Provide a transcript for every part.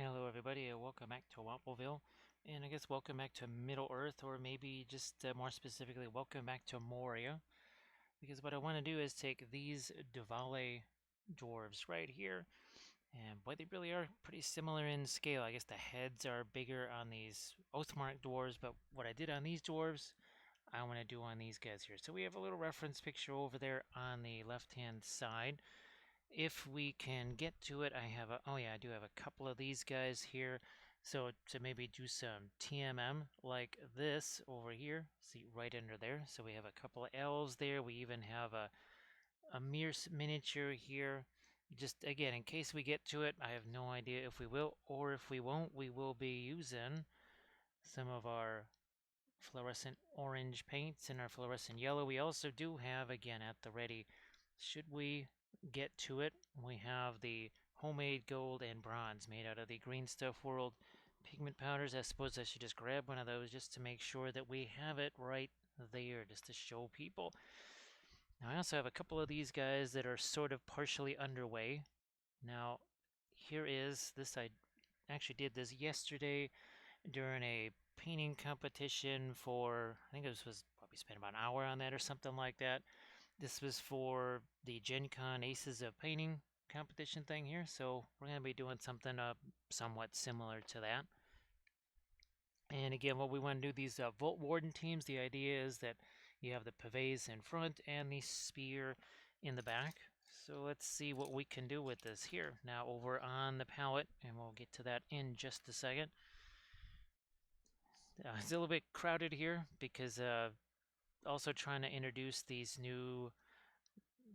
Hello everybody, welcome back to Wampleville, and I guess welcome back to Middle Earth, or maybe just more specifically, welcome back to Moria, because what I want to do is take these Davale dwarves right here, and boy, they really are pretty similar in scale. I guess the heads are bigger on these Oathmark dwarves, but what I did on these dwarves, I want to do on these guys here. So we have a little reference picture over there on the left-hand side. If we can get to it, I have oh yeah, I do have a couple of these guys here. So to maybe do some TMM like this over here, see right under there. So we have a couple of elves there. We even have a miniature here. Just again, in case we get to it, I have no idea if we will or if we won't. We will be using some of our fluorescent orange paints and our fluorescent yellow. We also do have, again, at the ready, should we get to it, we have the homemade gold and bronze made out of the Green Stuff World pigment powders. I suppose I should just grab one of those just to make sure that we have it right there, just to show people. Now I also have a couple of these guys that are sort of partially underway. Now here is this. I actually did this yesterday during a painting competition for, I think it was probably spent about an hour on that or something like that. This was for the Gen Con Aces of Painting competition thing here, so we're going to be doing something somewhat similar to that. And again, what we want to do, these Vault Warden teams, the idea is that you have the pavés in front and the spear in the back. So let's see what we can do with this here. Now over on the palette, and we'll get to that in just a second. It's a little bit crowded here because also trying to introduce these new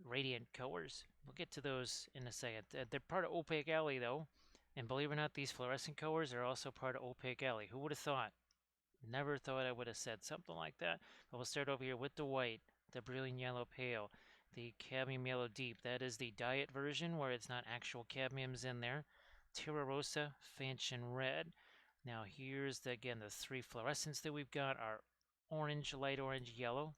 radiant colors. We'll get to those in a second. They're part of Opaque Alley though, and believe it or not, these fluorescent colors are also part of Opaque Alley. Who would have thought? Never thought I would have said something like that. But we'll start over here with the white, the brilliant yellow pale, the cadmium yellow deep. That is the diet version where it's not actual cadmiums in there. Terra Rosa, Fanchon red. Now here's again the three fluorescents that we've got are orange, light orange, yellow.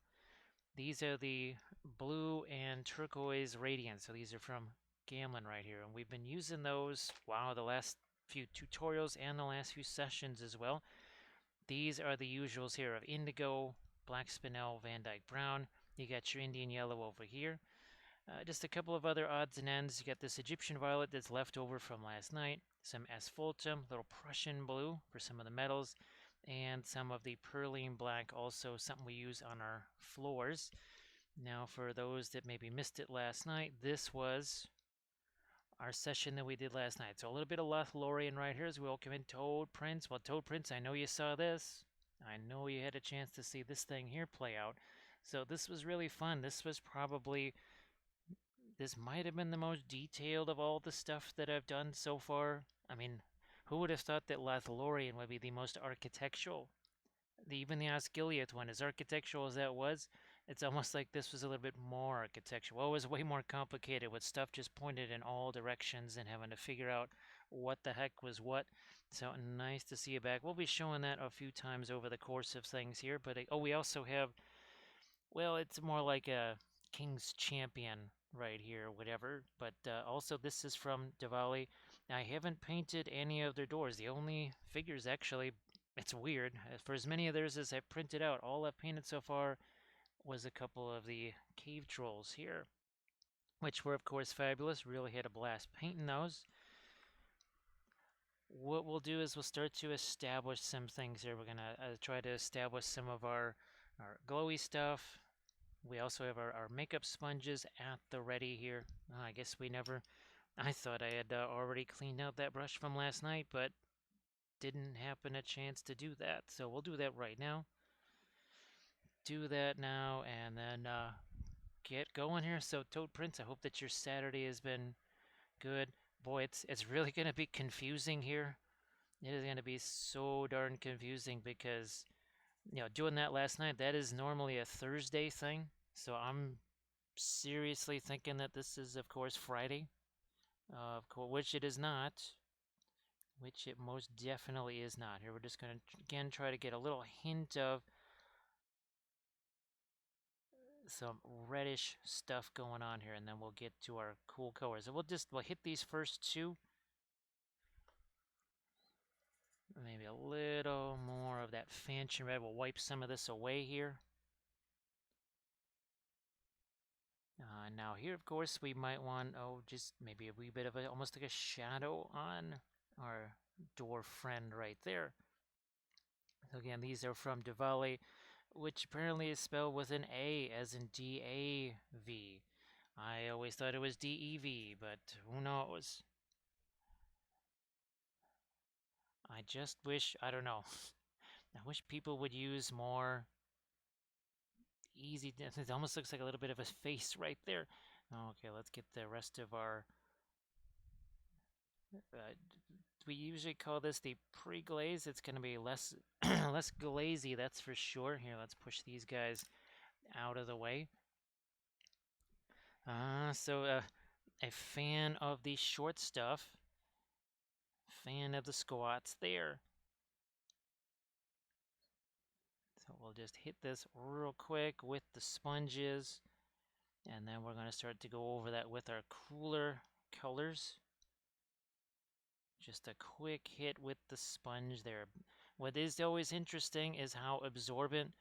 These are the blue and turquoise radiant. So these are from Gamlin right here, and we've been using those, wow, the last few tutorials and the last few sessions as well. These are the usuals here of indigo, black spinel, Van Dyke brown. You got your Indian yellow over here. Just a couple of other odds and ends. You got this Egyptian violet that's left over from last night, some asphaltum, little Prussian blue for some of the metals, and some of the perline black, also something we use on our floors. Now for those that maybe missed it last night, this was our session that we did last night. So a little bit of Lothlorien right here as we welcome in Toad Prince. Well, Toad Prince, I know you saw this. I know you had a chance to see this thing here play out. So this was really fun. This might have been the most detailed of all the stuff that I've done so far. I mean, who would have thought that Lothlorien would be the most architectural? Even the Osgiliath one, as architectural as that was, it's almost like this was a little bit more architectural. Well, it was way more complicated with stuff just pointed in all directions and having to figure out what the heck was what. So nice to see you back. We'll be showing that a few times over the course of things here. But oh, we also have, well, it's more like a King's Champion right here, whatever. But also this is from Davale. I haven't painted any of their doors. The only figures actually, it's weird. For as many of theirs as I've printed out, all I've painted so far was a couple of the cave trolls here, which were of course fabulous. Really had a blast painting those. What we'll do is we'll start to establish some things here. We're gonna try to establish some of our glowy stuff. We also have our makeup sponges at the ready here. I guess I thought I had already cleaned out that brush from last night, but didn't happen a chance to do that. So we'll do that right now. Do that now and then get going here. So Toad Prince, I hope that your Saturday has been good. Boy, it's really going to be confusing here. It is going to be so darn confusing because, doing that last night, that is normally a Thursday thing. So I'm seriously thinking that this is, of course, Friday, which it is not, which it most definitely is not. Here we're just going to, again, try to get a little hint of some reddish stuff going on here, and then we'll get to our cool colors. And we'll hit these first two. Maybe a little more of that fancy red. We'll wipe some of this away here. Now here, of course, we might want, just maybe a wee bit of almost like a shadow on our dwarf friend right there. So again, these are from Davale, which apparently is spelled with an A, as in D-A-V. I always thought it was D-E-V, but who knows? I just wish, I don't know, I wish people would use more easy, it almost looks like a little bit of a face right there. Okay, let's get the rest of our, we usually call this the pre-glaze. It's going to be less, less glazy, that's for sure. Here, let's push these guys out of the way. A fan of the short stuff. Fan of the squats there. So we'll just hit this real quick with the sponges. And then we're going to start to go over that with our cooler colors. Just a quick hit with the sponge there. What is always interesting is how absorbent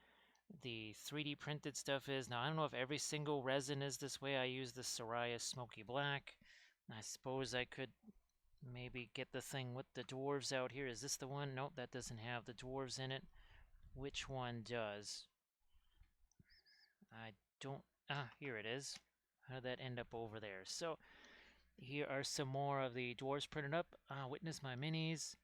the 3D printed stuff is. Now, I don't know if every single resin is this way. I use the Soraya Smoky Black. I suppose I could maybe get the thing with the dwarves out here. Is this the one? Nope, that doesn't have the dwarves in it. Which one does? I don't... here it is. How did that end up over there? So, here are some more of the dwarves printed up. Witness my minis.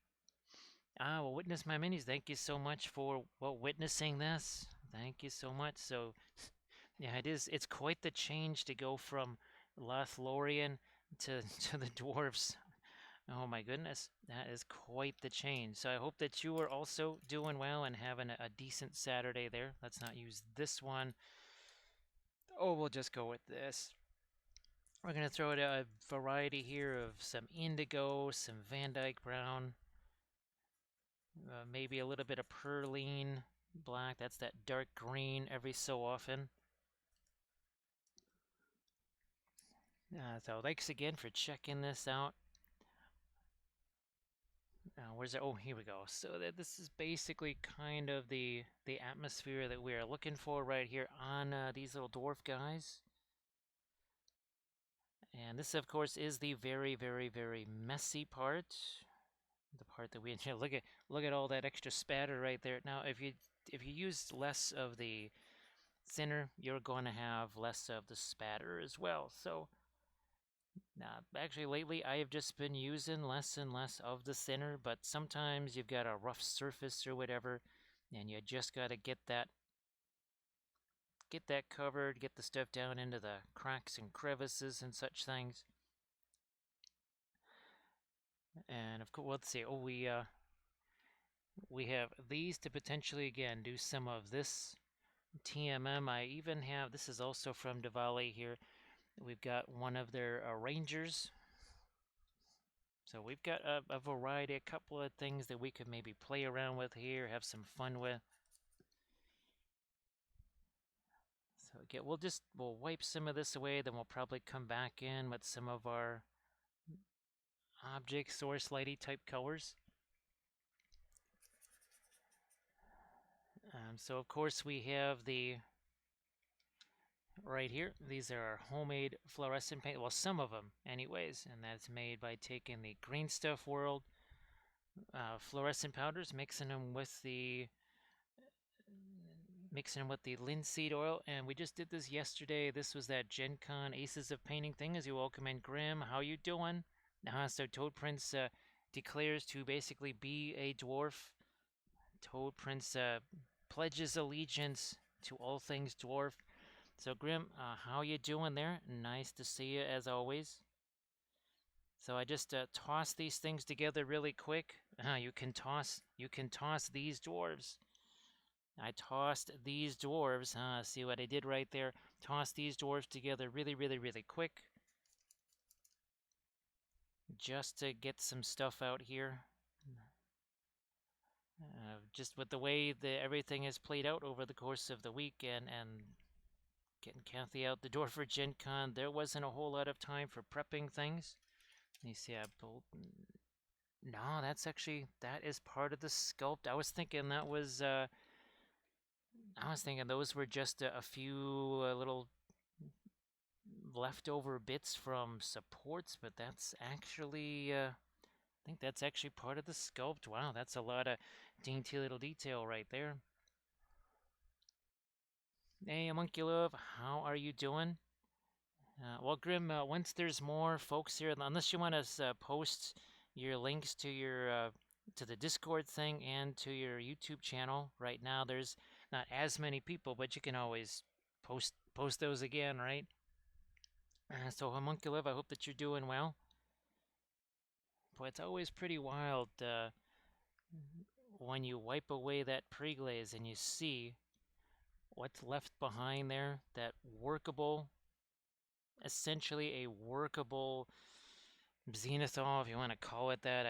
Well, Witness my minis. Thank you so much for witnessing this. Thank you so much. So, yeah, it is. It's quite the change to go from Lothlorien to the dwarves. Oh my goodness, that is quite the change. So I hope that you are also doing well and having a decent Saturday there. Let's not use this one. Oh, we'll just go with this. We're going to throw out a variety here of some indigo, some Van Dyke brown, maybe a little bit of perline black. That's that dark green every so often. So thanks again for checking this out. Where's it? Oh, here we go. So this is basically kind of the atmosphere that we are looking for right here on these little dwarf guys. And this, of course, is the very, very, very messy part. The part that we enjoy. Look at all that extra spatter right there. Now, if you use less of the thinner, you're going to have less of the spatter as well. So, actually, lately I have just been using less and less of the thinner, but sometimes you've got a rough surface or whatever, and you just got to get that covered, get the stuff down into the cracks and crevices and such things. And of course, let's see. Oh, we have these to potentially again do some of this TMM. I even have, this is also from Davale here. We've got one of their Rangers. So we've got a variety, a couple of things that we could maybe play around with here, have some fun with. So again, we'll wipe some of this away, then we'll probably come back in with some of our object source lighty type colors. So of course we have the right here. These are our homemade fluorescent paint. Well, some of them anyways, and that's made by taking the Green Stuff World fluorescent powders, mixing them with the linseed oil, and we just did this yesterday. This was that Gen Con Aces of Painting thing. As you welcome in, Grim, how you doing? So Toad Prince declares to basically be a dwarf. Toad Prince pledges allegiance to all things dwarf. So Grim, how you doing there? Nice to see you as always. So I just toss these things together really quick. You can toss these dwarves. I tossed these dwarves. See what I did right there? Toss these dwarves together really, really, really quick. Just to get some stuff out here. Just with the way that everything has played out over the course of the week and getting Kathy out the door for Gen Con, there wasn't a whole lot of time for prepping things. You see, No, that's actually, that is part of the sculpt. I was thinking that was, I was thinking those were just a few little leftover bits from supports, but that's actually, I think that's actually part of the sculpt. Wow, that's a lot of dainty little detail right there. Hey, Homunculus, how are you doing? Well, Grim, once there's more folks here, unless you want to post your links to your to the Discord thing and to your YouTube channel. Right now, there's not as many people, but you can always post those again, right? So, Homunculus, I hope that you're doing well. Boy, it's always pretty wild when you wipe away that pre-glaze and you see what's left behind there. That workable, essentially a workable Zenithal, if you want to call it that.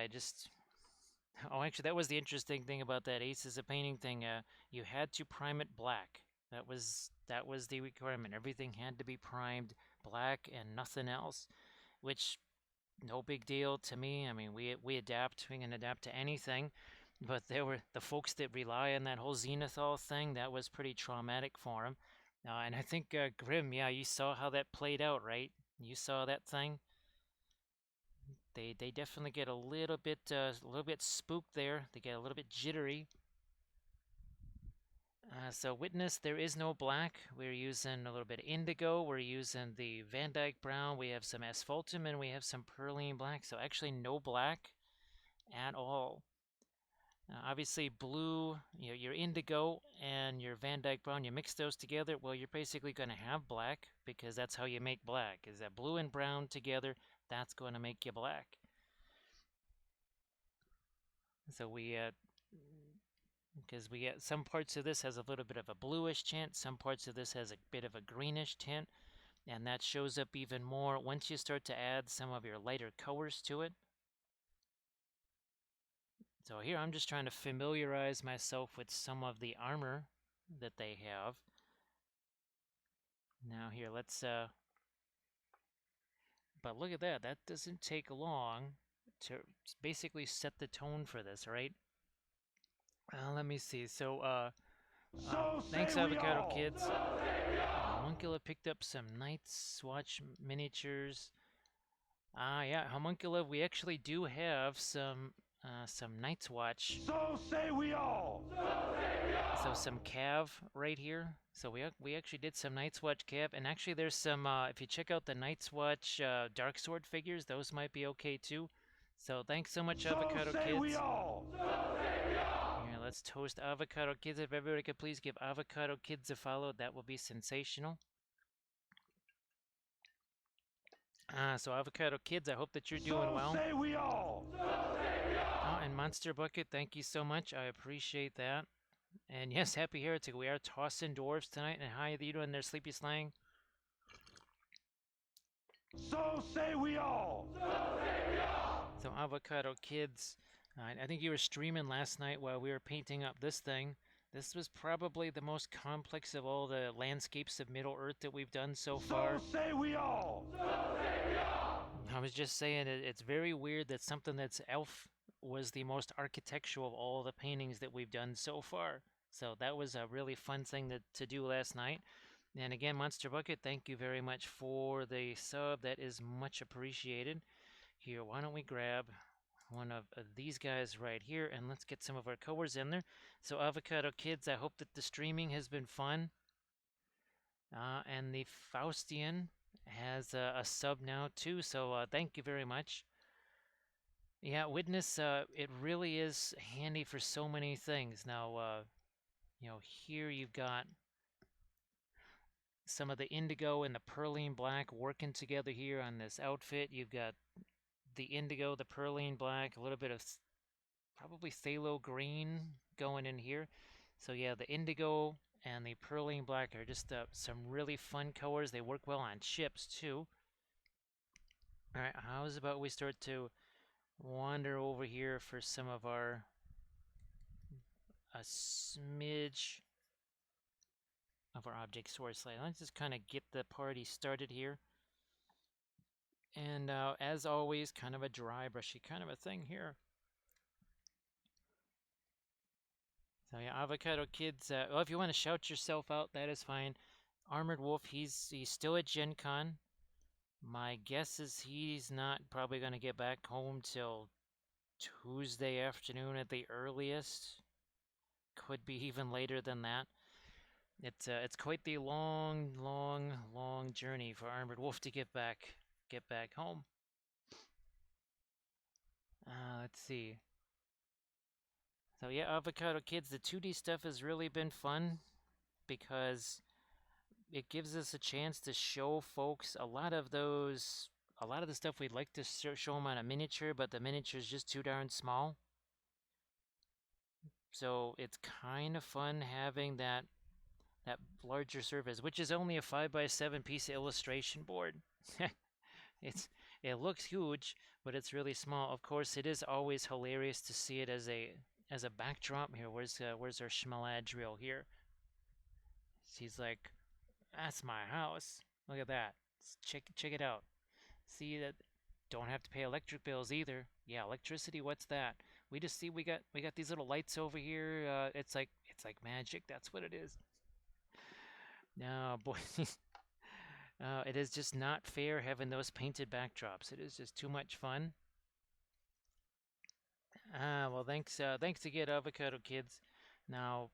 Oh, actually, that was the interesting thing about that Aces of Painting thing. You had to prime it black. That was the requirement. Everything had to be primed black and nothing else, which no big deal to me. I mean, we adapt. We can adapt to anything. But there were the folks that rely on that whole Zenithal thing. That was pretty traumatic for them. And I think Grim, yeah, you saw how that played out, right? You saw that thing. They definitely get a little bit spooked there. They get a little bit jittery. So witness, there is no black. We're using a little bit of indigo. We're using the Van Dyke brown. We have some asphaltum and we have some perline black. So actually no black at all. Obviously blue, your indigo and your Van Dyke brown, you mix those together, well, you're basically going to have black because that's how you make black. Is that blue and brown together, that's going to make you black. So because we get some parts of this has a little bit of a bluish tint, some parts of this has a bit of a greenish tint, and that shows up even more once you start to add some of your lighter colors to it. So here I'm just trying to familiarize myself with some of the armor that they have. Now here, but look at that, that doesn't take long to basically set the tone for this, right? Let me see, so thanks Avocado Kids. Homuncula picked up some Night's Watch miniatures. Yeah, Homuncula, we actually do have some Night's Watch. So say we all. So some Cav right here. So we actually did some Night's Watch Cav, and actually there's some. If you check out the Night's Watch Dark Sword figures, those might be okay too. So thanks so much, Avocado So say Kids. we all. Here, let's toast Avocado Kids. If everybody could please give Avocado Kids a follow, that would be sensational. So Avocado Kids, I hope that you're doing well. So say we all. Oh, and Monster Bucket, thank you so much. I appreciate that. And yes, Happy Heretic, we are tossing dwarves tonight. And how are you doing there, Sleepy Slang? So say we all. So Avocado Kids, I think you were streaming last night while we were painting up this thing. This was probably the most complex of all the landscapes of Middle-earth that we've done so far. So say we all. I was just saying, it's very weird that something that's elf was the most architectural of all the paintings that we've done so far. So that was a really fun thing to do last night. And again, Monster Bucket, thank you very much for the sub. That is much appreciated. Here, why don't we grab one of these guys right here, and let's get some of our colors in there. So Avocado Kids, I hope that the streaming has been fun. And the Faustian has a sub now too, so thank you very much. Yeah, Witness, it really is handy for so many things. Now, here you've got some of the indigo and the perline black working together here on this outfit. You've got the indigo, the perline black, a little bit of probably phthalo green going in here. So yeah, the indigo and the perline black are just some really fun colors. They work well on ships too. All right, how's about we start to wander over here for some of a smidge of our object source light. Let's just kind of get the party started here. And as always, kind of a dry brushy kind of a thing here. So yeah, Avocado Kids. Well, if you want to shout yourself out, that is fine. Armored Wolf, he's still at Gen Con. My guess is he's not probably going to get back home till Tuesday afternoon at the earliest. Could be even later than that. It's quite the long journey for Armored Wolf to get back home. Let's see. So yeah, Avocado Kids, the 2D stuff has really been fun because it gives us a chance to show folks a lot of the stuff we'd like to show them on a miniature, but the miniature is just too darn small. So it's kind of fun having that larger surface, which is only a 5x7 piece of illustration board. It looks huge, but it's really small. Of course, it is always hilarious to see it as a backdrop. Here, where's our Schmeladriel here? She's like, that's my house. Look at that. Check it out. See that? Don't have to pay electric bills either. Yeah, electricity. What's that? We just see we got these little lights over here. It's like magic. That's what it is. No, boy. It is just not fair having those painted backdrops. It is just too much fun. Well, thanks again, Avocado Kids. Now,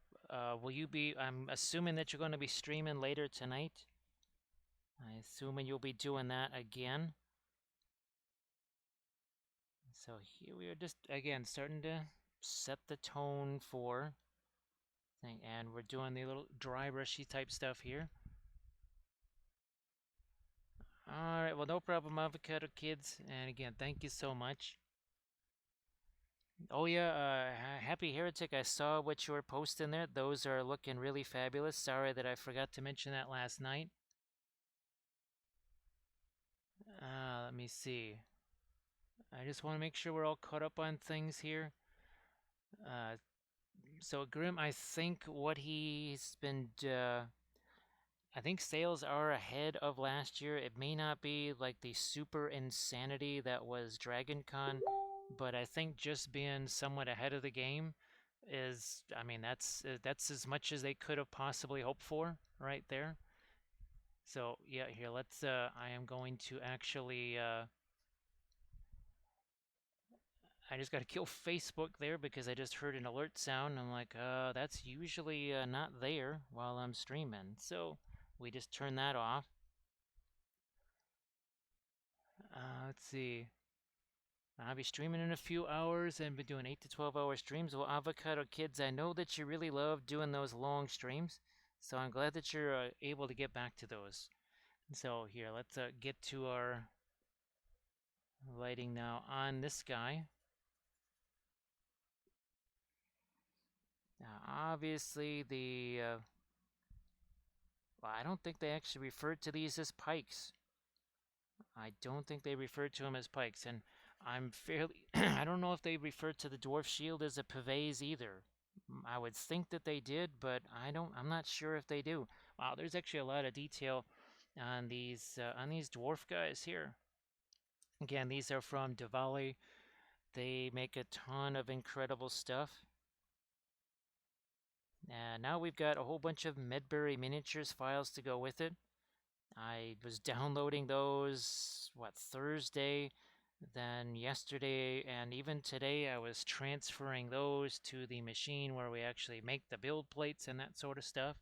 will you be? I'm assuming that you're going to be streaming later tonight. I assuming you'll be doing that again. So here we are, just again starting to set the tone for thing, and we're doing the little dry brushy type stuff here. All right, well, no problem, Avocado Kids. And again, thank you so much. Oh yeah, Happy Heretic, I saw what you were posting there. Those are looking really fabulous. Sorry that I forgot to mention that last night. Let me see. I just want to make sure we're all caught up on things here. So Grim, I think what he's been I think sales are ahead of last year. It may not be like the super insanity that was Dragon Con, but I think just being somewhat ahead of the game is, I mean, that's as much as they could have possibly hoped for right there. So yeah, here let's. I am going to actually. I just got to kill Facebook there because I just heard an alert sound. I'm like, that's usually not there while I'm streaming. So we just turn that off. Let's see. I'll be streaming in a few hours and been doing 8 to 12 hour streams. Well, Avocado Kids, I know that you really love doing those long streams, so I'm glad that you're able to get back to those. So here, let's get to our lighting now on this guy. Now, obviously, well, I don't think they actually referred to these as pikes. I don't think they referred to them as pikes, and I'm fairly. I don't know if they referred to the dwarf shield as a pavese either. I would think that they did, but I'm not sure if they do. Wow, there's actually a lot of detail on these dwarf guys here. Again, these are from Davale. They make a ton of incredible stuff. And now we've got a whole bunch of Medbury Miniatures files to go with it. I was downloading those, Thursday, then yesterday, and even today I was transferring those to the machine where we actually make the build plates and that sort of stuff.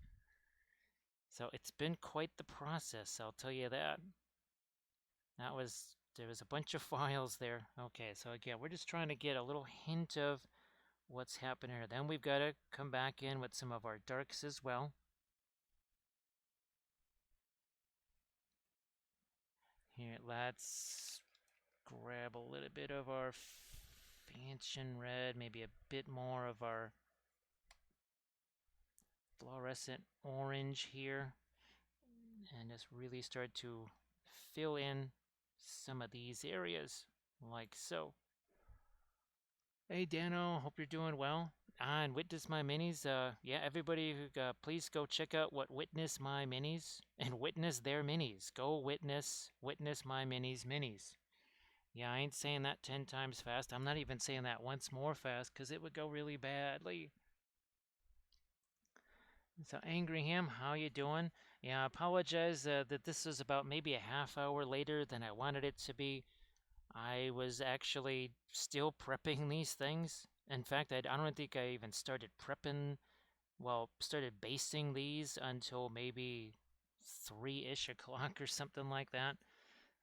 So it's been quite the process, I'll tell you that. There was a bunch of files there. Okay, so again, we're just trying to get a little hint of what's happening here. Then we've got to come back in with some of our darks as well. Here, let's grab a little bit of our Fanchon red, maybe a bit more of our fluorescent orange here, and just really start to fill in some of these areas, like so. Hey Dano, hope you're doing well. And Witness My Minis, yeah, everybody, please go check out what Witness My Minis and witness their minis. Go witness My Minis minis. Yeah, I ain't saying that 10 times fast. I'm not even saying that once more fast because it would go really badly. So Angry Ham, how you doing? Yeah, I apologize that this is about maybe a half hour later than I wanted it to be. I was actually still prepping these things. In fact, I don't think I even started prepping, well, started basting these until maybe 3-ish o'clock or something like that.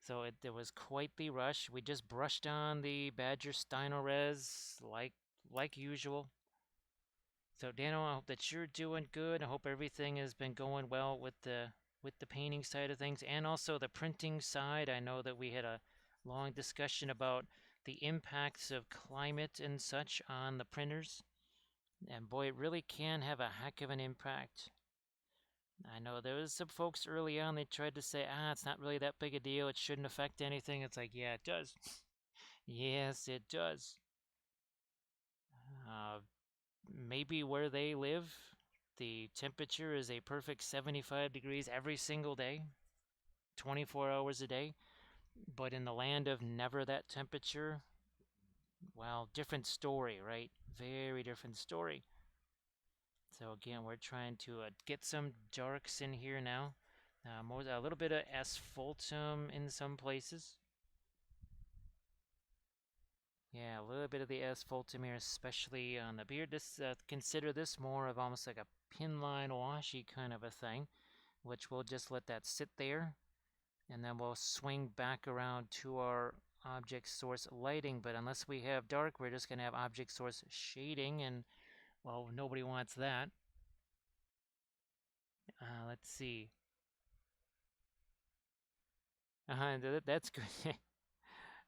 So it was quite the rush. We just brushed on the Badger Steino res like usual. So Daniel, I hope that you're doing good. I hope everything has been going well with the painting side of things and also the printing side. I know that we had a long discussion about the impacts of climate and such on the printers. And boy, it really can have a heck of an impact. I know there was some folks early on, they tried to say, it's not really that big a deal. It shouldn't affect anything. It's like, yeah, it does. Yes, it does. Uh, Maybe where they live, the temperature is a perfect 75 degrees every single day, 24 hours a day. But in the land of never that temperature, well, different story, right? Very different story. So again, we're trying to get some darks in here now. A little bit of asphaltum in some places. Yeah, a little bit of the asphaltum here, especially on the beard. This consider this more of almost like a pinline washi kind of a thing, which we'll just let that sit there, and then we'll swing back around to our object source lighting. But unless we have dark, we're just going to have object source shading, and well, nobody wants that. Let's see. That's good.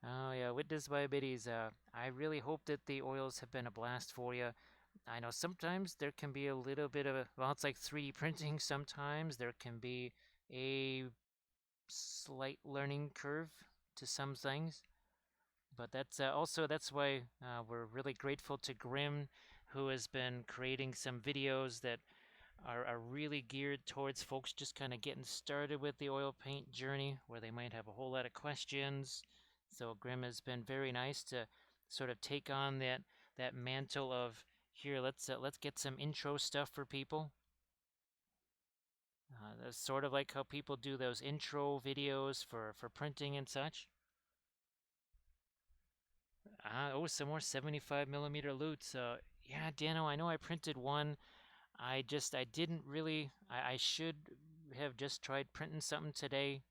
Oh yeah, Witness by Biddies. I really hope that the oils have been a blast for you. I know sometimes there can be a little bit of a, well, it's like 3D printing. Sometimes there can be a slight learning curve to some things. But that's why we're really grateful to Grim, who has been creating some videos that are really geared towards folks just kind of getting started with the oil paint journey, where they might have a whole lot of questions. So Grim has been very nice to sort of take on that mantle of, here, let's get some intro stuff for people. That's sort of like how people do those intro videos for printing and such. Oh, some more 75 millimeter loots. Yeah, Dano, I know I printed one. I didn't really, I should have just tried printing something today,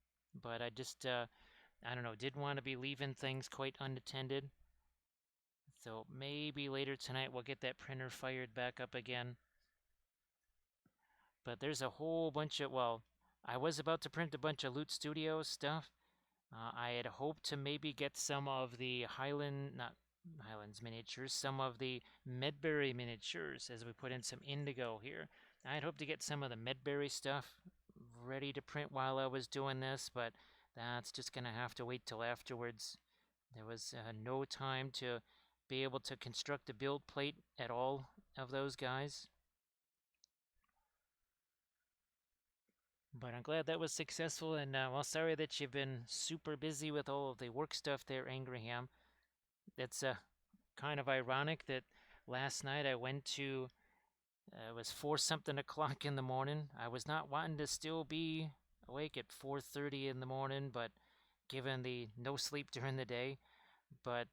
but I don't know, didn't want to be leaving things quite unattended. So maybe later tonight we'll get that printer fired back up again. But there's a whole bunch of, well, I was about to print a bunch of Loot Studio stuff. I had hoped to maybe get some of the not Highlands miniatures, some of the Medberry miniatures as we put in some indigo here. I had hoped to get some of the Medberry stuff ready to print while I was doing this, but that's just going to have to wait till afterwards. There was no time to be able to construct a build plate at all of those guys. But I'm glad that was successful, and well, sorry that you've been super busy with all of the work stuff there, Angryham. It's kind of ironic that last night I went to, it was 4 something o'clock in the morning. I was not wanting to still be awake at 4:30 in the morning, but given the no sleep during the day, but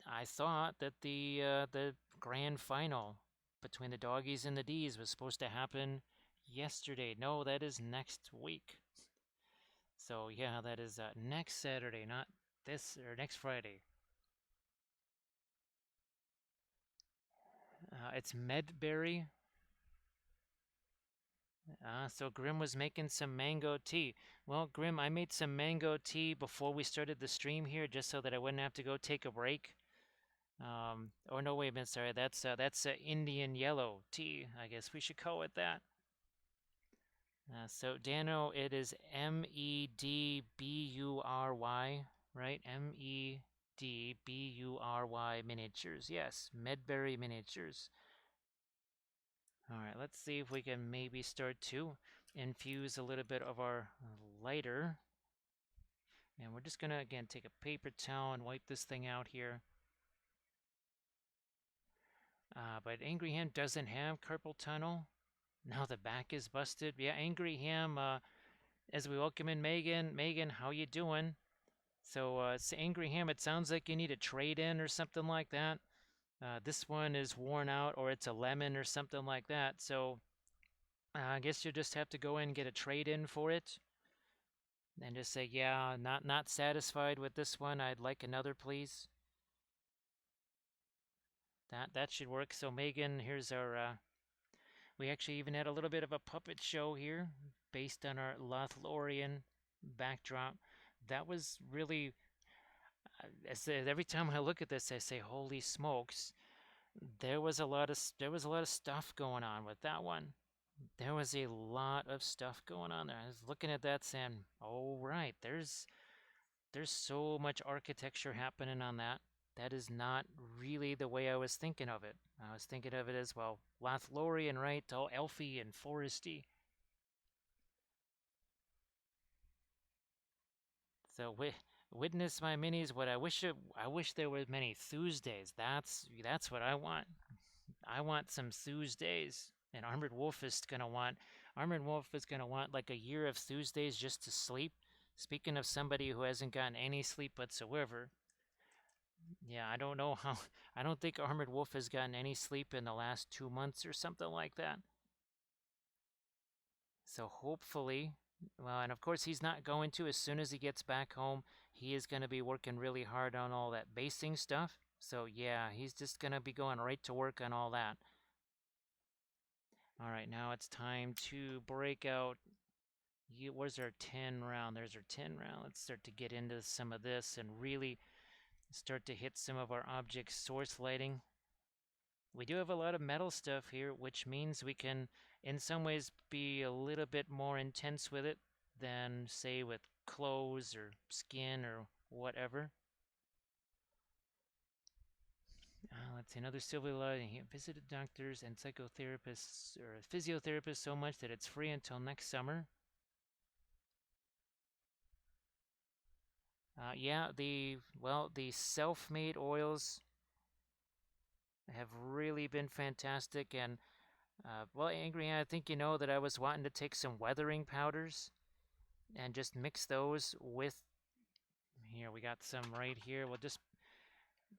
I thought that the grand final between the doggies and the D's was supposed to happen yesterday. No, that is next week. So yeah, that is next Saturday, not this or next Friday. It's Medberry. So Grim was making some mango tea. Well, Grim, I made some mango tea before we started the stream here, just so that I wouldn't have to go take a break. Oh no, wait a minute, sorry, that's Indian yellow tea. I guess we should call it that. So Dano, it is Medbury, right? Medbury Miniatures. Yes, Medberry Miniatures. All right, let's see if we can maybe start to infuse a little bit of our lighter. And we're just gonna, again, take a paper towel and wipe this thing out here. But Angry Hand doesn't have carpal tunnel. Now the back is busted. Yeah, Angry Ham, as we welcome in Megan. Megan, how you doing? So, it's Angry Ham, it sounds like you need a trade-in or something like that. This one is worn out, or it's a lemon or something like that. So, I guess you'll just have to go in and get a trade-in for it. And just say, yeah, not satisfied with this one. I'd like another, please. That should work. So Megan, here's our we actually even had a little bit of a puppet show here based on our Lothlorien backdrop. That was really every time I look at this I say holy smokes. There was a lot of stuff going on with that one. There was a lot of stuff going on there. I was looking at that saying, "Oh right, there's so much architecture happening on that. That is not really the way I was thinking of it. I was thinking of it as, well, Lothlorien, right? All elfy and foresty. So witness my minis. What I wish there were many Tuesdays. That's what I want. I want some Tuesdays. And Armored Wolf is gonna want like a year of Tuesdays just to sleep. Speaking of somebody who hasn't gotten any sleep whatsoever, yeah, I don't know how. I don't think Armored Wolf has gotten any sleep in the last 2 months or something like that. So hopefully, well, and of course he's not going to. As soon as he gets back home, he is going to be working really hard on all that basing stuff. So yeah, he's just going to be going right to work on all that. All right, now it's time to break out. Where's our 10 round? There's our 10 round. Let's start to get into some of this and really start to hit some of our object source lighting. We do have a lot of metal stuff here, which means we can, in some ways, be a little bit more intense with it than, say, with clothes or skin or whatever. Let's see, another silver lining. He visited doctors and psychotherapists or physiotherapists so much that it's free until next summer. Yeah, the self-made oils have really been fantastic. And well, Angry, I think you know that I was wanting to take some weathering powders and just mix those with. Here we got some right here. We'll just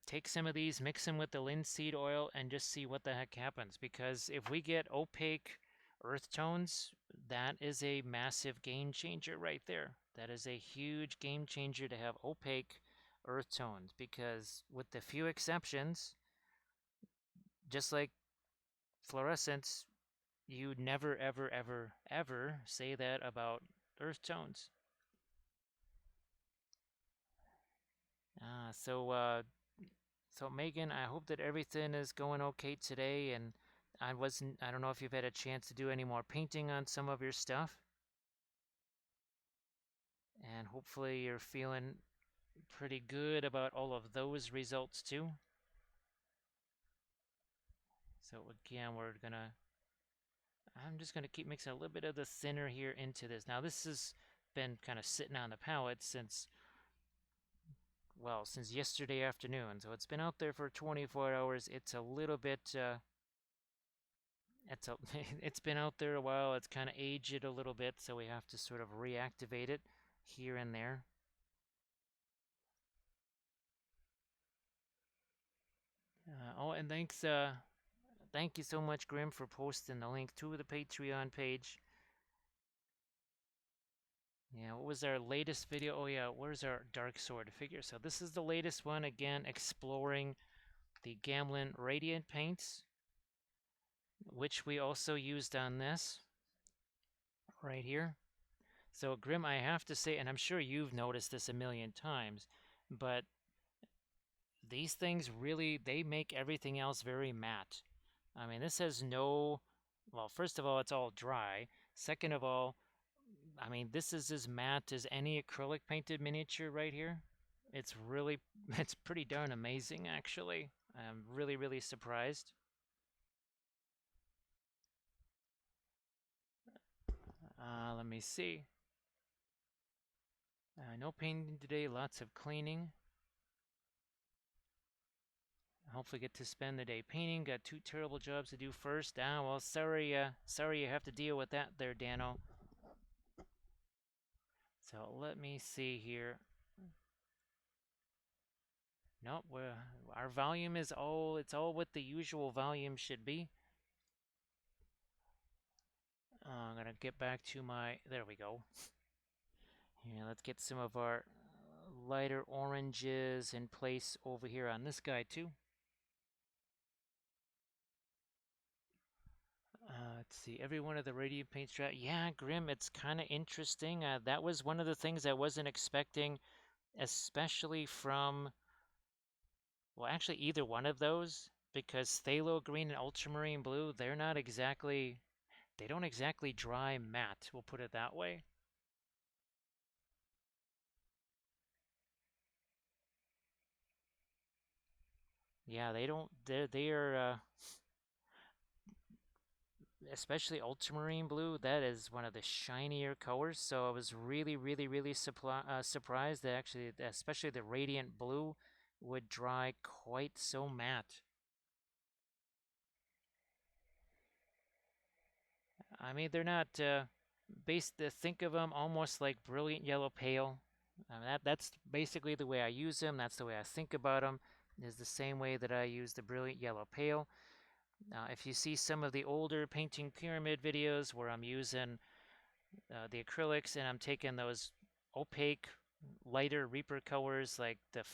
take some of these, mix them with the linseed oil, and just see what the heck happens. Because if we get opaque earth tones, that is a massive game changer right there. That is a huge game changer to have opaque earth tones. Because with the few exceptions, just like fluorescence, you never, ever, ever, ever say that about earth tones. So Megan, I hope that everything is going okay today. And I don't know if you've had a chance to do any more painting on some of your stuff. And hopefully you're feeling pretty good about all of those results too. So again, I'm just gonna keep mixing a little bit of the thinner here into this. Now this has been kind of sitting on the palette since, well, since yesterday afternoon. So it's been out there for 24 hours. It's a little bit, it's been out there a while. It's kind of aged a little bit, so we have to sort of reactivate it here and there. Oh, and thank you so much, Grim, for posting the link to the Patreon page. Yeah, what was our latest video? Oh yeah, where's our Dark Sword figure? So this is the latest one, again, exploring the Gamlen Radiant paints, which we also used on this right here. So Grim, I have to say, and I'm sure you've noticed this a million times, but these things really, they make everything else very matte. I mean, this has no, well, first of all, it's all dry. Second of all, I mean, this is as matte as any acrylic painted miniature right here. It's really, it's pretty darn amazing, actually. I'm really, really surprised. Let me see. No painting today, lots of cleaning. Hopefully get to spend the day painting. Got 2 terrible jobs to do first. Ah, well, sorry you have to deal with that there, Dano. So let me see here. Nope, our volume is it's all what the usual volume should be. I'm gonna get back to there we go. Here, let's get some of our lighter oranges in place over here on this guy too. Let's see, every one of the radiant paint strat. Yeah, Grim, it's kind of interesting. That was one of the things I wasn't expecting, especially from, well, actually either one of those, because phthalo green and ultramarine blue, they don't exactly dry matte, we'll put it that way. Yeah, they don't, they're especially ultramarine blue, that is one of the shinier colors. So I was really surprised that actually, especially the radiant blue, would dry quite so matte. I mean, they're not think of them almost like brilliant yellow pale. That's basically the way I use them. That's the way I think about them. Is the same way that I use the brilliant yellow pale. If you see some of the older painting pyramid videos where I'm using the acrylics and I'm taking those opaque, lighter Reaper colors like the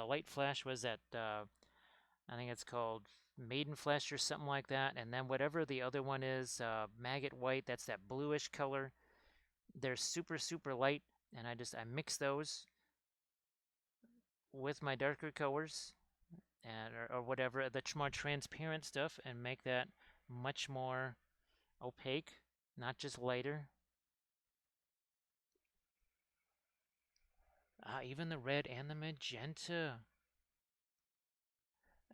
light flash was that I think it's called Maiden Flesh or something like that, and then whatever the other one is, Maggot White, that's that bluish color. They're super light, and I mix those with my darker colors and or whatever the more transparent stuff and make that much more opaque, not just lighter. Even the red and the magenta.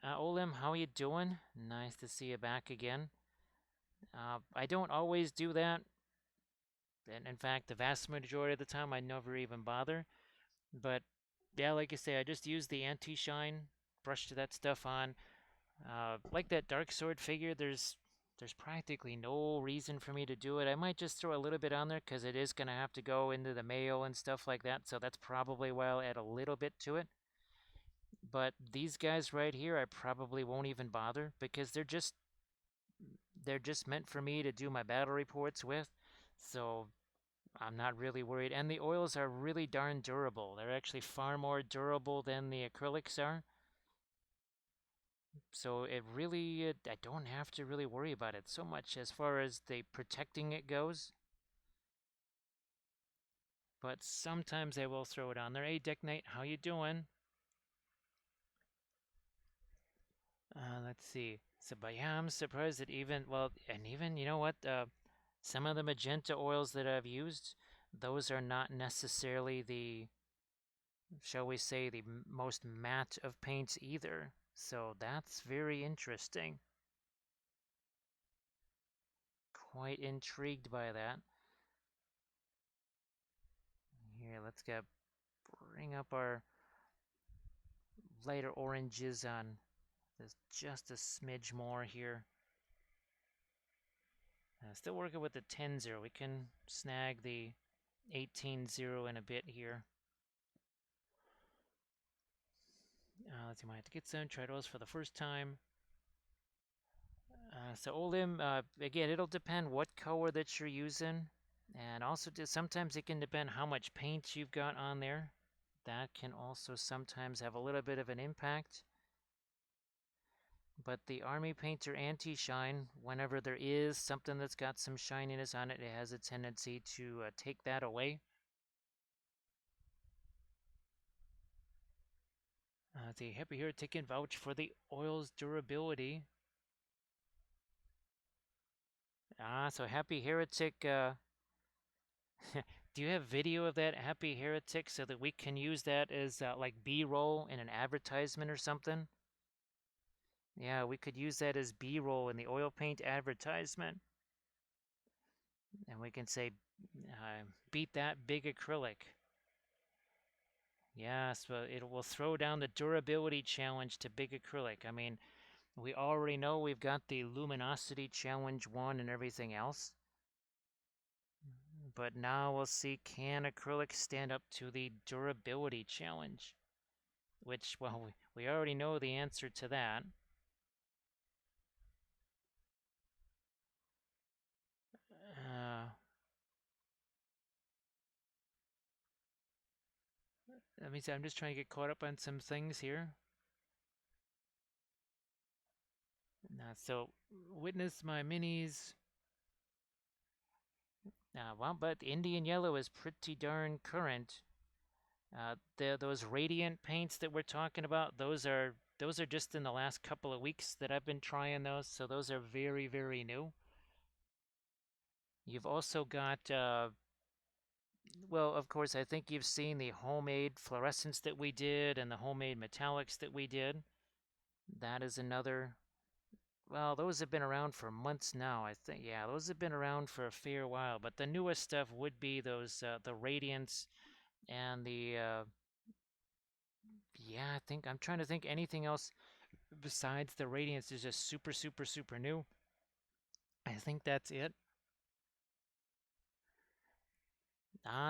Olim, how you doing? Nice to see you back again. I don't always do that, and in fact, the vast majority of the time, I never even bother. But yeah, like I say, I just use the anti-shine, brush that stuff on. Like that dark sword figure, there's practically no reason for me to do it. I might just throw a little bit on there because it is gonna have to go into the mail and stuff like that. So that's probably why I'll add a little bit to it. But these guys right here, I probably won't even bother because they're just meant for me to do my battle reports with. So I'm not really worried. And the oils are really darn durable. They're actually far more durable than the acrylics are. So I don't have to really worry about it so much as far as the protecting it goes. But sometimes I will throw it on there. Hey, Deck Knight, how you doing? Let's see. So, but yeah, I'm surprised that even, you know what? Some of the magenta oils that I've used, those are not necessarily shall we say, the most matte of paints either. So that's very interesting. Quite intrigued by that. Here, bring up our lighter oranges on this just a smidge more here. Still working with the 10-0. We can snag the 18-0 in a bit here. Let's see, might have to get some Tridos for the first time. So Olim, again, it'll depend what color that you're using. And also, sometimes it can depend how much paint you've got on there. That can also sometimes have a little bit of an impact. But the Army Painter Anti-Shine, whenever there is something that's got some shininess on it, it has a tendency to take that away. The Happy Heretic can vouch for the oil's durability. So Happy Heretic, do you have video of that Happy Heretic so that we can use that as like B-roll in an advertisement or something? Yeah, we could use that as B-roll in the oil paint advertisement. And we can say, beat that big acrylic. Yes, but it will throw down the durability challenge to big acrylic. I mean, we already know we've got the luminosity challenge 1 and everything else. But now we'll see, can acrylic stand up to the durability challenge? Which, well, we already know the answer to that. Uh, Let me see, I'm just trying to get caught up on some things here. So, witness my minis. Well, but Indian yellow is pretty darn current. Those radiant paints that we're talking about, those are just in the last couple of weeks that I've been trying those, so those are very, very new. You've also got, well, of course, I think you've seen the homemade fluorescents that we did and the homemade metallics that we did. That is another, well, those have been around for months now, I think. Yeah, those have been around for a fair while, but the newest stuff would be those, the radiants and the, yeah, I'm trying to think anything else besides the radiance is just super, super, super new. I think that's it.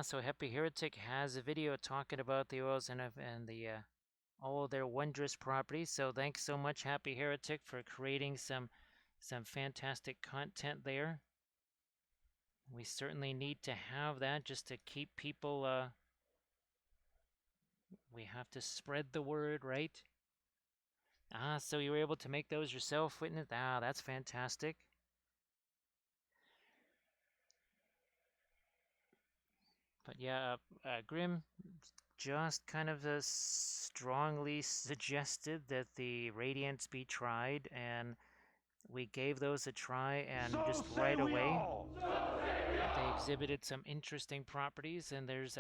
So Happy Heretic has a video talking about the oils and the all their wondrous properties. So thanks so much, Happy Heretic, for creating some fantastic content there. We certainly need to have that just to keep people. We have to spread the word, right? So you were able to make those yourself, Witness? That's fantastic. But yeah, Grim just kind of strongly suggested that the Radiants be tried, and we gave those a try, and So just say right we away all. they exhibited some interesting properties. And there's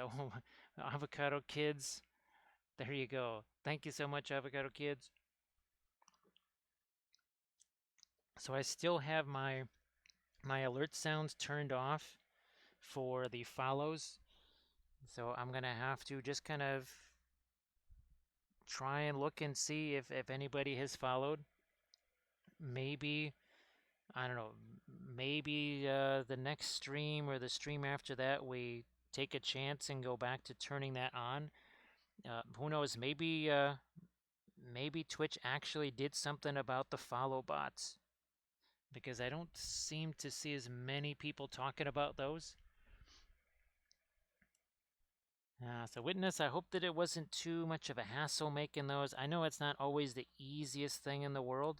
Avocado Kids. There you go. Thank you so much, Avocado Kids. So I still have my alert sounds turned off for the follows. So I'm gonna have to just kind of try and look and see if anybody has followed. Maybe, I don't know, maybe the next stream or the stream after that, we take a chance and go back to turning that on. Who knows? Maybe Twitch actually did something about the follow bots, because I don't seem to see as many people talking about those. So Witness, I hope that it wasn't too much of a hassle making those. I know it's not always the easiest thing in the world.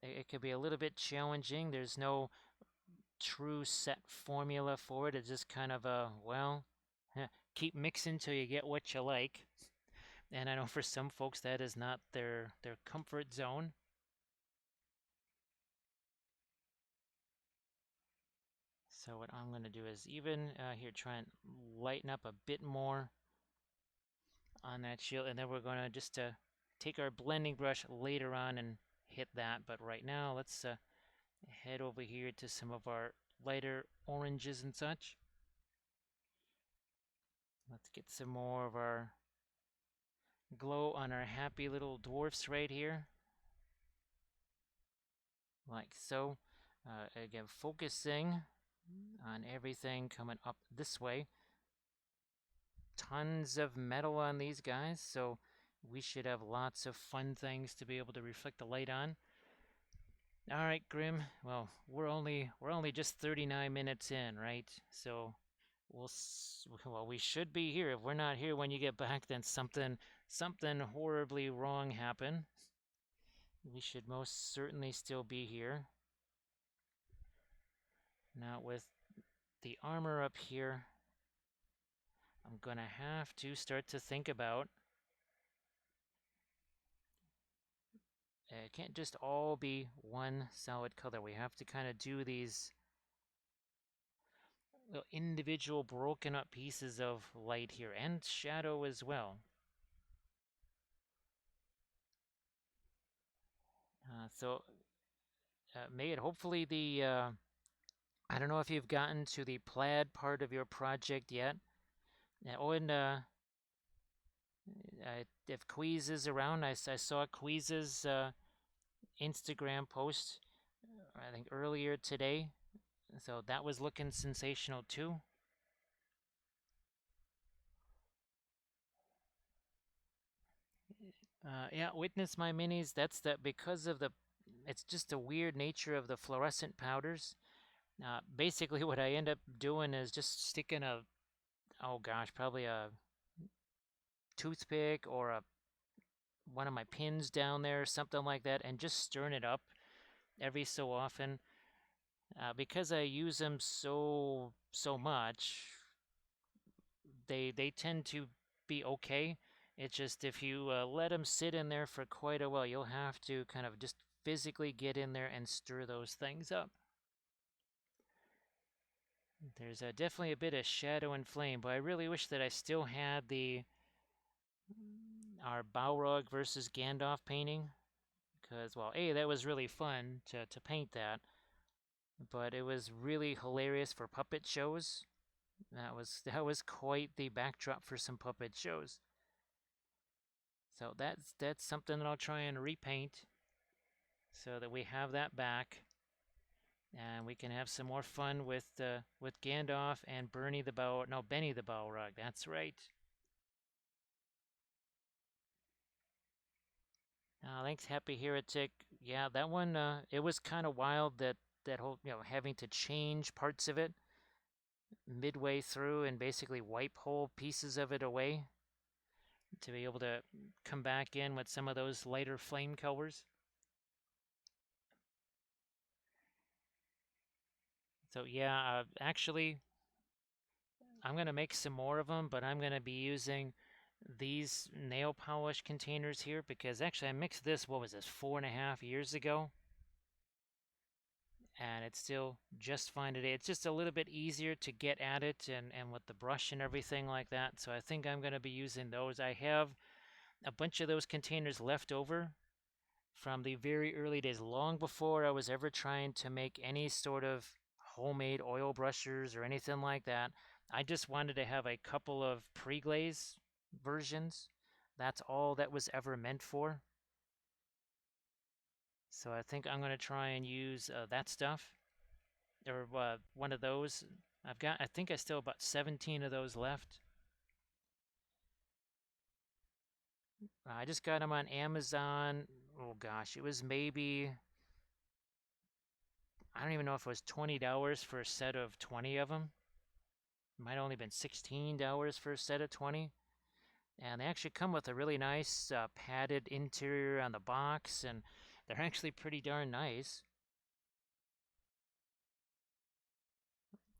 It could be a little bit challenging. There's no true set formula for it. It's just kind of a, well, keep mixing till you get what you like. And I know for some folks that is not their comfort zone. So what I'm going to do is even here try and lighten up a bit more on that shield, and then we're going to just take our blending brush later on and hit that. But right now, let's head over here to some of our lighter oranges and such. Let's get some more of our glow on our happy little dwarfs right here, like so. Again, focusing on everything coming up this way. Tons of metal on these guys, so we should have lots of fun things to be able to reflect the light on. All right, Grim. Well, we're only just 39 minutes in, right? So well, we should be here. If we're not here when you get back, then something horribly wrong happened. We should most certainly still be here. Now with the armor up here, I'm gonna have to start to think about, it can't just all be one solid color. We have to kind of do these little individual broken up pieces of light here, and shadow as well. So may it hopefully I don't know if you've gotten to the plaid part of your project yet. Oh, and if Queez is around, I saw Queez's Instagram post, I think earlier today. So that was looking sensational too. Yeah, witness my minis. That's the because of the. It's just the weird nature of the fluorescent powders. Basically, what I end up doing is just sticking a, oh gosh, probably a toothpick or a one of my pins down there, something like that, and just stirring it up every so often. Because I use them so much, they tend to be okay. It's just if you let them sit in there for quite a while, you'll have to kind of just physically get in there and stir those things up. There's definitely a bit of shadow and flame, but I really wish that I still had the our Balrog versus Gandalf painting, because well, that was really fun to paint that, but it was really hilarious for puppet shows. That was quite the backdrop for some puppet shows. So that's something that I'll try and repaint so that we have that back, and we can have some more fun with Gandalf and Bernie the Bow. No, Benny the Balrog. That's right. Thanks, Happy Heretic. Yeah, that one. It was kind of wild that whole having to change parts of it midway through and basically wipe whole pieces of it away to be able to come back in with some of those lighter flame colors. So yeah, actually, I'm gonna make some more of them, but I'm gonna be using these nail polish containers here because actually I mixed this, what was this, 4.5 years ago? And it's still just fine today. It's just a little bit easier to get at it and with the brush and everything like that. So I think I'm gonna be using those. I have a bunch of those containers left over from the very early days, long before I was ever trying to make any sort of homemade oil brushers or anything like that. I just wanted to have a couple of pre-glaze versions. That's all that was ever meant for. So I think I'm going to try and use that stuff or one of those. I think I still have about 17 of those left. I just got them on Amazon. Oh gosh, it was maybe, I don't even know if it was $20 for a set of 20 of them. It might have only been $16 for a set of 20. And they actually come with a really nice padded interior on the box, and they're actually pretty darn nice.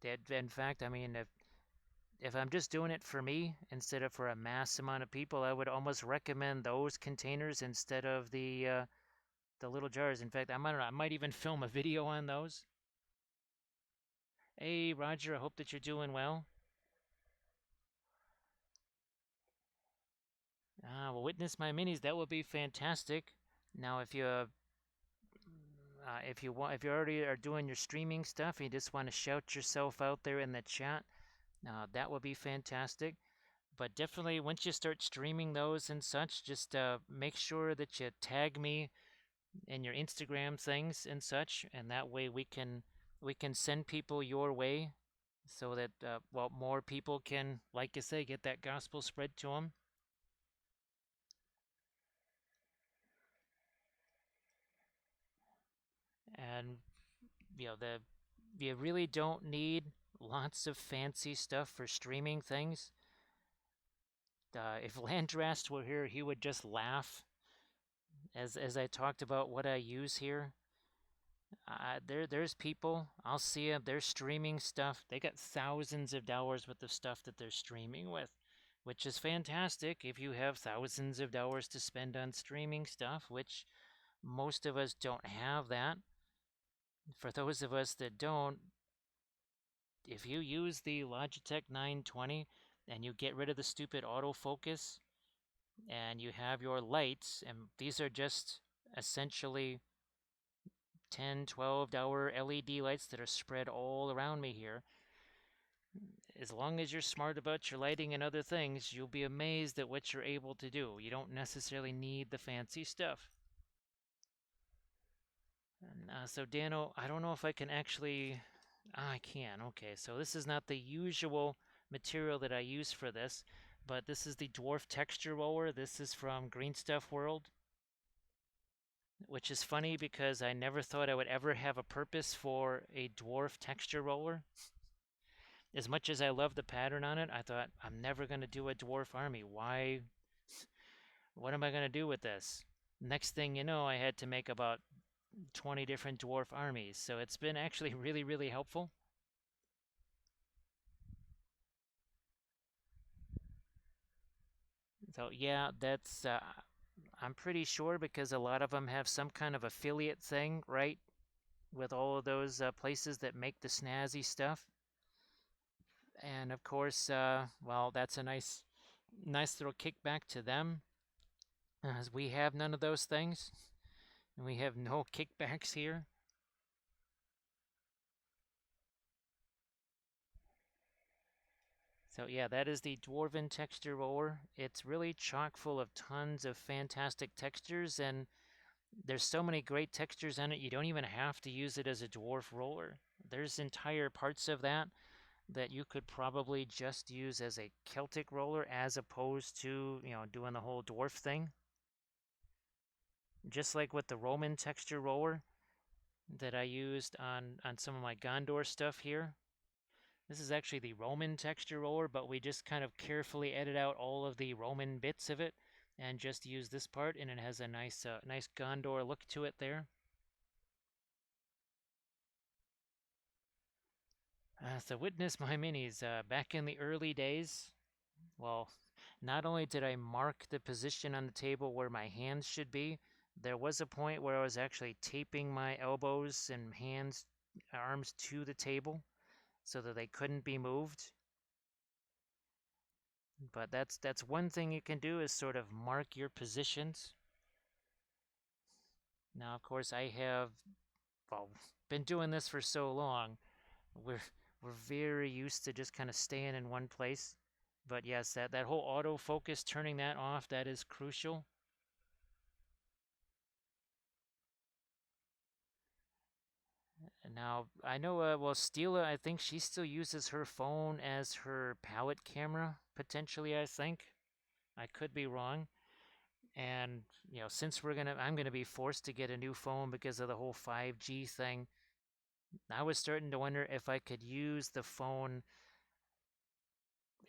In fact, I mean, if I'm just doing it for me instead of for a mass amount of people, I would almost recommend those containers instead of the little jars. In fact, I might even film a video on those. Hey, Roger, I hope that you're doing well. Well, witness my minis. That would be fantastic. Now, if you already are doing your streaming stuff and you just want to shout yourself out there in the chat, that would be fantastic. But definitely, once you start streaming those and such, just make sure that you tag me in your Instagram things and such, and that way we can send people your way, so that well, more people can, like you say, get that gospel spread to them. And the you really don't need lots of fancy stuff for streaming things. If Landrast were here, he would just laugh as I talked about what I use here. There's people, I'll see them, they're streaming stuff. They got thousands of dollars worth of stuff that they're streaming with, which is fantastic if you have thousands of dollars to spend on streaming stuff, which most of us don't have that. For those of us that don't, if you use the Logitech 920 and you get rid of the stupid autofocus and you have your lights, and these are just essentially 10, 12-hour LED lights that are spread all around me here. As long as you're smart about your lighting and other things, you'll be amazed at what you're able to do. You don't necessarily need the fancy stuff. So Dano, I don't know if I can actually... I can. Okay, so this is not the usual material that I use for this, but this is the dwarf texture roller. This is from Green Stuff World, which is funny because I never thought I would ever have a purpose for a dwarf texture roller. As much as I love the pattern on it, I thought I'm never going to do a dwarf army. Why? What am I going to do with this? Next thing you know, I had to make about 20 different dwarf armies. So it's been actually really, really helpful. So yeah, that's I'm pretty sure because a lot of them have some kind of affiliate thing, right? With all of those places that make the snazzy stuff. And of course, well, that's a nice little kickback to them, as we have none of those things. And we have no kickbacks here. So yeah, that is the Dwarven texture roller. It's really chock full of tons of fantastic textures, and there's so many great textures on it, you don't even have to use it as a dwarf roller. There's entire parts of that you could probably just use as a Celtic roller as opposed to, doing the whole dwarf thing. Just like with the Roman texture roller that I used on some of my Gondor stuff here. This is actually the Roman texture roller, but we just kind of carefully edit out all of the Roman bits of it and just use this part, and it has a nice Gondor look to it there. So witness my minis. Back in the early days, well, not only did I mark the position on the table where my hands should be, there was a point where I was actually taping my elbows and arms to the table so that they couldn't be moved. But that's one thing you can do, is sort of mark your positions. Now, of course, I have, well, been doing this for so long. We're very used to just kind of staying in one place. But yes, that whole autofocus, turning that off, that is crucial. And now, I know, well, Stila, I think she still uses her phone as her palette camera, potentially, I think. I could be wrong. And, since I'm gonna be forced to get a new phone because of the whole 5G thing, I was starting to wonder if I could use the phone.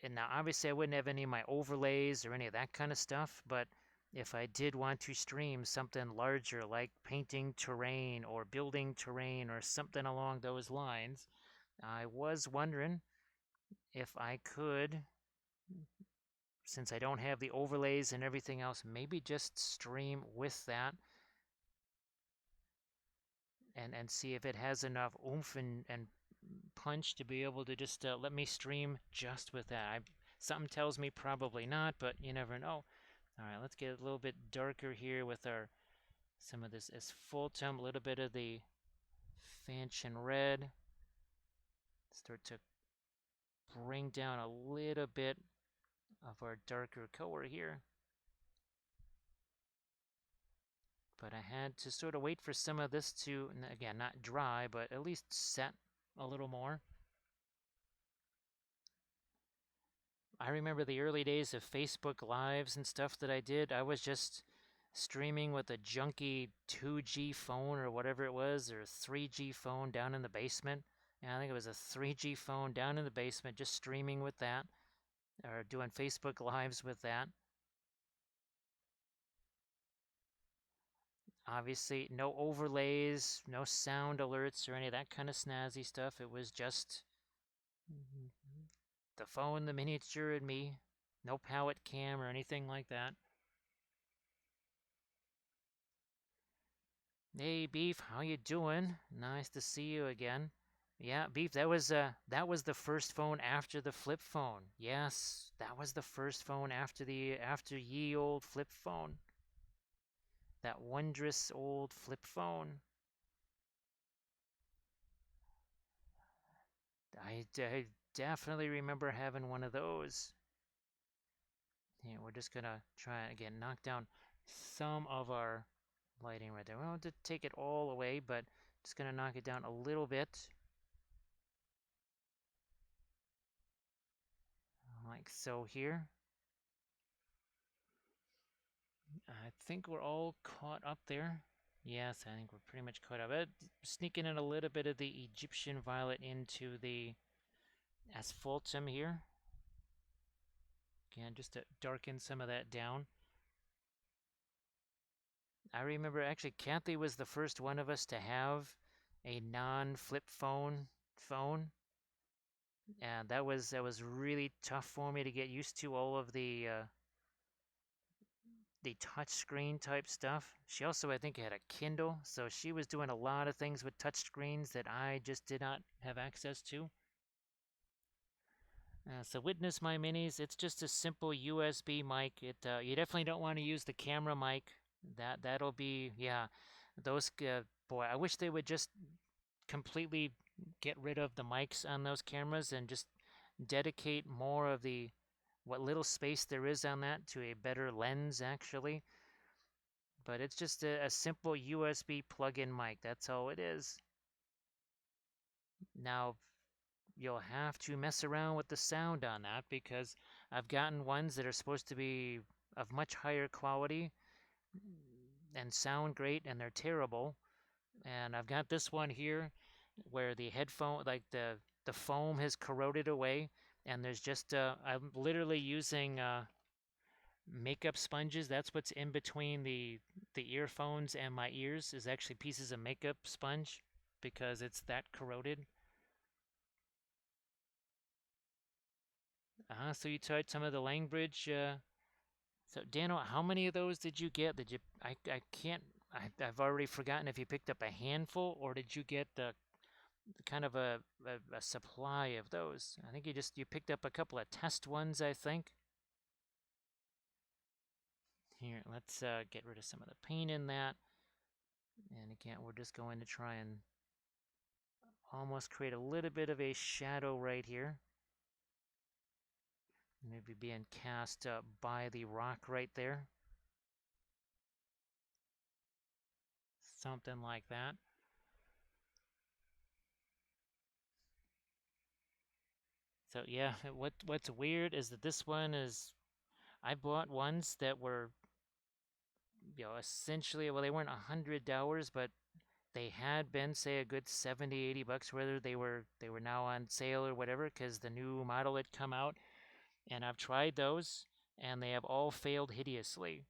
And now, obviously, I wouldn't have any of my overlays or any of that kind of stuff, but if I did want to stream something larger like painting terrain or building terrain or something along those lines, I was wondering if I could, since I don't have the overlays and everything else, maybe just stream with that and see if it has enough oomph and punch to be able to just let me stream just with that. Something tells me probably not, but you never know. All right, let's get a little bit darker here with some of this asphaltum, a little bit of the fanchon red. Start to bring down a little bit of our darker color here. But I had to sort of wait for some of this to, again, not dry, but at least set a little more. I remember the early days of Facebook Lives and stuff that I did. I was just streaming with a junky 2G phone or whatever it was, or 3G phone down in the basement. And I think it was a 3G phone down in the basement, just streaming with that, or doing Facebook Lives with that. Obviously, no overlays, no sound alerts, or any of that kind of snazzy stuff. It was just the phone, the miniature, and me. No palette cam or anything like that. Hey Beef, how you doing? Nice to see you again. Yeah, Beef, that was the first phone after the flip phone. Yes, that was the first phone after ye old flip phone. That wondrous old flip phone. I definitely remember having one of those. Yeah, we're just gonna try and again knock down some of our lighting right there. We don't have to take it all away, but just gonna knock it down a little bit. Like so here. I think we're all caught up there. Yes, I think we're pretty much caught up. Sneaking in a little bit of the Egyptian violet into the asphaltum here. Again, just to darken some of that down. I remember actually Kathy was the first one of us to have a non-flip phone. And that was really tough for me to get used to all of the touch screen type stuff. She also, I think, had a Kindle, so she was doing a lot of things with touch screens that I just did not have access to. So witness my minis. It's just a simple USB mic. You definitely don't want to use the camera mic. That'll be, yeah. Those boy, I wish they would just completely get rid of the mics on those cameras and just dedicate more of the what little space there is on that to a better lens actually. But it's just a simple USB plug-in mic. That's all it is. Now you'll have to mess around with the sound on that because I've gotten ones that are supposed to be of much higher quality and sound great and they're terrible. And I've got this one here where the headphone, like the foam has corroded away and there's just I'm literally using makeup sponges. That's what's in between the earphones and my ears is actually pieces of makeup sponge because it's that corroded. So you tried some of the Langbridge. So Daniel, how many of those did you get? Did you? I can't. I've already forgotten if you picked up a handful or did you get the kind of a supply of those? I think you picked up a couple of test ones. I think. Here, let's get rid of some of the paint in that. And again, we're just going to try and almost create a little bit of a shadow right here. Maybe being cast by the rock right there. Something like that. So yeah, what's weird is that this one is I bought ones that were essentially well they weren't $100, but they had been say a good 70, $80, whether they were now on sale or whatever because the new model had come out, and I've tried those and they have all failed hideously.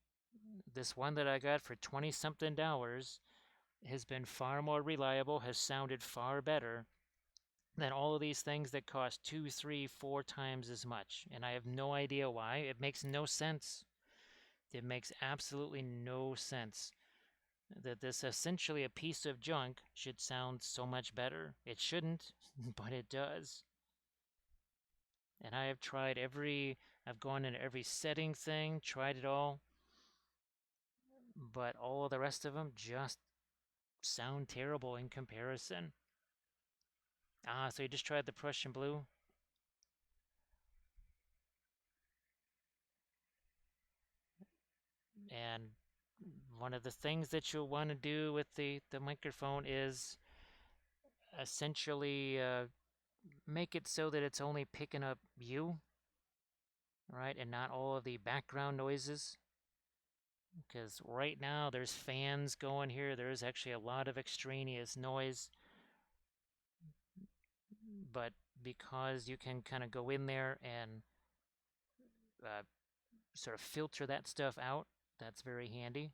This one that I got for 20 something dollars has been far more reliable, has sounded far better than all of these things that cost two, three, four times as much. And I have no idea why. It makes no sense. It makes absolutely no sense that this essentially a piece of junk should sound so much better. It shouldn't, but it does. And I have tried I've gone into every setting thing, tried it all, but all of the rest of them just sound terrible in comparison. So you just tried the Prussian blue? And one of the things that you'll want to do with the microphone is essentially make it so that it's only picking up you, right, and not all of the background noises. Because right now there's fans going here. There's actually a lot of extraneous noise. But because you can kind of go in there and uh, sort of filter that stuff out, that's very handy.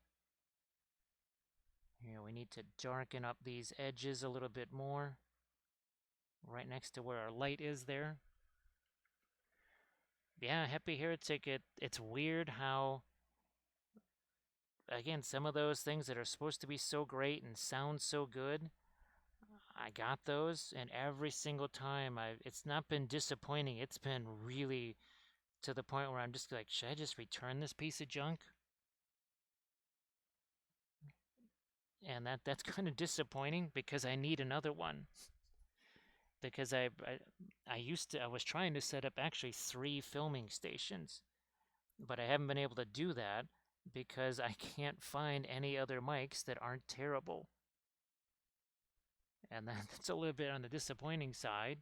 Here we need to darken up these edges a little bit more. Right next to where our light is there. Yeah, Happy Heretic, it's weird how, again, some of those things that are supposed to be so great and sound so good, I got those, and every single time it's not been disappointing. It's been really to the point where I'm just like, should I just return this piece of junk? And that's kind of disappointing because I need another one. because I was trying to set up actually 3 filming stations, but I haven't been able to do that because I can't find any other mics that aren't terrible. And that's a little bit on the disappointing side.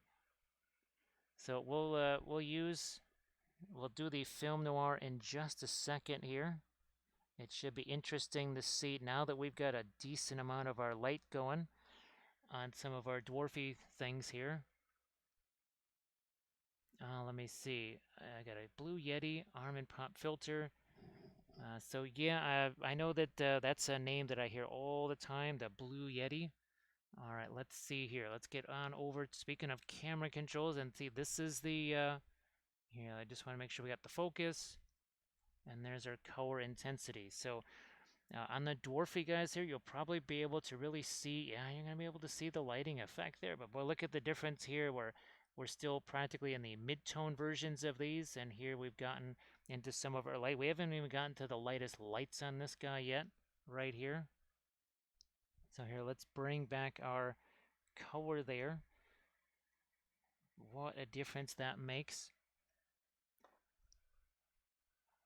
So we'll do the film noir in just a second here. It should be interesting to see now that we've got a decent amount of our light going on some of our dwarfy things here. Let me see. I got a Blue Yeti arm and pop filter. So yeah, I know that that's a name that I hear all the time, the Blue Yeti. All right, let's see here. Let's get on over. Speaking of camera controls, and see, this is the here. I just want to make sure we got the focus, and there's our color intensity. So on the dwarfy guys here, you'll probably be able to really see. Yeah, you're gonna be able to see the lighting effect there. But boy, look at the difference here. We're still practically in the mid-tone versions of these, and here we've gotten into some of our light. We haven't even gotten to the lightest lights on this guy yet, right here. So here, let's bring back our color there. What a difference that makes.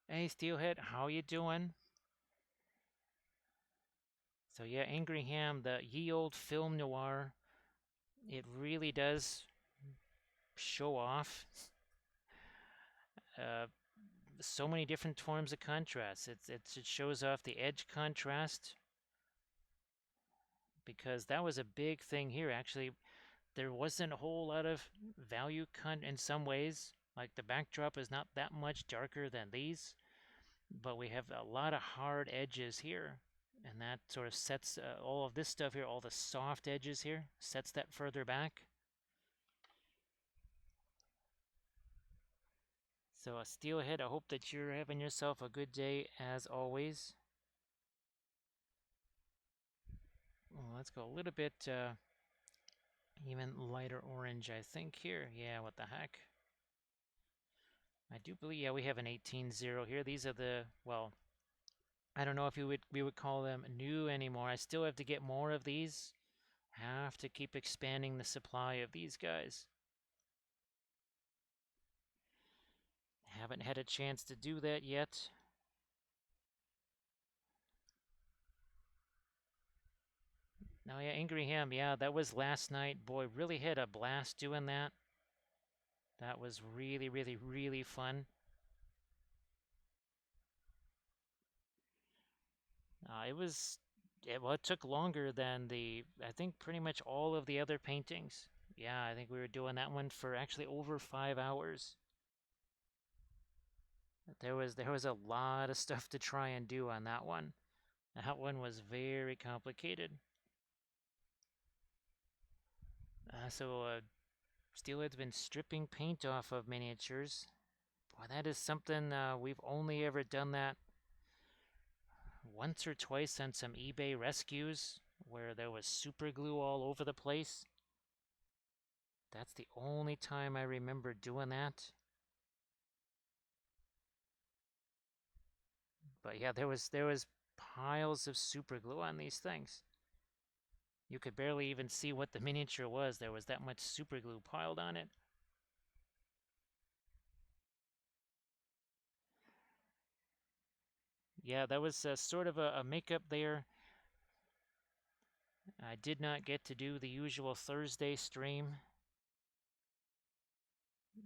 Hey, Steelhead, how you doing? So yeah, Angry Ham, the ye old film noir, it really does show off uh, so many different forms of contrast. It shows off the edge contrast because that was a big thing here. Actually, there wasn't a whole lot of value in some ways. Like the backdrop is not that much darker than these, but we have a lot of hard edges here. And that sort of sets all of this stuff here, all the soft edges here, sets that further back. So Steelhead, I hope that you're having yourself a good day as always. Well, let's go a little bit even lighter orange, I think, here. Yeah, what the heck. I do believe, yeah, we have an 18-0 here. These are the, well, I don't know if we would call them new anymore. I still have to get more of these. Have to keep expanding the supply of these guys. Haven't had a chance to do that yet. Now, yeah, Angry Ham, yeah, that was last night. Boy, really had a blast doing that. That was really, really, really fun. Well, it took longer than I think pretty much all of the other paintings. Yeah, I think we were doing that one for actually over 5 hours. There was a lot of stuff to try and do on that one. That one was very complicated. Steelhead's been stripping paint off of miniatures. Boy, that is something we've only ever done that once or twice on some eBay rescues where there was super glue all over the place. That's the only time I remember doing that. But yeah, there was piles of super glue on these things. You could barely even see what the miniature was. There was that much super glue piled on it. Yeah, that was sort of a makeup there. I did not get to do the usual Thursday stream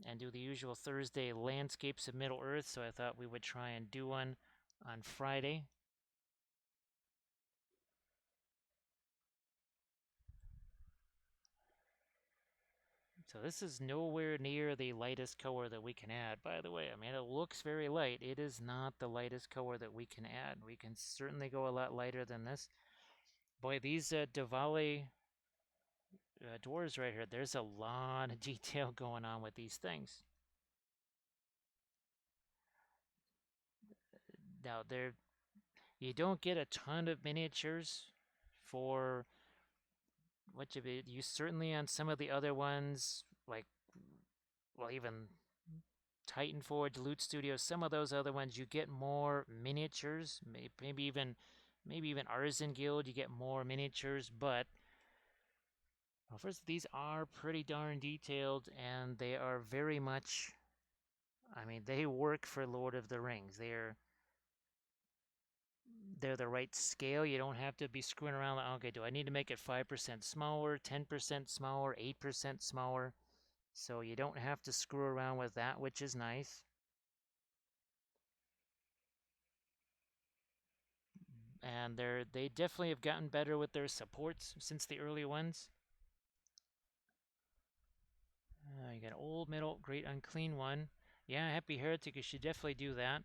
and do the usual Thursday landscapes of Middle Earth, so I thought we would try and do one on Friday. So this is nowhere near the lightest color that we can add, by the way. I mean, it looks very light. It is not the lightest color that we can add. We can certainly go a lot lighter than this. Boy, these Davale dwarves right here, there's a lot of detail going on with these things. Now, you don't get a ton of miniatures for what you certainly on some of the other ones, like, well, even Titan Forge, Loot Studio, some of those other ones, you get more miniatures. Maybe even Artisan Guild, you get more miniatures. But Well, first, these are pretty darn detailed, and they are very much. I mean, they work for Lord of the Rings. They're the right scale. You don't have to be screwing around like, okay, do I need to make it 5% smaller, 10% smaller, 8% smaller? So you don't have to screw around with that, which is nice. And they definitely have gotten better with their supports since the early ones. You got old, middle, great, unclean one. Yeah, happy heretic. You should definitely do that.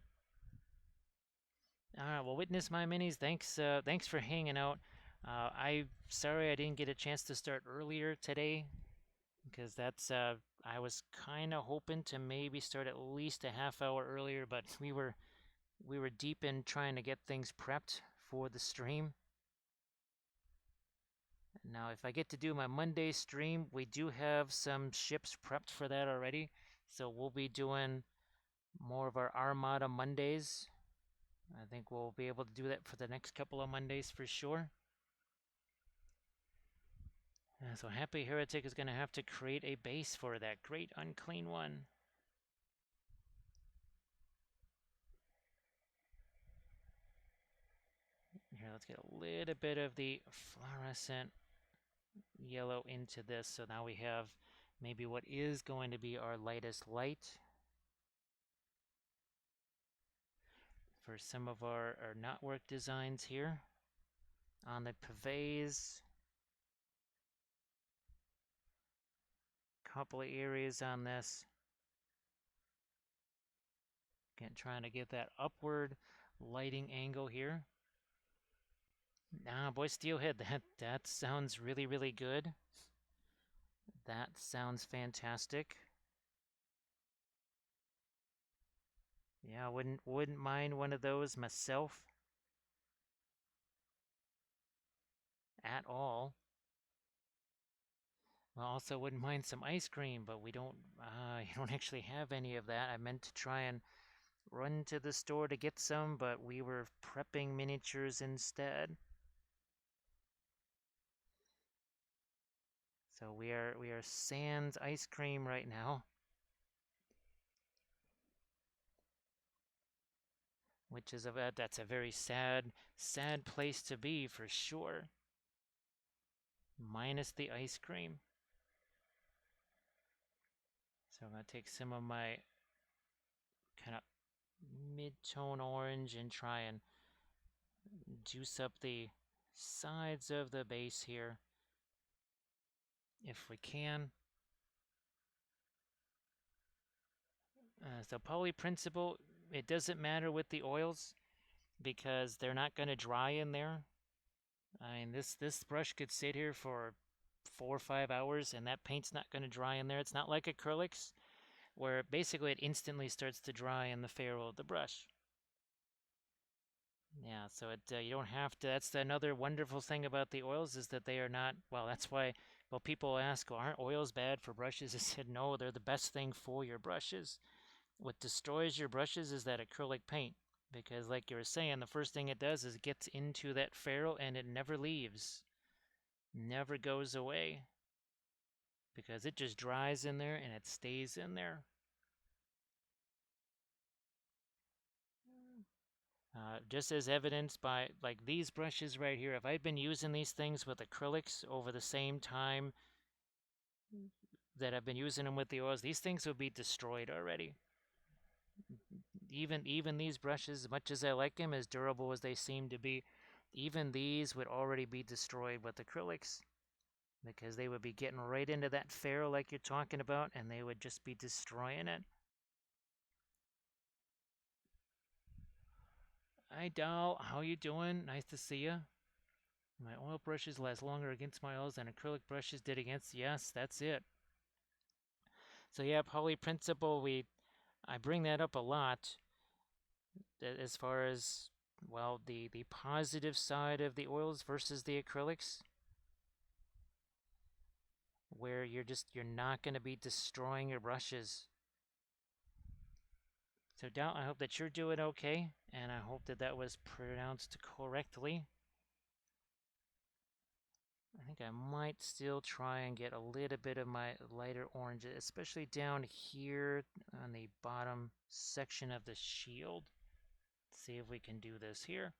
All right, well, witness my minis. Thanks for hanging out. I sorry I didn't get a chance to start earlier today because I was kind of hoping to maybe start at least a half hour earlier, but we were deep in trying to get things prepped for the stream. Now, if I get to do my Monday stream, we do have some ships prepped for that already. So we'll be doing more of our Armada Mondays. I think we'll be able to do that for the next couple of Mondays for sure. So Happy Heretic is going to have to create a base for that great unclean one. Here, let's get a little bit of the fluorescent yellow into this. So now we have maybe what is going to be our lightest light for some of our knotwork designs here on the pavés. Couple of areas on this. Again, trying to get that upward lighting angle here. Boy, Steelhead, that sounds really, really good. That sounds fantastic. Yeah, wouldn't mind one of those myself at all. Well, also wouldn't mind some ice cream, but we don't. You don't actually have any of that. I meant to try and run to the store to get some, but we were prepping miniatures instead. So we are sans ice cream right now, which is that's a very sad place to be for sure. Minus the ice cream. So I'm gonna take some of my kind of mid-tone orange and try and juice up the sides of the base here if we can. So poly principle, it doesn't matter with the oils because they're not going to dry in there. I mean, this brush could sit here for 4 or 5 hours and that paint's not going to dry in there. It's not like acrylics where basically it instantly starts to dry in the ferrule of the brush. Yeah, so you don't have to. That's another wonderful thing about the oils is that they are not. Well, that's why. Well, people ask, well, aren't oils bad for brushes? I said, no, they're the best thing for your brushes. What destroys your brushes is that acrylic paint, because, like you were saying, the first thing it does is it gets into that ferrule and it never leaves, never goes away, because it just dries in there and it stays in there. Just as evidenced by like these brushes right here. If I'd been using these things with acrylics over the same time that I've been using them with the oils, these things would be destroyed already. Even these brushes, as much as I like them, as durable as they seem to be, even these would already be destroyed with acrylics because they would be getting right into that ferrule like you're talking about and they would just be destroying it. Hi, Doll. How you doing? Nice to see you. My oil brushes last longer against my oils than acrylic brushes did against. Yes, that's it. So yeah, poly principle. I bring that up a lot as far as well the positive side of the oils versus the acrylics, where you're not going to be destroying your brushes. So Down, I hope that you're doing okay, and I hope that that was pronounced correctly. I think I might still try and get a little bit of my lighter orange, especially down here on the bottom section of the shield. Let's see if we can do this here.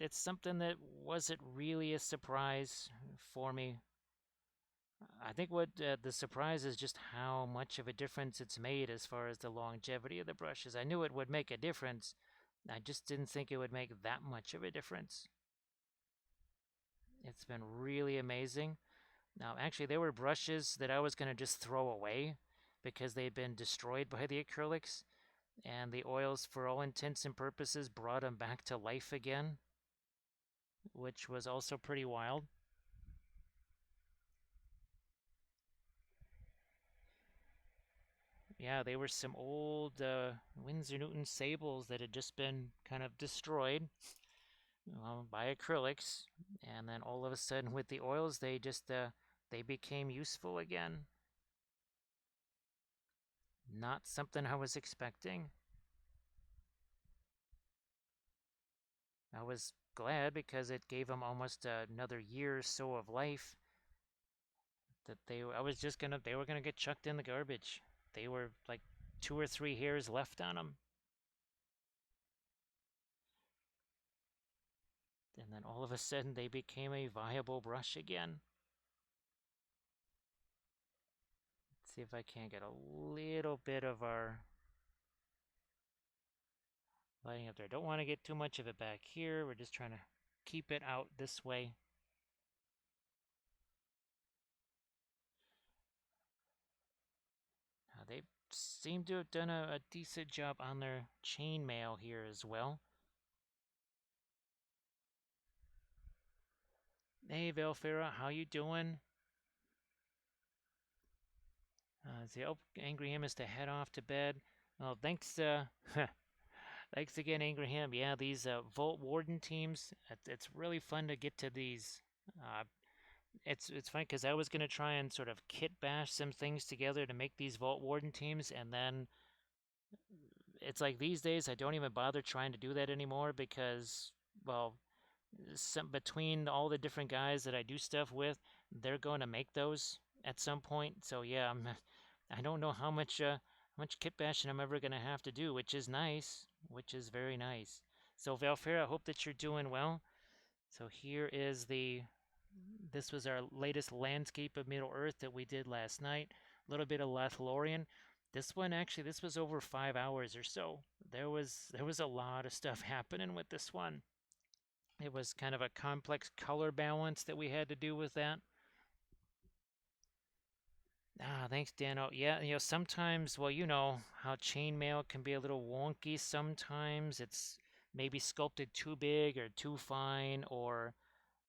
It's something that wasn't really a surprise for me. I think what the surprise is just how much of a difference it's made as far as the longevity of the brushes. I knew it would make a difference. I just didn't think it would make that much of a difference. It's been really amazing. Now, actually, there were brushes that I was going to just throw away because they'd been destroyed by the acrylics, and the oils, for all intents and purposes, brought them back to life again, which was also pretty wild. Yeah, they were some old Winsor Newton sables that had just been kind of destroyed by acrylics, and then all of a sudden with the oils, they became useful again. Not something I was expecting. I was glad because it gave them almost another year or so of life. That I was just they were gonna get chucked in the garbage. They were like 2 or 3 hairs left on them. And then all of a sudden they became a viable brush again. Let's see if I can't get a little bit of our lighting up there. Don't want to get too much of it back here. We're just trying to keep it out this way. They seem to have done a decent job on their chainmail here as well. Hey, Velfera, how you doing? Oh, Angry Ham is to head off to bed. Oh, thanks, thanks again, Angry Ham. Yeah, these Vault Warden teams, it's really fun to get to these. Uh, it's fun because I was gonna try and sort of kit bash some things together to make these Vault Warden teams, and then it's like these days I don't even bother trying to do that anymore because, well, between all the different guys that I do stuff with, they're going to make those at some point. So yeah, I don't know how much kit bashing I'm ever going to have to do, which is nice, which is very nice. So Valfair, I hope that you're doing well. So here is this was our latest landscape of Middle Earth that we did last night. A little bit of Lothlorien. This one actually, this was over 5 hours or so. There was a lot of stuff happening with this one. It was kind of a complex color balance that we had to do with that. Thanks, Dano. Yeah, sometimes, well, you know how chainmail can be a little wonky sometimes. It's maybe sculpted too big or too fine or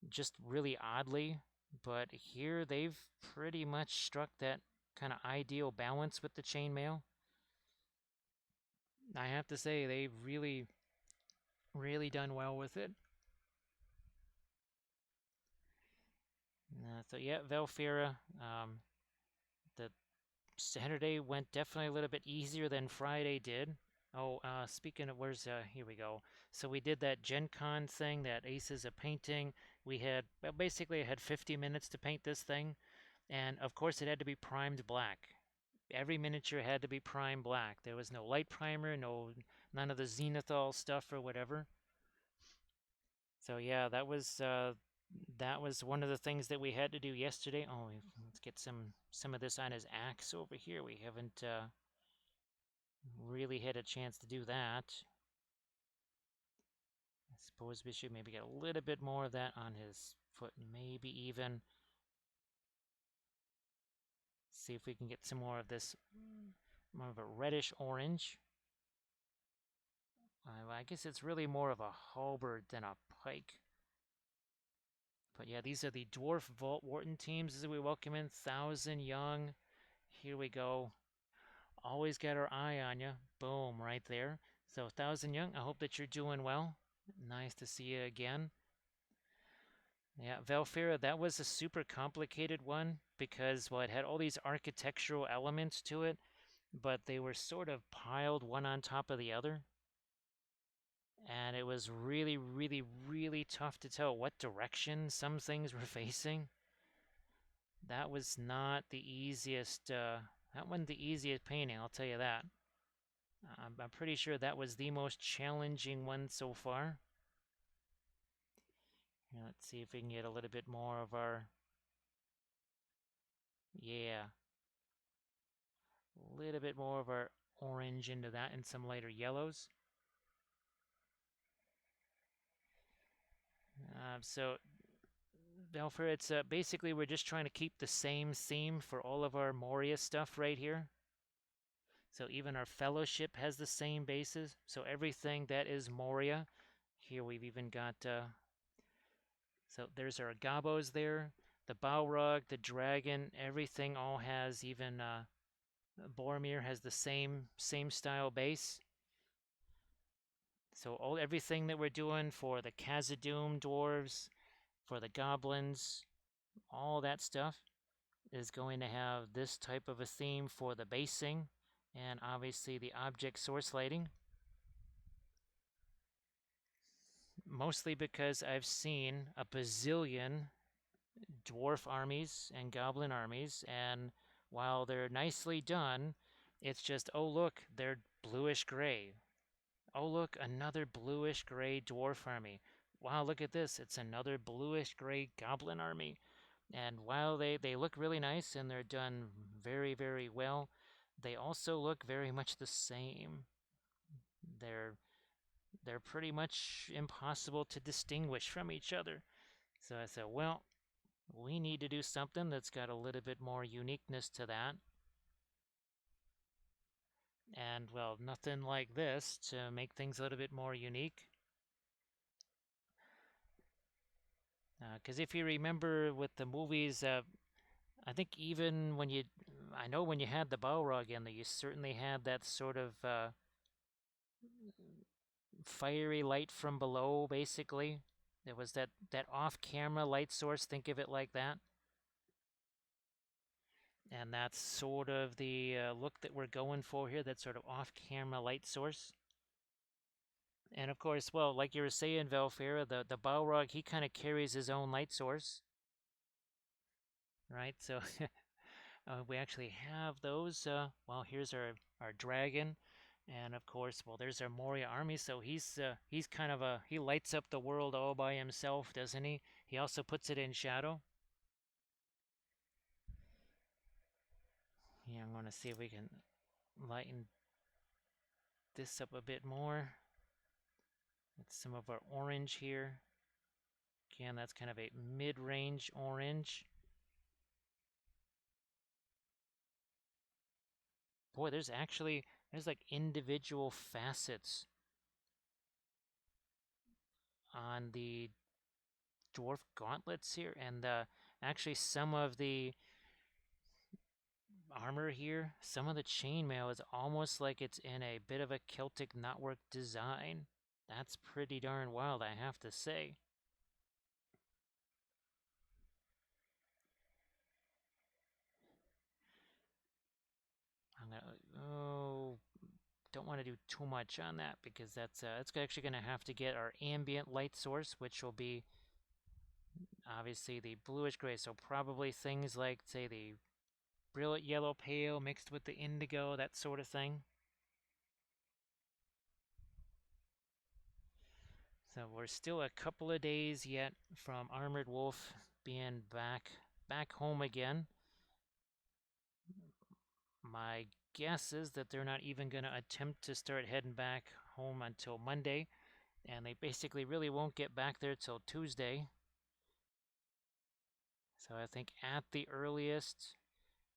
just really oddly. But here they've pretty much struck that kind of ideal balance with the chainmail. I have to say, they've really, really done well with it. So yeah, Velfira, the Saturday went definitely a little bit easier than Friday did. Oh, speaking of, here we go. So we did that Gen Con thing, that Aces of Painting. We had, well, basically I had 50 minutes to paint this thing. And of course it had to be primed black. Every miniature had to be primed black. There was no light primer, none of the zenithal stuff or whatever. So yeah, that was one of the things that we had to do yesterday. Oh, let's get some of this on his axe over here. We haven't really had a chance to do that. I suppose we should maybe get a little bit more of that on his foot, maybe even see if we can get some more of this, more of a reddish orange. I guess it's really more of a halberd than a pike. But yeah, these are the Dwarf Vault Wharton teams as we welcome in 1,000 Young. Here we go. Always got our eye on you. Boom, right there. So 1,000 Young, I hope that you're doing well. Nice to see you again. Yeah, Valfira, that was a super complicated one because, well, it had all these architectural elements to it, but they were sort of piled one on top of the other. and it was really, really, really tough to tell what direction some things were facing. That was not the easiest. That wasn't the easiest painting, I'll tell you that. I'm pretty sure that was the most challenging one so far. Here, let's see if we can get a little bit more of our. Yeah, a little bit more of our orange into that and some lighter yellows. So Belfer, it's basically we're just trying to keep the same theme for all of our Moria stuff right here. So even our fellowship has the same basis. So everything that is Moria, here we've even got, so there's our Gabos there, the Balrog, the dragon, everything all has, even Boromir has the same style base. So everything that we're doing for the Khaza-Dhum dwarves, for the goblins, all that stuff is going to have this type of a theme for the basing and obviously the object source lighting. Mostly because I've seen a bazillion dwarf armies and goblin armies, and while they're nicely done, it's just, oh look, they're bluish gray. Oh look, another bluish gray dwarf army. Wow, look at this, it's another bluish gray goblin army. And while they look really nice and they're done very, very well, they also look very much the same. They're they're pretty much impossible to distinguish from each other. So I said, well, we need to do something that's got a little bit more uniqueness to that. And well, nothing like this to make things a little bit more unique. Because if you remember with the movies, I think even when I know when you had the Balrog in there, you certainly had that sort of fiery light from below, basically. There was that off-camera light source, think of it like that. And that's sort of the look that we're going for here, that sort of off-camera light source. And of course, well, like you were saying, Velfera, the Balrog, he kind of carries his own light source, right? So we actually have those. Well, here's our dragon, and of course, well, there's our Moria army. So he's kind of he lights up the world all by himself, doesn't he? He also puts it in shadow. Yeah, I'm going to see if we can lighten this up a bit more. With some of our orange here. Again, that's kind of a mid-range orange. Boy, there's like individual facets on the dwarf gauntlets here, and actually some of the armor here, some of the chainmail is almost like it's in a bit of a Celtic knotwork design. That's pretty darn wild, I have to say. I'm gonna, don't want to do too much on that because that's actually going to have to get our ambient light source, which will be obviously the bluish gray. So probably things like, say, the brilliant yellow pale mixed with the indigo, that sort of thing. So we're still a couple of days yet from Armored Wolf being back home again. My guess is that they're not even going to attempt to start heading back home until Monday, and they basically really won't get back there till Tuesday. So I think at the earliest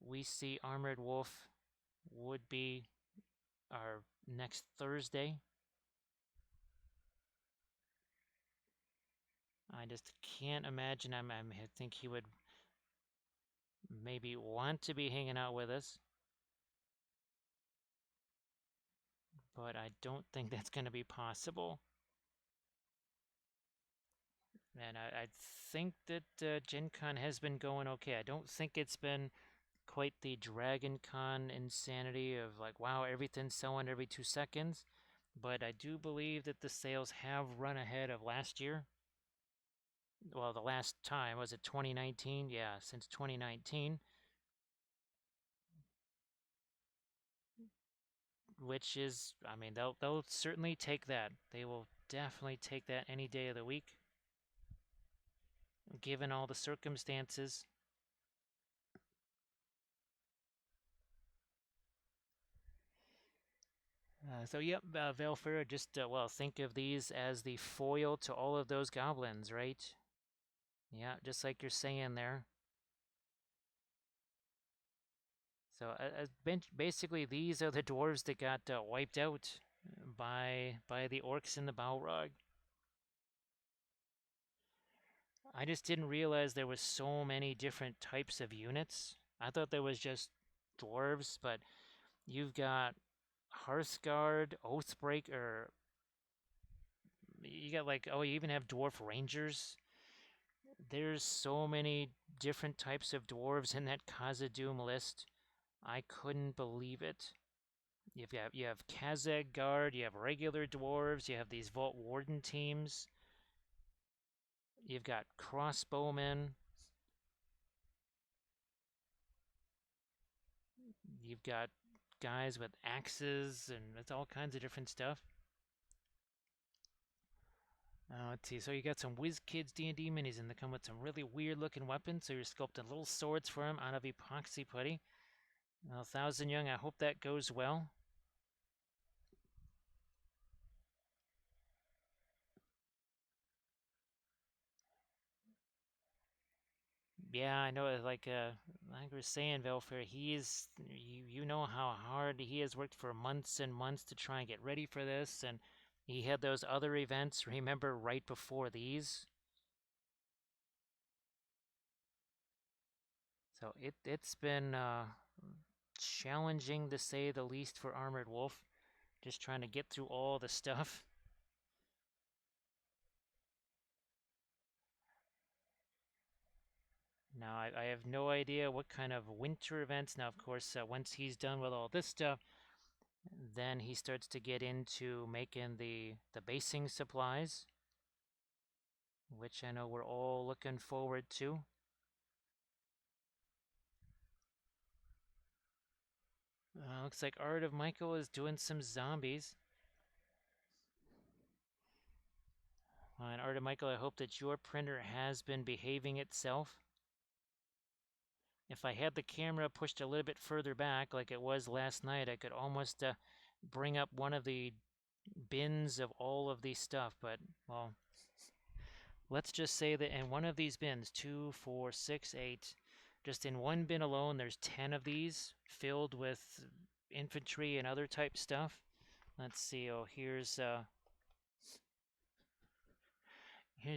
we see Armored Wolf would be our next Thursday. I just can't imagine. I think he would maybe want to be hanging out with us, but I don't think that's going to be possible. And I think that Gen Con has been going okay. I don't think it's been quite the Dragon Con insanity of like, wow, everything's selling every 2 seconds. but I do believe that the sales have run ahead of last year. Well, the last time was it 2019? Yeah, since 2019, which is, I mean, they'll certainly take that. They will definitely take that any day of the week, given all the circumstances. So yep, Velfer, just well, think of these as the foil to all of those goblins, right? Yeah, just like you're saying there. So basically, these are the dwarves that got wiped out by the orcs in the Balrog. I just didn't realize there was so many different types of units. I thought there was just dwarves, but you've got Hearthguard, Oathbreaker. You got like, oh, you even have dwarf rangers. There's so many different types of dwarves in that Khaza-Dhum list. I couldn't believe it. You have Kazakh you have regular dwarves, you have these Vault Warden teams, you've got crossbowmen, you've got guys with axes, and it's all kinds of different stuff. Let's see. So you got some Whiz Kids D&D minis, and they come with some really weird-looking weapons. So you're sculpting little swords for them out of epoxy putty. Well, Thousand Young, I hope that goes well. Yeah, I know. Like we are saying, Velfair, you know how hard he has worked for months and months to try and get ready for this, and he had those other events. Remember, right before these. So it's been challenging to say the least for Armored Wolf. Just trying to get through all the stuff. Now I have no idea what kind of winter events. Now, of course, once he's done with all this stuff, then he starts to get into making the basing supplies, which I know we're all looking forward to. Looks like Art of Michael is doing some zombies. And Art of Michael, I hope that your printer has been behaving itself. If I had the camera pushed a little bit further back, like it was last night, I could almost bring up one of the bins of all of these stuff. But, well, let's just say that in one of these bins, 2, 4, 6, 8, just in one bin alone, there's 10 of these filled with infantry and other type stuff. Let's see. Oh, here's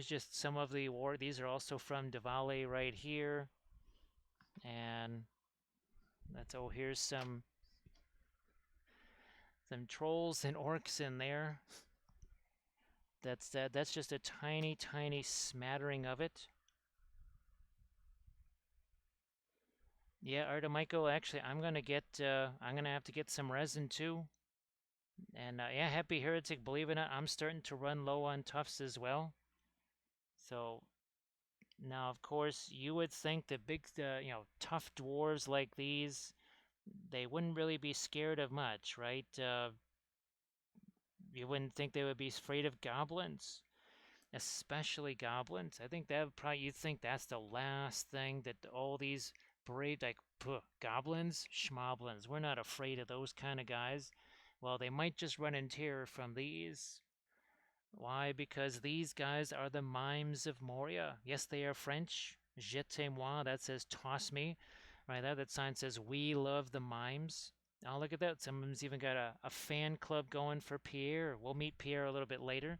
just some of the war. These are also from Davale right here, and here's some trolls and orcs in there. That's just a tiny, tiny smattering of it. Yeah, Artemico, actually, I'm gonna have to get some resin too. And yeah, Happy Heretic, believe it or not, I'm starting to run low on tufts as well. So now, of course, you would think that big, tough dwarves like these, they wouldn't really be scared of much, right? You wouldn't think they would be afraid of goblins, especially goblins. I think that probably you'd think that's the last thing that all these brave like goblins, schmoblins. We're not afraid of those kind of guys. Well, they might just run in terror from these. Why? Because these guys are the mimes of Moria. Yes, they are French. Jetez-moi, that says toss me. Right there, that sign says we love the mimes. Oh, look at that. Some of them's even got a fan club going for Pierre. We'll meet Pierre a little bit later.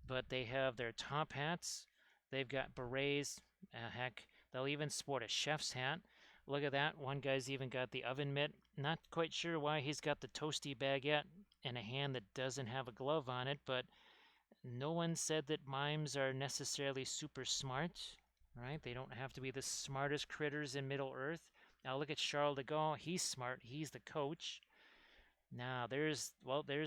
But they have their top hats. They've got berets. Heck, they'll even sport a chef's hat. Look at that. One guy's even got the oven mitt. Not quite sure why he's got the toasty baguette in a hand that doesn't have a glove on it, but no one said that mimes are necessarily super smart, right? They don't have to be the smartest critters in Middle Earth. Now look at Charles de Gaulle. He's smart. He's the coach. Now there's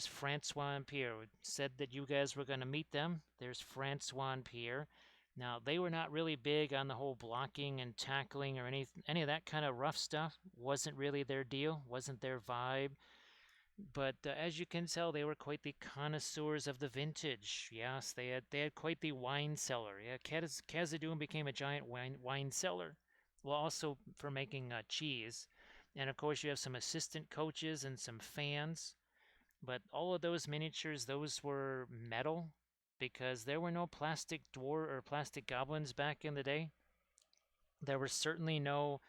Francois and Pierre. Said that you guys were going to meet them. There's Francois and Pierre. Now they were not really big on the whole blocking and tackling or any of that kind of rough stuff. Wasn't really their deal. Wasn't their vibe. But as you can tell, they were quite the connoisseurs of the vintage. Yes, they had quite the wine cellar. Yeah, Khaza-Dhum became a giant wine cellar. Well, also for making cheese, and of course you have some assistant coaches and some fans. But all of those miniatures, those were metal, because there were no plastic dwarf or plastic goblins back in the day. There was certainly no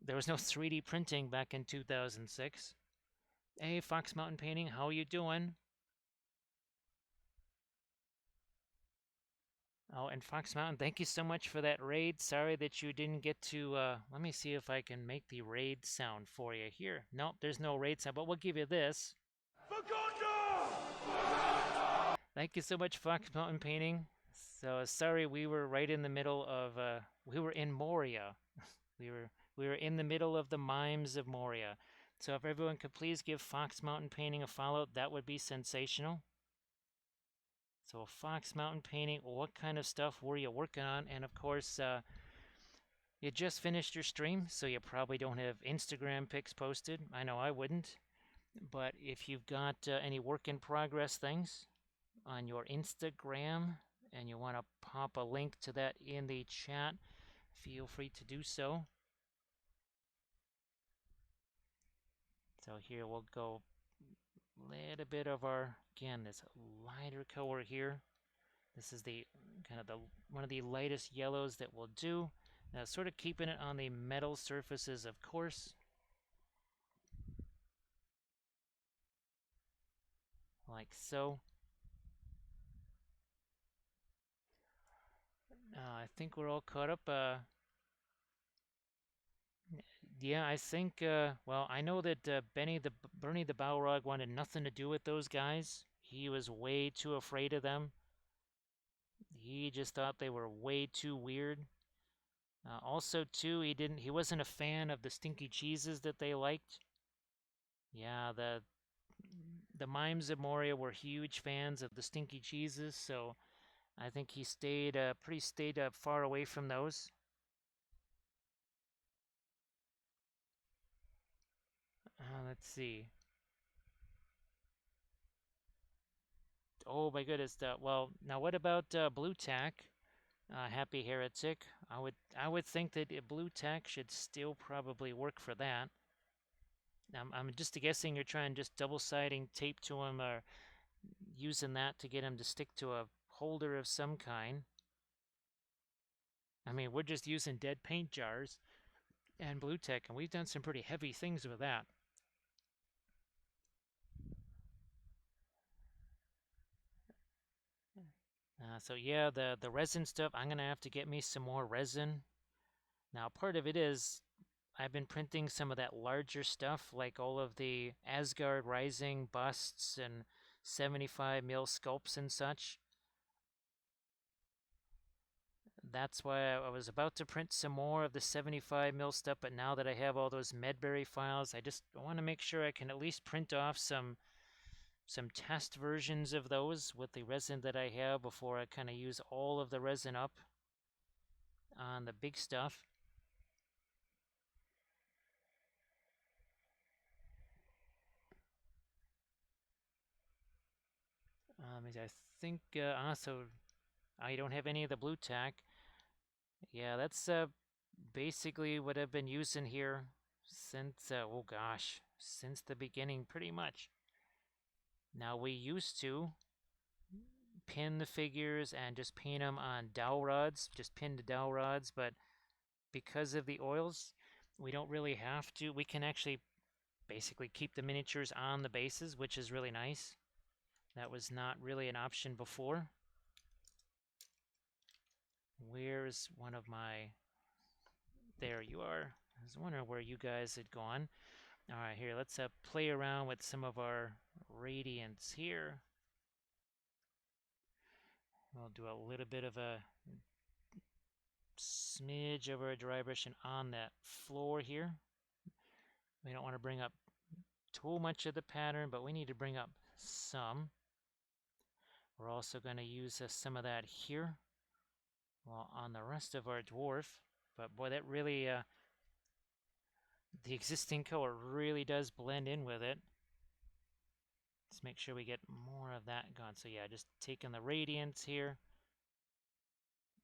there was no 3D printing back in 2006. Hey, Fox Mountain Painting, how are you doing? Oh, and Fox Mountain, thank you so much for that raid. Sorry that you didn't get to, let me see if I can make the raid sound for you here. Nope, there's no raid sound, but we'll give you this. Thank you so much, Fox Mountain Painting. So sorry, we were right in the middle of, we were in Moria. we were in the middle of the mimes of Moria. So if everyone could please give Fox Mountain Painting a follow, that would be sensational. So Fox Mountain Painting, what kind of stuff were you working on? And of course, you just finished your stream, so you probably don't have Instagram pics posted. I know I wouldn't. But if you've got any work in progress things on your Instagram and you want to pop a link to that in the chat, feel free to do so. So here we'll go a little bit of our, again, this lighter color here. This is the kind of the one of the lightest yellows that we'll do. Now, sort of keeping it on the metal surfaces, of course. Like so. I think we're all caught up. Yeah, I think, well, I know that Bernie the Balrog wanted nothing to do with those guys. He was way too afraid of them. He just thought they were way too weird. Also, too, he wasn't a fan of the stinky cheeses that they liked. Yeah, the mimes of Moria were huge fans of the stinky cheeses, so I think he stayed far away from those. Let's see. Oh my goodness. Well, now what about blue tack? Happy Heretic. I would think that blue tack should still probably work for that. I'm just guessing you're trying just double-siding tape to him or using that to get him to stick to a holder of some kind. I mean, we're just using dead paint jars and blue tack, and we've done some pretty heavy things with that. So yeah, the resin stuff, I'm gonna have to get me some more resin. Now, part of it is I've been printing some of that larger stuff, like all of the Asgard Rising busts and 75 mil sculpts and such. That's why I was about to print some more of the 75 mil stuff, but now that I have all those Medberry files, I want to make sure I can at least print off some test versions of those with the resin that I have before I kind of use all of the resin up on the big stuff. I think also I don't have any of the blue tack. Yeah, that's basically what I've been using here since, oh gosh, since the beginning pretty much. Now we used to pin the figures and just paint them on dowel rods, just pinned dowel rods, but because of the oils, we don't really have to. We can actually basically keep the miniatures on the bases, which is really nice. That was not really an option before. Where's one of my... There you are. I was wondering where you guys had gone. All right, here, let's play around with some of our radiants here. We'll do a little bit of a smidge of our dry brushing on that floor here. We don't want to bring up too much of the pattern, but we need to bring up some. We're also going to use some of that here, well, on the rest of our dwarf. But boy, that really, the existing color really does blend in with it. Let's make sure we get more of that gone. So yeah, just taking the radiance here,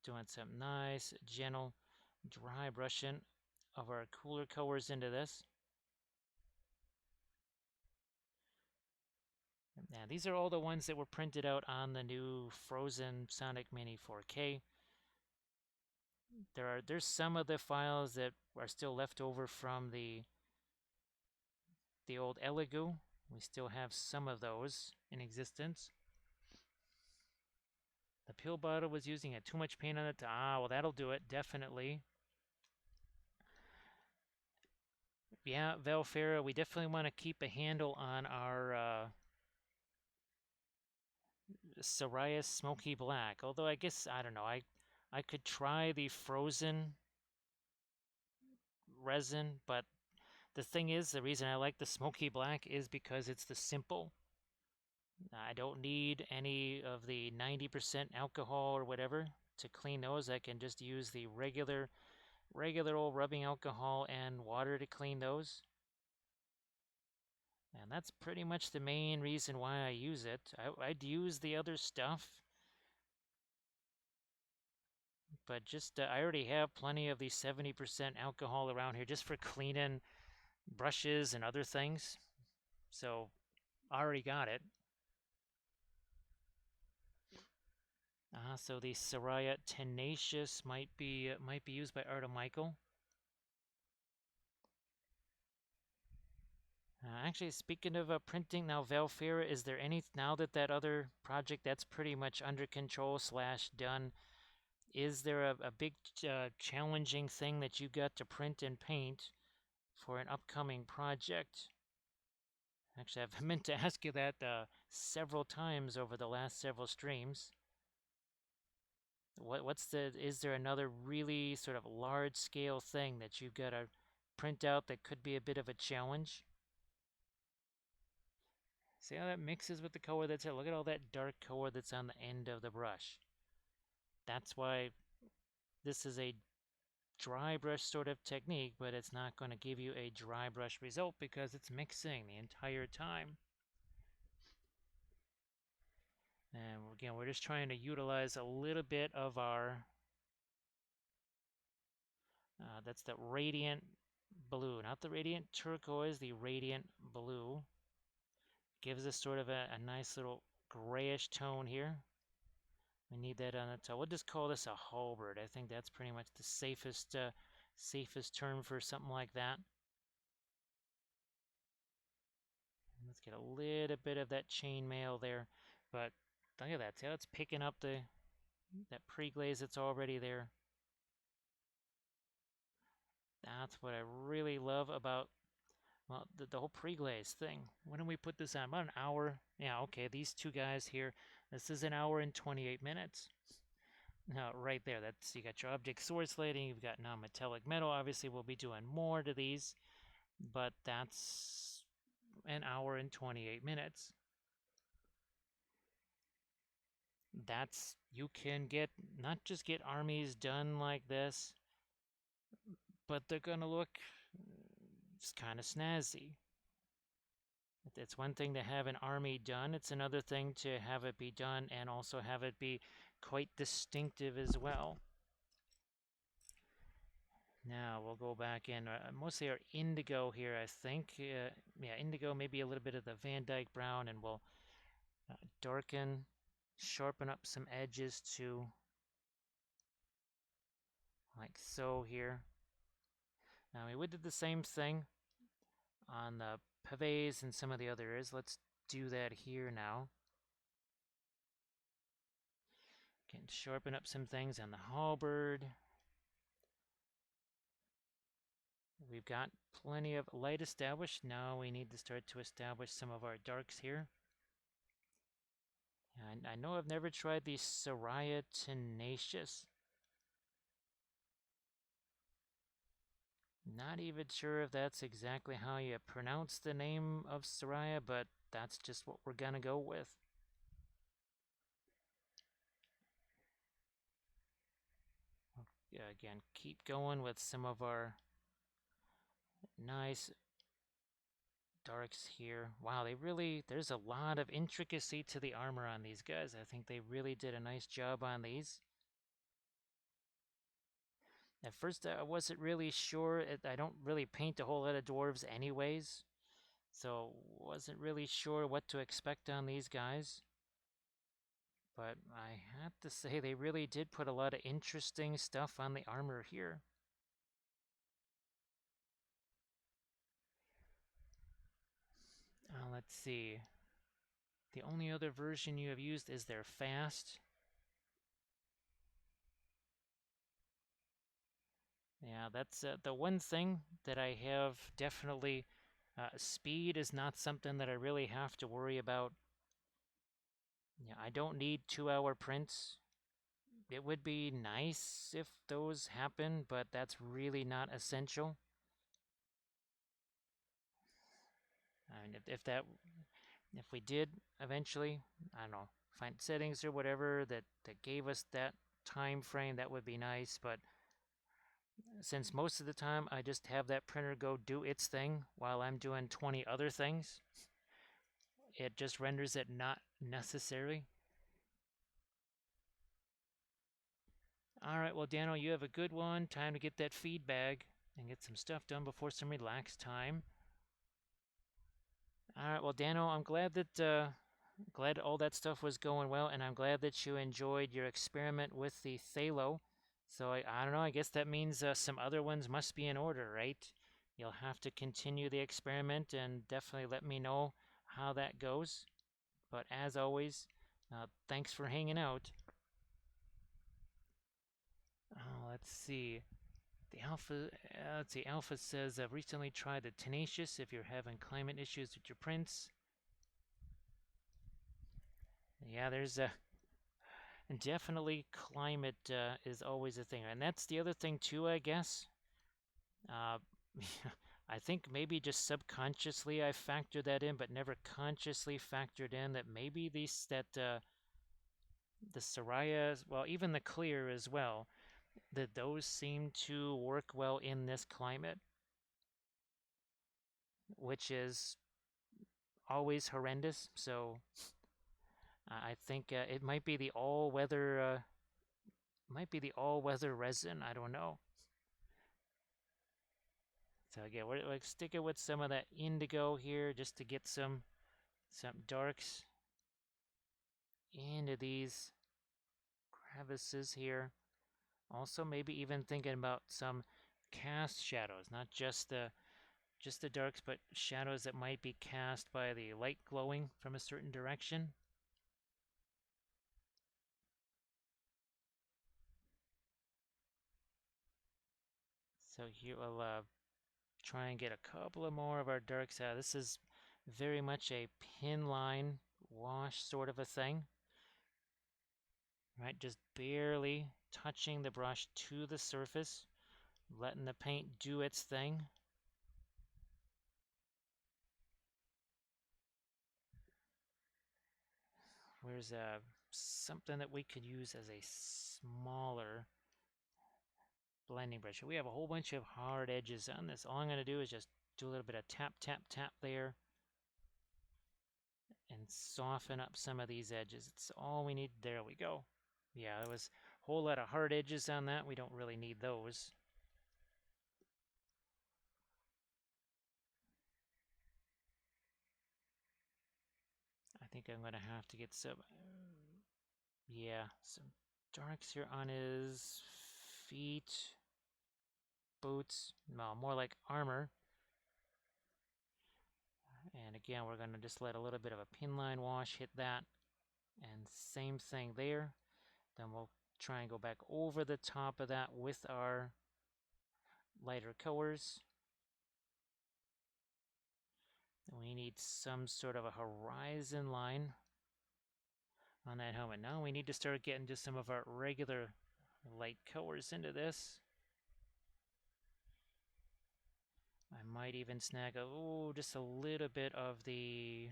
doing some nice, gentle, dry brushing of our cooler colors into this. Now, these are all the ones that were printed out on the new Frozen Sonic Mini 4K. There's some of the files that are still left over from the old Elegoo. We still have some of those in existence. The pill bottle was using too much paint on it. Well, that'll do it, definitely. Yeah, Velfera, we definitely want to keep a handle on our Soraya Smoky Black. Although I guess, I don't know, I could try the frozen resin, but the thing is, the reason I like the Smoky Black is because it's the simple. I don't need any of the 90% alcohol or whatever to clean those. I can just use the regular old rubbing alcohol and water to clean those. And that's pretty much the main reason why I use it. I'd use the other stuff, but just I already have plenty of the 70% alcohol around here just for cleaning brushes and other things. So I already got it. So the Soraya Tenacious might be used by Arta Michael. Actually, speaking of printing, now Valfera, is there any, now that other project that's pretty much under control / done, is there a big challenging thing that you got to print and paint for an upcoming project? Actually, I've meant to ask you that several times over the last several streams. Is there another really sort of large scale thing that you've got to print out that could be a bit of a challenge? See how that mixes with the color that's here? Look at all that dark color that's on the end of the brush. That's why this is a dry brush sort of technique, but it's not going to give you a dry brush result because it's mixing the entire time. And again, we're just trying to utilize a little bit of our, that's the radiant blue, not the radiant turquoise, the radiant blue. Gives us sort of a nice little grayish tone here. We need that on the top. We'll just call this a halberd. I think that's pretty much the safest term for something like that. Let's get a little bit of that chainmail there, but look at that. See how it's picking up that pre-glaze that's already there. That's what I really love about, well, the whole pre-glaze thing. When did we put this on? About an hour. Yeah, okay, these two guys here. This is an hour and 28 minutes. Now, right there, that's, you got your object source lighting, you've got non-metallic metal. Obviously, we'll be doing more to these, but that's an hour and 28 minutes. That's, you can get, not just get armies done like this, but they're gonna look just kind of snazzy. It's one thing to have an army done, it's another thing to have it be done and also have it be quite distinctive as well. Now we'll go back in, mostly our indigo here, I think. Yeah, indigo, maybe a little bit of the Van Dyke brown, and we'll darken, sharpen up some edges too, like so here. Now we did the same thing on the pavés and some of the other areas. Let's do that here now. Can sharpen up some things on the halberd. We've got plenty of light established. Now we need to start to establish some of our darks here. And I know I've never tried the Soraya Tenacious. Not even sure if that's exactly how you pronounce the name of Soraya, but that's just what we're gonna go with. Again, keep going with some of our nice darks here. Wow, there's a lot of intricacy to the armor on these guys. I think they really did a nice job on these. At first, I wasn't really sure. I don't really paint a whole lot of dwarves anyways, so wasn't really sure what to expect on these guys. But I have to say, they really did put a lot of interesting stuff on the armor here. Let's see. The only other version you have used is their fast. Yeah, that's the one thing that I have definitely. Speed is not something that I really have to worry about. Yeah, I don't need 2-hour prints. It would be nice if those happen, but that's really not essential. I mean, if we did eventually, I don't know, find settings or whatever that gave us that time frame, that would be nice. But since most of the time I just have that printer go do its thing while I'm doing 20 other things, it just renders it not necessary. All right, well, Dano, you have a good one. Time to get that feedback and get some stuff done before some relaxed time. All right, well, Dano, I'm glad all that stuff was going well, and I'm glad that you enjoyed your experiment with the Thalo. So I don't know. I guess that means some other ones must be in order, right? You'll have to continue the experiment and definitely let me know how that goes. But as always, thanks for hanging out. Let's see. The alpha says I've recently tried the Tenacious if you're having climate issues with your prints. Yeah, there's definitely climate is always a thing, and that's the other thing too, I guess. Uh, I think maybe just subconsciously I factored that in, but never consciously factored in that maybe the Soraya, well, even the clear as well, that those seem to work well in this climate, which is always horrendous. So I think it might be the all-weather resin. I don't know. So again, we're like sticking with some of that indigo here just to get some darks into these crevices here. Also, maybe even thinking about some cast shadows, not just the darks, but shadows that might be cast by the light glowing from a certain direction. So here we'll try and get a couple of more of our darks out. This is very much a pin line wash sort of a thing. Right, just barely touching the brush to the surface, letting the paint do its thing. Where's something that we could use as a smaller blending brush? We have a whole bunch of hard edges on this. All I'm going to do is just do a little bit of tap, tap, tap there and soften up some of these edges. It's all we need. There we go. Yeah, there was a whole lot of hard edges on that. We don't really need those. I think I'm going to have to get some, yeah, some darks here on his feet, boots, no, more like armor. And again, we're going to just let a little bit of a pin line wash hit that. And same thing there. Then we'll try and go back over the top of that with our lighter colors. We need some sort of a horizon line on that helmet. Now we need to start getting to some of our regular light colors into this. might even snag just a little bit of the.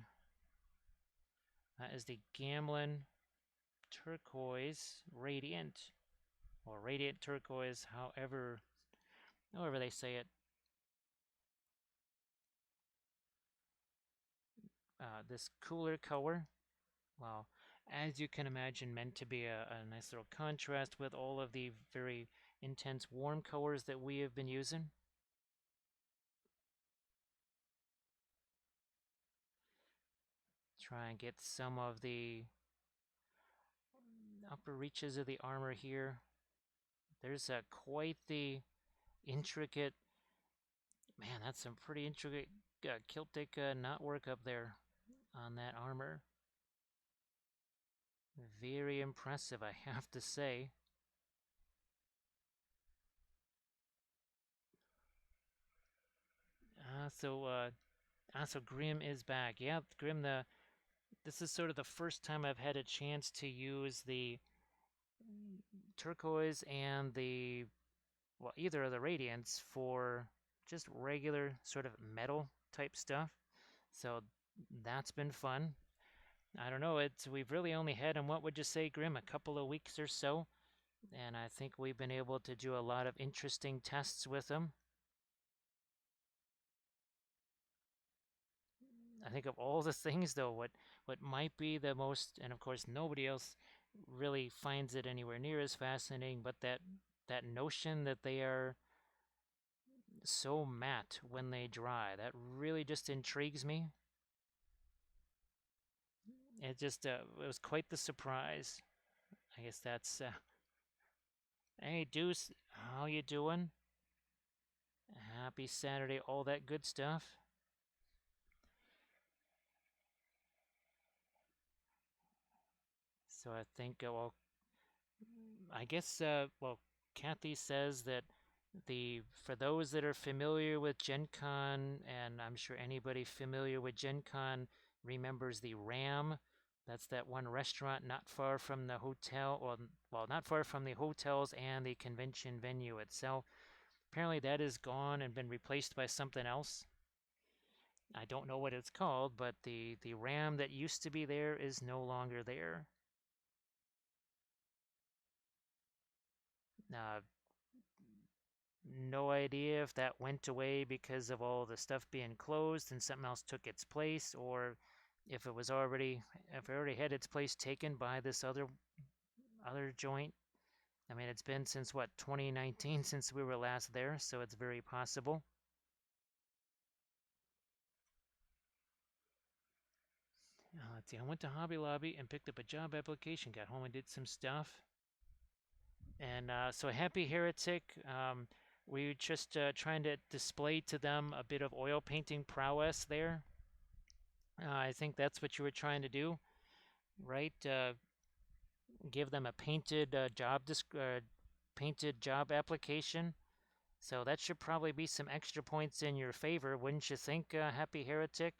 That is the Gamblin Turquoise Radiant, or Radiant Turquoise, however they say it. This cooler color, well, as you can imagine, meant to be a nice little contrast with all of the very intense warm colors that we have been using. Try and get some of the upper reaches of the armor here. There's quite the intricate, man, that's some pretty intricate Celtic knotwork up there on that armor. Very impressive, I have to say. So Grim is back. Yeah, Grim, this is sort of the first time I've had a chance to use the turquoise and either of the radiants for just regular sort of metal type stuff. So that's been fun. I don't know, we've really only had him, what would you say, Grim, a couple of weeks or so, and I think we've been able to do a lot of interesting tests with him. I think of all the things, though, what might be the most, and of course nobody else really finds it anywhere near as fascinating, but that notion that they are so matte when they dry, that really just intrigues me. It was quite the surprise. I guess that's hey Deuce, how you doing? Happy Saturday, all that good stuff. So I think I guess Kathy says that for those that are familiar with Gen Con, and I'm sure anybody familiar with Gen Con remembers the Ram. That's that one restaurant not far from the hotel, well, not far from the hotels and the convention venue itself. Apparently that is gone and been replaced by something else. I don't know what it's called, but the Ram that used to be there is no longer there. Uh, no idea if that went away because of all the stuff being closed and something else took its place, or if it already had its place taken by this other joint. I mean, it's been since what, 2019 since we were last there, so it's very possible. Let's see. I went to Hobby Lobby and picked up a job application. Got home and did some stuff. And so Happy Heretic, we just trying to display to them a bit of oil painting prowess there. I think that's what you were trying to do, right? Give them a painted job application. So that should probably be some extra points in your favor, wouldn't you think, Happy Heretic?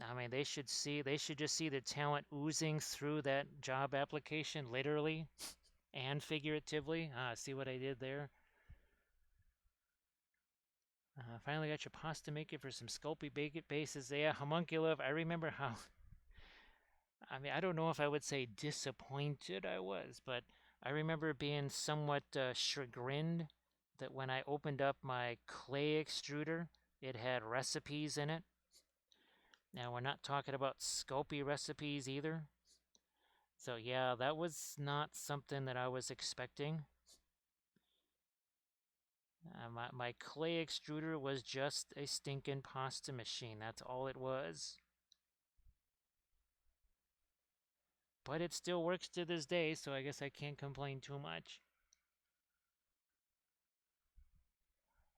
I mean, they should just see the talent oozing through that job application, literally and figuratively. See what I did there? Finally got your pasta maker for some Sculpey bases. Yeah, homunculus. I remember how. I mean, I don't know if I would say disappointed I was, but I remember being somewhat chagrined that when I opened up my clay extruder, it had recipes in it. Now, we're not talking about Sculpey recipes either. So, yeah, that was not something that I was expecting. My clay extruder was just a stinking pasta machine. That's all it was. But it still works to this day, so I guess I can't complain too much.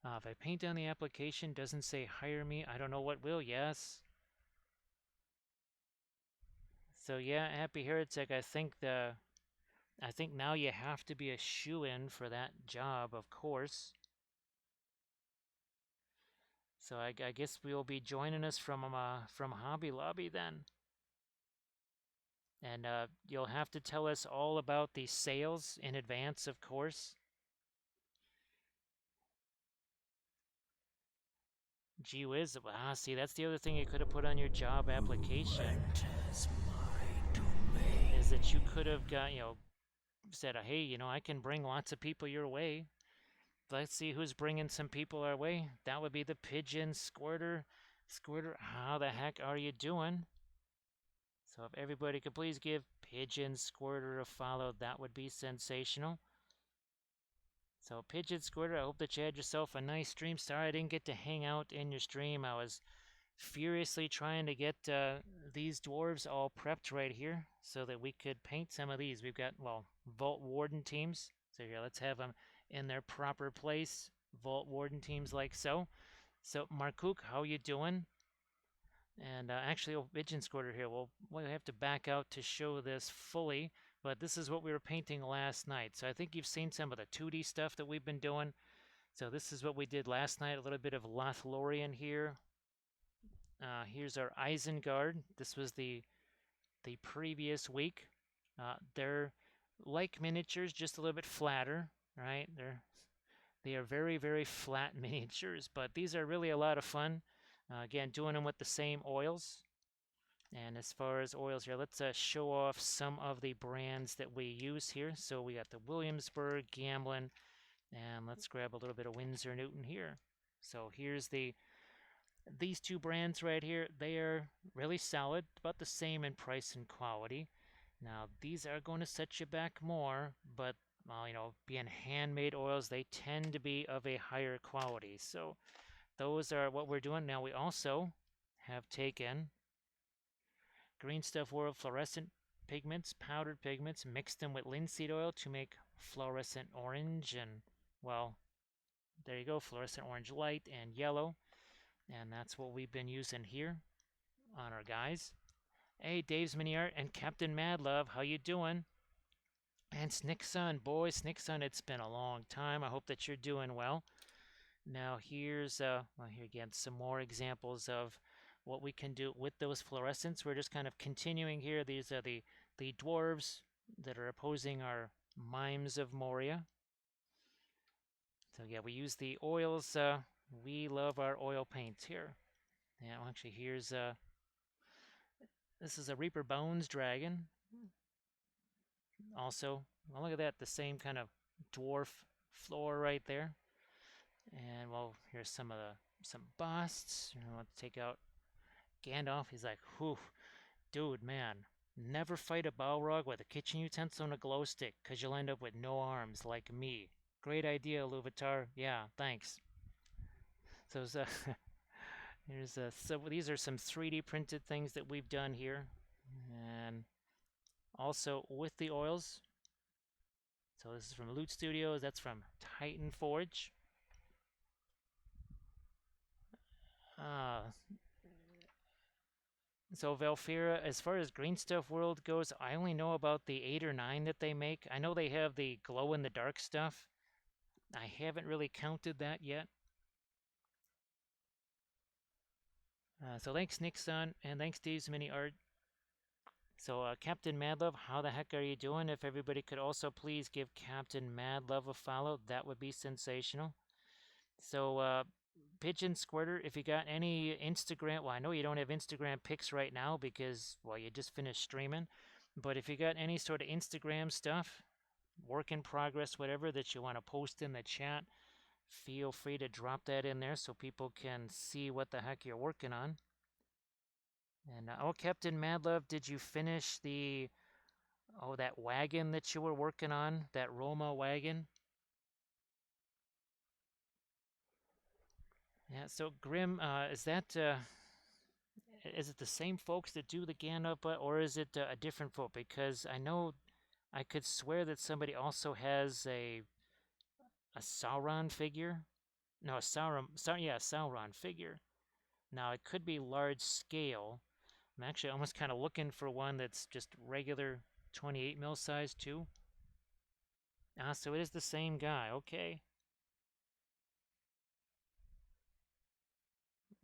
If I paint on the application, doesn't say hire me, I don't know what will, yes. So yeah, Happy Heretic, I think now you have to be a shoe-in for that job, of course. So I guess we will be joining us from Hobby Lobby then. And you'll have to tell us all about the sales in advance, of course. Gee whiz. Ah, see, that's the other thing you could have put on your job application. Is that you could have got, said, hey, I can bring lots of people your way. Let's see who's bringing some people our way. That would be the pigeon squirter. Squirter, how the heck are you doing? So if everybody could please give Pigeon Squirter a follow, that would be sensational. So Pigeon Squirter, I hope that you had yourself a nice stream. Sorry I didn't get to hang out in your stream. I was furiously trying to get these dwarves all prepped right here so that we could paint some of these. We've got, well, Vault Warden teams. So here, let's have them in their proper place. Vault Warden teams like so. So Markook, how you doing? And actually, Pigeon Squirter here, we'll have to back out to show this fully, but this is what we were painting last night. So I think you've seen some of the 2D stuff that we've been doing. So this is what we did last night, a little bit of Lothlorien here. Here's our Isengard. This was the previous week. They're like miniatures, just a little bit flatter, right? They are very, very flat miniatures, but these are really a lot of fun. Again, doing them with the same oils. And as far as oils here, let's show off some of the brands that we use here. So we got the Williamsburg, Gamblin, and let's grab a little bit of Windsor Newton here. So here's these two brands right here. They are really solid, about the same in price and quality. Now, these are going to set you back more, but being handmade oils, they tend to be of a higher quality. So those are what we're doing. Now, we also have taken Green Stuff World fluorescent pigments, powdered pigments, mixed them with linseed oil to make fluorescent orange. And, well, there you go, fluorescent orange light and yellow. And that's what we've been using here on our guys. Hey, Dave's Mini Art and Captain Madlove, how you doing? And Snickson, boy, Snickson, it's been a long time. I hope that you're doing well. Now here's, well, here again, some more examples of what we can do with those fluorescents. We're just kind of continuing here. These are the dwarves that are opposing our mimes of Moria. So yeah, we use the oils. We love our oil paints here. Yeah, well, actually, here's this is a Reaper Bones dragon. Also, well, look at that, the same kind of dwarf floor right there. And well, here's some busts. Let's take out Gandalf. He's like, whew, dude, man, never fight a Balrog with a kitchen utensil and a glow stick, because you'll end up with no arms like me. Great idea, Luvatar. Yeah, thanks. So here's so these are some 3D printed things that we've done here. And also with the oils. So this is from Loot Studios. That's from Titan Forge. So Valfira, as far as Green Stuff World goes, I only know about the 8 or 9 that they make. I know they have the glow-in-the-dark stuff. I haven't really counted that yet. So thanks, Nixon, and thanks, Dave's Mini Art. So Captain Madlove, how the heck are you doing? If everybody could also please give Captain Madlove a follow, that would be sensational. So Pigeon Squirter, if you got any Instagram, well, I know you don't have Instagram pics right now because, well, you just finished streaming. But if you got any sort of Instagram stuff, work in progress, whatever, that you want to post in the chat, feel free to drop that in there so people can see what the heck you're working on. And, oh, Captain Madlove, did you finish that wagon that you were working on, that Roma wagon? Yeah, so Grim, is it the same folks that do the Gandalf, or is it a different folk? Because I know I could swear that somebody also has a Sauron figure. No, a Sauron figure. Now it could be large scale. I'm actually almost kind of looking for one that's just regular 28 mil size too. Ah, so it is the same guy. Okay.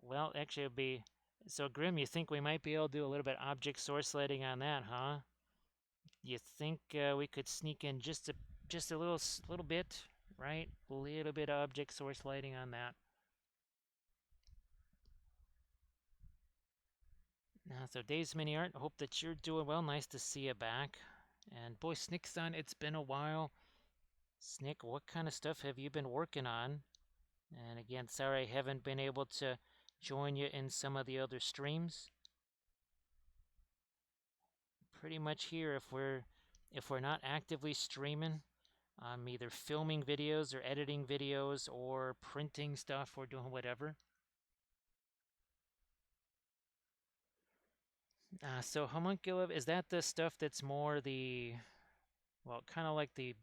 Well, actually, it'd be so Grim. You think we might be able to do a little bit object source lighting on that, huh? You think we could sneak in just a little bit, right? A little bit of object source lighting on that. So Dave's Mini Art, hope that you're doing well. Nice to see you back. And boy, Snickson, it's been a while. Snick, what kind of stuff have you been working on? And again, sorry I haven't been able to join you in some of the other streams. Pretty much here, if we're not actively streaming, I'm either filming videos or editing videos or printing stuff or doing whatever. So homunculus, is that the stuff that's more the, well, kind of like the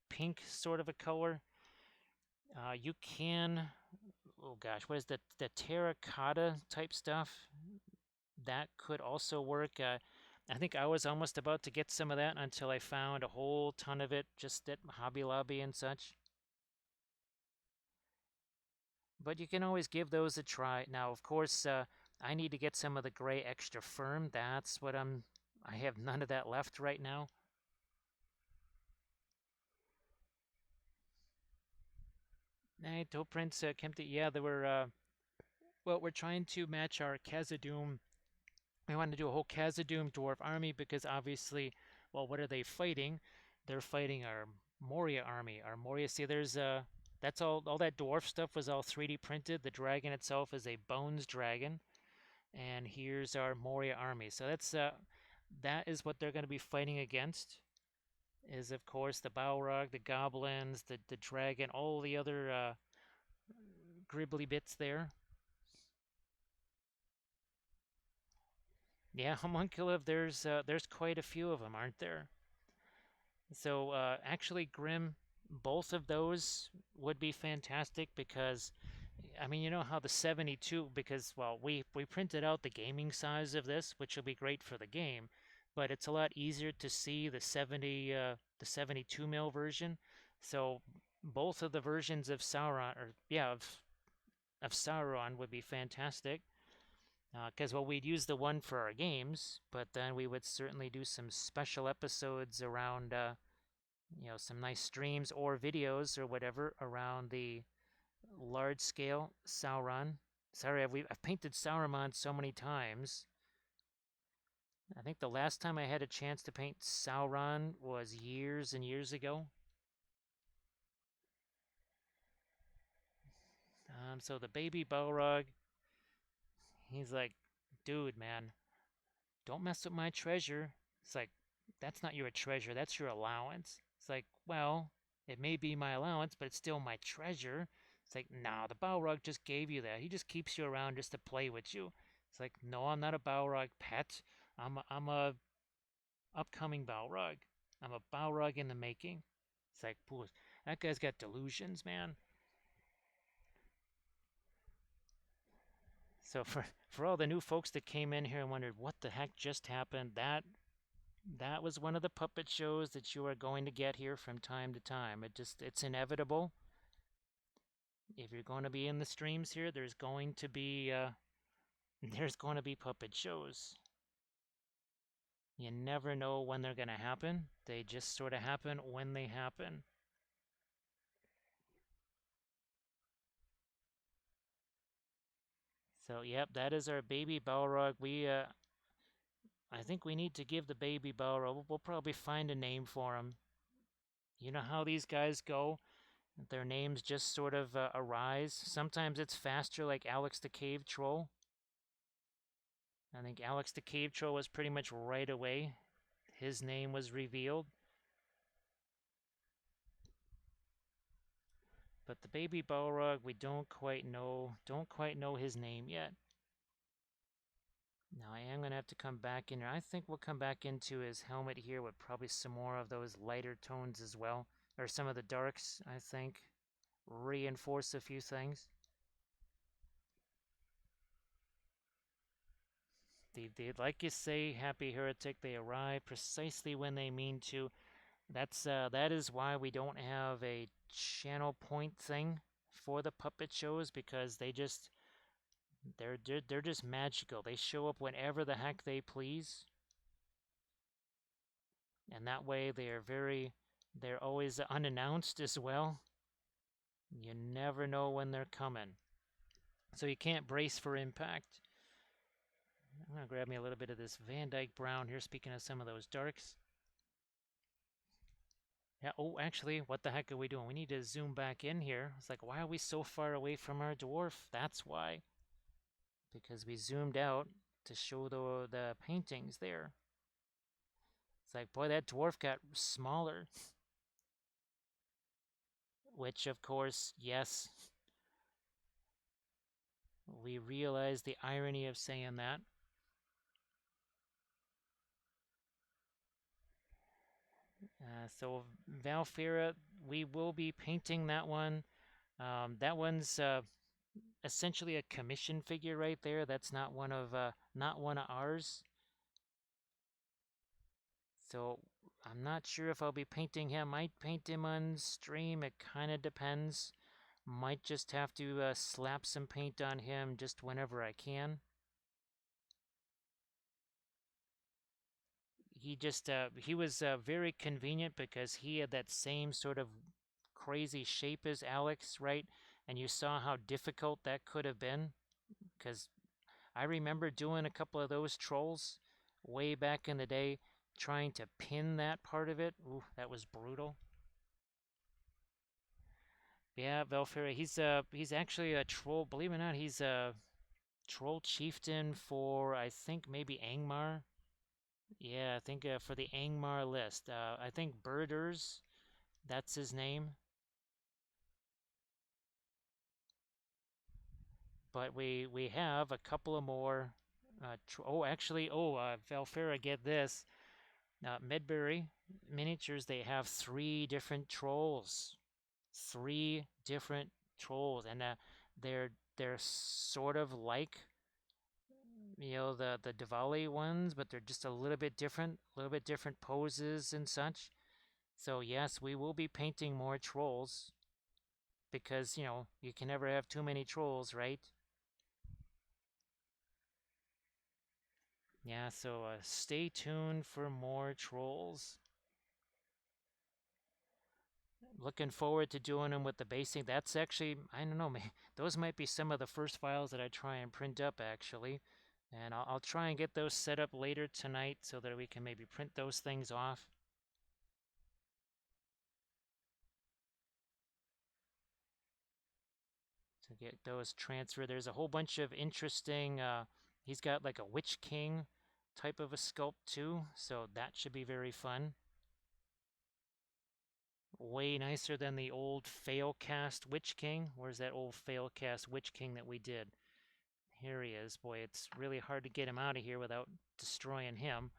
pink sort of a color? You can, oh gosh, what is the terracotta type stuff? That could also work. I think I was almost about to get some of that until I found a whole ton of it just at Hobby Lobby and such. But you can always give those a try. Now, of course, I need to get some of the gray extra firm. That's what I have none of that left right now. Hey, Toe Prince, Kempty, yeah, they were, well, we're trying to match our Khaza-Dhum. We want to do a whole Khaza-Dhum dwarf army because obviously, well, what are they fighting? They're fighting our Moria army. Our Moria, see, that's all that dwarf stuff was all 3D printed. The dragon itself is a bones dragon. And here's our Moria army. So that is what they're going to be fighting against. Is of course the Balrog, the goblins, the dragon, all the other gribbly bits there. Yeah, homunculus. There's quite a few of them, aren't there? So actually, Grim, both of those would be fantastic because I mean, you know how the 72, because, well, we printed out the gaming size of this, which will be great for the game, but it's a lot easier to see the 72 mil version. So both of the versions of Sauron, or yeah, of Sauron would be fantastic. Because, well, we'd use the one for our games, but then we would certainly do some special episodes around, some nice streams or videos or whatever around the large scale Sauron. Sorry, I've painted Sauron so many times. I think the last time I had a chance to paint Sauron was years and years ago. So the baby Balrog, he's like, dude, man, don't mess with my treasure. It's like, that's not your treasure, that's your allowance. It's like, well, it may be my allowance, but it's still my treasure. It's like, nah, the Balrog just gave you that. He just keeps you around just to play with you. It's like, no, I'm not a Balrog pet. I'm a upcoming Balrog. I'm a Balrog in the making. It's like, pooh, that guy's got delusions, man. So for all the new folks that came in here and wondered what the heck just happened, that was one of the puppet shows that you are going to get here from time to time. It's inevitable. If you're going to be in the streams here, there's going to be puppet shows. You never know when they're going to happen. They just sort of happen when they happen. So, yep, that is our baby Balrog. I think we need to give the baby Balrog, we'll probably find a name for him. You know how these guys go? Their names just sort of arise. Sometimes it's faster, like Alex the Cave Troll. I think Alex the Cave Troll was pretty much right away. His name was revealed. But the baby Balrog, we don't quite know his name yet. Now I am going to have to come back in here. I think we'll come back into his helmet here with probably some more of those lighter tones as well. Or some of the darks, I think. Reinforce a few things. Like you say, Happy Heretic, they arrive precisely when they mean to. That is why we don't have a channel point thing for the puppet shows, because they're just magical. They show up whenever the heck they please, and that way they're always unannounced as well. You never know when they're coming, so you can't brace for impact. I'm going to grab me a little bit of this Van Dyke brown here, speaking of some of those darks. Yeah, oh, actually, what the heck are we doing? We need to zoom back in here. It's like, why are we so far away from our dwarf? That's why. Because we zoomed out to show the paintings there. It's like, boy, that dwarf got smaller. Which, of course, yes, we realize the irony of saying that. So Valfira, we will be painting that one. That one's essentially a commission figure right there. That's not one of ours. So I'm not sure if I'll be painting him. Might paint him on stream. It kind of depends. Might just have to slap some paint on him just whenever I can. He was very convenient because he had that same sort of crazy shape as Alex, right? And you saw how difficult that could have been because I remember doing a couple of those trolls way back in the day, trying to pin that part of it. Ooh, that was brutal. Yeah, Velfira, he's actually a troll. Believe it or not, he's a troll chieftain for I think maybe Angmar. Yeah, I think for the Angmar list. I think Birders, that's his name. But we have a couple of more. Valfera, get this. Medbury Miniatures, they have three different trolls. Three different trolls, and they're sort of like the Davale ones, but they're just a little bit different poses and such. So yes, we will be painting more trolls because you can never have too many trolls, right? Yeah, so stay tuned for more trolls. Looking forward to doing them with the basing. That's actually, I don't know, those might be some of the first files that I try and print up actually. And I'll try and get those set up later tonight so that we can maybe print those things off. To get those transferred. There's a whole bunch of interesting, he's got like a Witch King type of a sculpt too, so that should be very fun. Way nicer than the old Failcast Witch King. Where's that old Failcast Witch King that we did? Here he is. Boy, it's really hard to get him out of here without destroying him.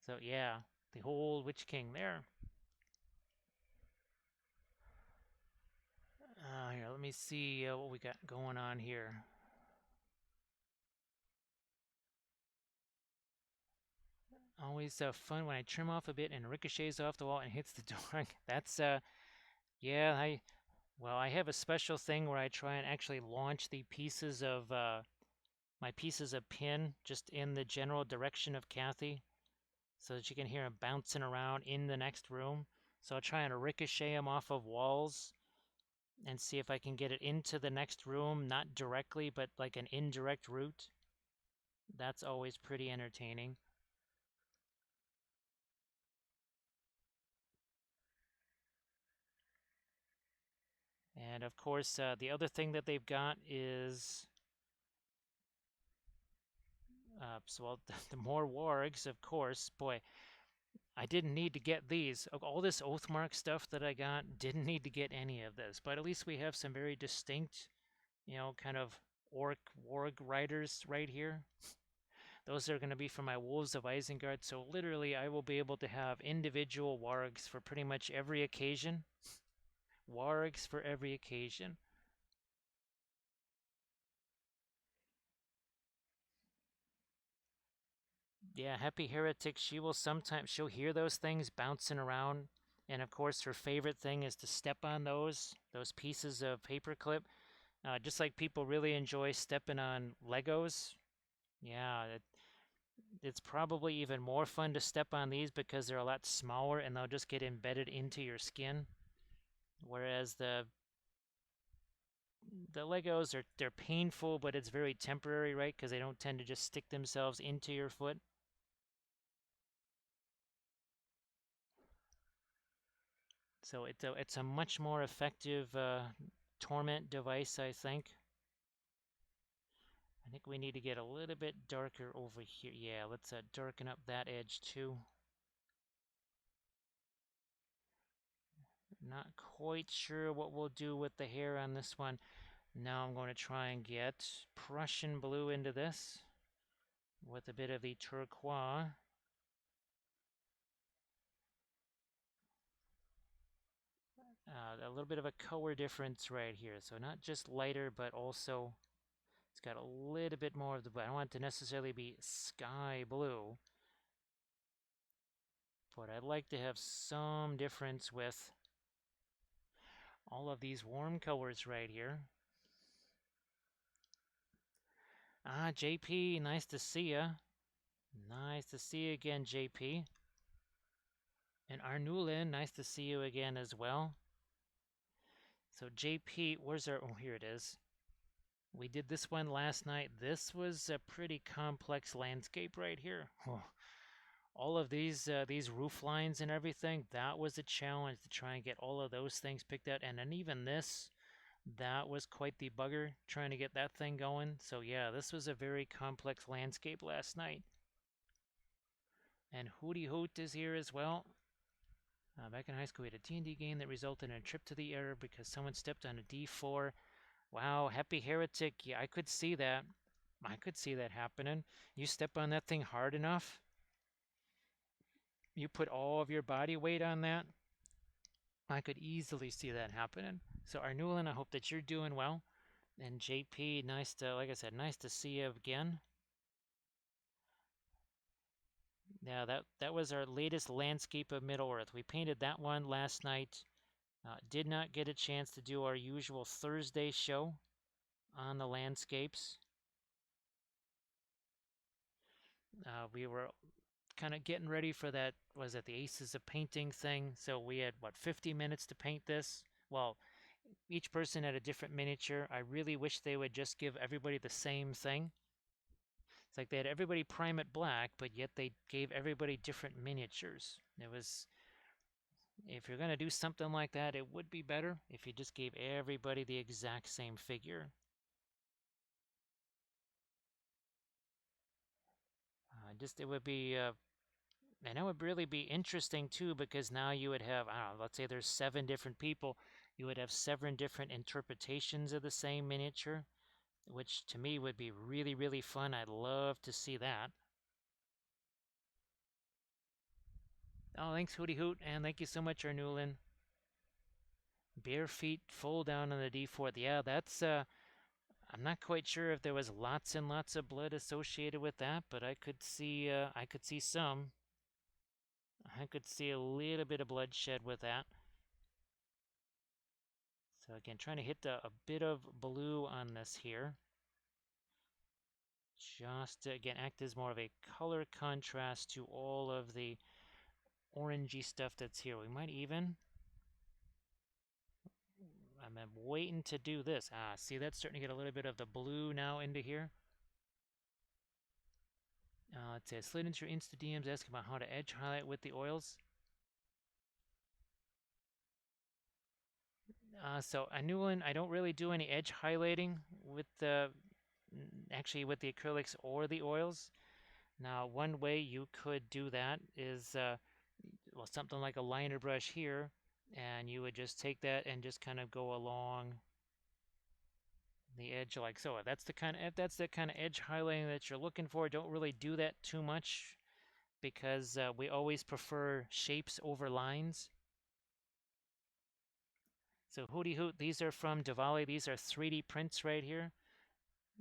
So yeah, the whole Witch King there. Here, let me see what we got going on here. Always fun when I trim off a bit and ricochets off the wall and hits the door. That's yeah. I have a special thing where I try and actually launch the pieces of my pieces of pin just in the general direction of Kathy, so that you can hear him bouncing around in the next room. So I'll try and ricochet him off of walls and see if I can get it into the next room, not directly, but like an indirect route. That's always pretty entertaining. And of course, the other thing that they've got is the more wargs, of course. Boy, I didn't need to get these. All this Oathmark stuff that I got, didn't need to get any of this. But at least we have some very distinct, kind of orc warg riders right here. Those are going to be for my Wolves of Isengard. So literally, I will be able to have individual wargs for pretty much every occasion. Wargs for every occasion. Yeah, Happy Heretic, she'll hear those things bouncing around. And of course, her favorite thing is to step on those pieces of paperclip. Just like people really enjoy stepping on Legos. Yeah, it's probably even more fun to step on these because they're a lot smaller and they'll just get embedded into your skin. Whereas the Legos they're painful, but it's very temporary, right? Because they don't tend to just stick themselves into your foot. So it's a much more effective torment device, I think. I think we need to get a little bit darker over here. Yeah, let's darken up that edge too. Not quite sure what we'll do with the hair on this one. Now I'm going to try and get Prussian blue into this with a bit of the turquoise. A little bit of a color difference right here. So not just lighter, but also it's got a little bit more of the blue. I don't want it to necessarily be sky blue, but I'd like to have some difference with all of these warm colors right here. Ah, JP, nice to see ya. Nice to see you again, JP. And Arnulin, nice to see you again as well. So JP, where's our, oh, here it is. We did this one last night. This was a pretty complex landscape right here. Oh, all of these roof lines and everything, that was a challenge to try and get all of those things picked out. And then even this, that was quite the bugger trying to get that thing going. So yeah, this was a very complex landscape last night. And Hootie Hoot is here as well. Back in high school, we had a D&D game that resulted in a trip to the error because someone stepped on a D4. Wow, Happy Heretic. Yeah, I could see that. I could see that happening. You step on that thing hard enough, you put all of your body weight on that, I could easily see that happening. So Arnulin, I hope that you're doing well. And JP, nice to, like I said, nice to see you again. Yeah, that was our latest landscape of Middle-earth. We painted that one last night. Did not get a chance to do our usual Thursday show on the landscapes. We were kind of getting ready for that, was it the Aces of Painting thing? So we had, what, 50 minutes to paint this? Well, each person had a different miniature. I really wish they would just give everybody the same thing. It's like they had everybody prime it black, but yet they gave everybody different miniatures. It was, if you're going to do something like that, it would be better if you just gave everybody the exact same figure. It would be, and it would really be interesting too, because now you would have, I don't know, let's say there's 7 different people, you would have 7 different interpretations of the same miniature, which to me would be really, really fun. I'd love to see that. Oh, thanks, Hootie Hoot, and thank you so much, Arnulin. Bare feet, full down on the D4. Yeah, that's, I'm not quite sure if there was lots and lots of blood associated with that, but I could see some. I could see a little bit of bloodshed with that. So again, trying to hit a bit of blue on this here. Just to, again, act as more of a color contrast to all of the orangey stuff that's here. We might even, I'm waiting to do this. Ah, see, that's starting to get a little bit of the blue now into here. It says, slid into your Insta DMs asking about how to edge highlight with the oils. So I don't really do any edge highlighting with actually with the acrylics or the oils. Now, one way you could do that is, well, something like a liner brush here, and you would just take that and just kind of go along the edge like so. If that's the kind of edge highlighting that you're looking for, don't really do that too much, because we always prefer shapes over lines. So Hootie Hoot, these are from Davale. These are 3D prints right here.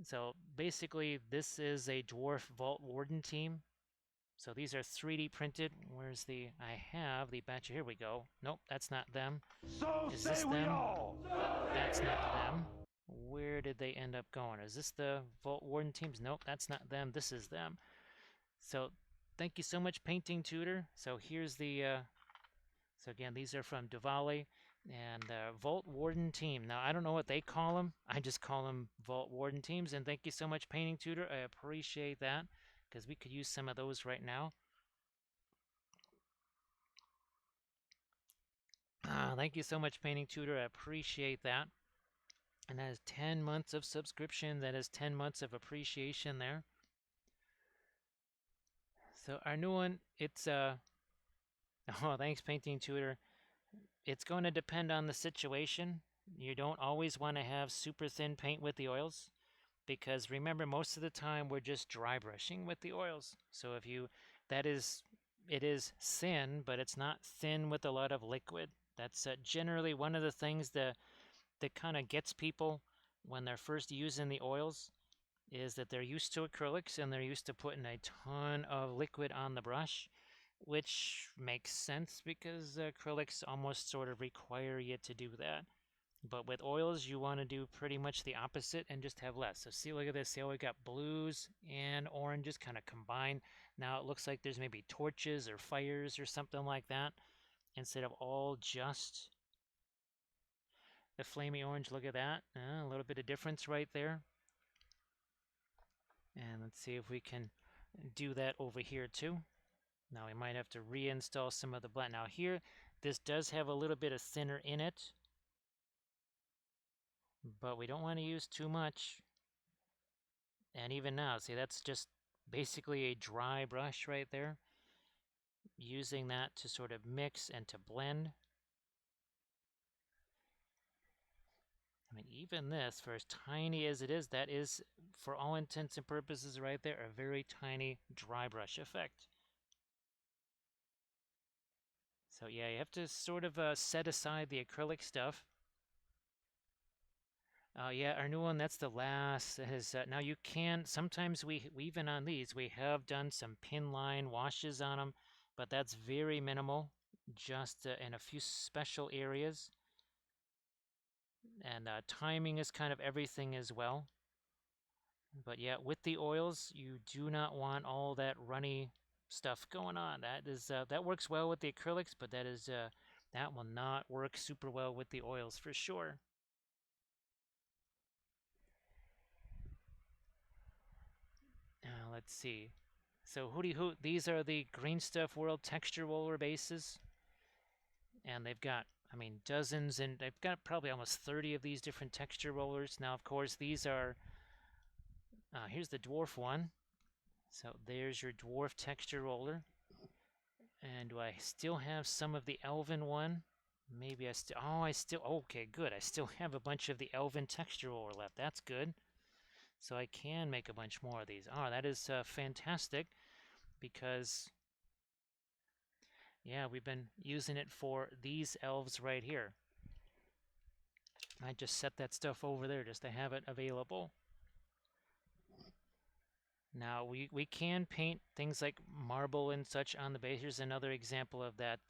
So basically, this is a Dwarf Vault Warden team. So these are 3D printed. Where's the, I have the batch. Here we go. Nope, that's not them. So Is say this we them? all. That's not them. Where did they end up going? Is this the Vault Warden teams? Nope, that's not them. This is them. So thank you so much, Painting Tutor. So here's the, so again, these are from Davale. And Vault Warden team. Now, I don't know what they call them. I just call them Vault Warden teams. And thank you so much, Painting Tutor. I appreciate that because we could use some of those right now. Thank you so much, Painting Tutor. I appreciate that. And that is 10 months of subscription. That is 10 months of appreciation there. So our new one, it's oh, thanks, Painting Tutor. It's going to depend on the situation. You don't always want to have super thin paint with the oils, because remember, most of the time we're just dry brushing with the oils. So if you, that is, it is thin, but it's not thin with a lot of liquid. That's generally one of the things that kind of gets people when they're first using the oils, is that they're used to acrylics and they're used to putting a ton of liquid on the brush, which makes sense because acrylics almost sort of require you to do that. But with oils, you want to do pretty much the opposite and just have less. So see, look at this. See how we got blues and oranges kind of combined. Now it looks like there's maybe torches or fires or something like that, instead of all just the flamey orange. Look at that. A little bit of difference right there. And let's see if we can do that over here too. Now we might have to reinstall some of the blend. Now here, this does have a little bit of thinner in it, but we don't want to use too much. And even now, see, that's just basically a dry brush right there. Using that to sort of mix and to blend. I mean, even this, for as tiny as it is, that is, for all intents and purposes right there, a very tiny dry brush effect. So yeah, you have to sort of set aside the acrylic stuff. Yeah, our new one, that's the last. Now you can, sometimes we even on these, we have done some pin line washes on them, but that's very minimal, just in a few special areas. And timing is kind of everything as well. But yeah, with the oils, you do not want all that runny stuff going on. That works well with the acrylics, but that will not work super well with the oils for sure. Let's see. So Hooty Hoot, these are the Green Stuff World texture roller bases. And they've got, I mean, dozens, and they've got probably almost 30 of these different texture rollers. Now, of course, these are, here's the dwarf one. So there's your dwarf texture roller. And do I still have some of the elven one? Maybe okay, good. I still have a bunch of the elven texture roller left. That's good. So I can make a bunch more of these. Oh, that is fantastic, because yeah, we've been using it for these elves right here. I just set that stuff over there just to have it available. Now we can paint things like marble and such on the base. Here's another example of that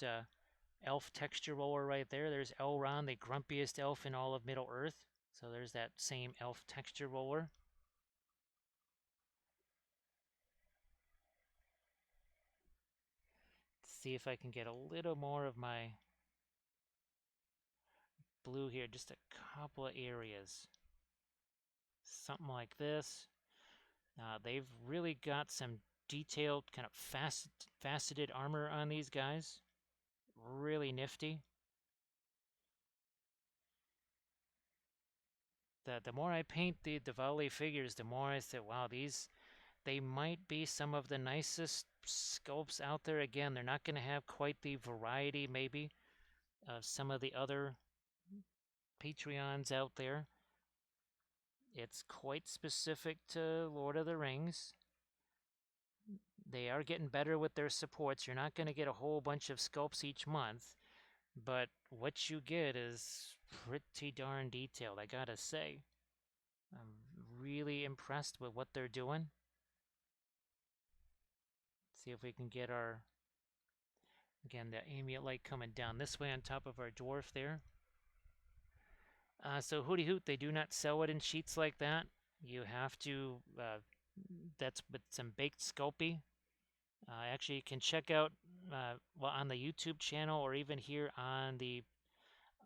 elf texture roller right there. There's Elrond, the grumpiest elf in all of Middle Earth. So there's that same elf texture roller. Let's see if I can get a little more of my blue here, just a couple of areas. Something like this. They've really got some detailed, kind of faceted armor on these guys. Really nifty. The more I paint the Davale figures, the more I say, wow, they might be some of the nicest sculpts out there. Again, they're not going to have quite the variety, maybe, of some of the other Patreons out there. It's quite specific to Lord of the Rings. They are getting better with their supports. You're not going to get a whole bunch of sculpts each month, but what you get is pretty darn detailed, I gotta say. I'm really impressed with what they're doing. See if we can get our, again, the ambient light coming down this way on top of our dwarf there. So Hooty Hoot, they do not sell it in sheets like that. You have to, that's with some baked Sculpey. Actually, you can check out, well, on the YouTube channel, or even here on the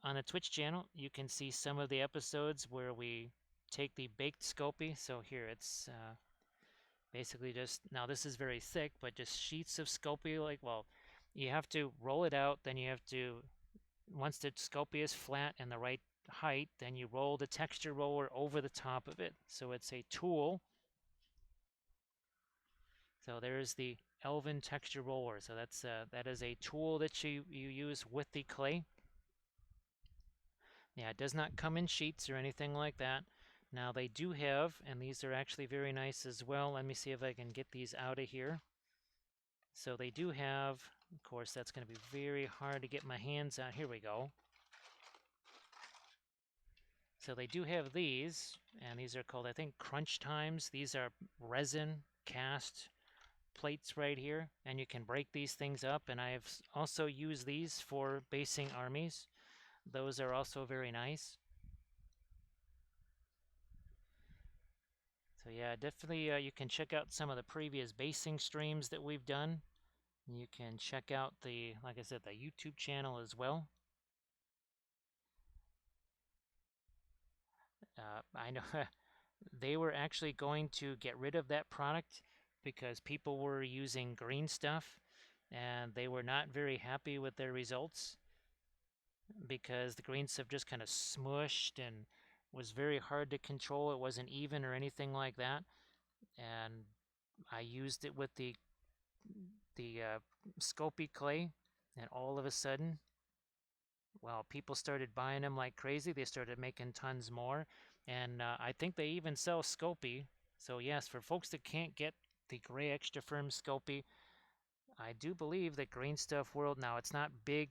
on the Twitch channel, you can see some of the episodes where we take the baked Scoopy. So here it's basically just, now this is very thick, but just sheets of Scoopy. Like, well, you have to roll it out, then you have to, once the Scoopy is flat and the right height, then you roll the texture roller over the top of it. So it's a tool. So there's the Elven texture roller. So that is a tool that you use with the clay. Yeah, it does not come in sheets or anything like that. Now they do have, and these are actually very nice as well. Let me see if I can get these out of here. So they do have, of course, that's going to be very hard to get my hands on. Here we go. So they do have these, and these are called, I think, crunch times. These are resin cast plates right here, and you can break these things up. And I have also used these for basing armies. Those are also very nice. So yeah, definitely you can check out some of the previous basing streams that we've done. You can check out the, like I said, the YouTube channel as well. I know they were actually going to get rid of that product because people were using green stuff and they were not very happy with their results because the green stuff just kind of smushed and was very hard to control. It wasn't even or anything like that. And I used it with the Scoopy clay, and all of a sudden, well, people started buying them like crazy. They started making tons more, and I think they even sell Scoopy. So yes, for folks that can't get the gray extra firm Scoopy, I do believe that Green Stuff World, now it's not big,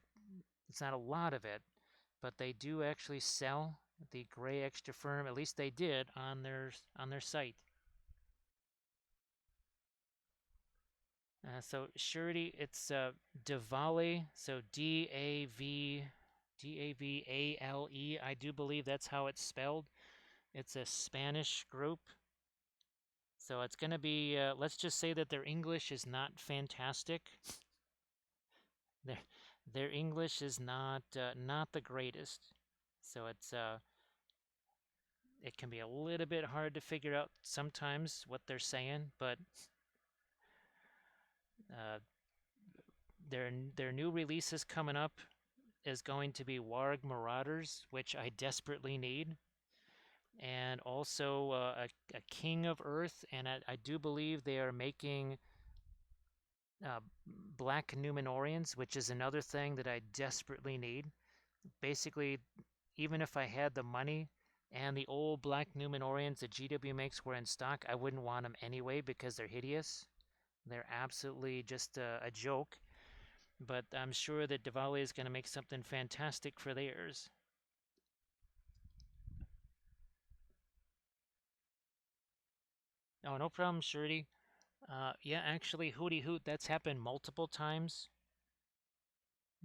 it's not a lot of it, but they do actually sell the gray extra firm. At least they did on their site. So surety, it's Davale, so Davale. I do believe that's how it's spelled. It's a Spanish group. So it's going to be, let's just say that their English is not fantastic. Their English is not the greatest. So it can be a little bit hard to figure out sometimes what they're saying, but uh, their new releases coming up is going to be Warg Marauders, which I desperately need, and also a King of Earth, and I do believe they are making Black Numenorians, which is another thing that I desperately need. Basically, even if I had the money and the old Black Numenorians that GW makes were in stock, I wouldn't want them anyway because they're hideous. They're absolutely just a joke. But I'm sure that Davale is going to make something fantastic for theirs. Oh, no problem, Shirley. Yeah, actually, Hooty Hoot, that's happened multiple times.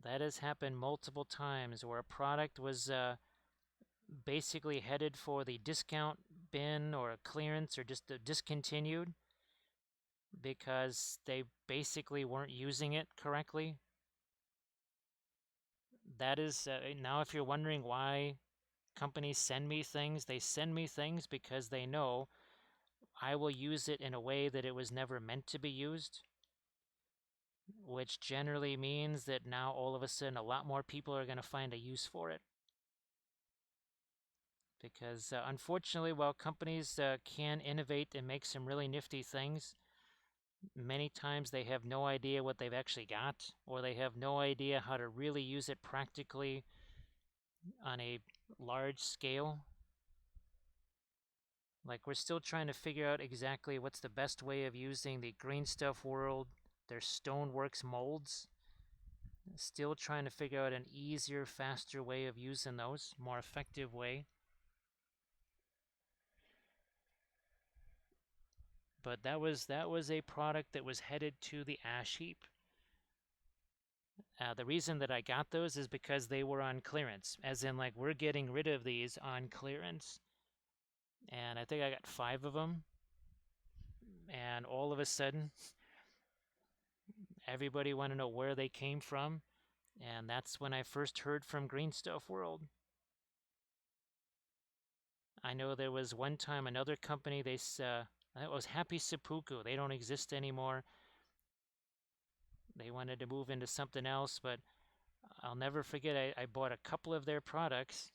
That has happened multiple times where a product was basically headed for the discount bin or a clearance or just discontinued because they basically weren't using it correctly. That is, now if you're wondering why companies send me things, they send me things because they know I will use it in a way that it was never meant to be used, which generally means that now all of a sudden a lot more people are going to find a use for it. Because unfortunately, while companies can innovate and make some really nifty things, many times they have no idea what they've actually got, or they have no idea how to really use it practically on a large scale. Like, we're still trying to figure out exactly what's the best way of using the Green Stuff World, their Stoneworks molds. Still trying to figure out an easier, faster way of using those, more effective way. But that was a product that was headed to the ash heap. The reason that I got those is because they were on clearance, as in like we're getting rid of these on clearance. And I think I got 5 of them. And all of a sudden, everybody wanted to know where they came from. And that's when I first heard from Green Stuff World. I know there was one time another company, it was Happy Seppuku. They don't exist anymore. They wanted to move into something else, but I'll never forget, I bought a couple of their products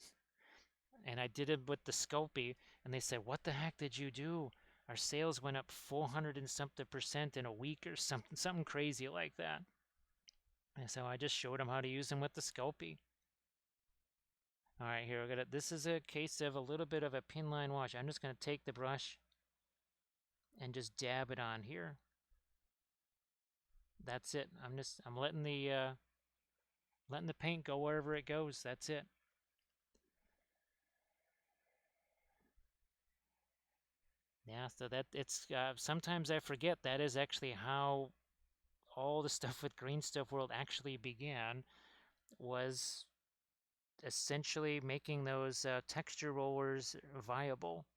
and I did it with the Sculpey, and they said, "What the heck did you do? Our sales went up 400 and something percent in a week or something crazy like that." And so I just showed them how to use them with the Sculpey. All right, here, this is a case of a little bit of a pin line wash. I'm just going to take the brush and just dab it on here. That's it. I'm letting the paint go wherever it goes. That's it. Yeah, so it's sometimes I forget that is actually how all the stuff with Green Stuff World actually began, was essentially making those texture rollers viable,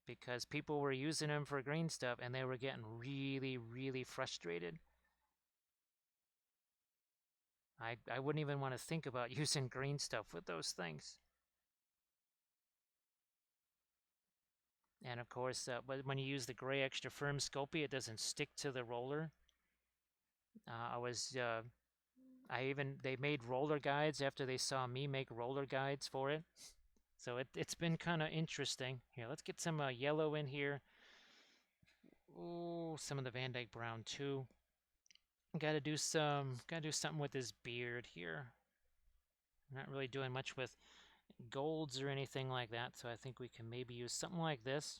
because people were using them for green stuff and they were getting really, really frustrated. I wouldn't even want to think about using green stuff with those things. And of course, but when you use the gray extra firm Sculpey, it doesn't stick to the roller. They made roller guides after they saw me make roller guides for it. So it's been kind of interesting. Here, let's get some yellow in here. Oh, some of the Van Dyke brown too. Gotta do something with his beard here. I'm not really doing much with golds or anything like that, so I think we can maybe use something like this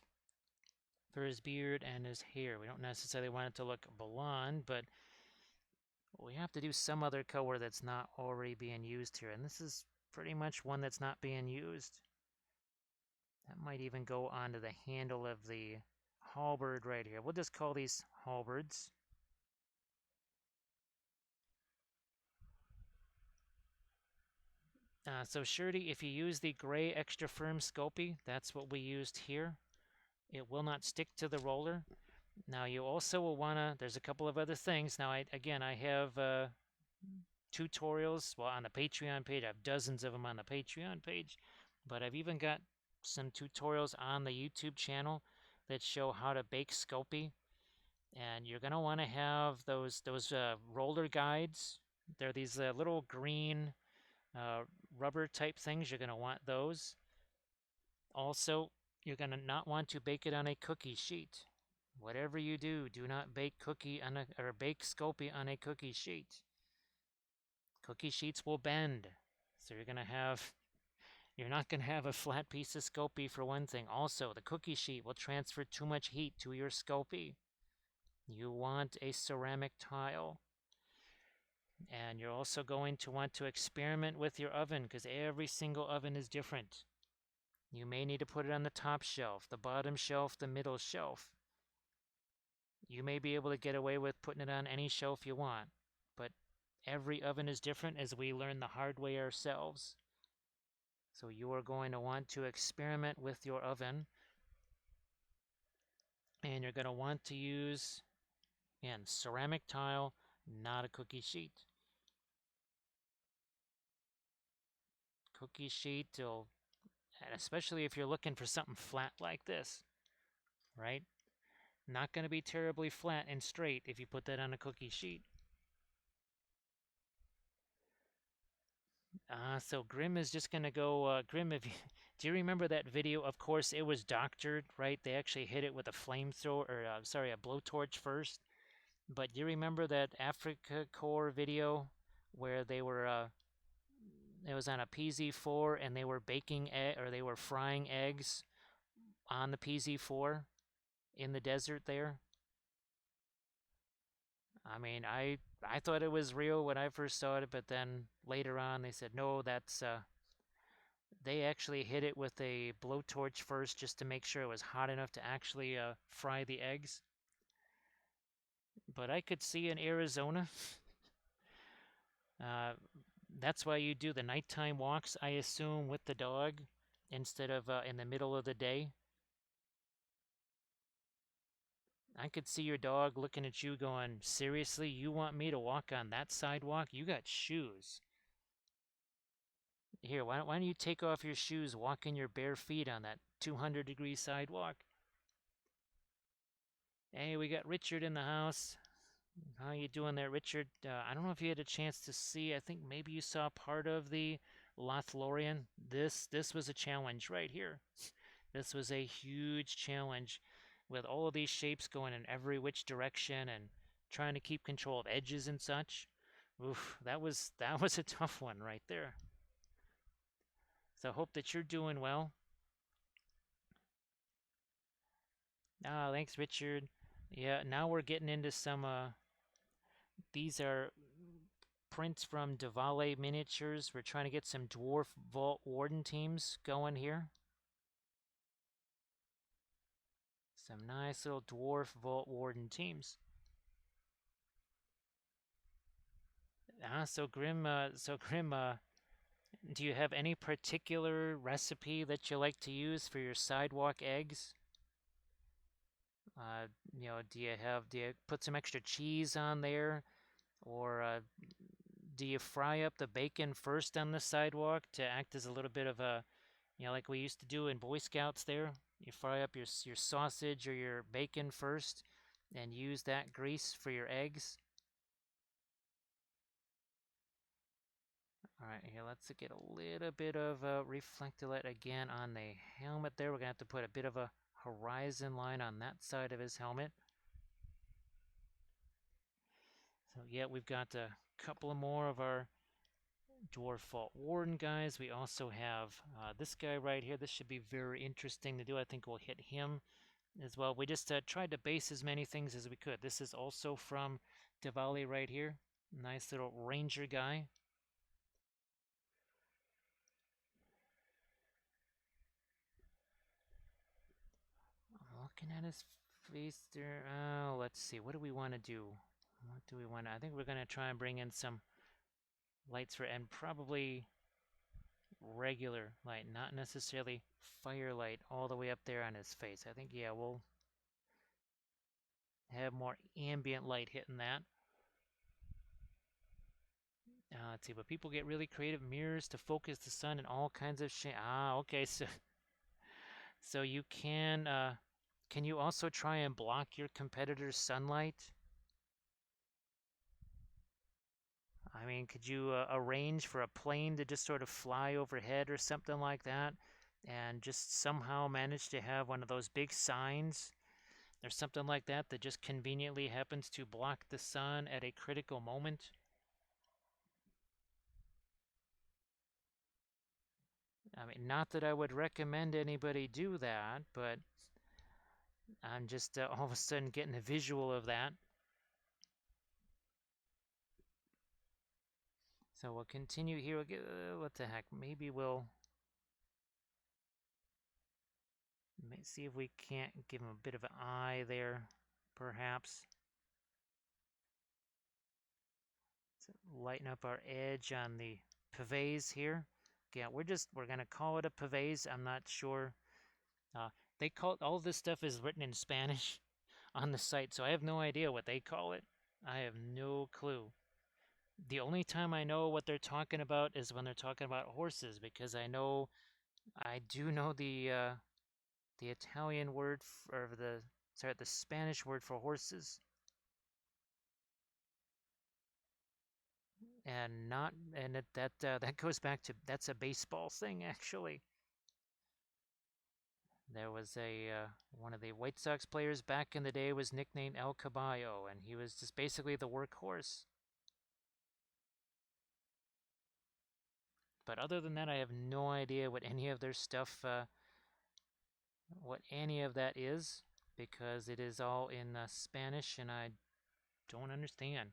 for his beard and his hair. We don't necessarily want it to look blonde, but we have to do some other color that's not already being used here, and this is pretty much one that's not being used. That might even go onto the handle of the halberd right here. We'll just call these halberds. So surety, if you use the gray extra firm Sculpey, that's what we used here. It will not stick to the roller. Now you also will want to, there's a couple of other things. Now, I have tutorials, well, on the Patreon page. I have dozens of them on the Patreon page, but I've even got some tutorials on the YouTube channel that show how to bake Sculpey. And you're going to want to have those roller guides. They're these little green rubber type things. You're going to want those. Also, you're going to not want to bake it on a cookie sheet. Whatever you do, do not bake bake Sculpey on a cookie sheet. Cookie sheets will bend, so you're not going to have a flat piece of Sculpey for one thing. Also, the cookie sheet will transfer too much heat to your Sculpey. You want a ceramic tile. And you're also going to want to experiment with your oven, because every single oven is different. You may need to put it on the top shelf, the bottom shelf, the middle shelf. You may be able to get away with putting it on any shelf you want, but every oven is different, as we learn the hard way ourselves. So you are going to want to experiment with your oven, and you're going to want to use, again, ceramic tile, not a cookie sheet. Cookie sheet will, and especially if you're looking for something flat like this, right? Not going to be terribly flat and straight if you put that on a cookie sheet. So Grim is just going to go, Grim, do you remember that video? Of course, it was doctored, right? They actually hit it with a flamethrower, or a blowtorch first. But do you remember that Africa Core video where they were, it was on a PZ4 and they were they were frying eggs on the PZ4 in the desert there? I mean, I thought it was real when I first saw it, but then later on they said, no, that's, they actually hit it with a blowtorch first just to make sure it was hot enough to actually fry the eggs. But I could see in Arizona, that's why you do the nighttime walks, I assume, with the dog instead of in the middle of the day. I could see your dog looking at you going, seriously, you want me to walk on that sidewalk? You got shoes. Here, why don't you take off your shoes, walk in your bare feet on that 200-degree sidewalk? Hey, we got Richard in the house. How you doing there, Richard? I don't know if you had a chance to see. I think maybe you saw part of the Lothlorien. This was a challenge right here. This was a huge challenge with all of these shapes going in every which direction and trying to keep control of edges and such. Oof, that was a tough one right there. So I hope that you're doing well. Ah, thanks, Richard. Yeah, now we're getting into some. These are prints from Davale Miniatures. We're trying to get some Dwarf Vault Warden teams going here. Some nice little Dwarf Vault Warden teams. So Grim, do you have any particular recipe that you like to use for your sidewalk eggs? Do you put some extra cheese on there, or do you fry up the bacon first on the sidewalk to act as a little bit of a, like we used to do in Boy Scouts there? You fry up your sausage or your bacon first and use that grease for your eggs. All right, here, let's get a little bit of reflector light again on the helmet there. We're going to have to put a bit of a horizon line on that side of his helmet. So, yeah, we've got a couple of more of our Dwarf Vault Warden guys. We also have this guy right here. This should be very interesting to do. I think we'll hit him as well. We just tried to base as many things as we could. This is also from Davale right here. Nice little ranger guy. I'm looking at his face there. Oh, let's see. What do we want to do? What do we want to... I think we're going to try and bring in some lights for... And probably regular light, not necessarily firelight all the way up there on his face. I think, yeah, we'll have more ambient light hitting that. Let's see, but people get really creative. Mirrors to focus the sun and all kinds of shit. Ah, okay, so you can you also try and block your competitor's sunlight? I mean, could you arrange for a plane to just sort of fly overhead or something like that, and just somehow manage to have one of those big signs or something like that that just conveniently happens to block the sun at a critical moment? I mean, not that I would recommend anybody do that, but I'm just all of a sudden getting a visual of that. So we'll continue here. We'll get, what the heck? Maybe we'll see if we can't give him a bit of an eye there, perhaps. So lighten up our edge on the pavés here. Yeah, we're gonna call it a pavés. I'm not sure. They call it, all this stuff is written in Spanish on the site, so I have no idea what they call it. I have no clue. The only time I know what they're talking about is when they're talking about horses, because I do know the Italian word for the Spanish word for horses, and that goes back to, that's a baseball thing actually. There was a one of the White Sox players back in the day was nicknamed El Caballo, and he was just basically the workhorse. But other than that, I have no idea what any of their stuff, what any of that is, because it is all in Spanish, and I don't understand.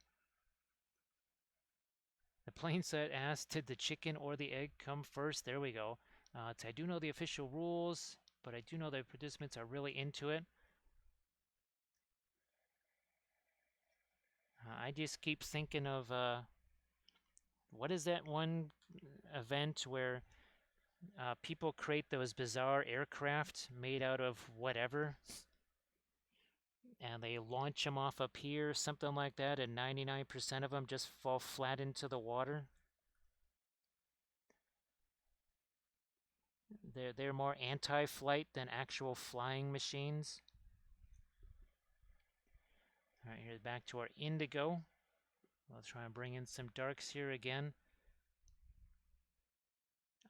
The plane set asked, did the chicken or the egg come first? There we go. I do know the official rules, but I do know that participants are really into it. I just keep thinking of what is that one event where people create those bizarre aircraft made out of whatever, and they launch them off up here, something like that, and 99% of them just fall flat into the water. They're more anti-flight than actual flying machines. All right, here's back to our indigo. We'll try and bring in some darks here again.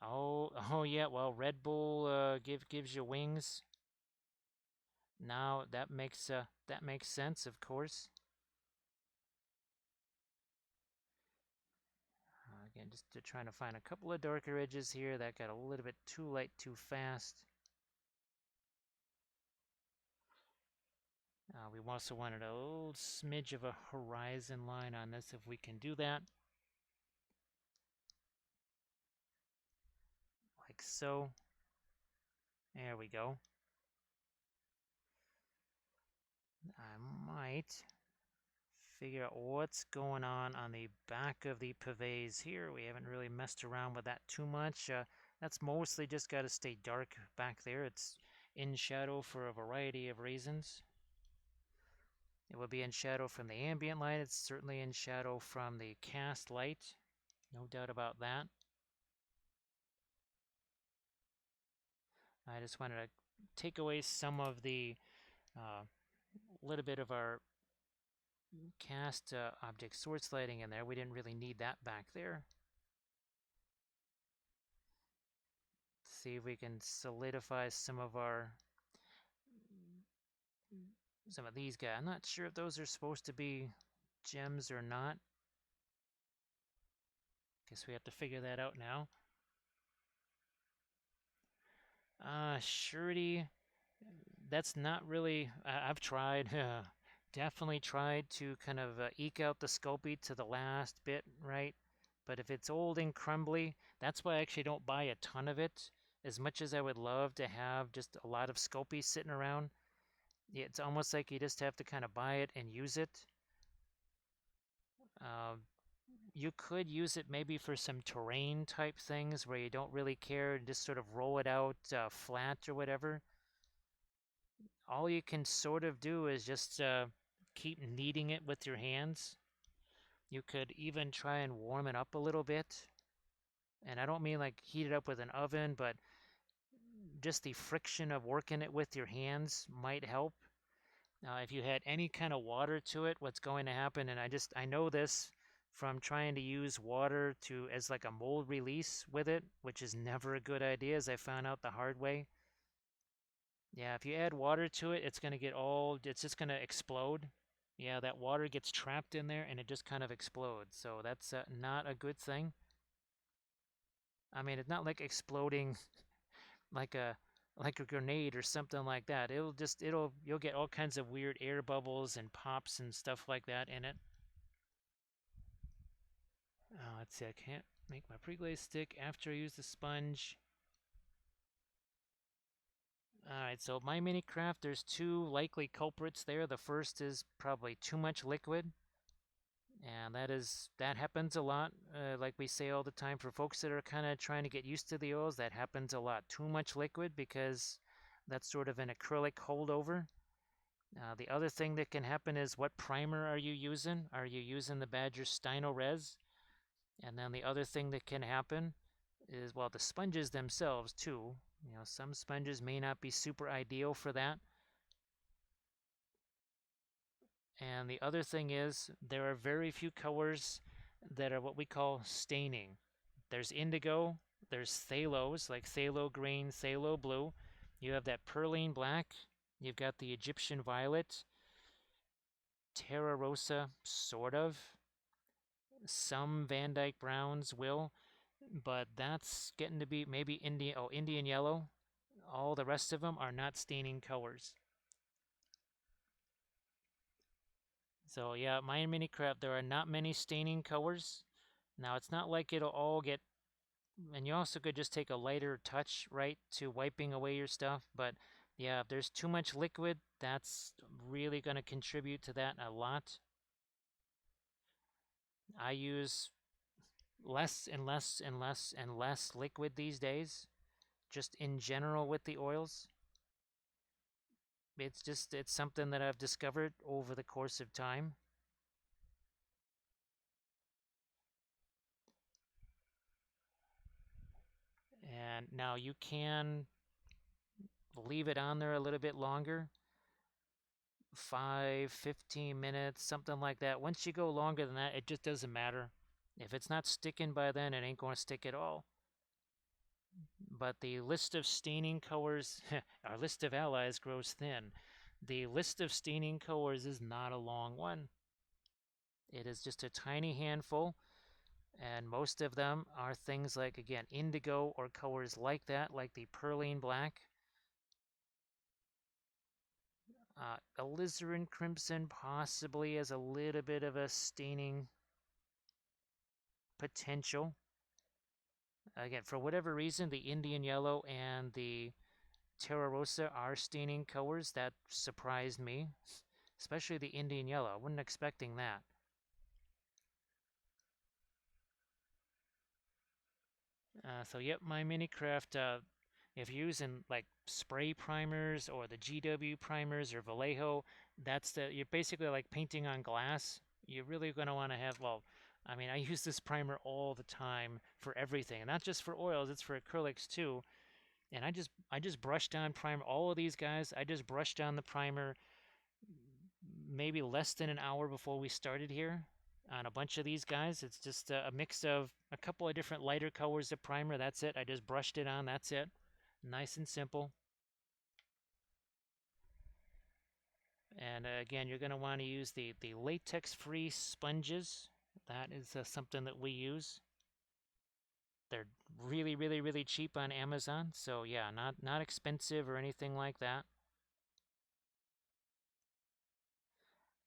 Oh yeah. Well, Red Bull gives you wings. Now that makes sense, of course. Again, just trying to find a couple of darker edges here. That got a little bit too light, too fast. We also wanted a little smidge of a horizon line on this, if we can do that. Like so. There we go. I might figure out what's going on the back of the pavés here. We haven't really messed around with that too much. That's mostly just got to stay dark back there. It's in shadow for a variety of reasons. It will be in shadow from the ambient light. It's certainly in shadow from the cast light. No doubt about that. I just wanted to take away some of the little bit of our cast object source lighting in there. We didn't really need that back there. See if we can solidify some of these guys. I'm not sure if those are supposed to be gems or not. Guess we have to figure that out now. Surety. That's not really. I've tried. Definitely tried to kind of eke out the Sculpey to the last bit, right? But if it's old and crumbly, that's why I actually don't buy a ton of it. As much as I would love to have just a lot of Sculpey sitting around, it's almost like you just have to kind of buy it and use it. You could use it maybe for some terrain type things where you don't really care and just sort of roll it out flat or whatever. All you can sort of do is just keep kneading it with your hands. You could even try and warm it up a little bit. And I don't mean like heat it up with an oven, but just the friction of working it with your hands might help. If you had any kind of water to it, what's going to happen, and I know this from trying to use water as like a mold release with it, which is never a good idea, as I found out the hard way. Yeah, if you add water to it, it's just going to explode. Yeah, that water gets trapped in there and it just kind of explodes. So that's not a good thing. I mean, it's not like exploding like a grenade or something like that. You'll get all kinds of weird air bubbles and pops and stuff like that in it. Let's see, I can't make my pre-glaze stick after I use the sponge. Alright, so my mini craft, there's two likely culprits there. The first is probably too much liquid. And that happens a lot. Like we say all the time, for folks that are kind of trying to get used to the oils, that happens a lot. Too much liquid, because that's sort of an acrylic holdover. The other thing that can happen is, what primer are you using? Are you using the Badger Steino Res? And then the other thing that can happen is, well, the sponges themselves too. Some sponges may not be super ideal for that. And the other thing is, there are very few colors that are what we call staining. There's indigo, there's phthalos, like phthalo green, phthalo blue. You have that perline black. You've got the Egyptian violet, Terra Rosa, sort of. Some Van Dyke browns will, but that's getting to be maybe Indian yellow. All the rest of them are not staining colors. So yeah, my mini craft, there are not many staining colors. Now it's not like it'll all get, and you also could just take a lighter touch, right, to wiping away your stuff. But yeah, if there's too much liquid, that's really going to contribute to that a lot. I use less and less and less and less liquid these days, just in general with the oils. it's something that I've discovered over the course of time. And now you can leave it on there a little bit longer, 15 minutes, something like that. Once you go longer than that, it just doesn't matter. If it's not sticking by then, it ain't going to stick at all. But the list of staining colors, our list of allies grows thin. The list of staining colors is not a long one. It is just a tiny handful, and most of them are things like, again, indigo or colors like that, like the perline black. Alizarin crimson possibly has a little bit of a staining potential. Again, for whatever reason, the Indian yellow and the Terra Rosa are staining colors. That surprised me, especially the Indian yellow. I wasn't expecting that. So yep, my mini craft, if you're using like spray primers or the GW primers or Vallejo, you're basically like painting on glass. You're really going to want to have, well, I mean, I use this primer all the time for everything, and not just for oils, it's for acrylics too. And I just brushed on primer. All of these guys, I just brushed on the primer maybe less than an hour before we started here on a bunch of these guys. It's just a mix of a couple of different lighter colors of primer. That's it. I just brushed it on. That's it. Nice and simple. And again, you're going to want to use the latex-free sponges. That is something that we use. They're really, really, really cheap on Amazon. So yeah, not expensive or anything like that.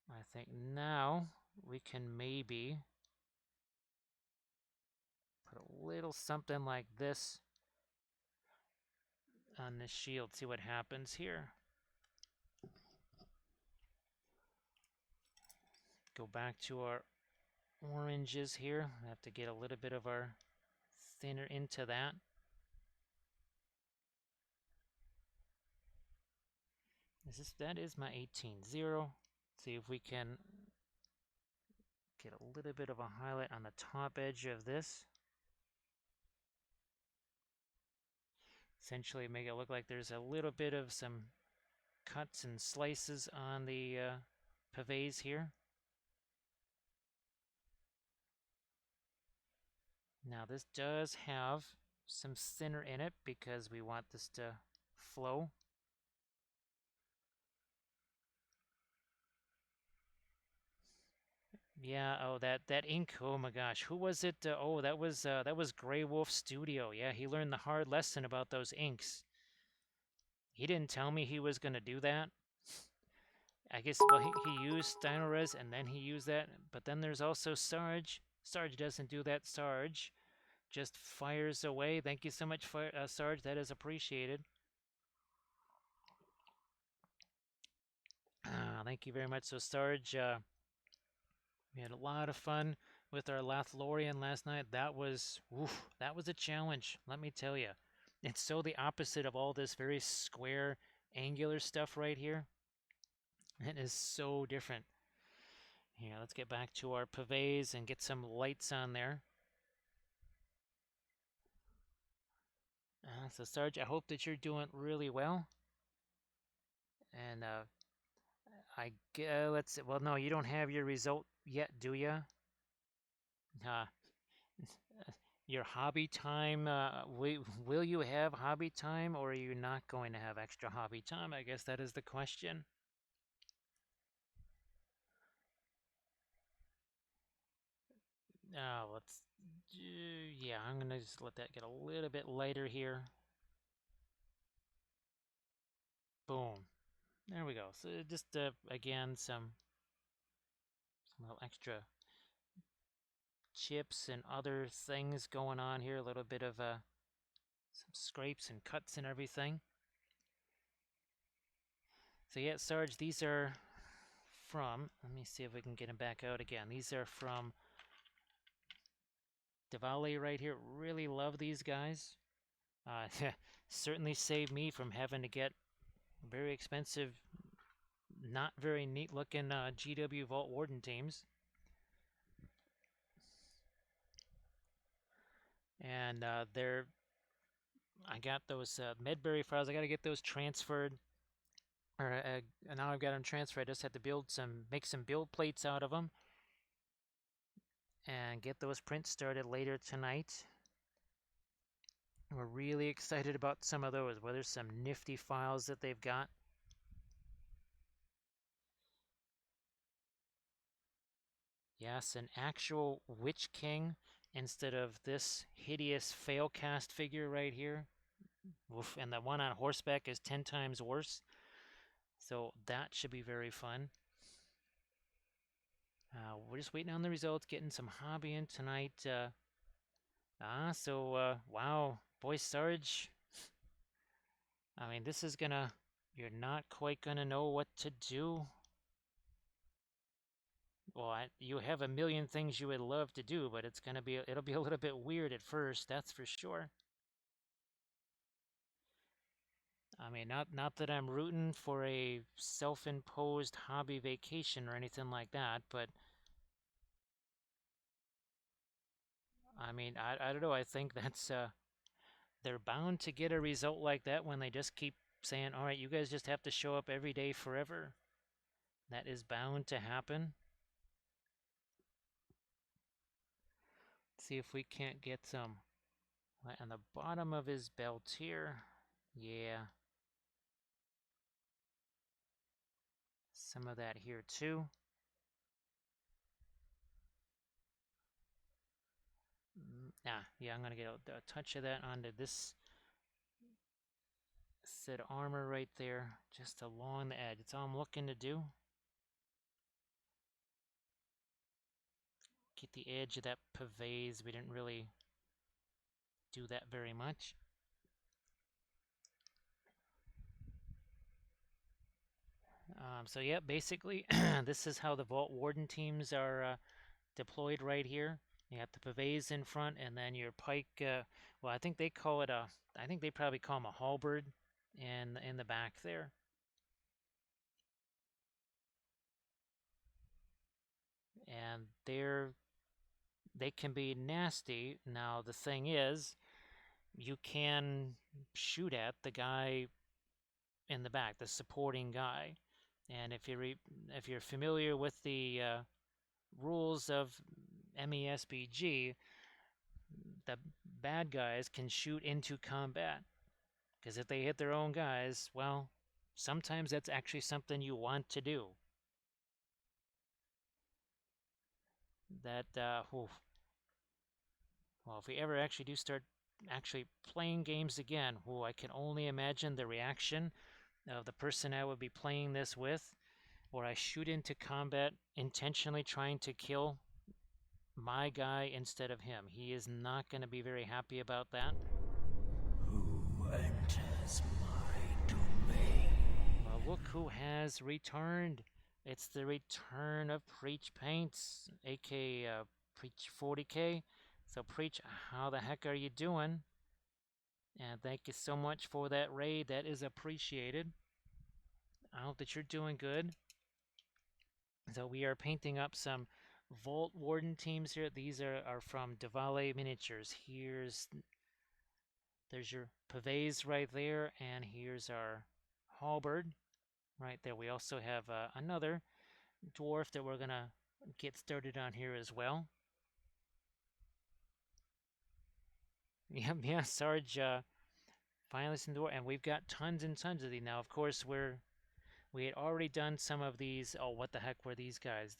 I think now we can maybe put a little something like this on this shield. See what happens here. Go back to our oranges here. I have to get a little bit of our thinner into that. That is my 18-0. See if we can get a little bit of a highlight on the top edge of this. Essentially make it look like there's a little bit of some cuts and slices on the pavés here. Now this does have some thinner in it because we want this to flow. Yeah, oh that ink. Oh my gosh, who was it? Oh, that was Grey Wolf Studio. Yeah, he learned the hard lesson about those inks. He didn't tell me he was gonna do that. I guess well he used Stynylrez and then he used that, but then there's also Sarge. Sarge doesn't do that. Sarge just fires away. Thank you so much, Sarge. That is appreciated. Thank you very much. So Sarge, we had a lot of fun with our Lothlorien last night. That was a challenge, let me tell you. It's so the opposite of all this very square, angular stuff right here. It is so different. Here, let's get back to our pavés and get some lights on there. So Sarge, I hope that you're doing really well. And let's see. Well, no, you don't have your result yet, do you? Your hobby time. Will you have hobby time, or are you not going to have extra hobby time? I guess that is the question. Let's. Yeah, I'm gonna just let that get a little bit lighter here. Boom. There we go. So just again some little extra chips and other things going on here. A little bit of some scrapes and cuts and everything. So yeah, Sarge, these are from. Let me see if we can get them back out again. These are from Davale right here. Really love these guys. Certainly saved me from having to get very expensive not very neat looking GW Vault Warden teams. And I got those Medberry files. I got to get those transferred. Or now I've got them transferred. I just have to make some build plates out of them, and get those prints started later tonight. We're really excited about some of those. Well, there's some nifty files that they've got. Yes, an actual Witch King instead of this hideous failcast figure right here. Oof, and the one on horseback is 10 times worse. So that should be very fun. We're just waiting on the results, getting some hobby in tonight. Wow, Boy Sarge. I mean, this is gonna, you're not quite gonna know what to do. Well, you have a million things you would love to do, but it'll be a little bit weird at first, that's for sure. I mean, not that I'm rooting for a self-imposed hobby vacation or anything like that, but I mean, I don't know. I think that's they're bound to get a result like that when they just keep saying, "All right, you guys just have to show up every day forever." That is bound to happen. See if we can't get some on the bottom of his belt here. Yeah. Some of that here too. Yeah, I'm gonna get a touch of that onto this said armor right there, just along the edge. It's all I'm looking to do. Get the edge of that pavese. We didn't really do that very much. So yeah, basically, this is how the Vault Warden teams are deployed right here. You have the pavese in front, and then your pike. Well, I think they call it a. I think they probably call them a halberd in the back there. And they can be nasty. Now the thing is, you can shoot at the guy in the back, the supporting guy. And if you're familiar with the rules of MESBG, the bad guys can shoot into combat. Because if they hit their own guys, well, sometimes that's actually something you want to do. That, well, if we ever actually do start actually playing games again, I can only imagine the reaction of the person I would be playing this with, where I shoot into combat intentionally trying to kill my guy instead of him. He is not going to be very happy about that. Who enters my domain? Well, look who has returned. It's the return of Preach Paints, aka Preach 40K. So Preach, how the heck are you doing? And thank you so much for that raid. That is appreciated. I hope that you're doing good. So we are painting up some Vault Warden teams here. These are from Davale Miniatures. There's your pavese right there, and here's our halberd right there. We also have another dwarf that we're gonna get started on here as well. Yep, yeah, Sarge finally some dwarf, and we've got tons and tons of these now. Of course, we had already done some of these. Oh, what the heck were these guys?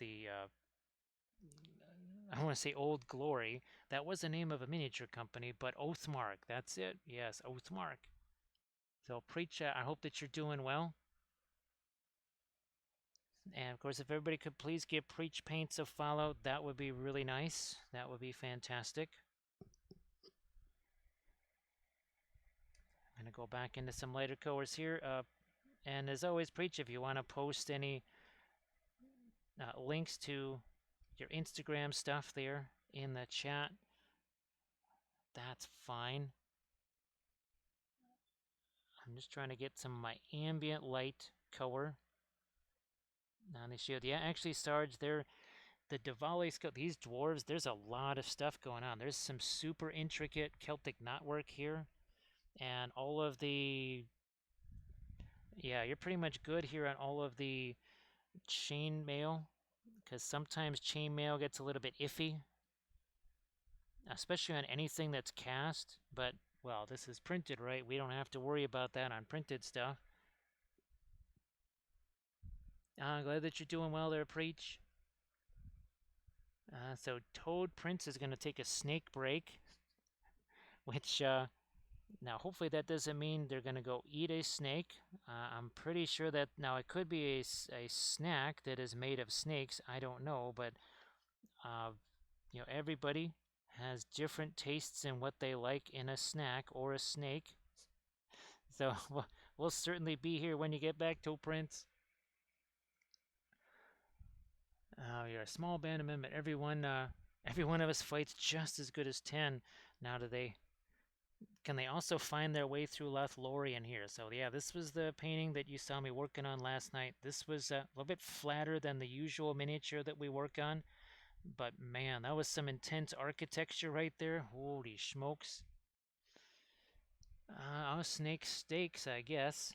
I want to say Old Glory. That was the name of a miniature company, but Oathmark. That's it. Yes, Oathmark. So, Preach, I hope that you're doing well. And of course, if everybody could please give Preach Paints a follow, that would be really nice. That would be fantastic. I'm going to go back into some lighter colors here. And as always, Preach, if you want to post any links to your Instagram stuff there in the chat, that's fine. I'm just trying to get some of my ambient light color On the shield. Yeah, actually, Sarge, the Davale scope, these dwarves, there's a lot of stuff going on. There's some super intricate Celtic knotwork here. And all of the... Yeah, you're pretty much good here on all of the chainmail, because sometimes chainmail gets a little bit iffy, especially on anything that's cast. But, well, this is printed, right? We don't have to worry about that on printed stuff. I'm glad that you're doing well there, Preach. So Toad Prince is going to take a snake break, which, now hopefully that doesn't mean they're going to go eat a snake. I'm pretty sure that, now it could be a snack that is made of snakes. I don't know, but, you know, everybody has different tastes in what they like in a snack or a snake. So we'll certainly be here when you get back, Toad Prince. You're a small band of men, but every one of us fights just as good as 10. Now can they also find their way through Lothlorien here? So yeah, this was the painting that you saw me working on last night. This was a little bit flatter than the usual miniature that we work on. But man, that was some intense architecture right there. Holy smokes. Snake steaks, I guess.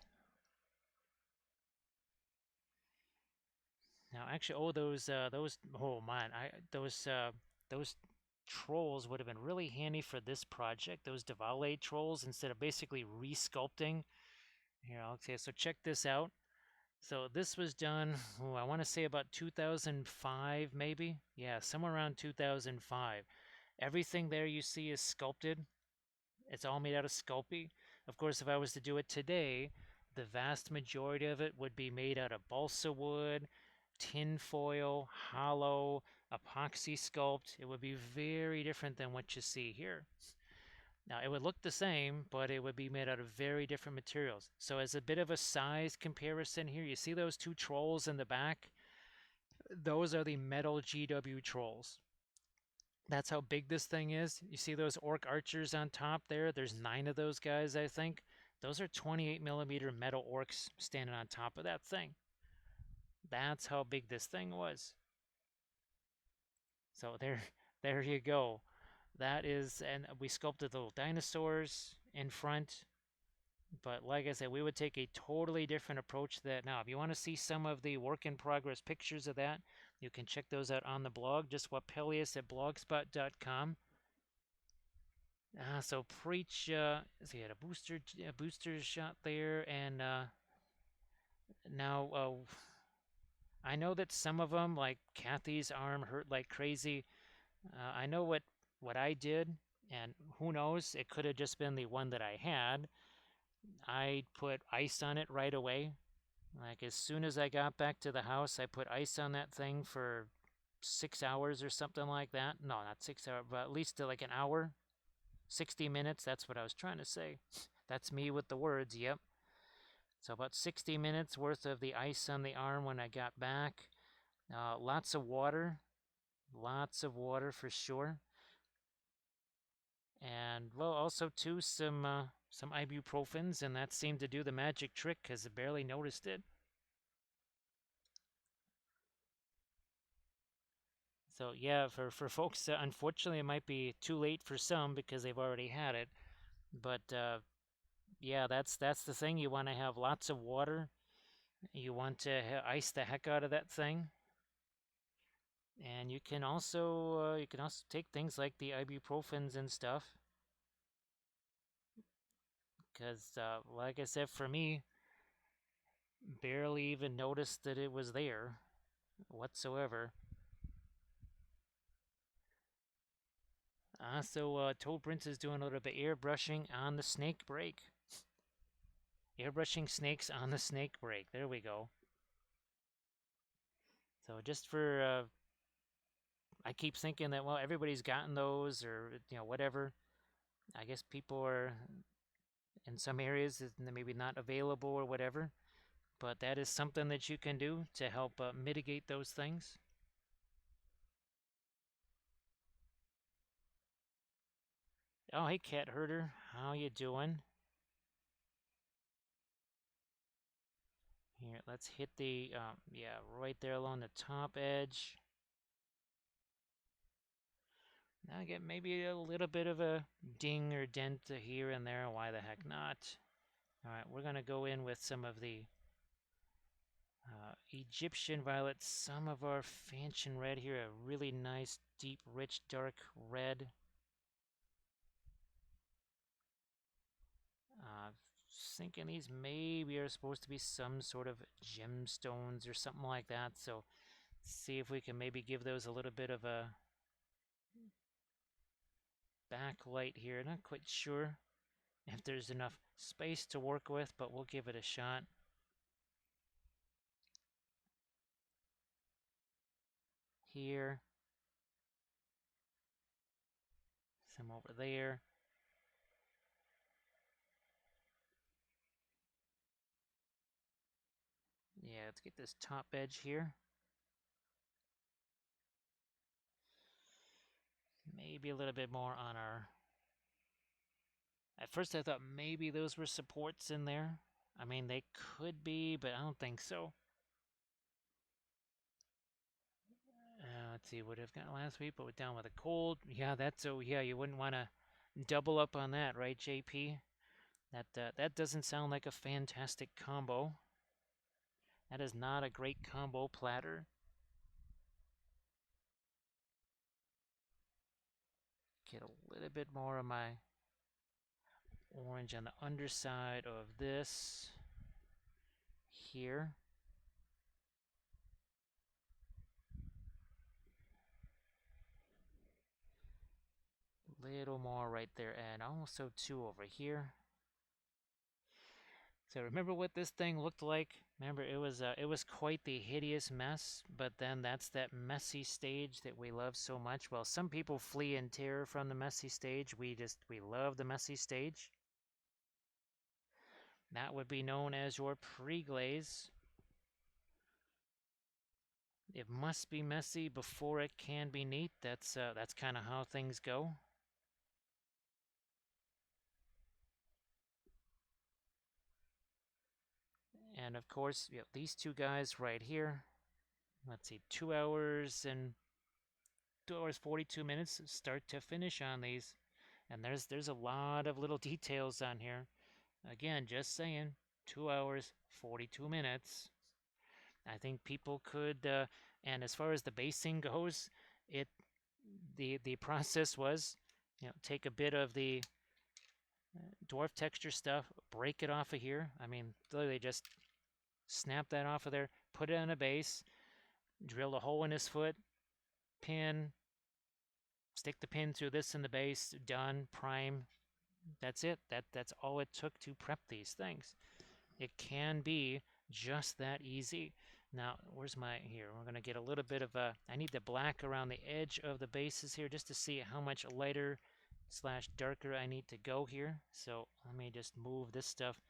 Now, actually, oh man, those trolls would have been really handy for this project. Those Davale trolls, instead of basically resculpting. Here, okay, so check this out. So this was done, I want to say about 2005, maybe. Yeah, somewhere around 2005. Everything there you see is sculpted. It's all made out of Sculpey. Of course, if I was to do it today, the vast majority of it would be made out of balsa wood, tin foil, hollow, epoxy sculpt. It would be very different than what you see here. Now, it would look the same, but it would be made out of very different materials. So as a bit of a size comparison here, you see those two trolls in the back? Those are the metal GW trolls. That's how big this thing is. You see those orc archers on top there? There's 9 of those guys, I think. Those are 28 millimeter metal orcs standing on top of that thing. That's how big this thing was. So there you go. That is, and we sculpted little dinosaurs in front. But like I said, we would take a totally different approach to that. Now, if you want to see some of the work in progress pictures of that, you can check those out on the blog, just Wapelius at blogspot.com. So Preach, so he had a booster shot there, and now I know that some of them, like Kathy's arm, hurt like crazy. I know what I did, and who knows, it could have just been the one that I had. I put ice on it right away. Like as soon as I got back to the house, I put ice on that thing for 6 hours or something like that. No, not 6 hours, but at least like an hour, 60 minutes. That's what I was trying to say. That's me with the words, yep. So about 60 minutes worth of the ice on the arm when I got back. Lots of water for sure. And well, also too some ibuprofens, and that seemed to do the magic trick because I barely noticed it. So yeah, for folks, unfortunately, it might be too late for some because they've already had it. But yeah, that's the thing. You want to have lots of water. You want to ice the heck out of that thing. And you can also take things like the ibuprofens and stuff. Because like I said, for me, barely even noticed that it was there whatsoever. So Toad Prince is doing a little bit of airbrushing on the snake break. Airbrushing snakes on the snake break. There we go. So just for, I keep thinking that, well, everybody's gotten those or, you know, whatever. I guess people are, in some areas, maybe not available or whatever. But that is something that you can do to help mitigate those things. Oh, hey, Cat Herder. How you doing? Here, let's hit the, yeah, right there along the top edge. Now I get maybe a little bit of a ding or dent here and there. Why the heck not? All right, we're going to go in with some of the Egyptian violet, some of our Fanchon red here, a really nice, deep, rich, dark red. Thinking these maybe are supposed to be some sort of gemstones or something like that. So see if we can maybe give those a little bit of a backlight here. Not quite sure if there's enough space to work with, but we'll give it a shot. Here. Some over there. Yeah, let's get this top edge here. Maybe a little bit more on our... At first I thought maybe those were supports in there. I mean, they could be, but I don't think so. Let's see, what I've got last week, but we're down with a cold. Yeah, that's so. Yeah, you wouldn't want to double up on that, right, JP? That doesn't sound like a fantastic combo. That is not a great combo platter. Get a little bit more of my orange on the underside of this here. Little more right there, and also two over here. So remember what this thing looked like? Remember, it was quite the hideous mess, but then that's that messy stage that we love so much. Well, some people flee in terror from the messy stage. We love the messy stage. That would be known as your pre-glaze. It must be messy before it can be neat. That's kind of how things go. And of course, you have these two guys right here. Let's see, 2 hours and 2 hours 42 minutes start to finish on these. And there's a lot of little details on here. Again, just saying, 2 hours 42 minutes. I think people could, and as far as the basing goes, the process was, take a bit of the dwarf texture stuff, break it off of here. I mean, literally just snap that off of there, put it on a base, drill a hole in his foot, pin, stick the pin through this in the base, done, prime. That's it. That's all it took to prep these things. It can be just that easy. Now, where's my, here, we're going to get a little bit of a, I need the black around the edge of the bases here just to see how much lighter slash darker I need to go here. So let me just move this stuff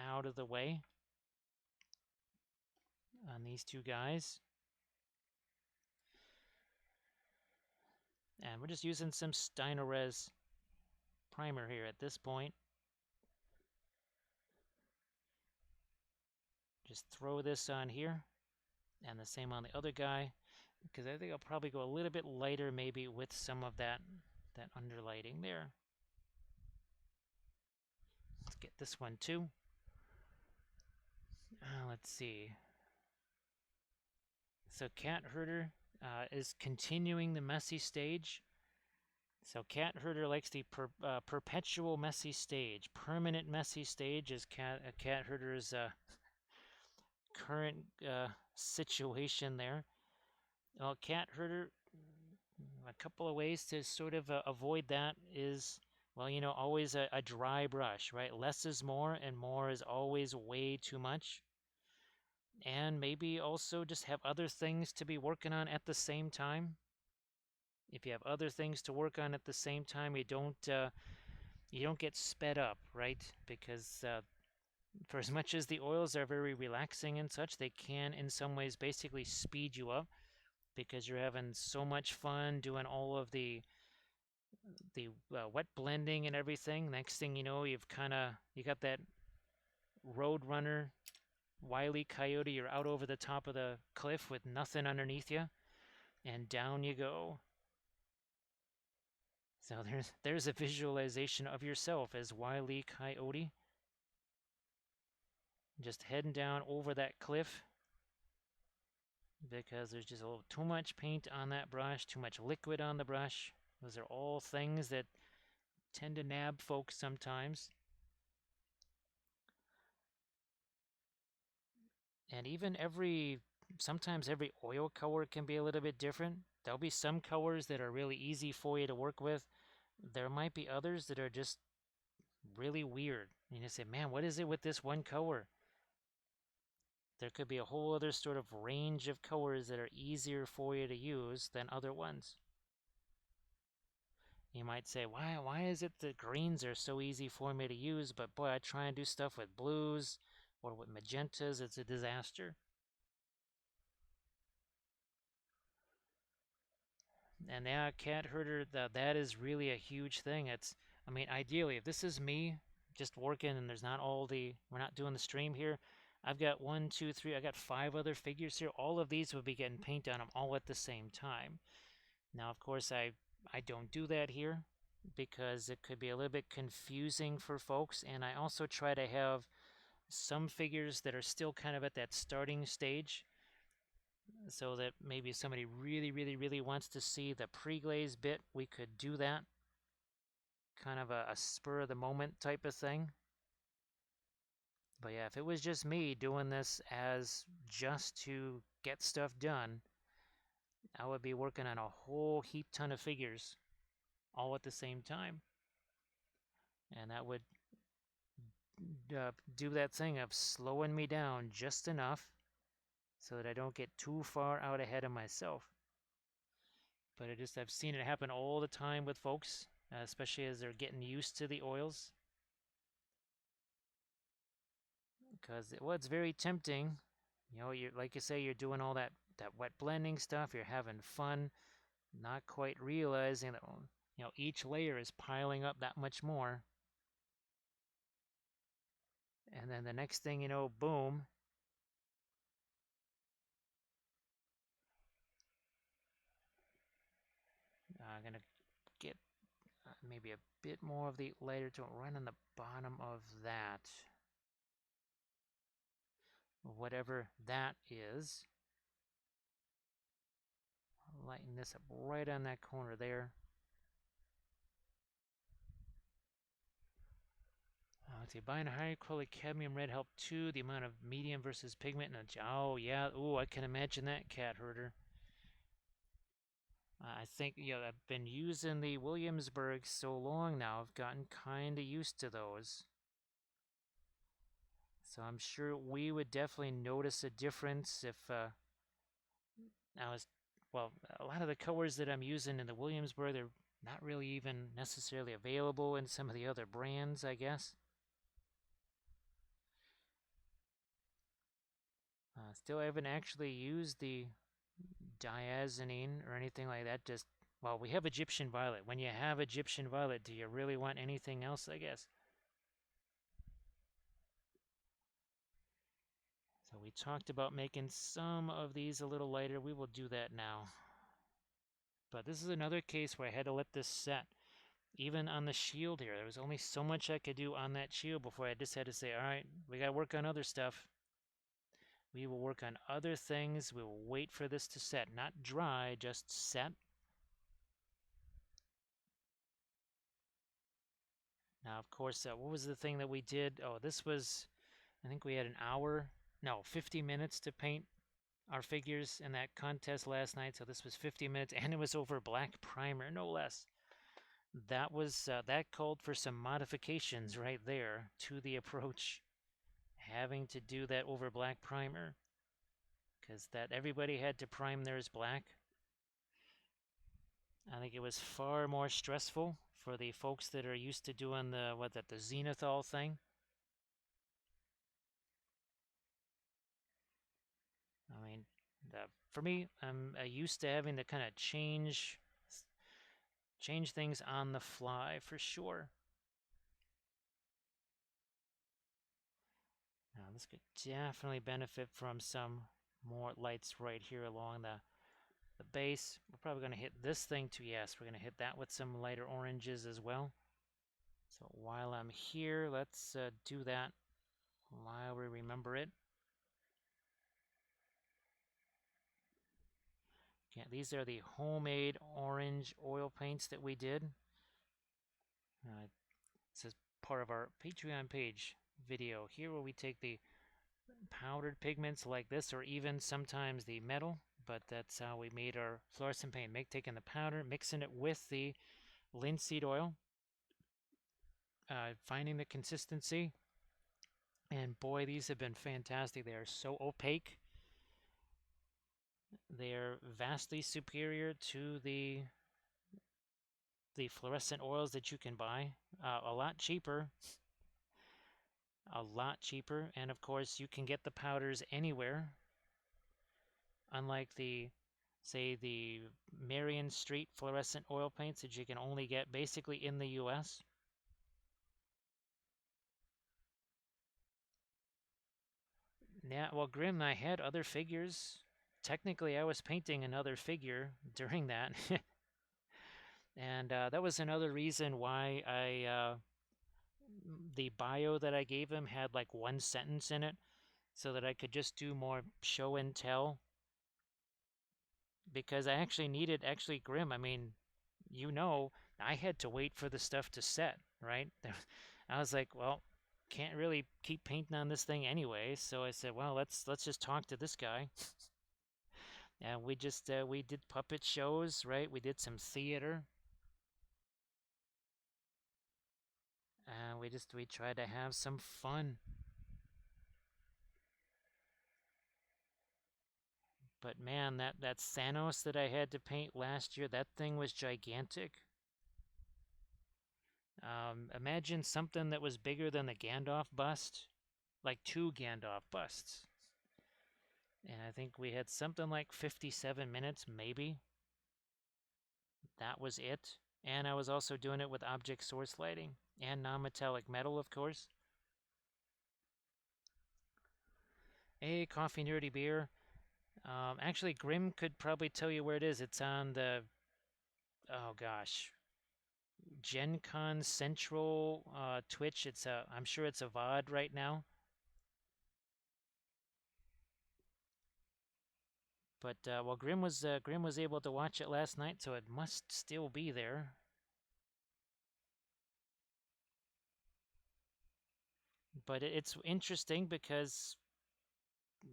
out of the way on these two guys. And we're just using some Steinerez primer here at this point. Just throw this on here, and the same on the other guy, because I think I'll probably go a little bit lighter maybe with some of that underlighting there. Let's get this one too. Let's see. So Cat Herder is continuing the messy stage. So Cat Herder likes the perpetual messy stage. Permanent messy stage is Cat Herder's current situation there. Well, Cat Herder, a couple of ways to sort of avoid that is, well, always a dry brush, right? Less is more, and more is always way too much. And maybe also just have other things to be working on at the same time. If you have other things to work on at the same time, you don't get sped up, right? Because for as much as the oils are very relaxing and such, they can in some ways basically speed you up because you're having so much fun doing all of the wet blending and everything. Next thing you know, you got that Road Runner Wile E. Coyote, you're out over the top of the cliff with nothing underneath you, and down you go. So there's a visualization of yourself as Wile E. Coyote, just heading down over that cliff, because there's just a little too much paint on that brush, too much liquid on the brush. Those are all things that tend to nab folks sometimes. And even sometimes every oil color can be a little bit different. There'll be some colors that are really easy for you to work with. There might be others that are just really weird. And you say, man, what is it with this one color? There could be a whole other sort of range of colors that are easier for you to use than other ones. You might say, why is it that greens are so easy for me to use, but boy, I try and do stuff with blues or with magentas, it's a disaster. And yeah, cat herder, that is really a huge thing. I mean, ideally, if this is me just working and we're not doing the stream here, I've got 1, 2, 3, I got 5 other figures here. All of these would be getting paint on them all at the same time. Now, of course, I don't do that here because it could be a little bit confusing for folks. And I also try to have some figures that are still kind of at that starting stage, so that maybe somebody really, really, really wants to see the pre-glaze bit, we could do that. Kind of a spur of the moment type of thing. But yeah, if it was just me doing this as just to get stuff done, I would be working on a whole heap ton of figures all at the same time. And that would do that thing of slowing me down just enough so that I don't get too far out ahead of myself. But I've seen it happen all the time with folks, especially as they're getting used to the oils. Because it's very tempting. You know, like you say, you're doing all that wet blending stuff. You're having fun, not quite realizing that each layer is piling up that much more. And then the next thing you know, boom. I'm gonna get maybe a bit more of the lighter tone right on the bottom of that. Whatever that is. Lighten this up right on that corner there. Let's see, buying a higher quality cadmium red help too. The amount of medium versus pigment. Oh yeah, I can imagine that, cat herder. I think I've been using the Williamsburg so long now. I've gotten kind of used to those. So I'm sure we would definitely notice a difference if a lot of the colors that I'm using in the Williamsburg, they're not really even necessarily available in some of the other brands, I guess. Still haven't actually used the diazonine or anything like that. We have Egyptian violet. When you have Egyptian violet, do you really want anything else, I guess? So we talked about making some of these a little lighter. We will do that now. But this is another case where I had to let this set. Even on the shield here, there was only so much I could do on that shield before I just had to say, all right, we got to work on other stuff. We will work on other things. We will wait for this to set. Not dry, just set. Now, of course, what was the thing that we did? Oh, this was, I think we had 50 minutes to paint our figures in that contest last night. So this was 50 minutes, and it was over black primer, no less. That called for some modifications right there to the approach, having to do that over black primer, because everybody had to prime theirs black. I think it was far more stressful for the folks that are used to doing the zenithal thing. I mean, for me, I'm used to having to kind of change things on the fly for sure. Now this could definitely benefit from some more lights right here along the base. We're probably going to hit this thing too. Yes, we're going to hit that with some lighter oranges as well. So while I'm here, let's do that while we remember it. Yeah, these are the homemade orange oil paints that we did. This is part of our Patreon page video here where we take the powdered pigments like this, or even sometimes the metal, but that's how we made our fluorescent paint. Taking the powder, mixing it with the linseed oil, finding the consistency, and boy, these have been fantastic. They are so opaque. They're vastly superior to the fluorescent oils that you can buy. A lot cheaper. A lot cheaper. And of course, you can get the powders anywhere. Unlike say, the Marion Street fluorescent oil paints that you can only get basically in the US. Yeah, well, Grim, I had other figures. Technically, I was painting another figure during that. And that was another reason why the bio that I gave him had like one sentence in it, so that I could just do more show and tell. Because I actually needed, Grim, I mean, I had to wait for the stuff to set, right? I was like, well, can't really keep painting on this thing anyway, so I said, well, let's just talk to this guy. And we just we did puppet shows, right? We did some theater. And we tried to have some fun. But man, that Thanos that I had to paint last year, that thing was gigantic. Imagine something that was bigger than the Gandalf bust, like 2 Gandalf busts. And I think we had something like 57 minutes, maybe. That was it. And I was also doing it with object source lighting and non-metallic metal, of course. Hey, Coffee Nerdy Beer. Actually, Grim could probably tell you where it is. It's on the, oh gosh, Gen Con Central Twitch. I'm sure it's a VOD right now. But well, Grim was able to watch it last night, so it must still be there. But it's interesting because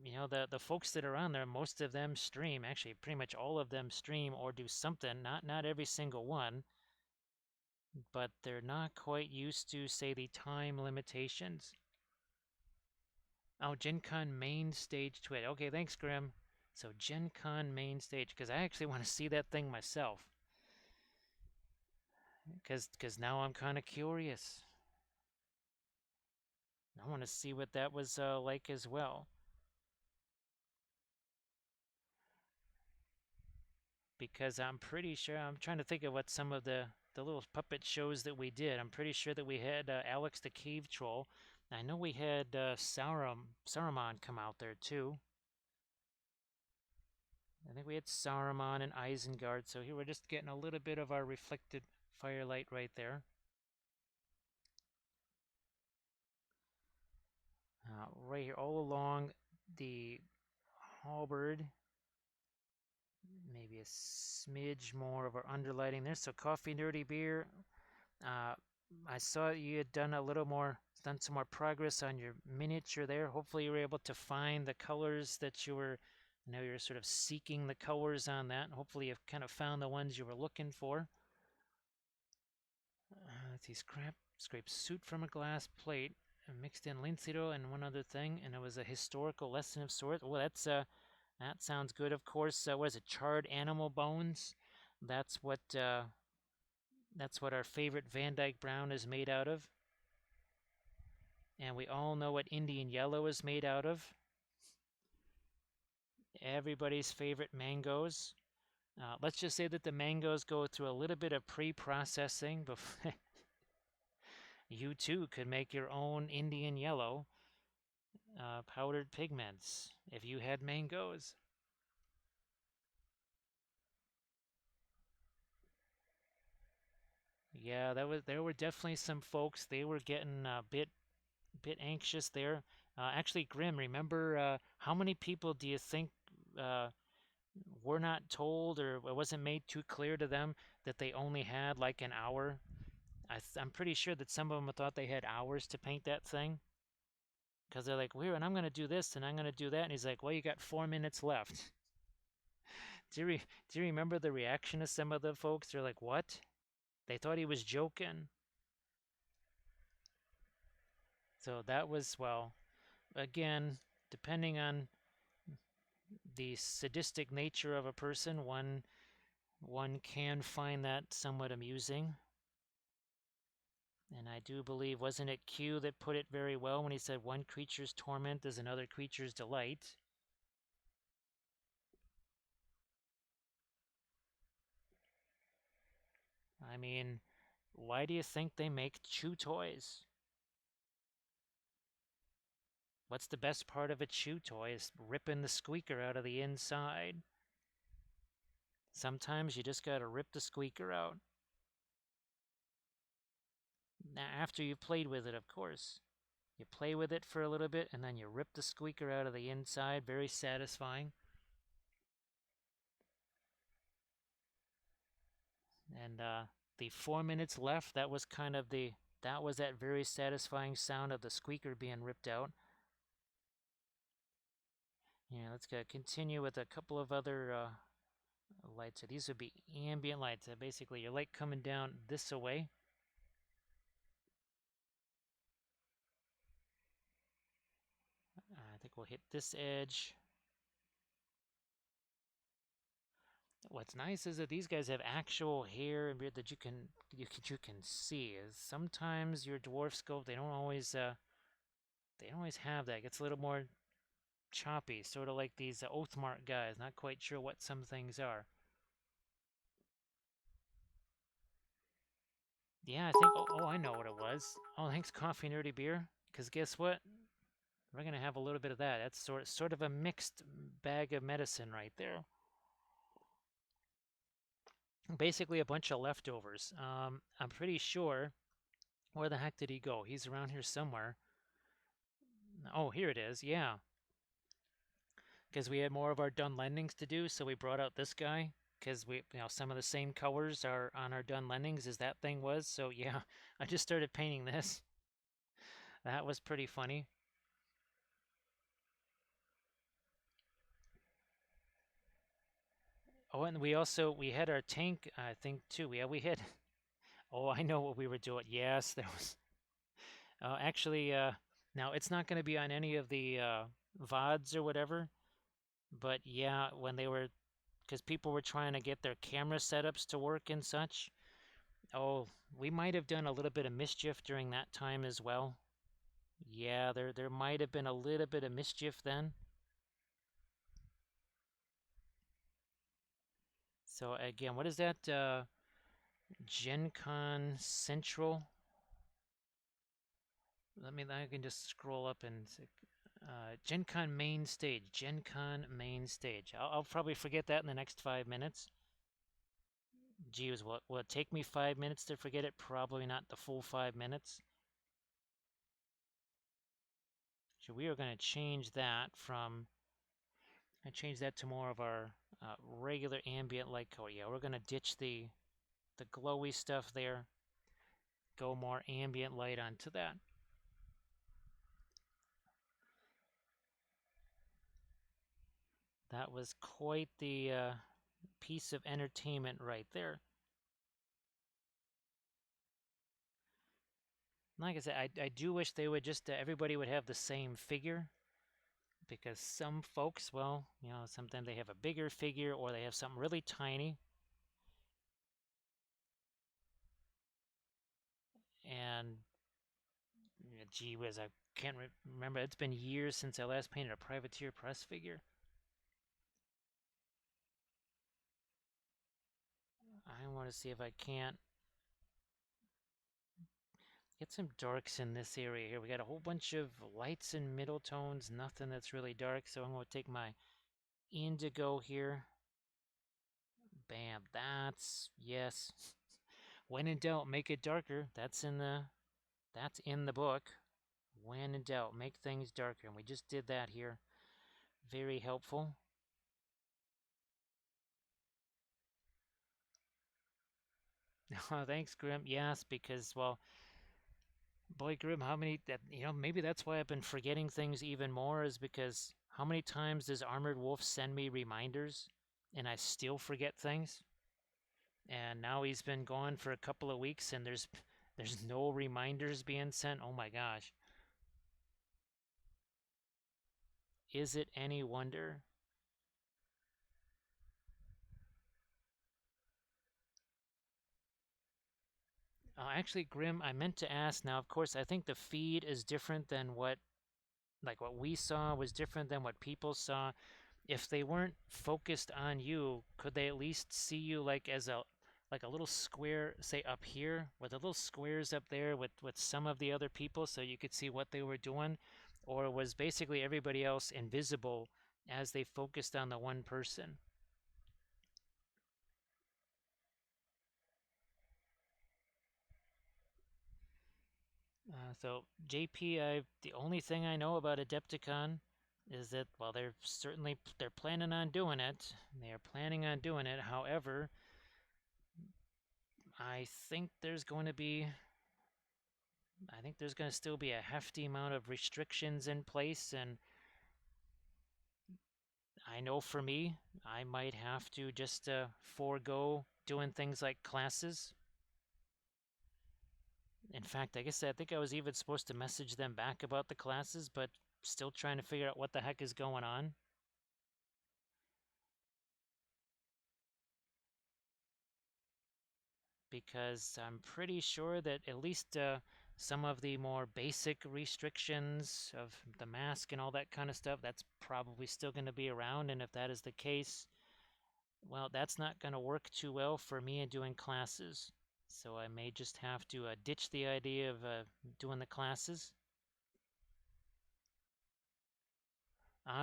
the folks that are on there, most of them stream. Actually, pretty much all of them stream or do something. Not every single one, but they're not quite used to, say, the time limitations. Oh, Gen Con main stage Twitch. Okay, thanks, Grim. So Gen Con main stage, because I actually want to see that thing myself. Because now I'm kind of curious. I want to see what that was like as well. Because I'm pretty sure, I'm trying to think of what some of the little puppet shows that we did. I'm pretty sure that we had Alex the Cave Troll. I know we had Saruman come out there too. I think we had Saruman and Isengard. So here we're just getting a little bit of our reflected firelight right there. Right here, all along the halberd. Maybe a smidge more of our underlighting there. So Coffee Nerdy Beer. I saw you had done some more progress on your miniature there. Hopefully you were able to find the colors that you're sort of seeking the colors on that. Hopefully you've kind of found the ones you were looking for. Let's see, scrape soot from a glass plate, and mixed in linseed oil and one other thing, and it was a historical lesson of sorts. Well, that sounds good. Of course, what is it? Charred animal bones. That's what our favorite Van Dyke Brown is made out of. And we all know what Indian yellow is made out of. Everybody's favorite mangoes. Let's just say that the mangoes go through a little bit of pre-processing before you too could make your own Indian yellow. powdered pigments if you had mangoes. Yeah, there were definitely some folks. They were getting a bit anxious there. Actually, Grim, remember how many people do you think were not told, or it wasn't made too clear to them that they only had like an hour? I'm pretty sure that some of them thought they had hours to paint that thing, because they're like, "We're and I'm going to do this and I'm going to do that," and he's like, "Well, you got 4 minutes left." Do you remember the reaction of some of the folks? They're like, "What?" They thought he was joking. So that was, well, again, depending on the sadistic nature of a person, one can find that somewhat amusing. And I do believe, wasn't it Q that put it very well when he said one creature's torment is another creature's delight? I mean, why do you think they make chew toys? What's the best part of a chew toy? Is ripping the squeaker out of the inside. Sometimes you just gotta rip the squeaker out. Now, after you've played with it, of course. You play with it for a little bit, and then you rip the squeaker out of the inside. Very satisfying. And the 4 minutes left, that was kind of that was that very satisfying sound of the squeaker being ripped out. Yeah, let's go continue with a couple of other lights. So these would be ambient lights. Basically, your light coming down this way. I think we'll hit this edge. What's nice is that these guys have actual hair and beard that you can see. Sometimes your dwarf sculpt, they don't always have that. It gets a little more choppy, sort of like these Oathmark guys. Not quite sure what some things are. Yeah, I think. Oh, I know what it was. Oh, thanks, Coffee Nerdy Beer. Because guess what? We're gonna have a little bit of that. That's sort of a mixed bag of medicine right there. Basically, a bunch of leftovers. I'm pretty sure. Where the heck did he go? He's around here somewhere. Oh, here it is. Yeah, because we had more of our done lendings to do, so we brought out this guy. Because some of the same colors are on our done lendings as that thing was. So yeah, I just started painting this. That was pretty funny. Oh, and we had our tank, I think too. Yeah, we had. Oh, I know what we were doing. Yes, there was. Actually, now it's not going to be on any of the VODs or whatever. But yeah, when they were, because people were trying to get their camera setups to work and such. Oh, we might have done a little bit of mischief during that time as well. Yeah, there might have been a little bit of mischief then. So again, what is that? Gen Con Central. I can just scroll up and Gen Con main stage. Gen Con main stage. I'll probably forget that in the next 5 minutes. Geez, will it take me 5 minutes to forget it? Probably not the full 5 minutes. So we are going to change that from. I change that to more of our regular ambient light color. Yeah, we're going to ditch the glowy stuff there. Go more ambient light onto that. That was quite the piece of entertainment right there. Like I said, I do wish they would just everybody would have the same figure, because some folks, well, sometimes they have a bigger figure or they have something really tiny. And gee whiz, I can't remember. It's been years since I last painted a Privateer Press figure. I want to see if I can't. Get some darks in this area here. We got a whole bunch of lights and middle tones, nothing that's really dark. So I'm going to take my indigo here. Bam, that's, yes. When in doubt, make it darker. That's in the book. When in doubt, make things darker. And we just did that here. Very helpful. Oh, thanks, Grim. Yes, because, well, boy, Grim, how many, maybe that's why I've been forgetting things even more, is because how many times does Armored Wolf send me reminders and I still forget things? And now he's been gone for a couple of weeks and there's no reminders being sent. Oh my gosh. Is it any wonder? Actually, Grim, I meant to ask now, of course, I think the feed is different than what we saw was different than what people saw. If they weren't focused on you, could they at least see you like as a little square, say up here, with the little squares up there with some of the other people so you could see what they were doing? Or was basically everybody else invisible as they focused on the one person? So JP, the only thing I know about Adepticon is that, well, they're planning on doing it. They are planning on doing it. However, I think there's going to be I think there's going to still be a hefty amount of restrictions in place, and I know for me, I might have to just forego doing things like classes. In fact, I think I was even supposed to message them back about the classes, but still trying to figure out what the heck is going on. Because I'm pretty sure that at least some of the more basic restrictions of the mask and all that kind of stuff, that's probably still going to be around. And if that is the case, well, that's not going to work too well for me in doing classes. So I may just have to ditch the idea of doing the classes.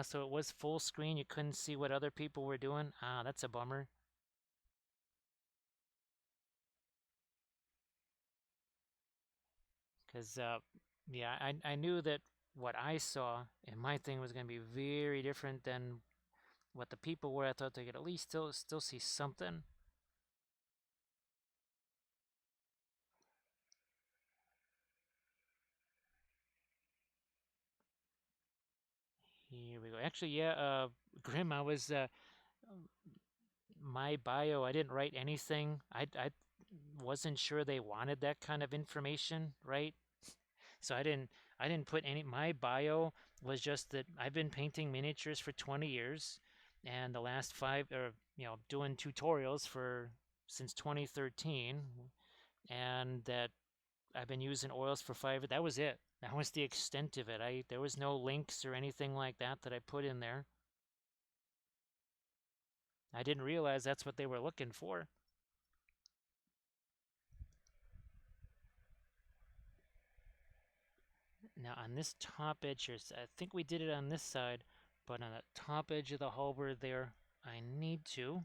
So it was full screen. You couldn't see what other people were doing. That's a bummer. Because, yeah, I knew that what I saw in my thing was going to be very different than what the people were. I thought they could at least still see something. Here we go. Actually, yeah, Grim, I was my bio. I didn't write anything. I wasn't sure they wanted that kind of information, right? So I didn't put any. My bio was just that I've been painting miniatures for 20 years, and the last five, or doing tutorials for since 2013, and that I've been using oils for 5. That was it. That was the extent of it. There was no links or anything like that I put in there. I didn't realize that's what they were looking for. Now on this top edge here, I think we did it on this side, but on the top edge of the halberd there, I need to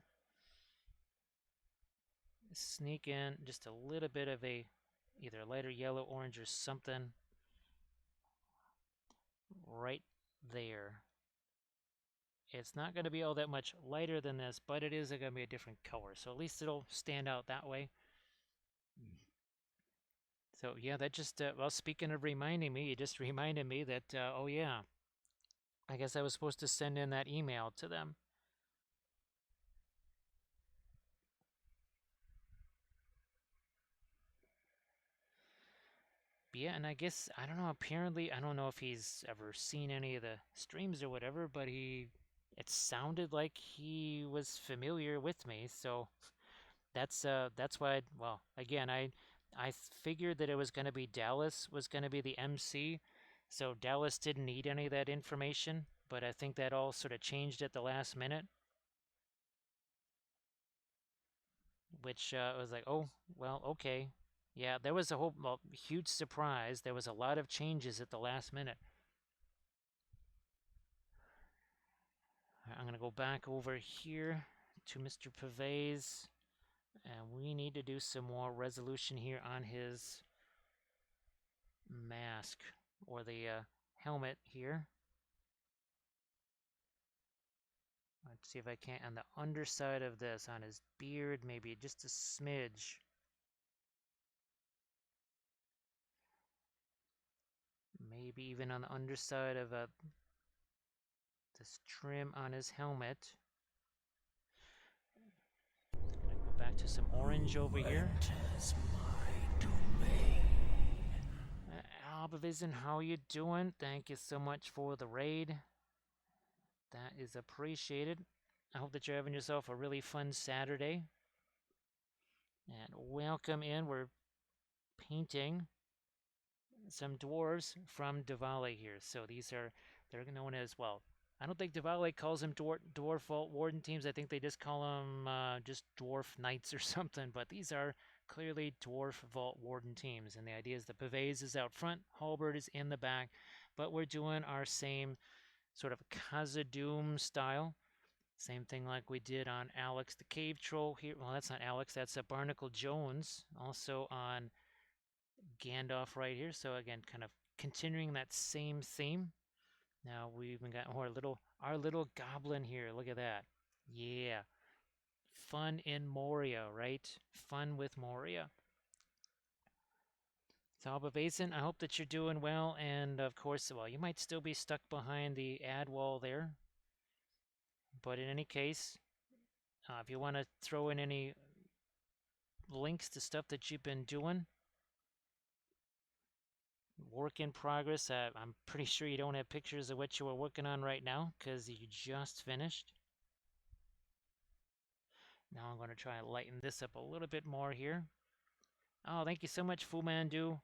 sneak in just a little bit of a either lighter yellow, orange, or something right there. It's not going to be all that much lighter than this, but it is going to be a different color, so at least it'll stand out that way. So yeah, that just, well, speaking of reminding me, it just reminded me that, oh yeah, I guess I was supposed to send in that email to them. Yeah, and I guess, I don't know, apparently, I don't know if he's ever seen any of the streams or whatever, but it sounded like he was familiar with me, so that's why, well, again, I figured that it was going to be Dallas was going to be the MC, so Dallas didn't need any of that information, but I think that all sort of changed at the last minute, which was like, oh, well, okay. Yeah, there was a whole huge surprise. There was a lot of changes at the last minute. I'm going to go back over here to Mr. Pavey's, and we need to do some more resolution here on his mask, or the helmet here. Let's see if I can't, on the underside of this, on his beard, maybe just a smidge. Maybe even on the underside of this trim on his helmet. Gonna go back to some orange over here. Enters my domain. Albavision, how you doing? Thank you so much for the raid. That is appreciated. I hope that you're having yourself a really fun Saturday. And welcome in. We're painting some dwarves from Davale here. So they're known as, well, I don't think Davale calls them dwarf vault warden teams. I think they just call them just dwarf knights or something. But these are clearly dwarf vault warden teams. And the idea is the Pavés is out front, Halberd is in the back. But we're doing our same sort of Khaza-Dhum style. Same thing like we did on Alex the Cave Troll here. Well, that's not Alex, that's Barnacle Jones. Also on Gandalf right here. So again, kind of continuing that same theme. Now we even got our little goblin here. Look at that. Yeah. Fun in Moria, right? Fun with Moria. So Alba Basin, I hope that you're doing well. And of course, well, you might still be stuck behind the ad wall there. But in any case, if you want to throw in any links to stuff that you've been doing, work in progress. I'm pretty sure you don't have pictures of what you were working on right now because you just finished. Now I'm going to try and lighten this up a little bit more here. Oh, thank you so much, Fu Mandu.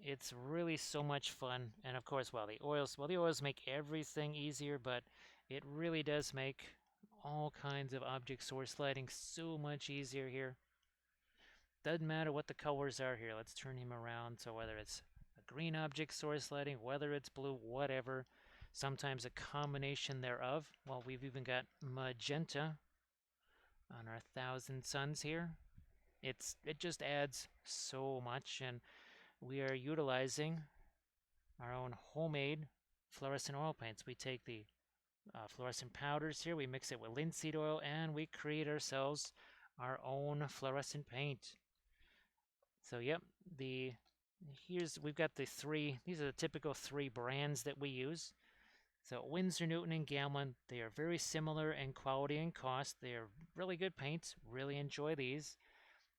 It's really so much fun. And of course, the oils make everything easier, but it really does make all kinds of object source lighting so much easier here. Doesn't matter what the colors are here. Let's turn him around. So whether it's a green object source lighting, whether it's blue, whatever, sometimes a combination thereof. Well, we've even got magenta on our Thousand Suns here. It just adds so much, and we are utilizing our own homemade fluorescent oil paints. We take the fluorescent powders here, we mix it with linseed oil, and we create ourselves our own fluorescent paint. So yep, we've got the three. These are the typical three brands that we use. So Winsor Newton and Gamlin, they are very similar in quality and cost. They are really good paints. Really enjoy these.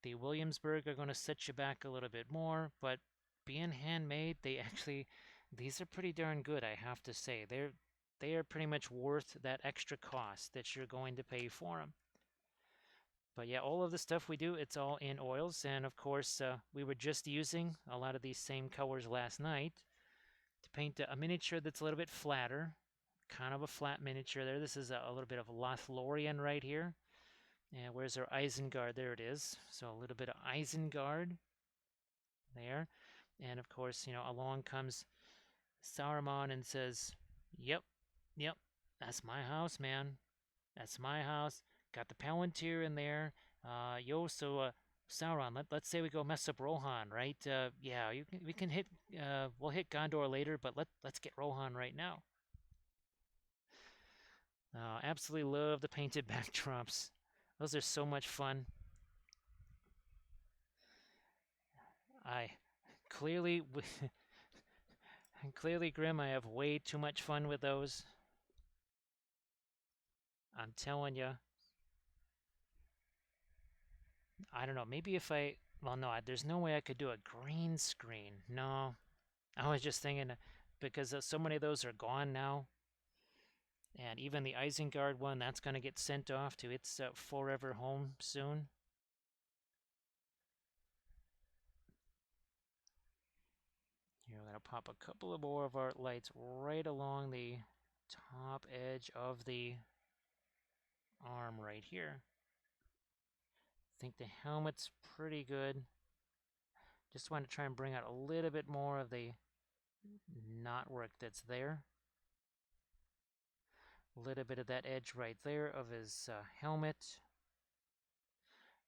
The Williamsburg are going to set you back a little bit more, but being handmade, these are pretty darn good, I have to say. They are pretty much worth that extra cost that you're going to pay for them. But yeah, all of the stuff we do, it's all in oils. And of course, we were just using a lot of these same colors last night to paint a miniature that's a little bit flatter, kind of a flat miniature there. This is a little bit of Lothlorien right here. And where's our Isengard? There it is. So a little bit of Isengard there. And of course, along comes Saruman and says, yep, that's my house, man. That's my house. Got the Palantir in there. Sauron, let's say we go mess up Rohan, right? Yeah, we can hit, we'll hit Gondor later, but let's get Rohan right now. Absolutely love the painted backdrops. Those are so much fun. Clearly, Grim, I have way too much fun with those. I'm telling you. I don't know, maybe if well, no, there's no way I could do a green screen. No, I was just thinking, because so many of those are gone now. And even the Isengard one, that's going to get sent off to its forever home soon. Here, we're going to pop a couple of more of our lights right along the top edge of the arm right here. I think the helmet's pretty good. Just want to try and bring out a little bit more of the knot work that's there. A little bit of that edge right there of his helmet.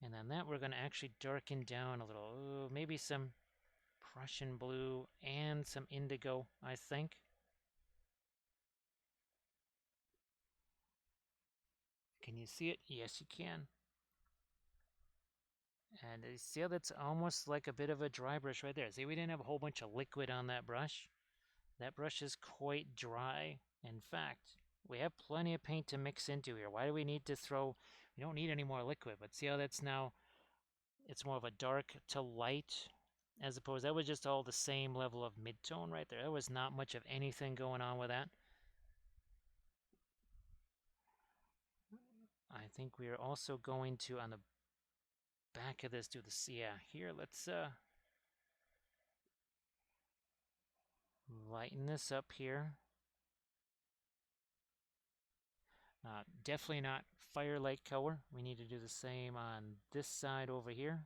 And then that we're going to actually darken down a little. Ooh, maybe some Prussian blue and some indigo, I think. Can you see it? Yes, you can. And you see how that's almost like a bit of a dry brush right there. See, we didn't have a whole bunch of liquid on that brush. That brush is quite dry. In fact, we have plenty of paint to mix into here. Why do we need to throw... We don't need any more liquid, but see how that's now... It's more of a dark to light, as opposed... That was just all the same level of mid-tone right there. There was not much of anything going on with that. I think we are also going to, on the back of this, do this... Yeah, here, let's lighten this up here. Definitely not firelight color. We need to do the same on this side over here.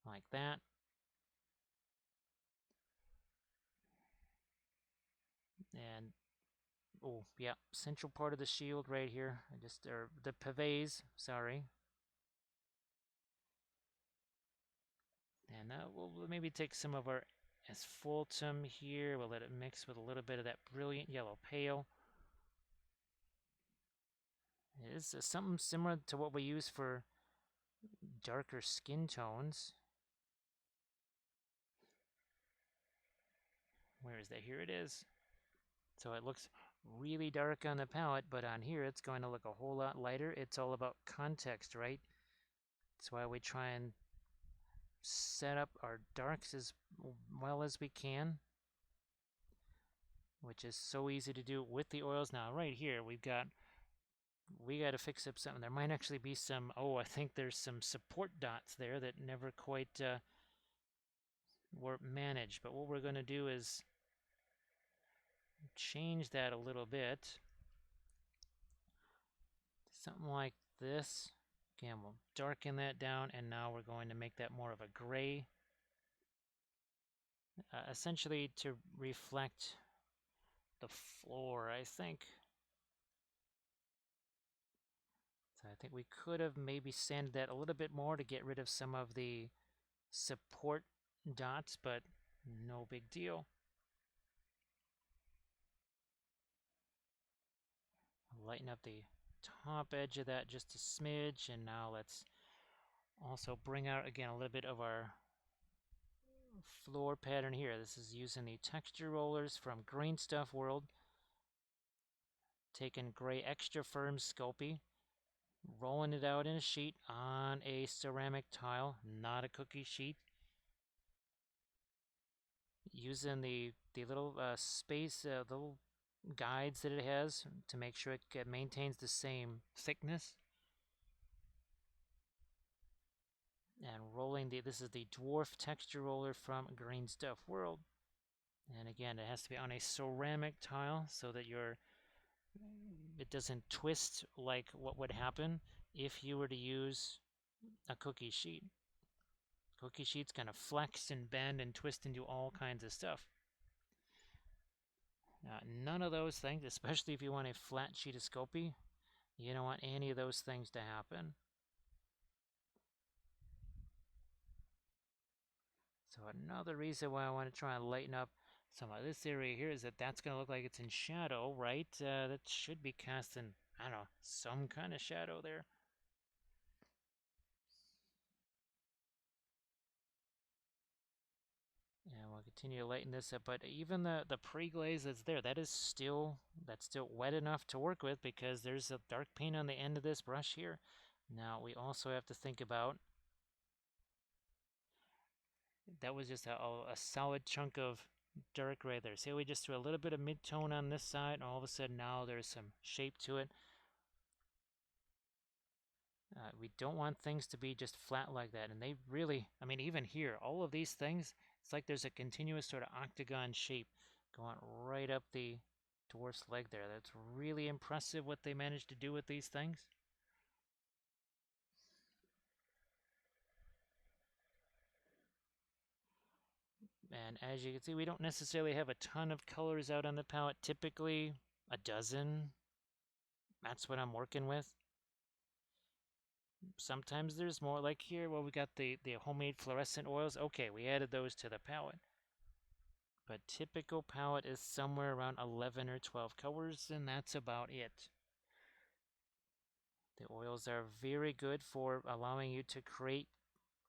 Like that. And, oh, yeah, central part of the shield right here. Or the pavés, sorry. And we'll maybe take some of our asphaltum here. We'll let it mix with a little bit of that brilliant yellow pale. It is something similar to what we use for darker skin tones. Where is that? Here it is. So it looks really dark on the palette, but on here it's going to look a whole lot lighter. It's all about context, right? That's why we try and set up our darks as well as we can, which is so easy to do with the oils. Now, right here, we got to fix up something. There might actually be some, I think there's some support dots there that never quite were managed. But what we're going to do is change that a little bit. Something like this. Again, we'll darken that down, and now we're going to make that more of a gray. Essentially to reflect the floor, I think. So I think we could have maybe sanded that a little bit more to get rid of some of the support dots, but no big deal. Lighten up the top edge of that just a smidge, and now let's also bring out again a little bit of our floor pattern here. This is using the texture rollers from Green Stuff World. Taking gray extra firm Sculpey, rolling it out in a sheet on a ceramic tile, not a cookie sheet. Using the little little guides that it has to make sure it maintains the same thickness. And rolling this is the dwarf texture roller from Green Stuff World. And again, it has to be on a ceramic tile so that it doesn't twist like what would happen if you were to use a cookie sheet. Cookie sheet's going to flex and bend and twist and do all kinds of stuff. None of those things, especially if you want a flat sheet of Sculpey, you don't want any of those things to happen. So another reason why I want to try and lighten up some of this area here is that's going to look like it's in shadow, right? That should be casting, I don't know, some kind of shadow there. And we'll continue to lighten this up, but even the pre-glaze that's there, that's still wet enough to work with because there's a dark paint on the end of this brush here. Now we also have to think about, that was just a solid chunk of dark right there. See, we just threw a little bit of mid-tone on this side, and all of a sudden now there's some shape to it. We don't want things to be just flat like that, and they really, I mean, even here, all of these things, it's like there's a continuous sort of octagon shape going right up the dwarf's leg there. That's really impressive what they managed to do with these things. And as you can see, we don't necessarily have a ton of colors out on the palette. Typically, a dozen. That's what I'm working with. Sometimes there's more, like here, well, we got the homemade fluorescent oils. Okay, we added those to the palette. But typical palette is somewhere around 11 or 12 colors, and that's about it. The oils are very good for allowing you to create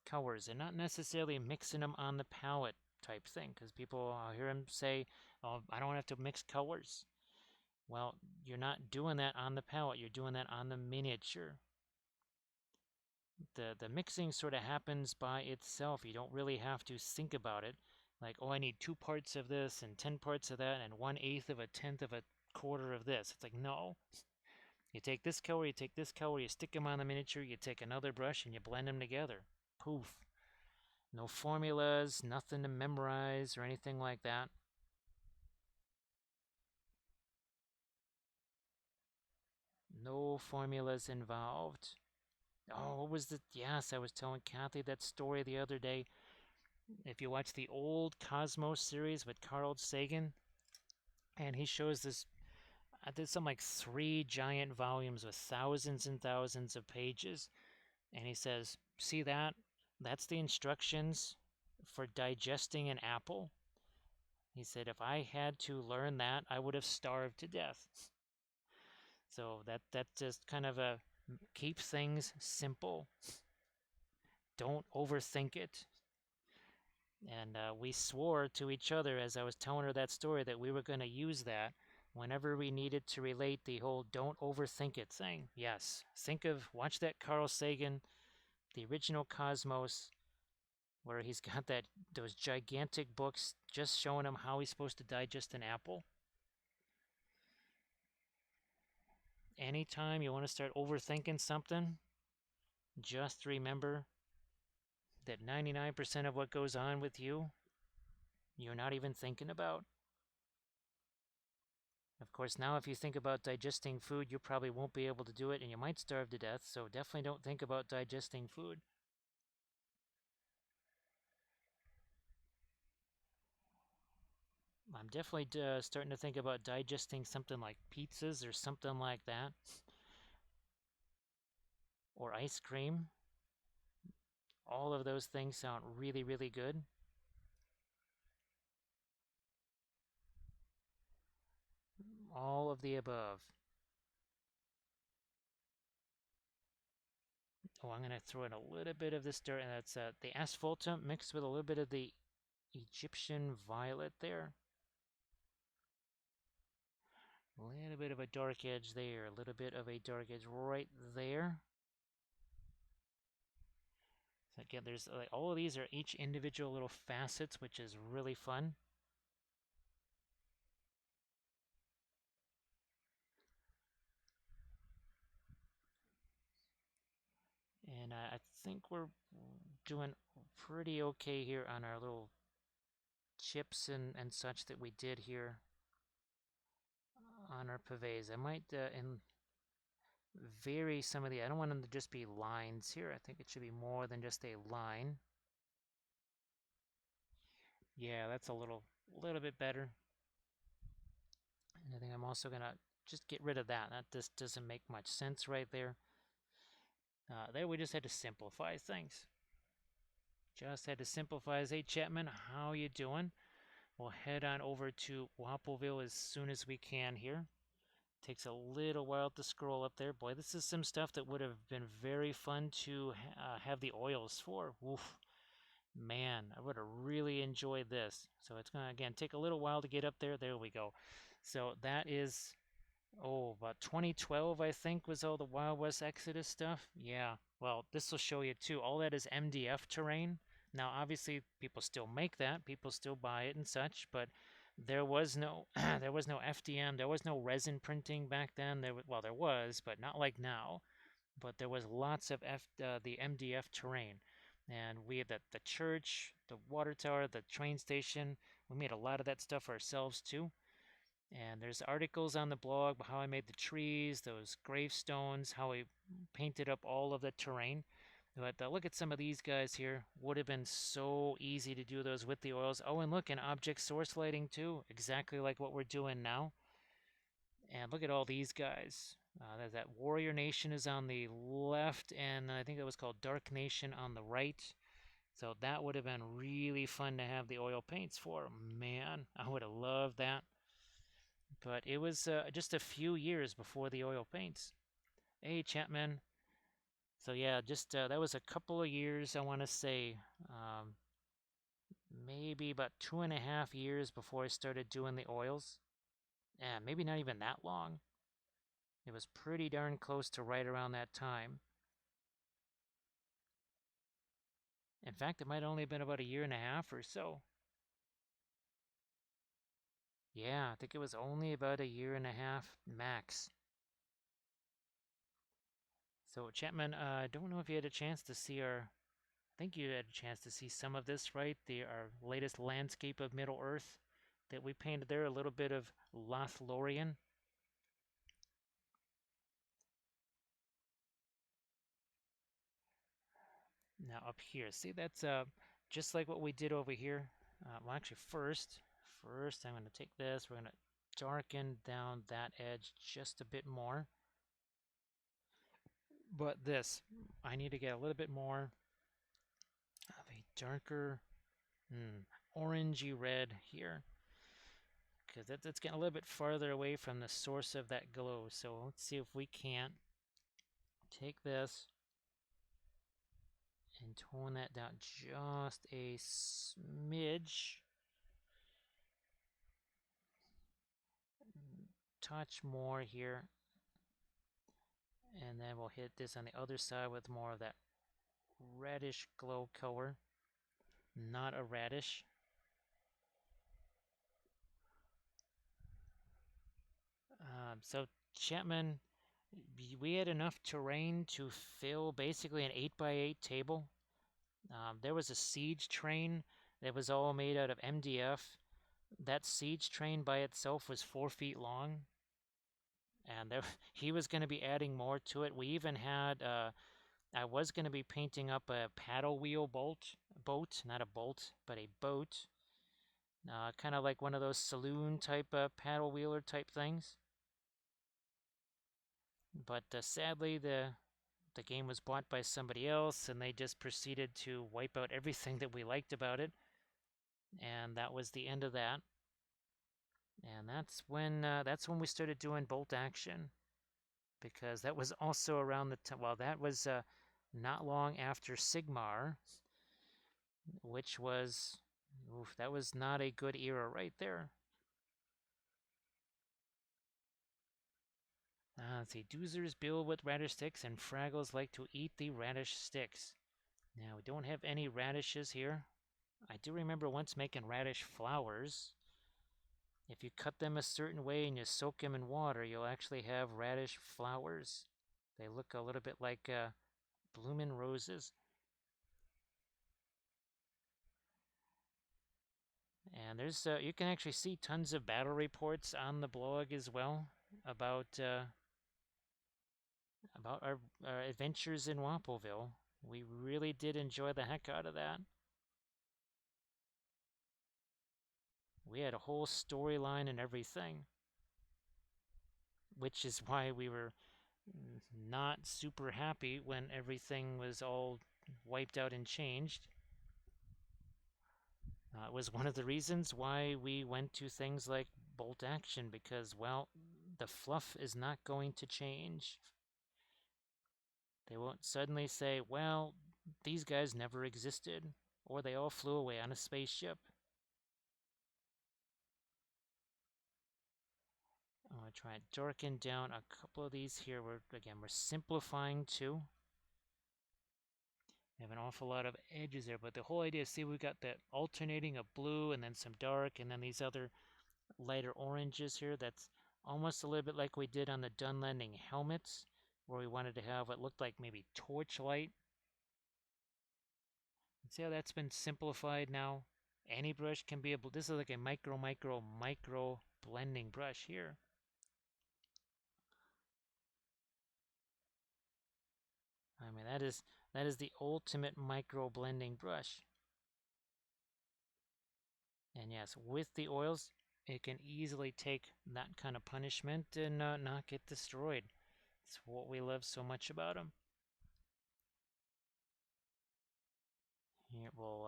colors and not necessarily mixing them on the palette type thing, because people, I'll hear them say, oh, I don't have to mix colors. Well, you're not doing that on the palette, you're doing that on the miniature. The mixing sort of happens by itself. You don't really have to think about it. Like, oh, I need 2 parts of this and 10 parts of that and 1/8 of a tenth of a quarter of this. It's like, no. You take this color, you take this color, you stick them on the miniature, you take another brush and you blend them together. Poof. No formulas, nothing to memorize or anything like that. No formulas involved. Oh, what was the... Yes, I was telling Kathy that story the other day. If you watch the old Cosmos series with Carl Sagan, and he shows this, I did some like 3 giant volumes with thousands and thousands of pages, and he says, see that? That's the instructions for digesting an apple. He said, if I had to learn that, I would have starved to death. So that just kind of keep things simple. Don't overthink it. And we swore to each other as I was telling her that story that we were going to use that whenever we needed to relate the whole don't overthink it thing. Yes, watch that Carl Sagan, the original Cosmos, where he's got those gigantic books just showing him how he's supposed to digest an apple. Anytime you want to start overthinking something, just remember that 99% of what goes on with you, you're not even thinking about. Of course, now if you think about digesting food, you probably won't be able to do it and you might starve to death, so definitely don't think about digesting food. I'm definitely starting to think about digesting something like pizzas or something like that. Or ice cream. All of those things sound really, really good. All of the above. Oh, I'm going to throw in a little bit of this dirt, and that's the asphaltum mixed with a little bit of the Egyptian violet there. A little bit of a dark edge there, a little bit of a dark edge right there. So again, there's all of these are each individual little facets, which is really fun. And I think we're doing pretty okay here on our little chips and such that we did here on our pavés. I might vary some of I don't want them to just be lines here. I think it should be more than just a line. Yeah, that's a little bit better. And I think I'm also gonna just get rid of that. That just doesn't make much sense right there. There we just had to simplify things. Just had to simplify. Hey Chapman, how you doing? We'll head on over to Wappleville as soon as we can here. Takes a little while to scroll up there. Boy, this is some stuff that would have been very fun to have the oils for. Oof. Man, I would have really enjoyed this. So it's going to, again, take a little while to get up there. There we go. So that is, about 2012, I think, was all the Wild West Exodus stuff. Yeah, well, this will show you, too. All that is MDF terrain. Now, obviously, people still make that. People still buy it and such, but there was no there was no FDM, there was no resin printing back then. There was, but not like now. But there was lots of the MDF terrain, and we had the church, the water tower, the train station. We made a lot of that stuff ourselves too. And there's articles on the blog about how I made the trees, those gravestones, how I painted up all of the terrain. But look at some of these guys here. Would have been so easy to do those with the oils. Oh, and look, an object source lighting too. Exactly like what we're doing now. And look at all these guys. There's that Warrior Nation is on the left, and I think that was called Dark Nation on the right. So that would have been really fun to have the oil paints for. Man, I would have loved that. But it was just a few years before the oil paints. Hey, Chapman. So yeah, just that was a couple of years, I want to say. Maybe about 2.5 years before I started doing the oils. Yeah, maybe not even that long. It was pretty darn close to right around that time. In fact, it might only have been about a year and a half or so. Yeah, I think it was only about a year and a half max. So Chapman, I don't know if you had a chance to see I think you had a chance to see some of this, right? Our latest landscape of Middle Earth that we painted there, a little bit of Lothlorien. Now up here, see that's just like what we did over here. Well, actually, first I'm going to take this. We're going to darken down that edge just a bit more. But this, I need to get a little bit more of a darker orangey red here, because that's getting a little bit farther away from the source of that glow. So let's see if we can't take this and tone that down just a smidge. Touch more here. And then we'll hit this on the other side with more of that reddish glow color. Not a radish. So Chapman, we had enough terrain to fill basically an 8x8 table. There was a siege train that was all made out of MDF. That siege train by itself was 4 feet long. And there, he was going to be adding more to it. We even had, I was going to be painting up a paddle wheel boat, not a bolt, but a boat. Kind of like one of those saloon type paddle wheeler type things. But sadly, the game was bought by somebody else, and they just proceeded to wipe out everything that we liked about it. And that was the end of that. And that's when we started doing bolt action, because that was also around the time. Well, that was not long after Sigmar, which was, that was not a good era right there. Let's see. Doozers build with radish sticks, and Fraggles like to eat the radish sticks. Now, we don't have any radishes here. I do remember once making radish flowers. If you cut them a certain way and you soak them in water, you'll actually have radish flowers. They look a little bit like bloomin' roses. And there's you can actually see tons of battle reports on the blog as well about our adventures in Wampleville. We really did enjoy the heck out of that. We had a whole storyline and everything, which is why we were not super happy when everything was all wiped out and changed. It was one of the reasons why we went to things like bolt action, because, well, the fluff is not going to change. They won't suddenly say, well, these guys never existed, or they all flew away on a spaceship. I'm going to try and darken down a couple of these here. We're simplifying too. We have an awful lot of edges there, but the whole idea is, see, we've got that alternating of blue and then some dark, and then these other lighter oranges here. That's almost a little bit like we did on the Dunlanding helmets, where we wanted to have what looked like maybe torchlight. See how that's been simplified now? Any brush can be able, this is like a micro blending brush here. I mean, That is the ultimate micro blending brush. And yes, with the oils, it can easily take that kind of punishment and not get destroyed. It's what we love so much about them. Here we'll,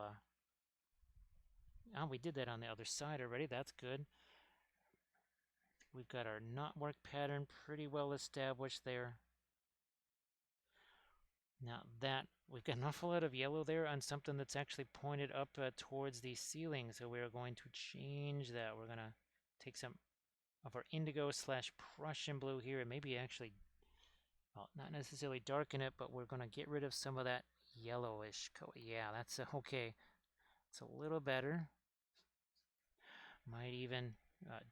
we did that on the other side already. That's good. We've got our knotwork pattern pretty well established there. Now that, we've got an awful lot of yellow there on something that's actually pointed up towards the ceiling, so we're going to change that. We're going to take some of our indigo slash Prussian blue here and maybe actually, well, not necessarily darken it, but we're going to get rid of some of that yellowish color. Yeah, that's okay. It's a little better. Might even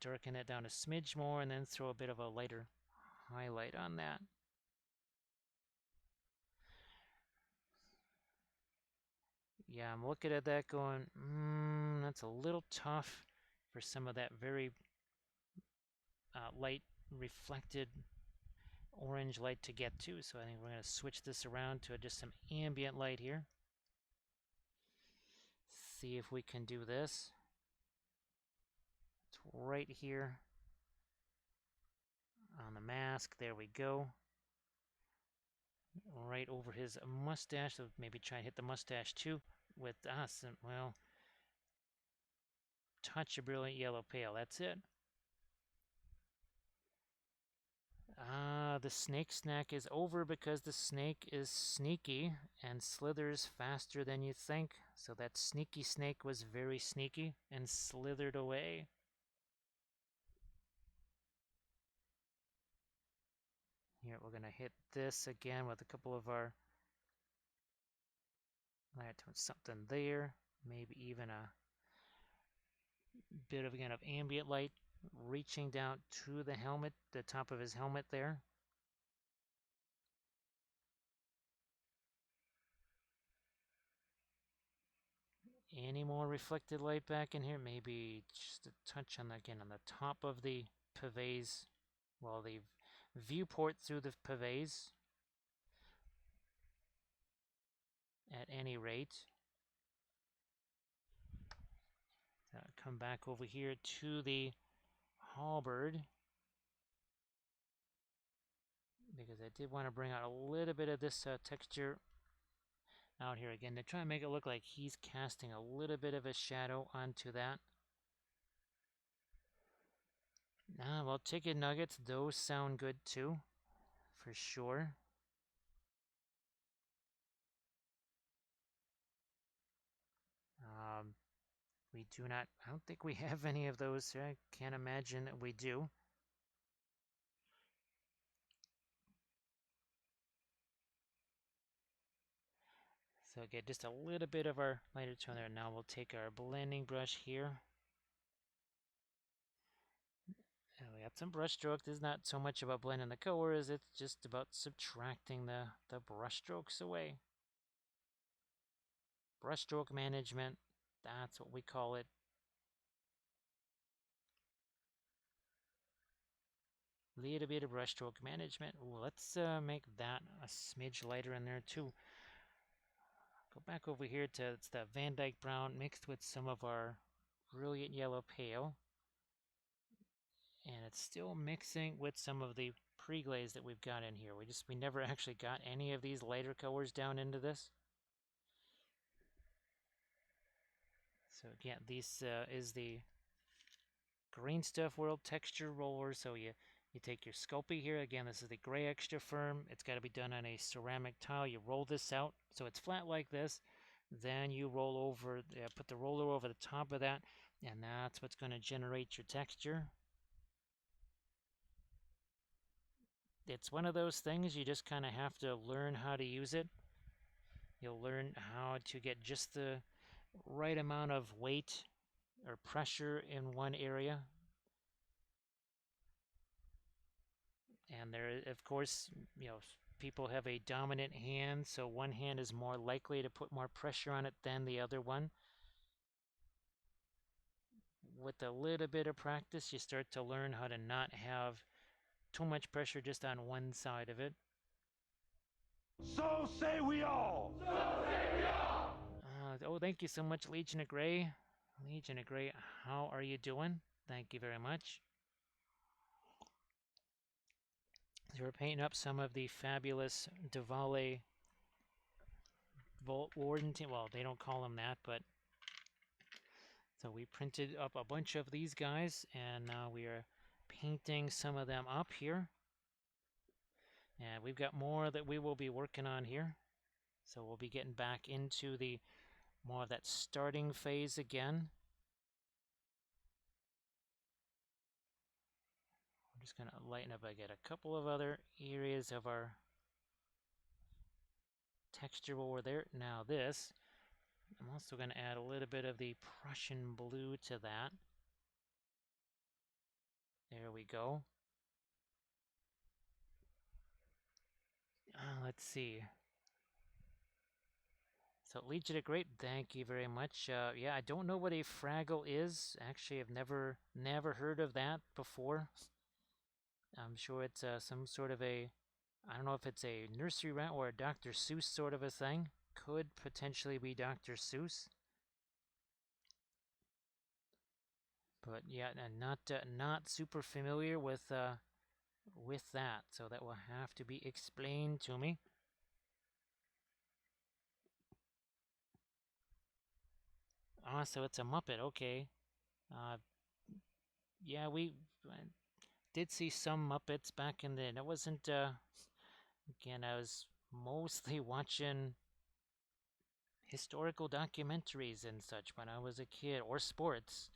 darken it down a smidge more and then throw a bit of a lighter highlight on that. Yeah, I'm looking at that going, that's a little tough for some of that very light reflected orange light to get to. So I think we're going to switch this around to just some ambient light here. See if we can do this. It's right here on the mask. There we go. Right over his mustache. So maybe try and hit the mustache too with us. And well, touch a brilliant yellow pale. That's it. The snake snack is over because the snake is sneaky and slithers faster than you think. So that sneaky snake was very sneaky and slithered away. Here we're going to hit this again with a couple of our, something there, maybe even a bit of, again, of ambient light reaching down to the helmet, the top of his helmet there. Any more reflected light back in here? Maybe just a touch on the, again, on the top of the pavés, well, the viewport through the pavés at any rate. Come back over here to the halberd, because I did want to bring out a little bit of this texture out here again to try and make it look like he's casting a little bit of a shadow onto that. Well, chicken nuggets, those sound good too, for sure. We do not, I don't think we have any of those. I can't imagine that we do. So get just a little bit of our lighter tone there. Now we'll take our blending brush here. And we got some brush stroke. This is not so much about blending the colors, it's just about subtracting the brush strokes away. Brush stroke management, that's what we call it. Little bit of brush stroke management. Ooh, let's make that a smidge lighter in there too. Go back over here to, it's the Van Dyke brown mixed with some of our brilliant yellow pale. And it's still mixing with some of the pre-glaze that we've got in here. We never actually got any of these lighter colors down into this. So again, this is the Green Stuff World texture roller. So you take your Sculpey here. Again, this is the gray extra firm. It's got to be done on a ceramic tile. You roll this out so it's flat like this. Then you roll over, put the roller over the top of that, and that's what's going to generate your texture. It's one of those things you just kind of have to learn how to use it. You'll learn how to get just the right amount of weight or pressure in one area. And there, of course, people have a dominant hand, so one hand is more likely to put more pressure on it than the other one. With a little bit of practice, you start to learn how to not have too much pressure just on one side of it. So say we all. Oh, thank you so much, Legion of Grey. Legion of Grey, how are you doing? Thank you very much. So we're painting up some of the fabulous Davale Vault Warden team. Well, they don't call them that, but so we printed up a bunch of these guys, and now we are painting some of them up here. And we've got more that we will be working on here. So we'll be getting back into the more of that starting phase again. I'm just going to lighten up. I get a couple of other areas of our texture over there. Now this, I'm also going to add a little bit of the Prussian blue to that. There we go. Let's see. So Legion of Great, thank you very much. Yeah, I don't know what a Fraggle is. Actually, I've never heard of that before. I'm sure it's some sort of a, I don't know if it's a nursery rhyme or a Dr. Seuss sort of a thing. Could potentially be Dr. Seuss. But yeah, not super familiar with that, so that will have to be explained to me. Ah, so it's a Muppet. Okay. Yeah, we did see some Muppets back in the. It wasn't. Again, I was mostly watching historical documentaries and such when I was a kid, or sports.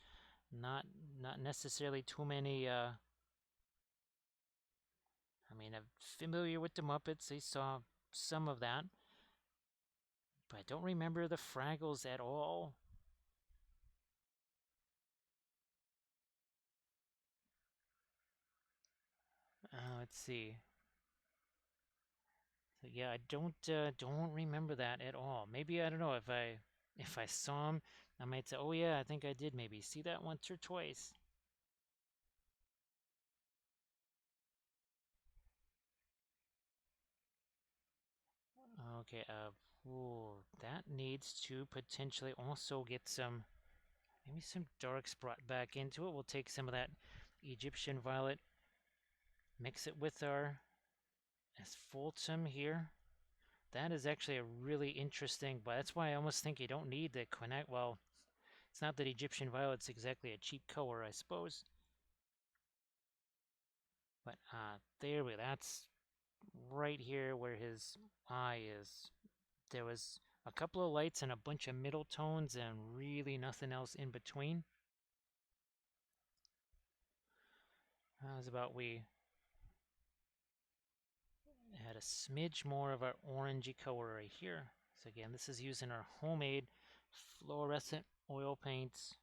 Not necessarily too many. I mean, I'm familiar with the Muppets. I saw some of that, but I don't remember the Fraggles at all. Let's see. So yeah, I don't remember that at all. Maybe I don't know if I saw him, I might say, oh yeah, I think I did maybe see that once or twice. Okay, ooh, that needs to potentially also get some, maybe some darks brought back into it. We'll take some of that Egyptian violet, mix it with our asphaltum here. That is actually a really interesting, but that's why I almost think you don't need the connect. Well, it's not that Egyptian violet's exactly a cheap color, I suppose. But there we, that's right here where his eye is. There was a couple of lights and a bunch of middle tones and really nothing else in between. How's about we add a smidge more of our orangey color right here. So again, this is using our homemade fluorescent oil paints.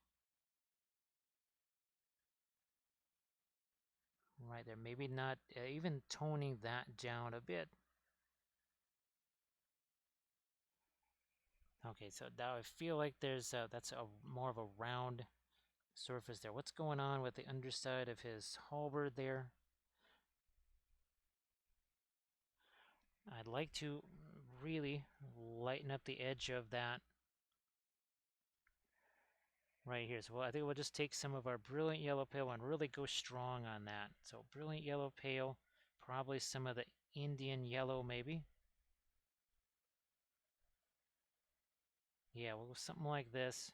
Right there, maybe not even toning that down a bit. Okay, so now I feel like there's that's a more of a round surface there. What's going on with the underside of his halberd there? I'd like to really lighten up the edge of that right here. So I think we'll just take some of our brilliant yellow pale and really go strong on that. So brilliant yellow pale, probably some of the Indian yellow maybe. Yeah, well, something like this,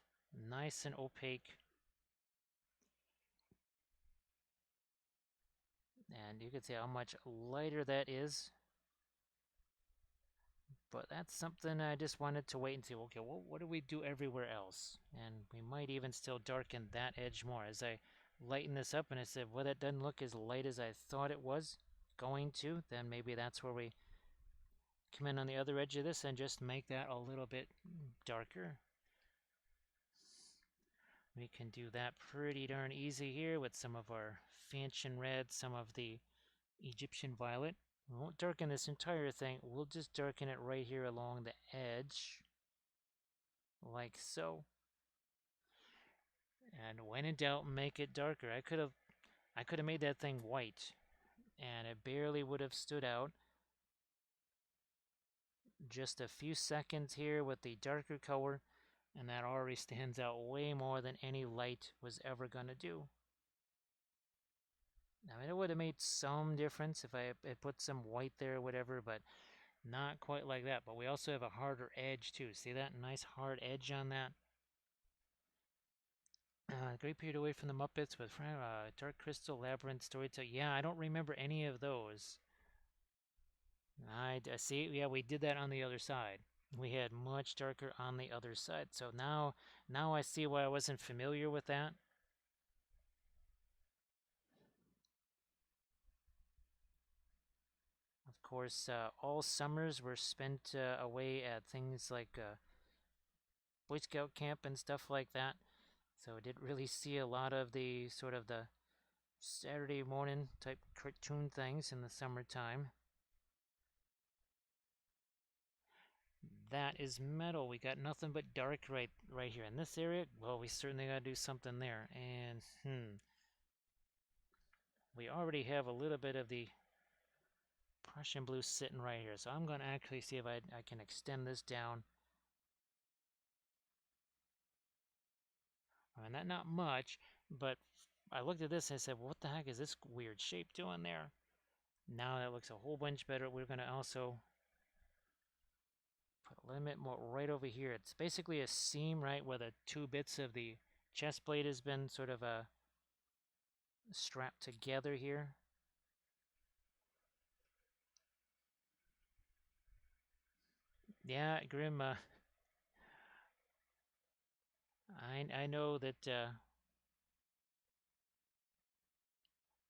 nice and opaque. And you can see how much lighter that is. But that's something I just wanted to wait and see, okay, well, what do we do everywhere else? And we might even still darken that edge more. As I lighten this up and I said, well, that doesn't look as light as I thought it was going to, then maybe that's where we come in on the other edge of this and just make that a little bit darker. We can do that pretty darn easy here with some of our Fanchon red, some of the Egyptian violet. We won't darken this entire thing, we'll just darken it right here along the edge, like so. And when in doubt, make it darker. I could have made that thing white, and it barely would have stood out. just a few seconds here with the darker color, and that already stands out way more than any light was ever going to do. I mean, it would have made some difference if I had put some white there or whatever, but not quite like that. But we also have a harder edge too. See that nice hard edge on that? Great period away from the Muppets with Dark Crystal, Labyrinth, Storytell. Yeah, I don't remember any of those. I see. Yeah, we did that on the other side. We had much darker on the other side. So now I see why I wasn't familiar with that. Of course, all summers were spent away at things like Boy Scout camp and stuff like that. So I didn't really see a lot of the sort of the Saturday morning type cartoon things in the summertime. That is metal. We got nothing but dark right here in this area. Well, we certainly got to do something there. And we already have a little bit of the Prussian blue sitting right here. So I'm going to actually see if I can extend this down. I mean, not much, but I looked at this and I said, well, what the heck is this weird shape doing there? Now that looks a whole bunch better. We're going to also put a little bit more right over here. It's basically a seam, right, where the two bits of the chest plate has been sort of strapped together here. Yeah, Grim, I know that,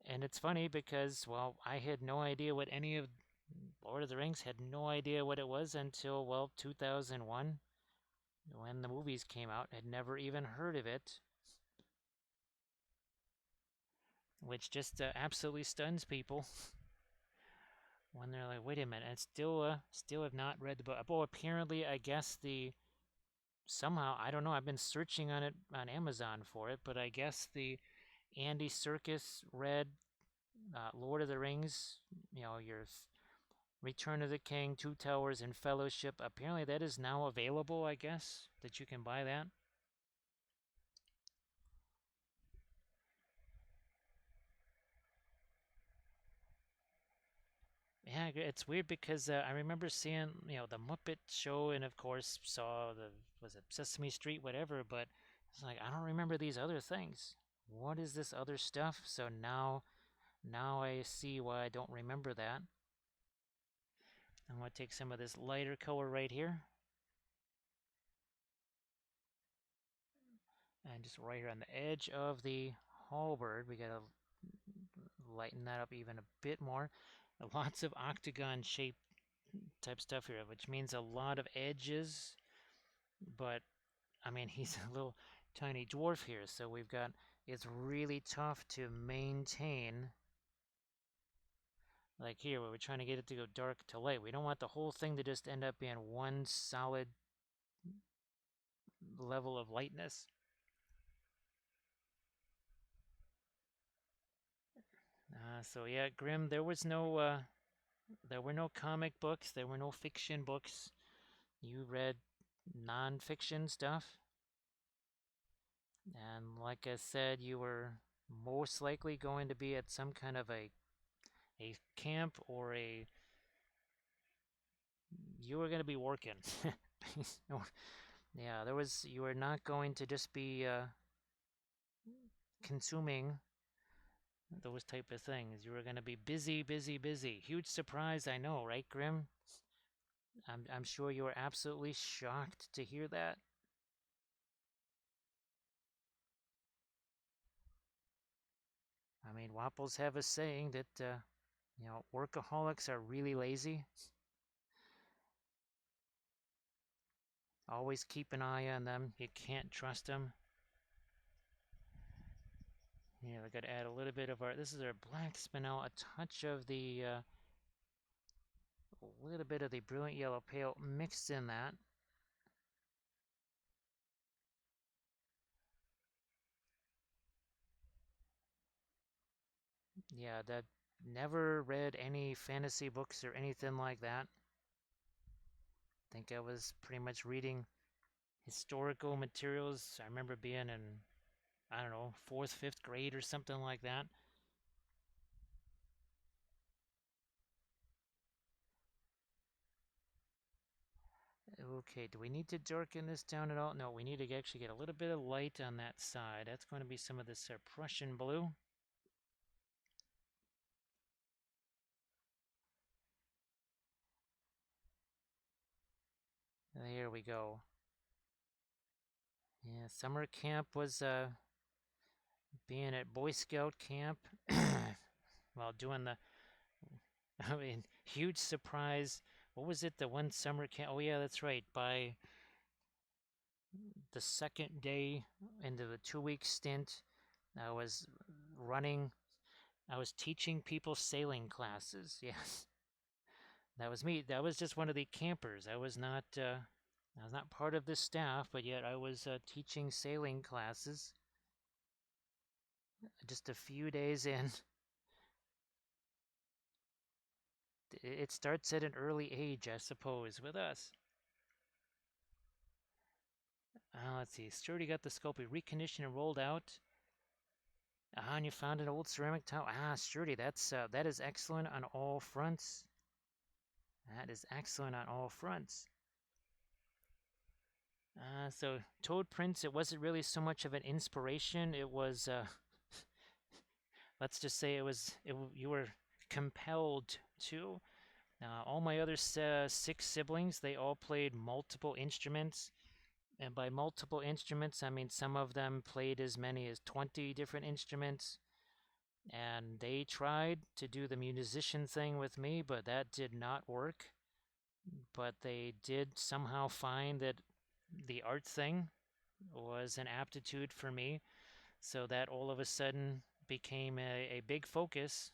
and it's funny because, well, I had no idea what any of Lord of the Rings, had no idea what it was until, well, 2001, when the movies came out. Had never even heard of it, which just absolutely stuns people when they're like, "Wait a minute!" And still have not read the book. Well, apparently, I guess somehow I don't know. I've been searching on it on Amazon for it, but I guess the Andy Serkis read Lord of the Rings. Your Return of the King, Two Towers, and Fellowship. Apparently, that is now available. I guess that you can buy that. Yeah, it's weird because I remember seeing, the Muppet Show, and of course saw was it Sesame Street, whatever. But it's like I don't remember these other things. What is this other stuff? So now I see why I don't remember that. I'm gonna take some of this lighter color right here, and just right here on the edge of the halberd, we gotta lighten that up even a bit more. Lots of octagon shape type stuff here, which means a lot of edges, but I mean, he's a little tiny dwarf here, so it's really tough to maintain. Like here, where we're trying to get it to go dark to light. We don't want the whole thing to just end up being one solid level of lightness. So yeah, Grim, there were no comic books, there were no fiction books. You read non-fiction stuff. And like I said, you were most likely going to be at some kind of a camp, or you were going to be working. Yeah, you were not going to just be consuming those type of things. You were going to be busy, busy, busy. Huge surprise, I know, right, Grim? I'm sure you were absolutely shocked to hear that. I mean, Wapples have a saying that workaholics are really lazy. Always keep an eye on them. You can't trust them. Yeah, we got to add a little bit of this is our black spinel, a touch of a little bit of the brilliant yellow pale mixed in that. Yeah, that never read any fantasy books or anything like that. think I was pretty much reading historical materials. I remember being in, I don't know, 4th, 5th grade or something like that. Okay, do we need to darken this down at all? No, we need to actually get a little bit of light on that side. That's going to be some of this Prussian blue. There we go. Yeah, summer camp was being at Boy Scout camp while doing the, I mean, huge surprise. What was it, the one summer camp? Oh, yeah, that's right. By the second day into the 2-week stint, I was running, I was teaching people sailing classes. Yes, that was me. That was just one of the campers. I was not part of the staff, but yet I was teaching sailing classes just a few days in. It starts at an early age, I suppose, with us. Let's see. Sturdy got the scope. We reconditioned and rolled out. And you found an old ceramic tile. Sturdy. That is excellent on all fronts. That is excellent on all fronts. So Toad Prince, it wasn't really so much of an inspiration. It was, let's just say you were compelled to. All my other 6 siblings, they all played multiple instruments. And by multiple instruments, I mean some of them played as many as 20 different instruments. And they tried to do the musician thing with me, but that did not work. But they did somehow find that the art thing was an aptitude for me. So that all of a sudden became a big focus,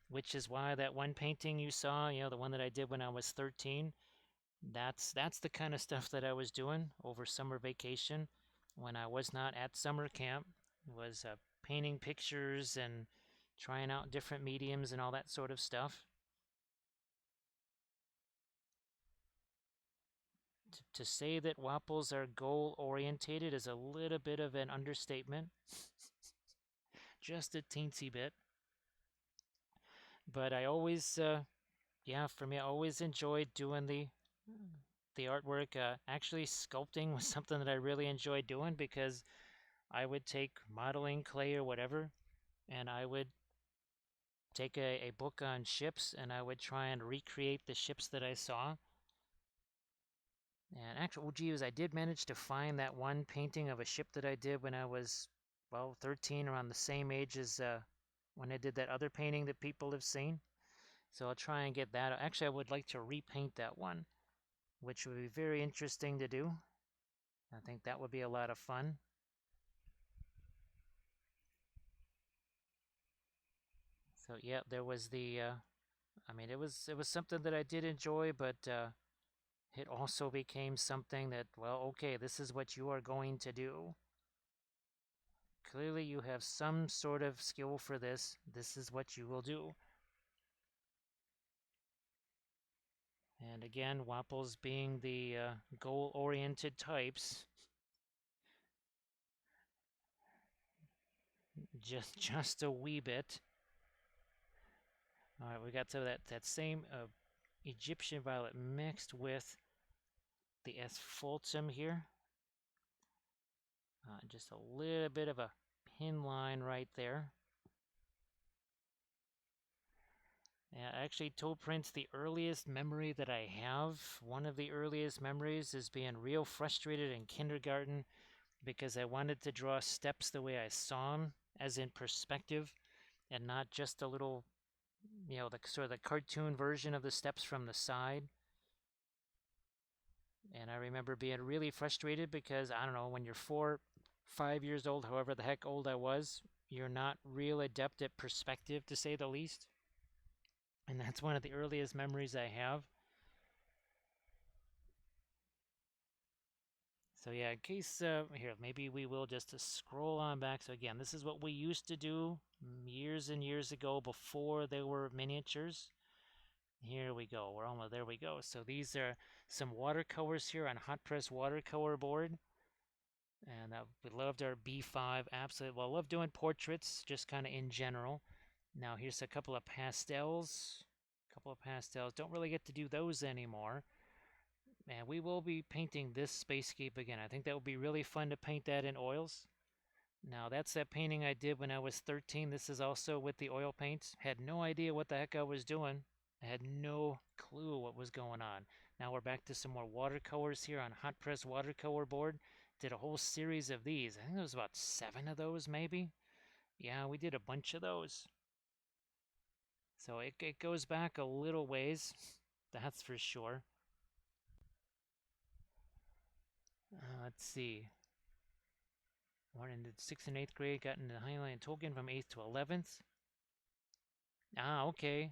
which is why that one painting you saw, the one that I did when I was 13, that's the kind of stuff that I was doing over summer vacation when I was not at summer camp. Was painting pictures and trying out different mediums and all that sort of stuff. To say that Wapples are goal orientated is a little bit of an understatement. Just a teensy bit. But I always, for me, I always enjoyed doing the artwork. Actually, sculpting was something that I really enjoyed doing because I would take modeling clay or whatever, and I would take a book on ships, and I would try and recreate the ships that I saw. And actually, I did manage to find that one painting of a ship that I did when I was, 13, around the same age as when I did that other painting that people have seen. So I'll try and get that. Actually, I would like to repaint that one, which would be very interesting to do. I think that would be a lot of fun. So yeah, there was the. It was something that I did enjoy, but it also became something that, okay, this is what you are going to do. Clearly, you have some sort of skill for this. This is what you will do. And again, Wapples being the goal-oriented types, just a wee bit. All right, we got some of that same Egyptian violet mixed with the asphaltum here. Just a little bit of a pin line right there. Yeah, actually, Toe Prince, the earliest memory that I have, one of the earliest memories is being real frustrated in kindergarten because I wanted to draw steps the way I saw them, as in perspective, and not just a little, the sort of the cartoon version of the steps from the side. And I remember being really frustrated because, I don't know, when you're 4, 5 years old, however the heck old I was, you're not real adept at perspective, to say the least. And that's one of the earliest memories I have. So yeah, in case, here, maybe we will just scroll on back. So again, this is what we used to do years and years ago before they were miniatures. Here we go. We're almost there. We go. So these are some watercolors here on hot press watercolor board. And we loved our B5. Absolutely. Well, I love doing portraits, just kind of in general. Now here's a couple of pastels. Don't really get to do those anymore. And we will be painting this spacescape again. I think that would be really fun to paint that in oils. Now that's that painting I did when I was 13. This is also with the oil paints. Had no idea what the heck I was doing. I had no clue what was going on. Now we're back to some more watercolors here on hot press watercolor board. Did a whole series of these. I think there was about 7 of those maybe. Yeah, we did a bunch of those. So it goes back a little ways. That's for sure. Let's see. One in the 6th and 8th grade, got into Highline Tolkien from 8th to 11th. Ah, okay.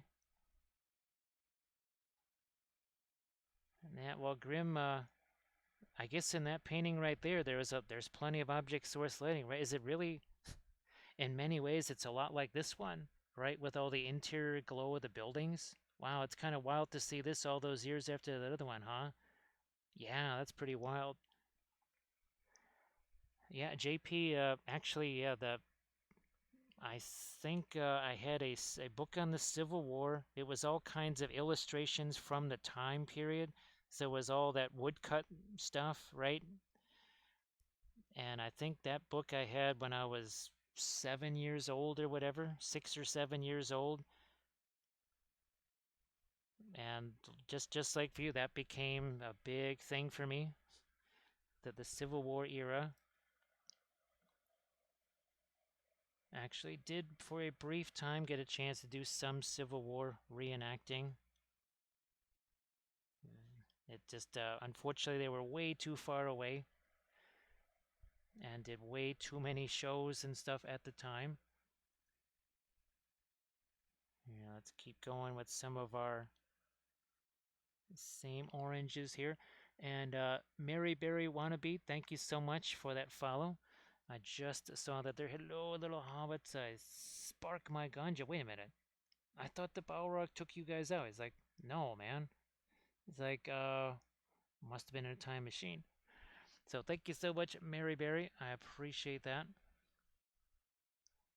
Yeah, well, Grimm, I guess in that painting right there, there's plenty of object source lighting, right? Is it really, in many ways, it's a lot like this one, right? With all the interior glow of the buildings. Wow, it's kind of wild to see this all those years after the other one, huh? Yeah, that's pretty wild. Yeah, JP, actually, yeah, I think I had a book on the Civil War. It was all kinds of illustrations from the time period. So it was all that woodcut stuff, right? And I think that book I had when I was 7 years old or whatever, 6 or 7 years old. And just like for you, that became a big thing for me, that the Civil War era. Actually did for a brief time get a chance to do some Civil War reenacting. It just, unfortunately, they were way too far away and did way too many shows and stuff at the time. Yeah, let's keep going with some of our same oranges here. And Mary Berry Wannabe, thank you so much for that follow. I just saw that there. Hello, little hobbits. I spark my ganja. Wait a minute. I thought the Balrog took you guys out. He's like, no, man. He's like, must have been in a time machine. So thank you so much, Mary Berry. I appreciate that.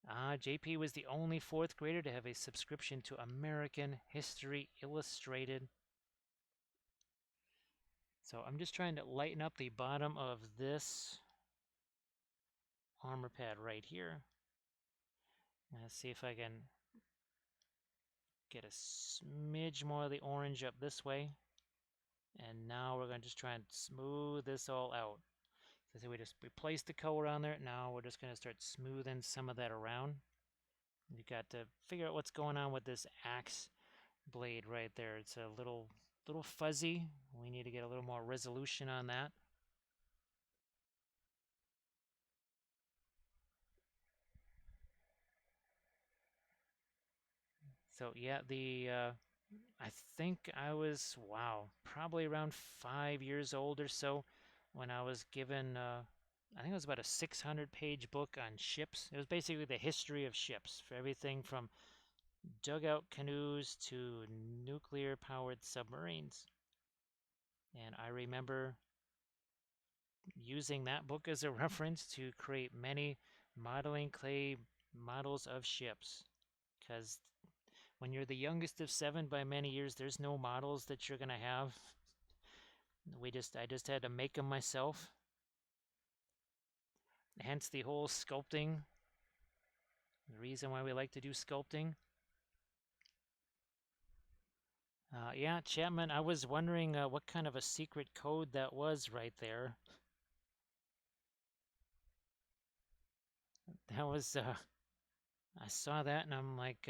JP was the only 4th grader to have a subscription to American History Illustrated. So I'm just trying to lighten up the bottom of this armor pad right here. Let's see if I can get a smidge more of the orange up this way. And now we're going to just try and smooth this all out. So we just replaced the color on there. Now we're just going to start smoothing some of that around. You got to figure out what's going on with this axe blade right there. It's a little fuzzy. We need to get a little more resolution on that. So yeah, I think I was, wow, probably around 5 years old or so when I was given, I think it was about a 600-page book on ships. It was basically the history of ships, for everything from dugout canoes to nuclear-powered submarines. And I remember using that book as a reference to create many modeling clay models of ships. Because when you're the youngest of 7 by many years, there's no models that you're going to have. I just had to make them myself. Hence the whole sculpting. The reason why we like to do sculpting. Yeah, Chapman, I was wondering what kind of a secret code that was right there. That was, I saw that and I'm like,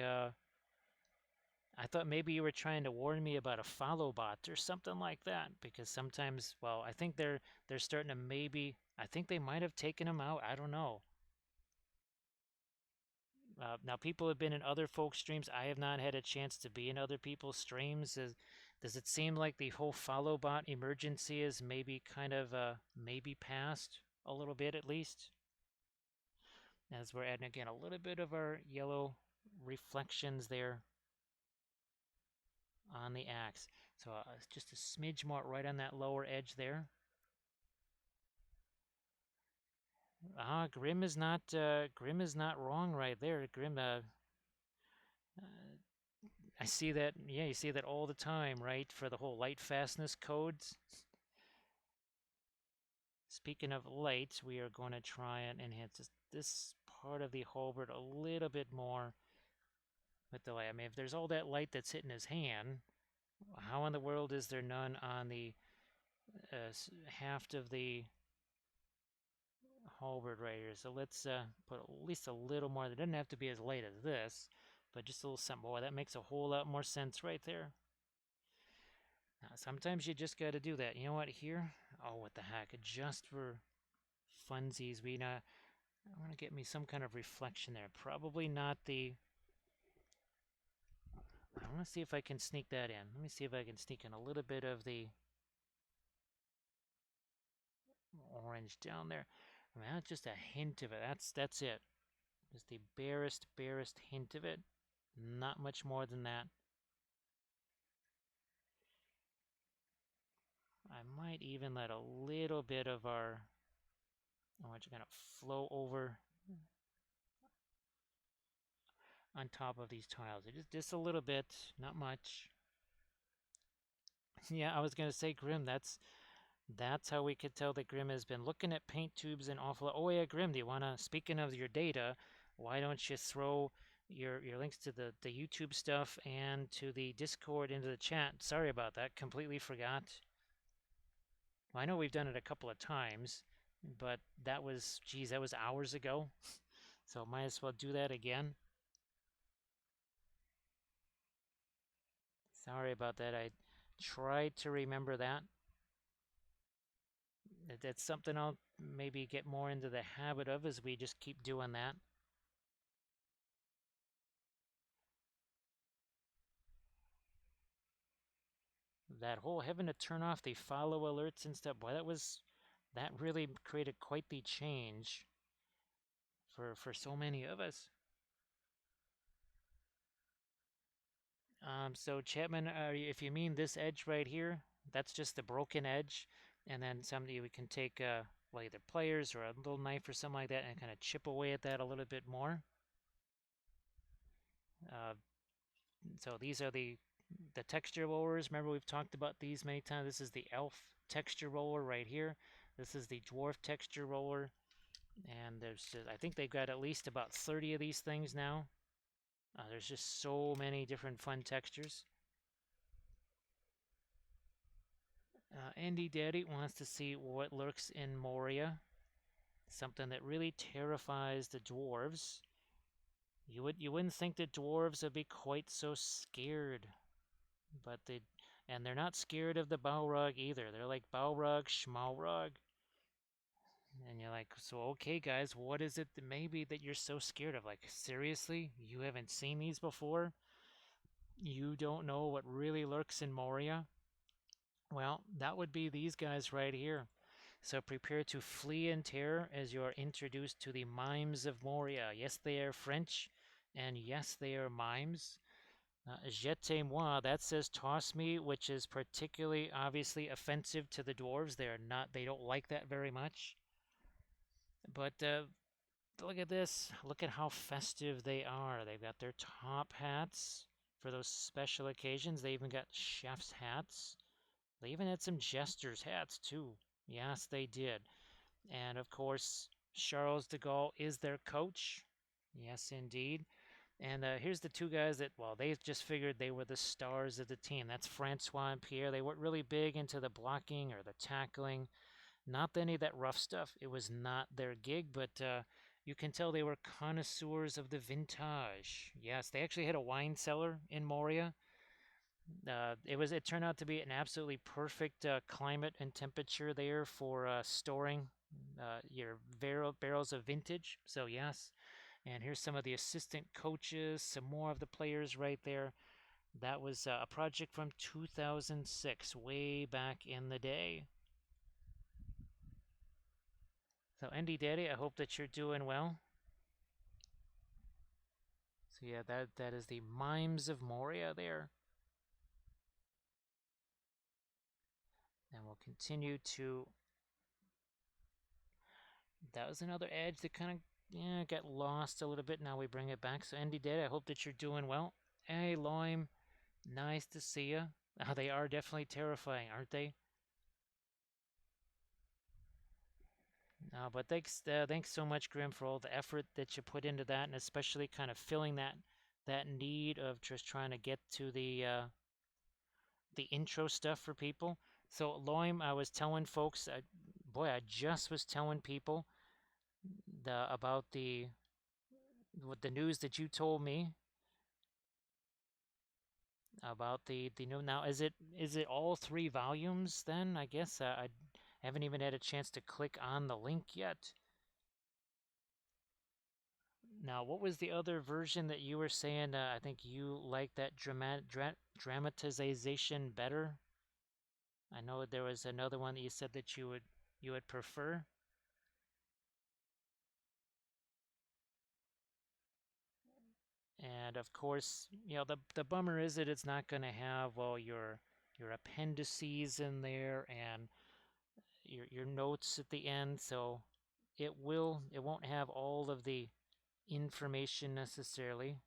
I thought maybe you were trying to warn me about a follow bot or something like that, because sometimes, well, I think they're starting to maybe, I think they might have taken them out. I don't know. Now, people have been in other folks' streams. I have not had a chance to be in other people's streams. Does it seem like the whole follow bot emergency is maybe kind of maybe past a little bit at least? As we're adding again a little bit of our yellow reflections there. on the axe. So just a smidge more right on that lower edge there. Grim is not wrong right there. Grim, I see that. Yeah, you see that all the time, right? For the whole light fastness codes. Speaking of light, we are going to try and enhance this part of the halberd a little bit more with the light. I mean, if there's all that light that's hitting his hand, how in the world is there none on the haft of the halberd right here? So let's put at least a little more. It doesn't have to be as light as this, but just a little something. Boy, that makes a whole lot more sense right there. Now, sometimes you just got to do that. You know what? Here, oh, what the heck? Just for funsies, I want to get me some kind of reflection there. Probably not the. I want to see if I can sneak that in. Let me see if I can sneak in a little bit of the orange down there. I mean, that's just a hint of it. That's it. Just the barest hint of it. Not much more than that. I might even let a little bit of our orange kind of flow over on top of these tiles. Just a little bit, not much. Yeah, I was gonna say Grim. That's how we could tell that Grim has been looking at paint tubes and awful. Oh yeah, Grim, do you wanna? Speaking of your data, why don't you throw your links to the YouTube stuff and to the Discord into the chat? Sorry about that. Completely forgot. Well, I know we've done it a couple of times, but that was, geez, that was hours ago. So might as well do that again. Sorry about that. I tried to remember that. That's something I'll maybe get more into the habit of as we just keep doing that. That whole having to turn off the follow alerts and stuff, boy, that really created quite the change for so many of us. So Chapman, if you mean this edge right here, that's just the broken edge, and then somebody we can take well, either pliers or a little knife or something like that and kind of chip away at that a little bit more. Uh, so these are the texture rollers. Remember, we've talked about these many times. This is the elf texture roller right here. This is the dwarf texture roller. And I think they've got at least about 30 of these things now. There's just so many different fun textures. Andy Daddy wants to see what lurks in Moria. Something that really terrifies the dwarves. You wouldn't think the dwarves would be quite so scared, but they're not scared of the Balrog either. They're like Balrog, Schmalrog. And you're like, so okay, guys, what is it that maybe that you're so scared of? Like, seriously? You haven't seen these before? You don't know what really lurks in Moria? Well, that would be these guys right here. So prepare to flee in terror as you are introduced to the mimes of Moria. Yes, they are French, and yes, they are mimes. Jetez-moi, that says toss me, which is particularly obviously offensive to the dwarves. They don't like that very much. But look at this. Look at how festive they are. They've got their top hats for those special occasions. They even got chef's hats. They even had some jester's hats too. Yes, they did. And of course, Charles de Gaulle is their coach. Yes, indeed. And here's the two guys that, well, they just figured they were the stars of the team. That's Francois and Pierre. They weren't really big into the blocking or the tackling, not any of that rough stuff. It was not their gig, but you can tell they were connoisseurs of the vintage. Yes, they actually had a wine cellar in Moria. It turned out to be an absolutely perfect climate and temperature there for storing your barrels of vintage. So yes, and here's some of the assistant coaches, some more of the players right there. That was a project from 2006, way back in the day. So Andy Daddy, I hope that you're doing well. So yeah, that is the Mimes of Moria there. And we'll continue to... That was another edge that kind of got lost a little bit. Now we bring it back. So Andy Dead, I hope that you're doing well. Hey, Loim, nice to see you. They are definitely terrifying, aren't they? But thanks so much, Grim, for all the effort that you put into that, and especially kind of filling that need of just trying to get to the intro stuff for people. So Loim, I was telling folks, boy, I just was telling people about the news that you told me about the new. Now, is it all 3 volumes then? I guess I haven't even had a chance to click on the link yet. Now, what was the other version that you were saying? I think you like that dramatization better. I know there was another one that you said that you would prefer. And of course, the bummer is that it's not going to have all your appendices in there and your notes at the end. So it won't have all of the information necessarily.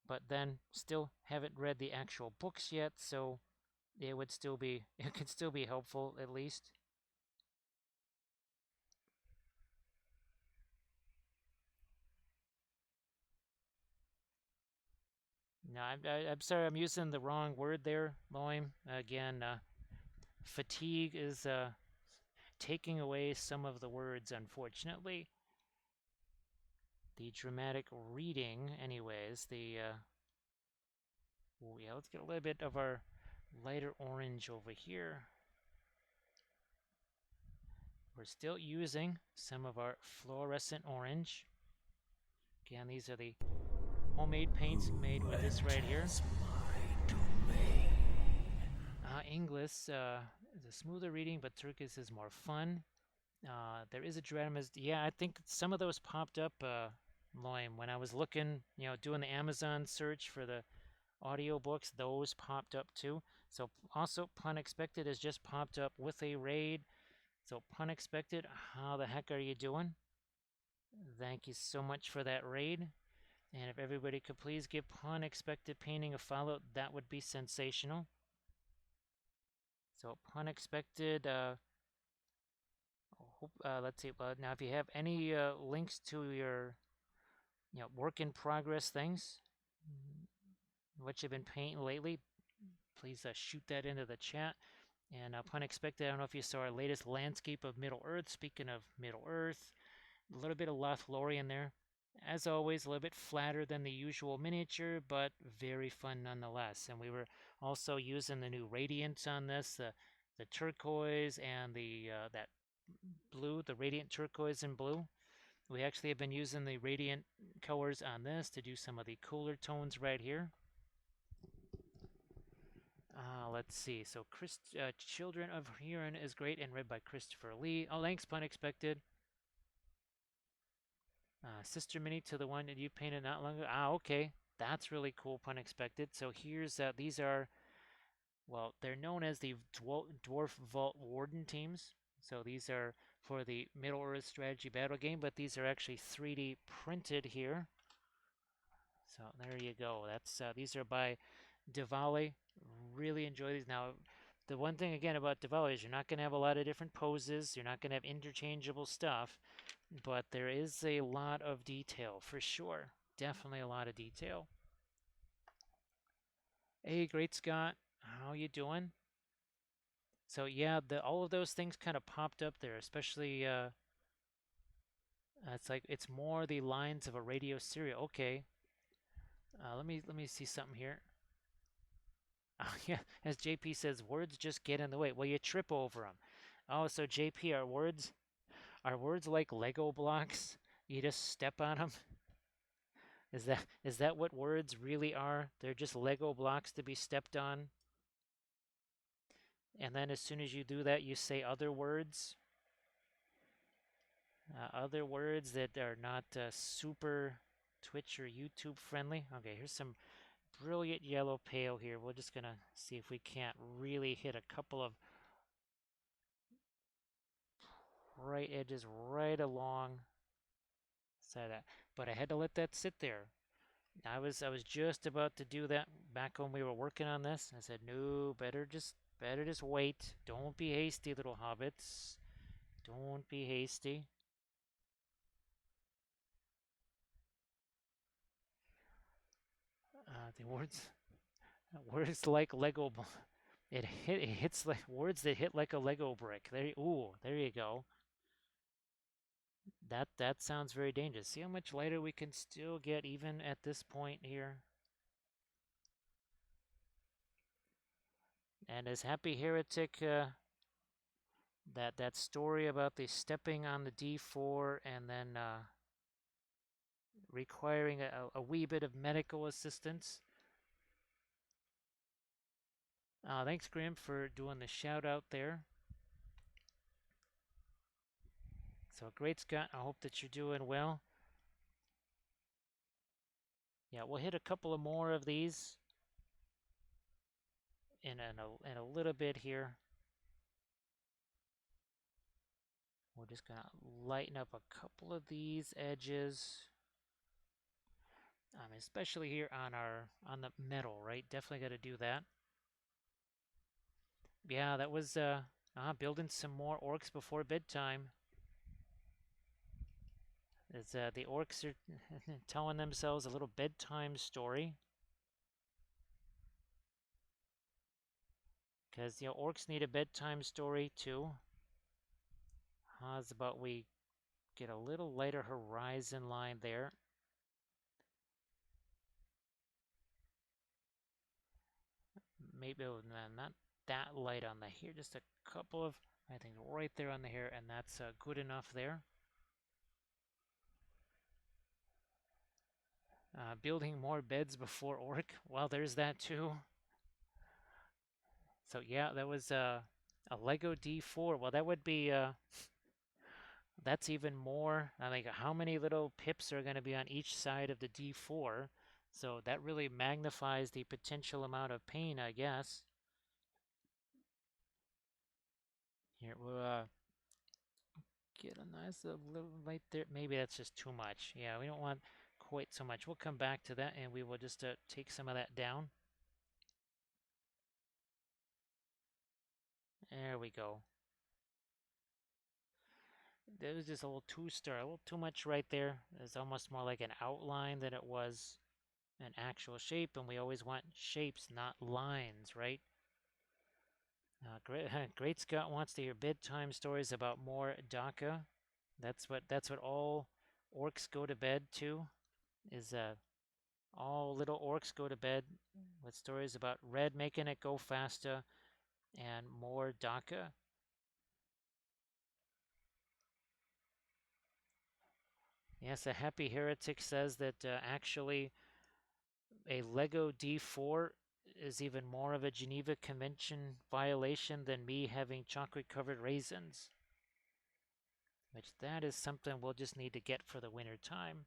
But then still haven't read the actual books yet, so it could still be helpful at least. No, I'm sorry, I'm using the wrong word there, Loim. Again, fatigue is taking away some of the words, unfortunately. The dramatic reading, anyways, oh yeah, let's get a little bit of our lighter orange over here. We're still using some of our fluorescent orange. Again, these are the homemade paints made with this right here. English is a smoother reading, but Turkish is more fun. There is a dramas. Yeah, I think some of those popped up, Loim, when I was looking, doing the Amazon search for the audiobooks. Those popped up too. So also, Pun Expected has just popped up with a raid. So Pun Expected, how the heck are you doing? Thank you so much for that raid. And if everybody could please give Pun Expected Painting a follow, that would be sensational. So Pun Expected, let's see. Now, if you have any links to your, work in progress things, what you've been painting lately, please shoot that into the chat. And Pun Expected, I don't know if you saw our latest landscape of Middle Earth. Speaking of Middle Earth, a little bit of Lothlorien there. As always, a little bit flatter than the usual miniature, but very fun nonetheless. And we were also using the new Radiance on this, the turquoise and the that blue, the Radiant turquoise and blue. We actually have been using the Radiant colors on this to do some of the cooler tones right here. Let's see. So, Children of Huron is great and read by Christopher Lee. Oh, thanks, Pun Expected. Sister Mini to the one that you painted not long ago. Okay. That's really cool, Pun Expected. So here's, these are, well, they're known as the Dwarf Vault Warden teams. So these are for the Middle Earth strategy battle game, but these are actually 3D printed here. So there you go. That's these are by Davale. Really enjoy these. Now, the one thing again about Davale is you're not going to have a lot of different poses. You're not going to have interchangeable stuff, but there is a lot of detail for sure. Definitely a lot of detail. Hey, Great Scott, how you doing? So yeah, all of those things kind of popped up there, especially it's like it's more the lines of a radio serial. Okay, let me see something here. Oh yeah, as JP says, words just get in the way. Well, you trip over them. Oh, so JP, are words like Lego blocks? You just step on them. Is that what words really are? They're just Lego blocks to be stepped on. And then as soon as you do that, you say other words. Other words that are not super Twitch or YouTube friendly. Okay, here's some brilliant yellow pale here. We're just gonna see if we can't really hit a couple of right edges right along side of that. But I had to let that sit there. I was just about to do that back when we were working on this. I said, no, better just wait. Don't be hasty, little hobbits. Don't be hasty. The words like Lego. It hits like words that hit like a Lego brick. There you go. That sounds very dangerous. See how much lighter we can still get even at this point here. And as Happy Heretic, that story about the stepping on the D4 and then requiring a wee bit of medical assistance. Thanks, Grim, for doing the shout out there. So great, Scott. I hope that you're doing well. Yeah, we'll hit a couple of more of these in a little bit here. We're just gonna lighten up a couple of these edges. Especially here on the metal, right? Definitely got to do that. Yeah, that was building some more orcs before bedtime. As the orcs are telling themselves a little bedtime story. Because orcs need a bedtime story too. How's about we get a little lighter horizon line there? Maybe not that light on the hair, just a couple of, I think, right there on the hair, and that's good enough there. Building more beds before orc. Well, there's that too. So yeah, that was a Lego D4. Well, that would be that's even more. I think how many little pips are going to be on each side of the D4? So that really magnifies the potential amount of pain, I guess. Here we'll get a nice little light there. Maybe that's just too much. Yeah, we don't want quite so much. We'll come back to that and we will just take some of that down. There we go. That was just a little too a little too much right there. It's almost more like an outline than it was an actual shape, and we always want shapes, not lines, right? Great Scott wants to hear bedtime stories about more DACA. That's what all orcs go to bed to. Is all little orcs go to bed with stories about red making it go faster and more DACA. Yes, a happy heretic says that actually a Lego D4 is even more of a Geneva Convention violation than me having chocolate covered raisins. Which that is something we'll just need to get for the winter time.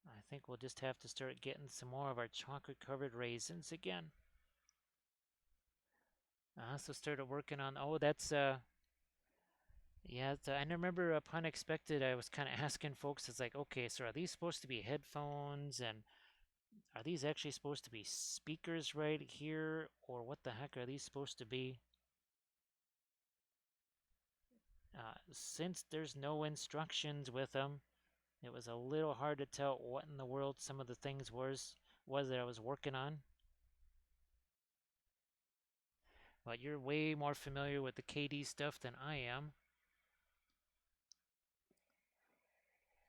I think we'll just have to start getting some more of our chocolate covered raisins again. I also started working on, that's yeah, I remember upon expected, I was kind of asking folks, it's like, okay, so are these supposed to be headphones, and are these actually supposed to be speakers right here, or what the heck are these supposed to be? Since there's no instructions with them, it was a little hard to tell what in the world some of the things was that I was working on. But you're way more familiar with the KD stuff than I am.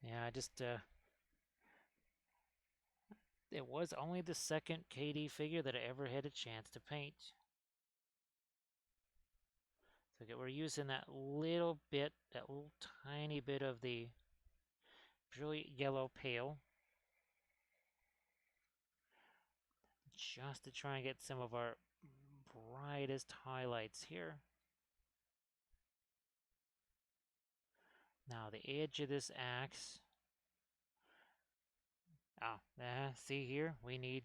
Yeah, I just it was only the second KD figure that I ever had a chance to paint. So we're using that little tiny bit of the brilliant yellow pale just to try and get some of our brightest highlights here. Now the edge of this axe, See here, we need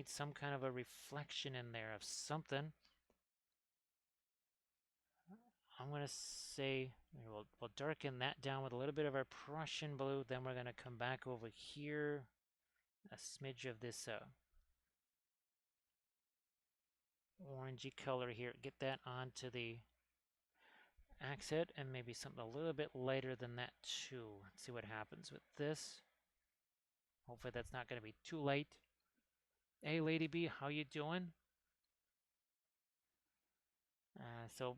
some kind of a reflection in there of something. I'm gonna say we'll darken that down with a little bit of our Prussian blue. Then we're gonna come back over here, a smidge of this orangey color here. Get that onto the axe head, and maybe something a little bit lighter than that too. Let's see what happens with this. Hopefully that's not going to be too light. Hey, Lady B, how you doing?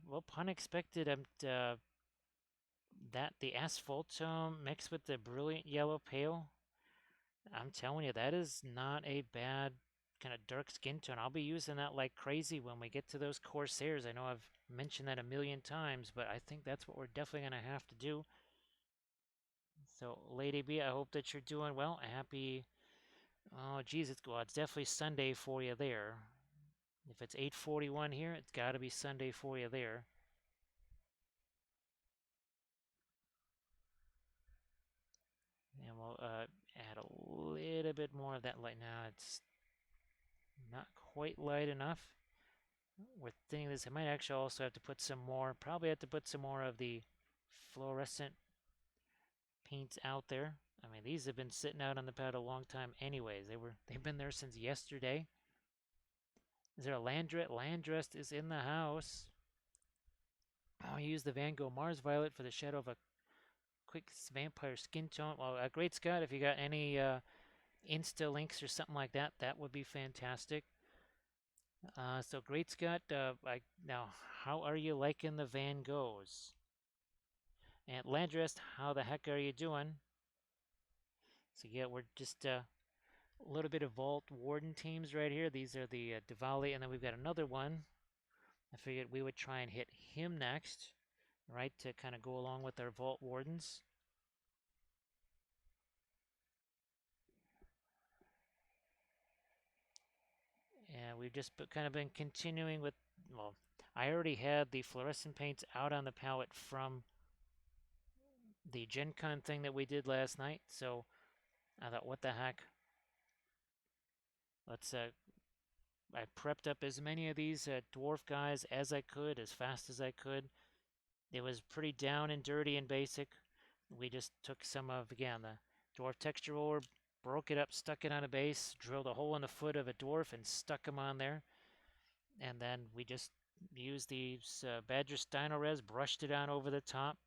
Well, pun expected. That the asphalt mixed with the brilliant yellow pale. I'm telling you, that is not a bad kind of dark skin tone. I'll be using that like crazy when we get to those Corsairs. I know I've mentioned that a million times, but I think that's what we're definitely going to have to do. So, Lady B, I hope that you're doing well. Happy. Oh, geez, it's definitely Sunday for you there. If it's 8:41 here, it's got to be Sunday for you there. And we'll add a little bit more of that light. Now it's not quite light enough. We're thinking this. I might actually also have to put some more. Probably have to put some more of the fluorescent paints out there. I mean, these have been sitting out on the pad a long time, anyways. They've been there since yesterday. Is there a Landrest? Landrest is in the house. I'll use the Van Gogh Mars Violet for the shadow of a quick vampire skin tone. Well, great, Scott. If you got any Insta links or something like that, that would be fantastic. So great, Scott. Now, how are you liking the Van Goghs? And Landrest, how the heck are you doing? So yeah, we're just a little bit of Vault Warden teams right here. These are the Davale, and then we've got another one. I figured we would try and hit him next, right, to kind of go along with our Vault Wardens. And we've just kind of been continuing with, well, I already had the fluorescent paints out on the palette from the Gen Con thing that we did last night. So I thought, what the heck? I prepped up as many of these dwarf guys as I could, as fast as I could. It was pretty down and dirty and basic. We just took some of, again, the dwarf texture ore, broke it up, stuck it on a base, drilled a hole in the foot of a dwarf and stuck them on there. And then we just used these Badger Steino Res, brushed it on over the top.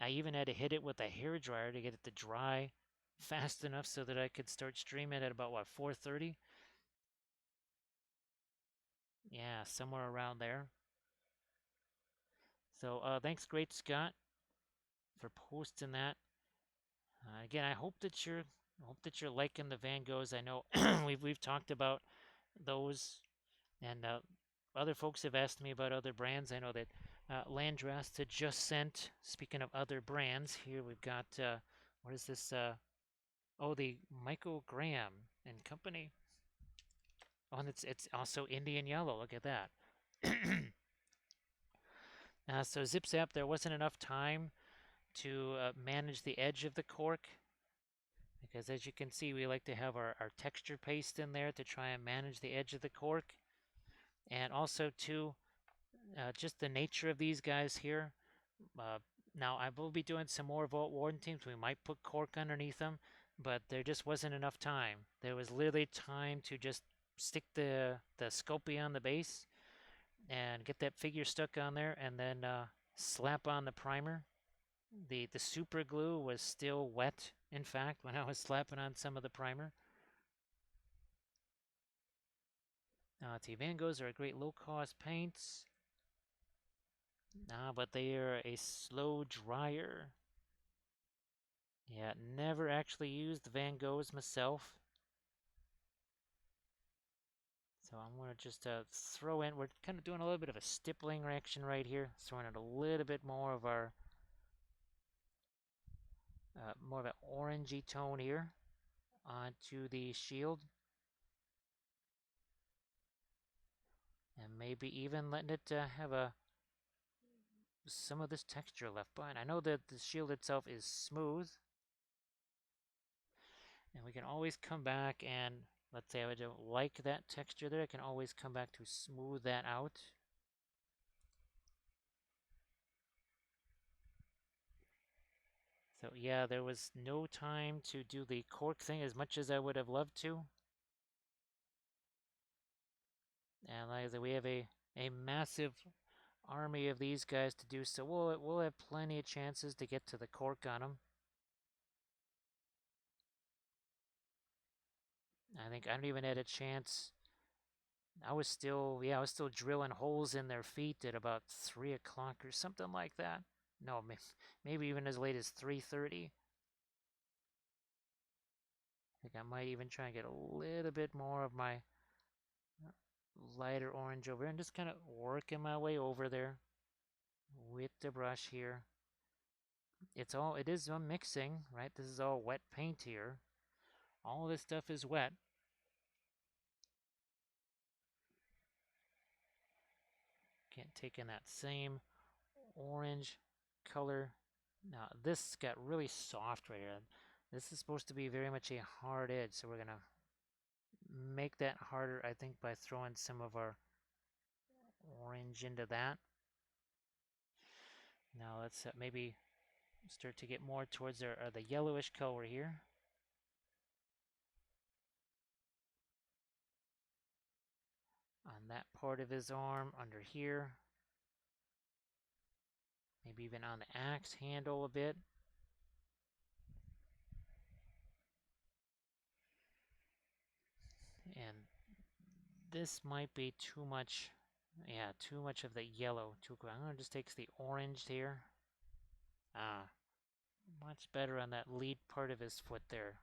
I even had to hit it with a hair dryer to get it to dry fast enough so that I could start streaming at about, what, 4:30? Yeah, somewhere around there. So thanks, Great Scott, for posting that. Again, I hope that you're liking the Van Goghs. I know we've talked about those, and other folks have asked me about other brands. I know that Landrast had just sent. Speaking of other brands, here we've got what is this? Oh, the Michael Graham and Company. Oh, and it's also Indian Yellow. Look at that. So Zip Zap, there wasn't enough time to manage the edge of the cork, because as you can see, we like to have our texture paste in there to try and manage the edge of the cork. And also too, just the nature of these guys here. Uh, Now I will be doing some more Vault Warden teams. We might put cork underneath them, but there just wasn't enough time. There was literally time to just stick the Sculpey on the base and get that figure stuck on there, and then slap on the primer. The super glue was still wet, in fact, when I was slapping on some of the primer. Van Goghs are a great low-cost paints. But they are a slow dryer. Yeah, never actually used Van Goghs myself. So I'm going to just throw in, we're kind of doing a little bit of a stippling reaction right here. Throwing in a little bit more of our, more of an orangey tone here onto the shield. And maybe even letting it have some of this texture left behind. I know that the shield itself is smooth. And we can always come back and, let's say I don't like that texture there, I can always come back to smooth that out. So yeah, there was no time to do the cork thing as much as I would have loved to. And like I said, we have a massive army of these guys to do, so we'll have plenty of chances to get to the cork on them. I think I don't even had a chance. I was still drilling holes in their feet at about 3 o'clock or something like that. No, maybe even as late as 3:30. I think I might even try and get a little bit more of my lighter orange over here and just kind of working my way over there with the brush here. It is a mixing, right? This is all wet paint here. All this stuff is wet. Can't take in that same orange color. Now this got really soft right here. This is supposed to be very much a hard edge, so we're gonna make that harder, I think, by throwing some of our orange into that. Now let's maybe start to get more towards the yellowish color here. On that part of his arm, under here. Maybe even on the axe handle a bit. And this might be too much, yeah, too much of the yellow. I'm gonna just take the orange here. Ah, much better on that lead part of his foot there.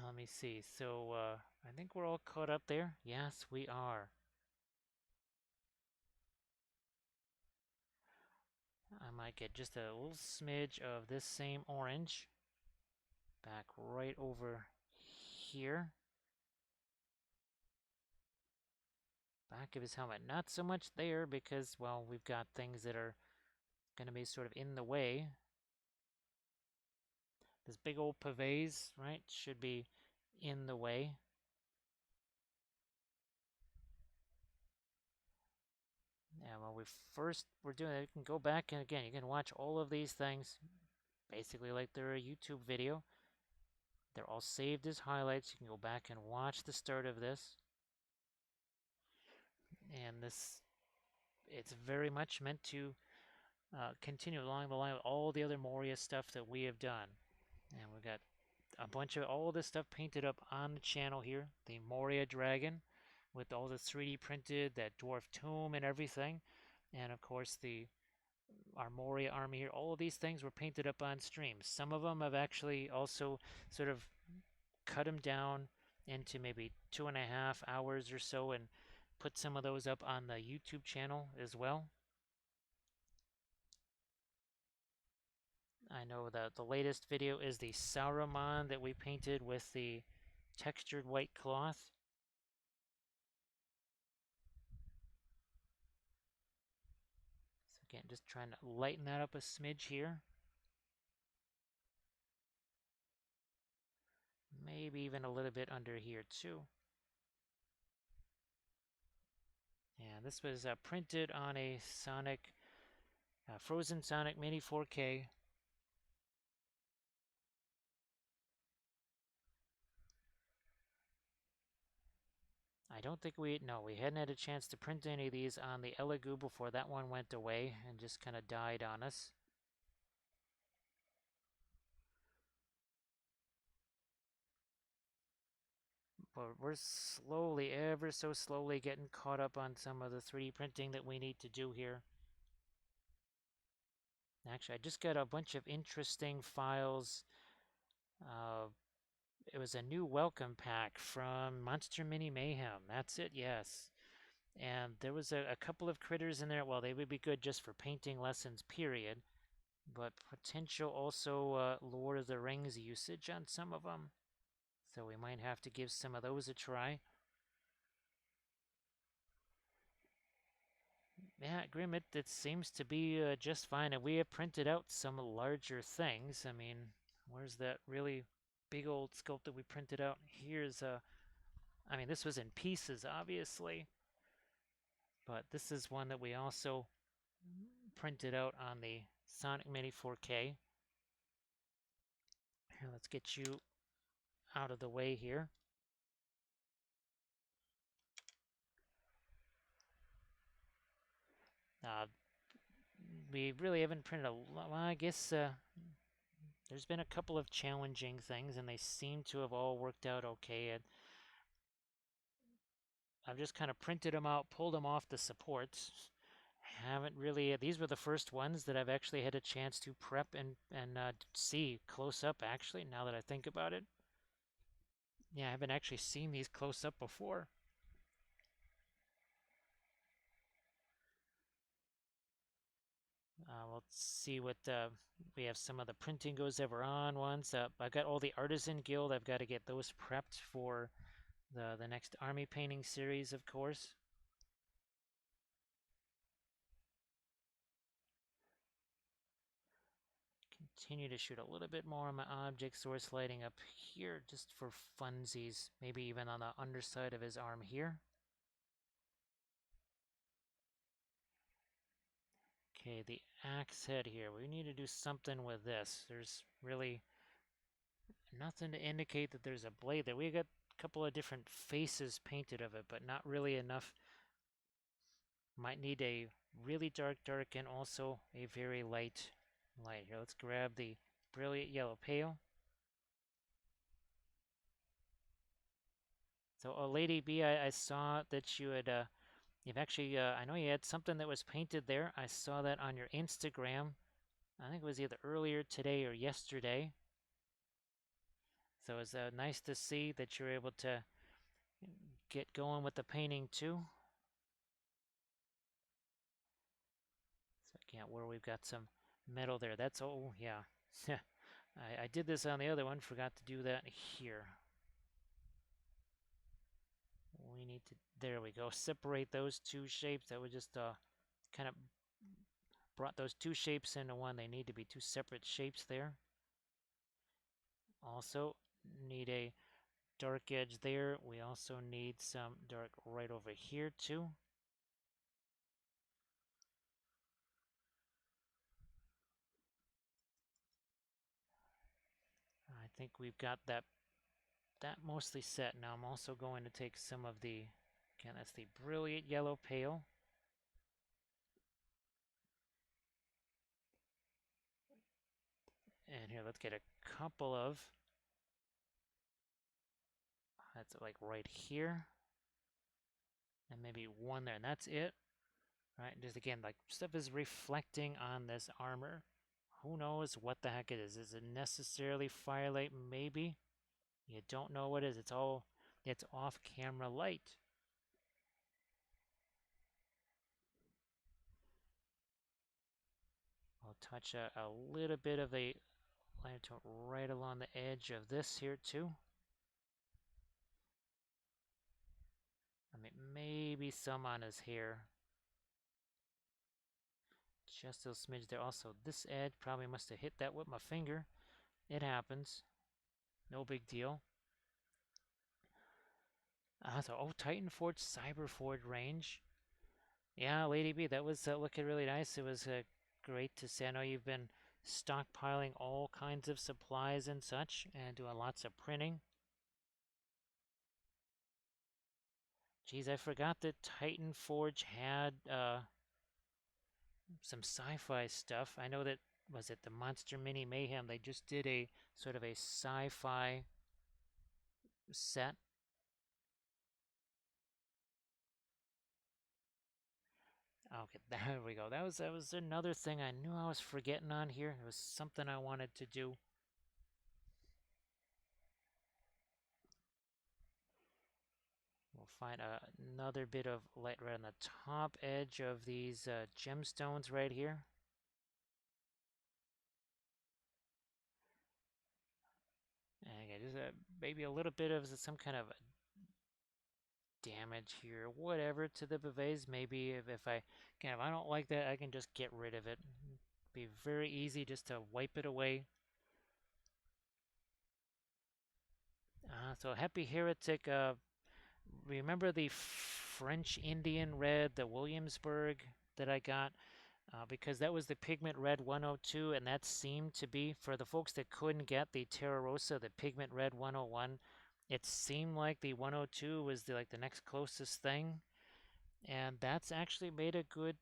Let me see. So I think we're all caught up there. Yes, we are. I might get just a little smidge of this same orange back right over here. Back of his helmet. Not so much there because, well, we've got things that are going to be sort of in the way. This big old pavés, right, should be in the way. Yeah, well, we're doing it, you can go back and again, you can watch all of these things basically like they're a YouTube video. They're all saved as highlights. You can go back and watch the start of this. And it's very much meant to continue along the line with all the other Moria stuff that we have done. And we've got a bunch of all this stuff painted up on the channel here. The Moria dragon with all the 3D printed, that dwarf tomb and everything. And of course our Moria army here. All of these things were painted up on stream. Some of them have actually also sort of cut them down into maybe 2.5 hours or so and put some of those up on the YouTube channel as well. I know that the latest video is the Saruman that we painted with the textured white cloth. So again, just trying to lighten that up a smidge here. Maybe even a little bit under here too. Yeah, this was printed on a Sonic, Frozen Sonic Mini 4K. I don't think we hadn't had a chance to print any of these on the Elegoo before that one went away and just kind of died on us. But we're slowly, ever so slowly getting caught up on some of the 3D printing that we need to do here. Actually, I just got a bunch of interesting files. It was a new welcome pack from Monster Mini Mayhem. That's it, yes. And there was a couple of critters in there. Well, they would be good just for painting lessons, period. But potential also Lord of the Rings usage on some of them. So we might have to give some of those a try. Yeah, Grim, it seems to be just fine. And we have printed out some larger things. I mean, where's that really big old sculpt that we printed out? Here's, I mean, this was in pieces, obviously. But this is one that we also printed out on the Sonic Mini 4K. Here, let's get you out of the way here. We really haven't printed a lot. Well, I guess there's been a couple of challenging things, and they seem to have all worked out okay. I've just kind of printed them out, pulled them off the supports. Haven't really. These were the first ones that I've actually had a chance to prep and see close up. Actually, now that I think about it, yeah, I haven't actually seen these close up before. We'll see what we have. Some of the printing goes ever on ones. I've got all the Artisan Guild. I've got to get those prepped for the next army painting series, of course. Continue to shoot a little bit more on my object source lighting up here just for funsies. Maybe even on the underside of his arm here. Okay, the axe head here. We need to do something with this. There's really nothing to indicate that there's a blade there. We got a couple of different faces painted of it, but not really enough. Might need a really dark and also a very light light. Here, let's grab the brilliant yellow pale. So, Lady B, I saw that you had, you've actually, I know you had something that was painted there. I saw that on your Instagram. I think it was either earlier today or yesterday. So it's nice to see that you're able to get going with the painting too. So again, where we've got some metal there. That's, oh yeah. I did this on the other one, forgot to do that here. We need to, there we go, separate those two shapes. That would just kind of brought those two shapes into one. They need to be two separate shapes there. Also need a dark edge there. We also need some dark right over here too. I think we've got that mostly set. Now I'm also going to take some of the, again, that's the brilliant yellow pale. And here, let's get a couple of, that's like right here. And maybe one there, and that's it. Right, just again, like stuff is reflecting on this armor. Who knows what the heck it is? Is it necessarily firelight? Maybe. You don't know what it is. It's off-camera light. I'll touch a little bit of a light right along the edge of this here too. I mean, maybe some on his hair. Just a smidge there. Also, this edge probably must have hit that with my finger. It happens. No big deal. Oh, Titan Forge, Cyber Forge range. Yeah, Lady B, that was looking really nice. It was great to see. I know you've been stockpiling all kinds of supplies and such, and doing lots of printing. Geez, I forgot that Titan Forge had some sci-fi stuff. I know that, was it the Monster Mini Mayhem? They just did a sort of a sci-fi set. Okay, there we go. That was another thing I knew I was forgetting on here. It was something I wanted to do. We'll find another bit of light right on the top edge of these gemstones right here. And again, just maybe a little bit of some kind of damage here, whatever, to the bavets. Maybe if I don't like that, I can just get rid of it. Be very easy just to wipe it away. So Happy Heretic, remember the French Indian red, the Williamsburg that I got? Because that was the Pigment Red 102, and that seemed to be, for the folks that couldn't get the Terra Rosa, the Pigment Red 101, it seemed like the 102 was the next closest thing, and that's actually made a good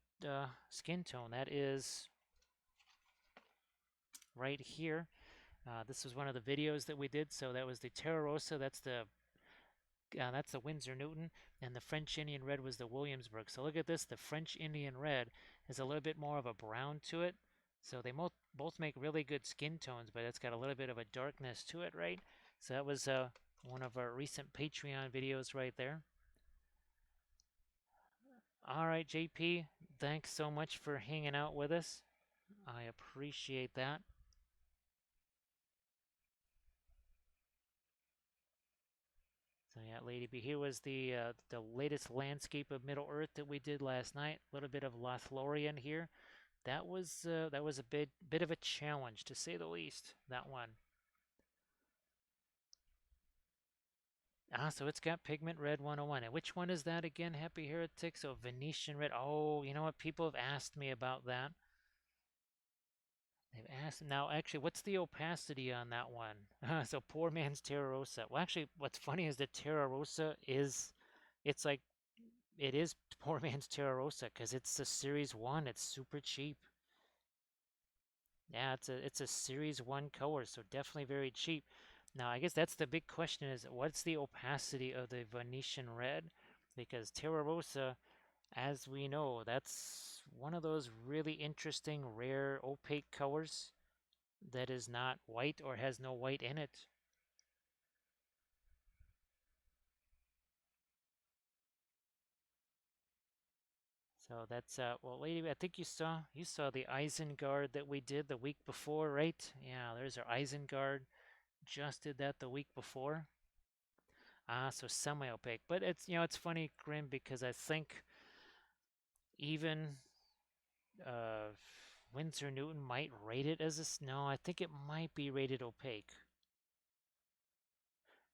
skin tone. That is right here. This was one of the videos that we did, so that was the Terra Rosa, that's the Windsor Newton, and the French Indian Red was the Williamsburg. So look at this, the French Indian Red has a little bit more of a brown to it. So they both make really good skin tones, but it's got a little bit of a darkness to it, right? So that was one of our recent Patreon videos right there. All right, JP, thanks so much for hanging out with us. I appreciate that. So yeah, Lady B, here was the latest landscape of Middle Earth that we did last night. A little bit of Lothlorien here. That was a bit of a challenge, to say the least, that one. So it's got Pigment Red 101. And which one is that again, Happy Heretic? So Venetian Red. Oh, you know what? People have asked me about that. They've asked. Now, actually, what's the opacity on that one? So Poor Man's Terra Rosa. Well, actually, what's funny is that Terra Rosa is, it's like, it is Poor Man's Terra Rosa because it's a Series 1. It's super cheap. Yeah, it's a Series 1 color, so definitely very cheap. Now, I guess that's the big question is what's the opacity of the Venetian red? Because Terra Rosa, as we know, that's one of those really interesting, rare, opaque colors that is not white or has no white in it. So that's well, lady, I think you saw the Isengard that we did the week before, right? Yeah, there's our Isengard. Just did that the week before. So semi-opaque. But it's funny, Grim, because I think even uh, Winsor Newton might rate it as a no. I think it might be rated opaque.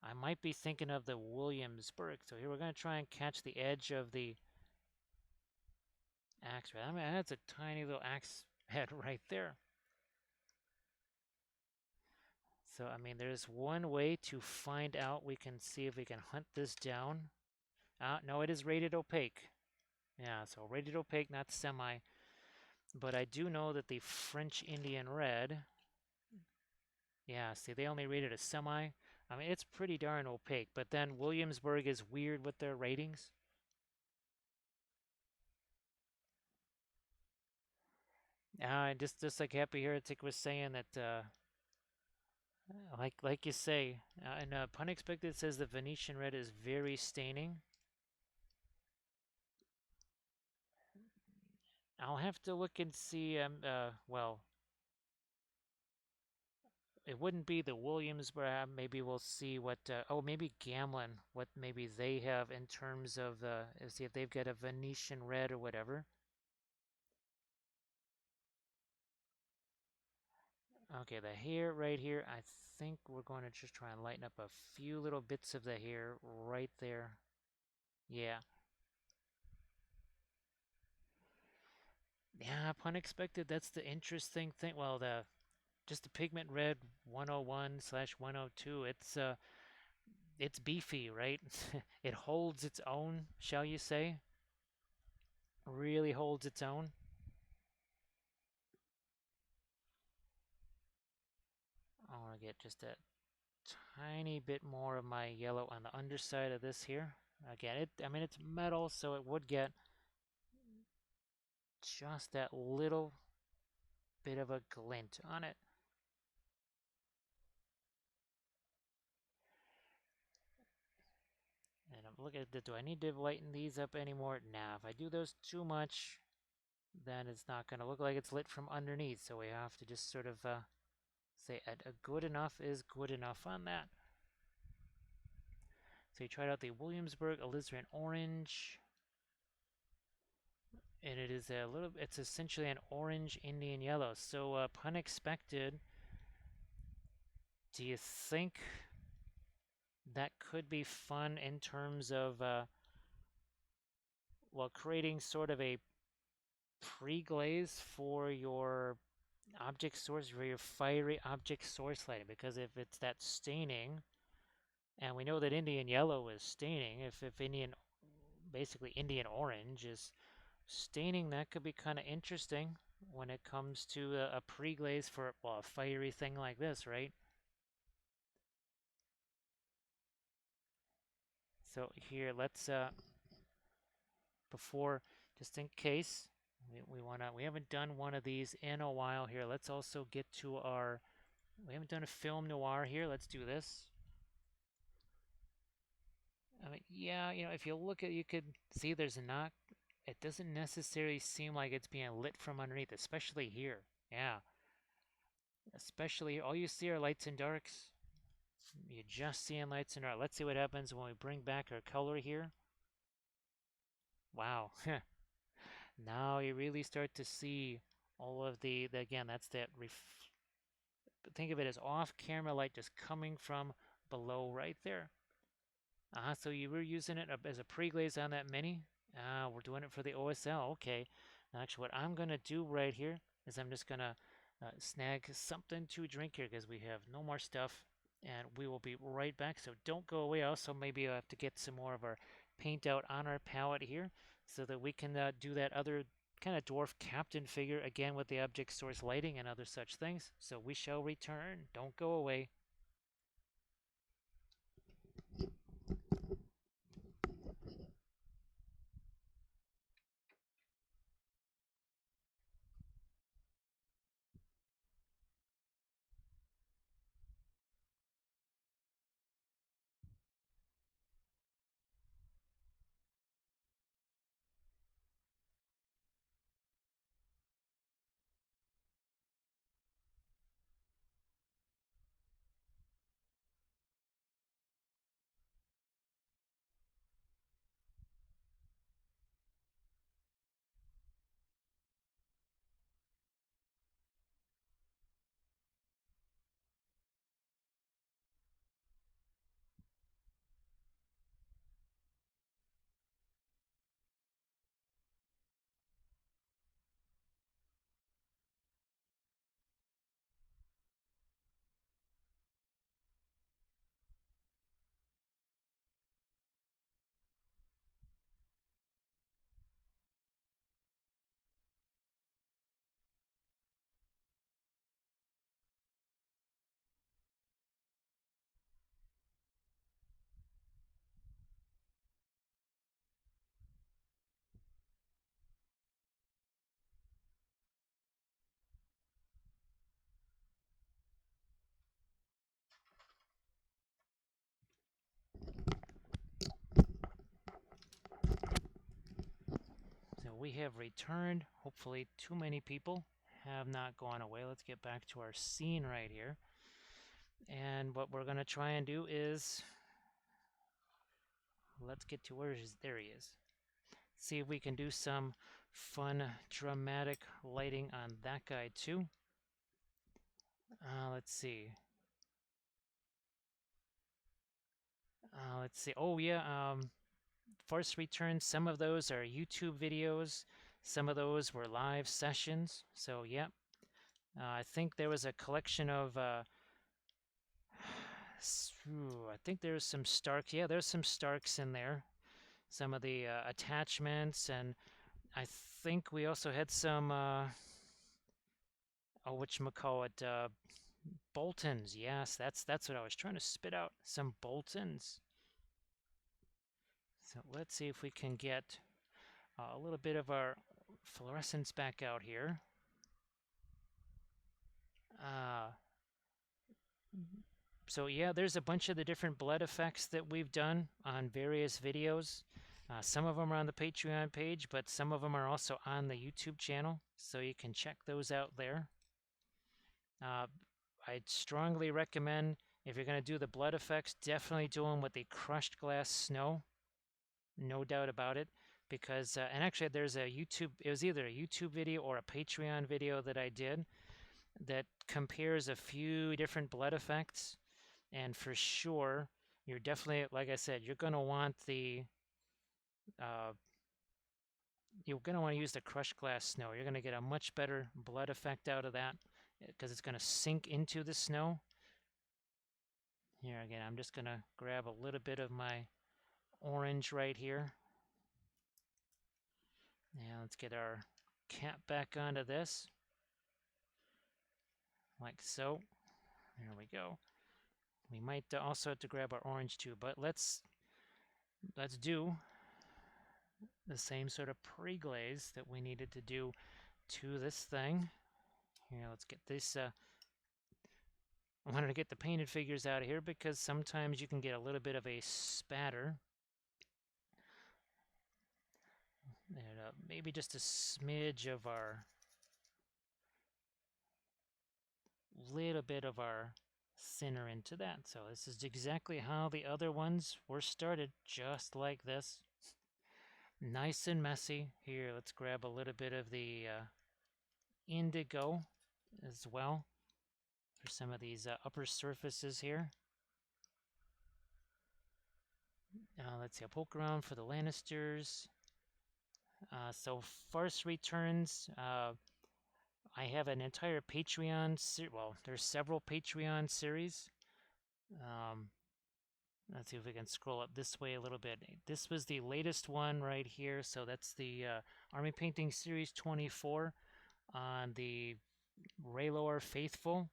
I might be thinking of the Williamsburg. So here we're going to try and catch the edge of the axe head. I mean, that's a tiny little axe head right there. So, I mean, there's one way to find out. We can see if we can hunt this down. No, it is rated opaque. Yeah, so rated opaque, not semi. But I do know that the French Indian Red, yeah, see, they only rated a semi. I mean, it's pretty darn opaque. But then Williamsburg is weird with their ratings. Just like Happy Heretic was saying that, like you say, and Pun Expected says the Venetian Red is very staining. I'll have to look and see. Well, it wouldn't be the Williamsburg. Maybe we'll see what. Maybe Gamlin. What maybe they have in terms of see if they've got a Venetian Red or whatever. Okay, the hair right here. I think we're going to just try and lighten up a few little bits of the hair right there. Yeah. Yeah, Pun Expected. That's the interesting thing. Well, just the Pigment Red 101/102. It's beefy, right? It holds its own, shall you say? Really holds its own. I want to get just a tiny bit more of my yellow on the underside of this here. Again, I mean, it's metal, so it would get just that little bit of a glint on it. And I'm looking at do I need to lighten these up anymore? Nah, if I do those too much, then it's not going to look like it's lit from underneath. So we have to just sort of say a good enough is good enough on that. So you tried out the Williamsburg alizarin orange, and it is a little. It's essentially an orange Indian yellow. So pun expected. Do you think that could be fun in terms of well, creating sort of a pre-glaze for your object source, for your fiery object source lighting? Because if it's that staining, and we know that Indian yellow is staining, if Indian, basically Indian orange is staining, that could be kind of interesting when it comes to a pre-glaze for, well, a fiery thing like this, right? So here, let's before, just in case we haven't done one of these in a while here. Let's also get to our, we haven't done a film noir here. Let's do this. I mean, yeah, if you look at, you could see there's not, it doesn't necessarily seem like it's being lit from underneath, especially here. Yeah, especially all you see are lights and darks. You're just seeing lights and dark. Let's see what happens when we bring back our color here. Wow. Now you really start to see all of the again, that's that think of it as off-camera light just coming from below right there. So you were using it as a pre-glaze on that Mini. We're doing it for the OSL. Okay. Now, actually, what I'm going to do right here is I'm just going to snag something to drink here because we have no more stuff. And we will be right back. So don't go away. Also, maybe I'll have to get some more of our paint out on our palette here so that we can do that other kind of dwarf captain figure again with the object source lighting and other such things. So we shall return. Don't go away. So we have returned. Hopefully too many people have not gone away. Let's get back to our scene right here. And what we're going to try and do is, let's get to there he is. See if we can do some fun, dramatic lighting on that guy too. Let's see. Let's see. Oh yeah, first return, some of those are YouTube videos. Some of those were live sessions. So yeah, I think there was a collection of I think there's some Starks. Yeah, there's some Starks in there. Some of the attachments, and I think we also had some oh, whatchamacallit, Boltons. Yes, that's what I was trying to spit out. Some Boltons. So let's see if we can get a little bit of our fluorescence back out here. So yeah, there's a bunch of the different blood effects that we've done on various videos. Some of them are on the Patreon page, but some of them are also on the YouTube channel, so you can check those out there. I'd strongly recommend If you're going to do the blood effects, definitely do them with the crushed glass snow. No doubt about it. Because, and actually there's a YouTube, it was either a YouTube video or a Patreon video that I did that compares a few different blood effects. And for sure, you're definitely, like I said, you're going to want you're going to want to use the crushed glass snow. You're going to get a much better blood effect out of that because it's going to sink into the snow. Here again, I'm just going to grab a little bit of my orange right here. Now let's get our cap back onto this. Like so. There we go. We might also have to grab our orange too, but let's do the same sort of pre-glaze that we needed to do to this thing. Here, let's get this. I wanted to get the painted figures out of here because sometimes you can get a little bit of a spatter. And maybe just a smidge of our, little bit of our thinner into that. So this is exactly how the other ones were started, just like this. Nice and messy. Here, let's grab a little bit of the indigo as well for some of these upper surfaces here. Let's see, I'll poke around for the Lannisters. So Farce Returns, I have an entire Patreon, well, there's several Patreon series. Let's see if we can scroll up this way a little bit. This was the latest one right here. So that's the Army Painting Series 24 on the Raylor Faithful.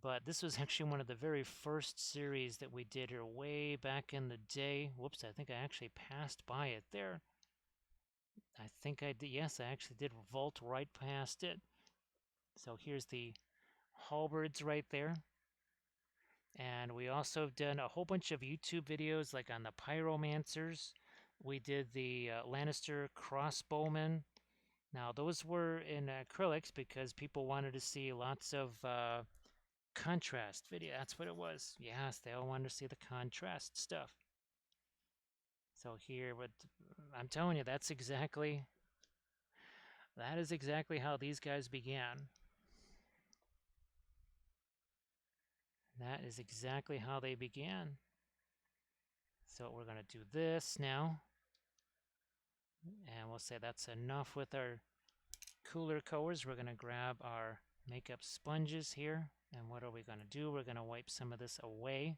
But this was actually one of the very first series that we did here way back in the day. Whoops, I think I actually passed by it there. I think I did. Yes, I actually did vault right past it. So here's the halberds right there. And we also have done a whole bunch of YouTube videos like on the pyromancers. We did the Lannister crossbowmen. Now those were in acrylics because people wanted to see lots of contrast video. That's what it was. Yes, they all wanted to see the contrast stuff. So here, I'm telling you, that is exactly how these guys began. That is exactly how they began. So we're going to do this now. And we'll say that's enough with our cooler colors. We're going to grab our makeup sponges here. And what are we going to do? We're going to wipe some of this away.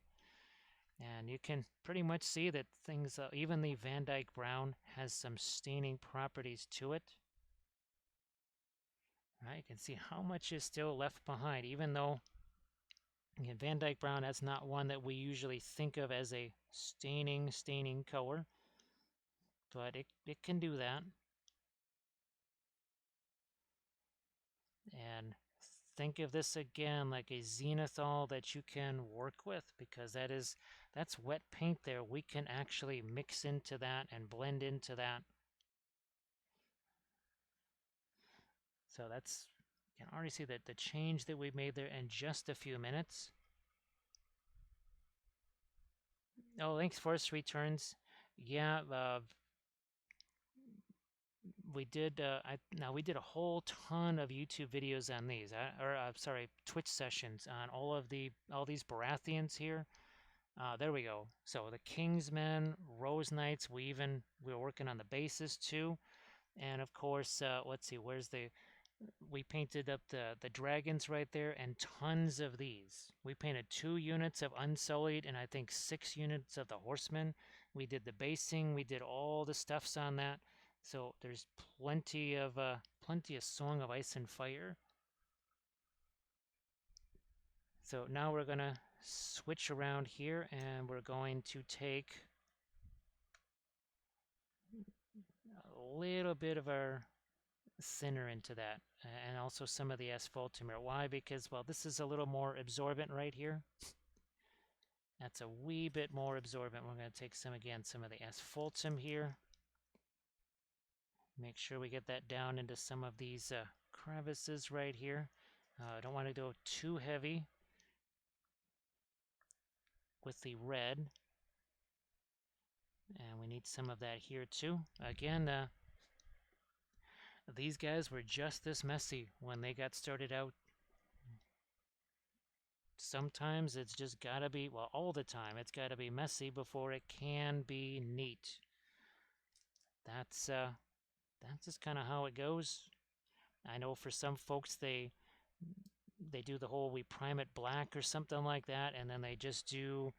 And you can pretty much see that things, even the Van Dyke Brown has some staining properties to it. Right, you can see how much is still left behind, even though again, Van Dyke Brown, that's not one that we usually think of as a staining color, but it can do that. And think of this again like a zenithal that you can work with, because that's wet paint there. We can actually mix into that and blend into that. So that's, you can already see that the change that we made there in just a few minutes. Oh, thanks, Force Returns. Yeah, we did. We did a whole ton of YouTube videos on these, sorry, Twitch sessions on all these Baratheons here. There we go. So the Kingsmen, Rose Knights. We were working on the bases too, and of course, let's see, we painted up the dragons right there, and tons of these. We painted 2 units of Unsullied and I think 6 units of the Horsemen. We did the basing, we did all the stuffs on that. So there's plenty of Song of Ice and Fire. So now we're gonna switch around here, and we're going to take a little bit of our thinner into that, and also some of the asphaltum. Why? Because, well, this is a little more absorbent right here. That's a wee bit more absorbent. We're going to take some of the asphaltum here. Make sure we get that down into some of these crevices right here. I don't want to go too heavy. with the red. And we need some of that here too. Again, these guys were just this messy when they got started out. Sometimes it's just gotta be, well, all the time, it's gotta be messy before it can be neat. That's just kind of how it goes. I know for some folks they do the whole we prime it black or something like that, and then they just do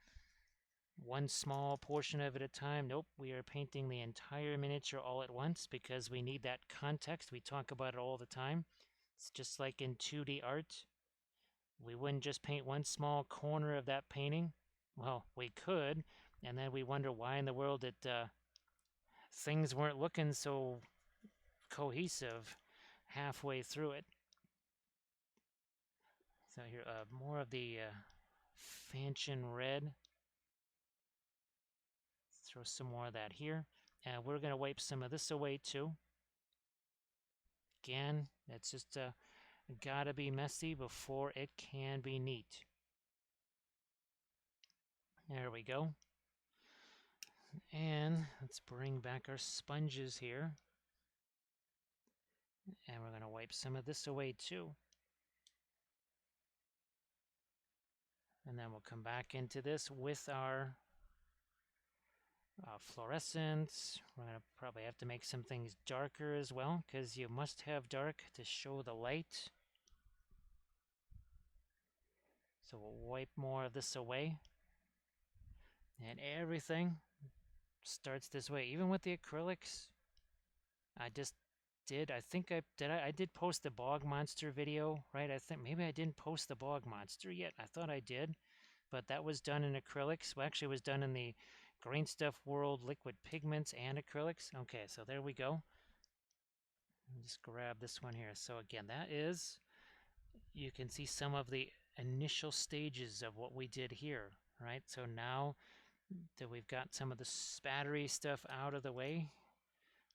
one small portion of it at a time. Nope, we are painting the entire miniature all at once because we need that context. We talk about it all the time. It's just like in 2D art. We wouldn't just paint one small corner of that painting. Well, we could, and then we wonder why in the world it things weren't looking so cohesive halfway through it. So here, more of the Fanchon red. Throw some more of that here. And we're going to wipe some of this away too. Again, it's just gotta be messy before it can be neat. There we go. And let's bring back our sponges here. And we're going to wipe some of this away too. And then we'll come back into this with our fluorescents. We're going to probably have to make some things darker as well, because you must have dark to show the light. So we'll wipe more of this away. And everything starts this way. Even with the acrylics, I did post the bog monster video, right? I think maybe I didn't post the bog monster yet. I thought I did, but that was done in acrylics. Well, actually, it was done in the Green Stuff World liquid pigments and acrylics. Okay, so there we go. Just grab this one here. So again, that is, you can see some of the initial stages of what we did here, right? So now that we've got some of the spattery stuff out of the way,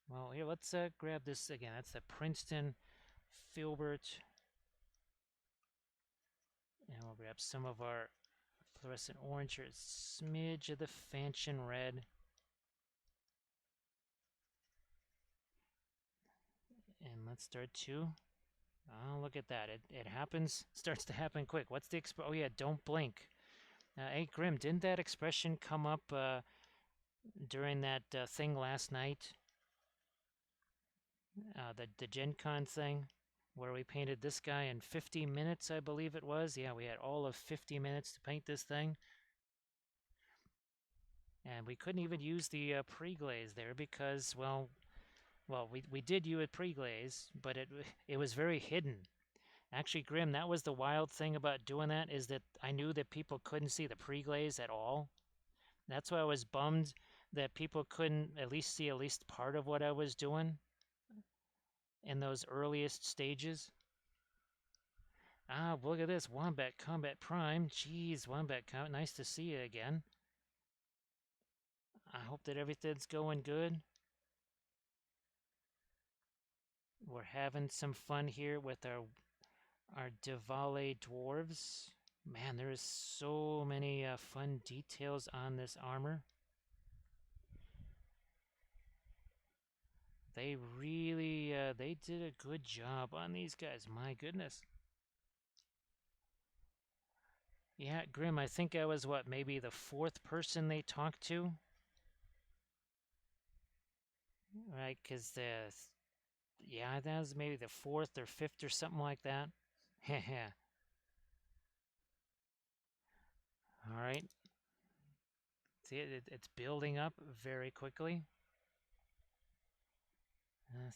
well, here, let's grab this again. That's the Princeton Filbert. And we'll grab some of our fluorescent orange here. A smidge of the Fanchon red. And let's start to, oh, look at that. It happens, starts to happen quick. What's the oh yeah, don't blink. Hey, Grim, didn't that expression come up during that thing last night? The Gen Con thing, where we painted this guy in 50 minutes, I believe it was. Yeah, we had all of 50 minutes to paint this thing. And we couldn't even use the pre-glaze there because, well, we did use a pre-glaze, but it was very hidden. Actually, Grim, that was the wild thing about doing that, is that I knew that people couldn't see the pre-glaze at all. That's why I was bummed that people couldn't at least see at least part of what I was doing in those earliest stages. Ah, look at this, Wombat Combat Prime. Jeez, Wombat Combat, nice to see you again. I hope that everything's going good. We're having some fun here with our Davale dwarves. Man, there is so many fun details on this armor. They really, they did a good job on these guys. My goodness. Yeah, Grim, I think I was, what, maybe the fourth person they talked to? Right, because yeah, that was maybe the fourth or fifth or something like that. Yeah. All right. See, it's building up very quickly.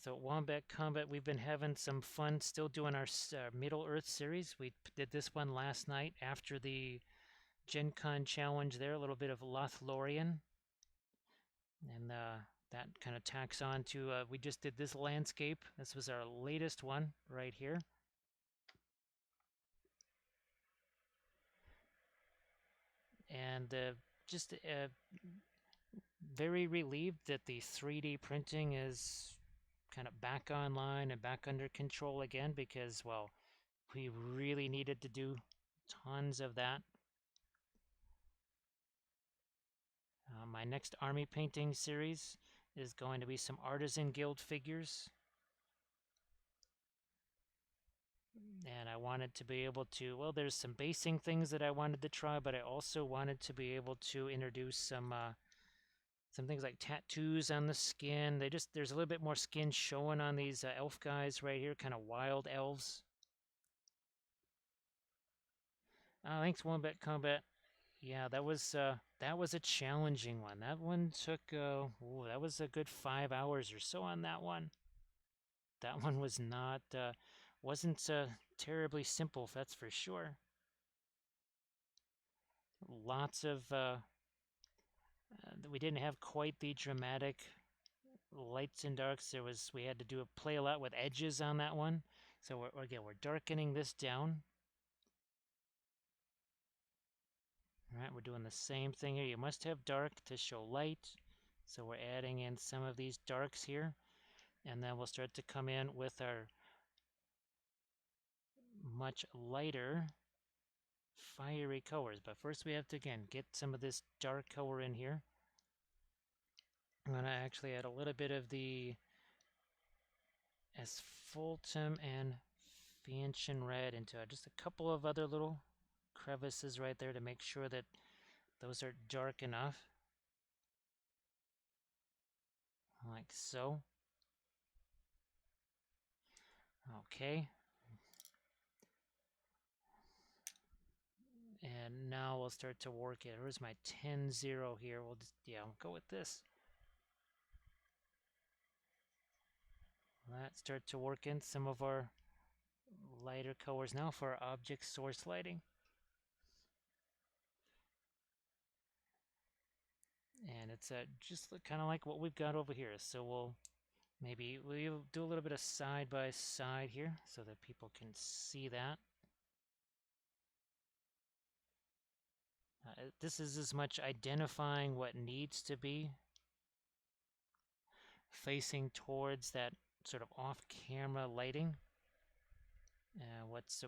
So Wombat Combat, we've been having some fun still doing our Middle Earth series. We did this one last night after the Gen Con challenge there, a little bit of Lothlorien. And that kind of tacks on to, we just did this landscape. This was our latest one right here. And just very relieved that the 3D printing is kind of back online and back under control again, because, well, we really needed to do tons of that. My next army painting series is going to be some Artisan Guild figures. And I wanted to be able to, well, there's some basing things that I wanted to try, but I also wanted to be able to introduce some things like tattoos on the skin. There's a little bit more skin showing on these elf guys right here, kind of wild elves. Thanks, Wombat Combat. Yeah, that was a challenging one. That one took that was a good 5 hours or so on that one. That one was not wasn't terribly simple, that's for sure. Lots of we didn't have quite the dramatic lights and darks. We had to play a lot with edges on that one. So we're darkening this down. All right, we're doing the same thing here. You must have dark to show light. So we're adding in some of these darks here. And then we'll start to come in with our much lighter fiery colors. But first we have to, again, get some of this dark color in here. I'm going to actually add a little bit of the asphaltum and Fanchon red into just a couple of other little crevices right there to make sure that those are dark enough. Like so. Okay. And now we'll start to work it. Where's my 10-0 here? We'll go with this. Let's start to work in some of our lighter colors now for our object source lighting. And it's just kind of like what we've got over here. So we'll do a little bit of side by side here so that people can see that. This is as much identifying what needs to be facing towards that sort of off-camera lighting. What's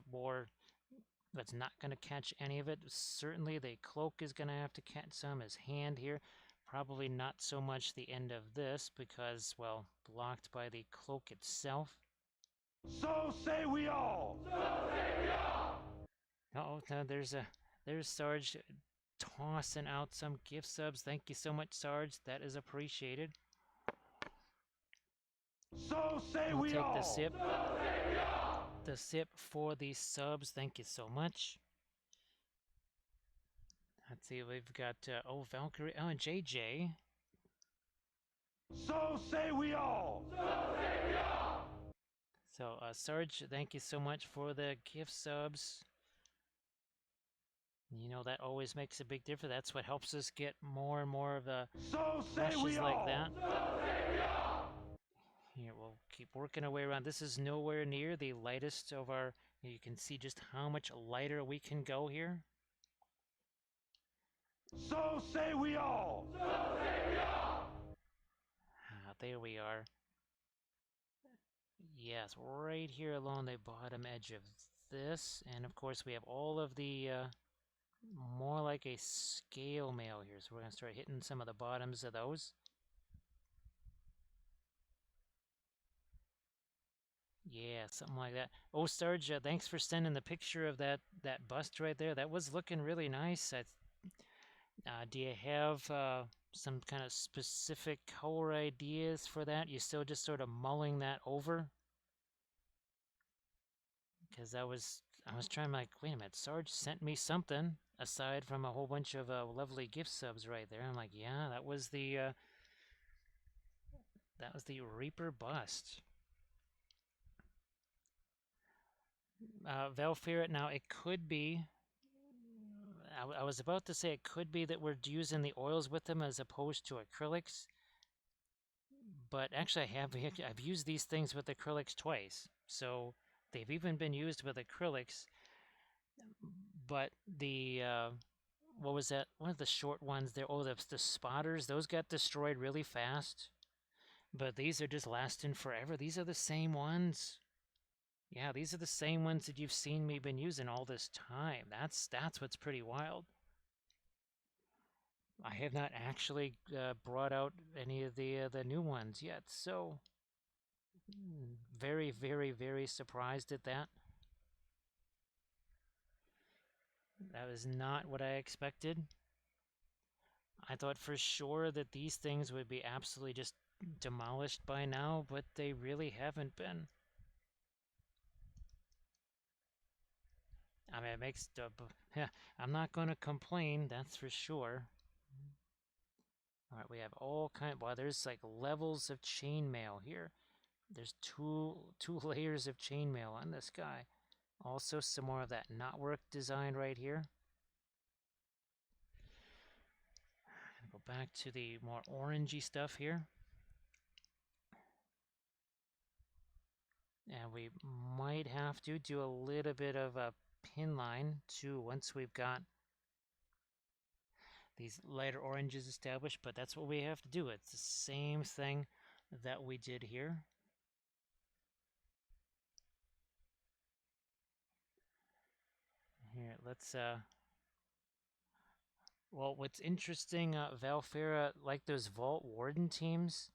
not going to catch any of it. Certainly the cloak is going to have to catch some. His hand here, probably not so much the end of this because, well, blocked by the cloak itself. So say we all! So say we all! Uh-oh, there's Sarge tossing out some gift subs. Thank you so much, Sarge. That is appreciated. So say I'll we take all! the sip. So say we all! The sip for the subs. Thank you so much. Let's see, we've got, Valkyrie, and JJ. So say we all! So say we all! So, Sarge, thank you so much for the gift subs. You know, that always makes a big difference. That's what helps us get more and more of the rushes like that. So say we all! Here, we'll keep working our way around. This is nowhere near the lightest of our... You can see just how much lighter we can go here. So say we all! So say we all! There we are. Yes, right here along the bottom edge of this. And of course we have all of the more like a scale mail here. So we're going to start hitting some of the bottoms of those. Yeah, something like that. Oh, Sarge, thanks for sending the picture of that bust right there. That was looking really nice. Do you have some kind of specific color ideas for that? You still just sort of mulling that over? Because I was trying, like, wait a minute, Sarge sent me something aside from a whole bunch of lovely gift subs right there. I'm like, yeah, that was the Reaper bust. Valfirate, now it could be, I was about to say it could be that we're using the oils with them as opposed to acrylics, but actually I've used these things with acrylics twice, so they've even been used with acrylics, but the, what was that, one of the short ones there, the spotters, those got destroyed really fast, but these are just lasting forever. These are the same ones. Yeah, these are the same ones that you've seen me been using all this time. That's what's pretty wild. I have not actually brought out any of the new ones yet, so very, very, very surprised at that. That was not what I expected. I thought for sure that these things would be absolutely just demolished by now, but they really haven't been. I mean, it makes the. I'm not going to complain, that's for sure. All right, we have all kind. Well, there's like levels of chainmail here. There's two layers of chainmail on this guy. Also, some more of that knotwork design right here. Go back to the more orangey stuff here. And we might have to do a little bit of a pin line too once we've got these lighter oranges established, but that's what we have to do. It's the same thing that we did here. Here, let's well, what's interesting, Valfera, like those Vault Warden teams,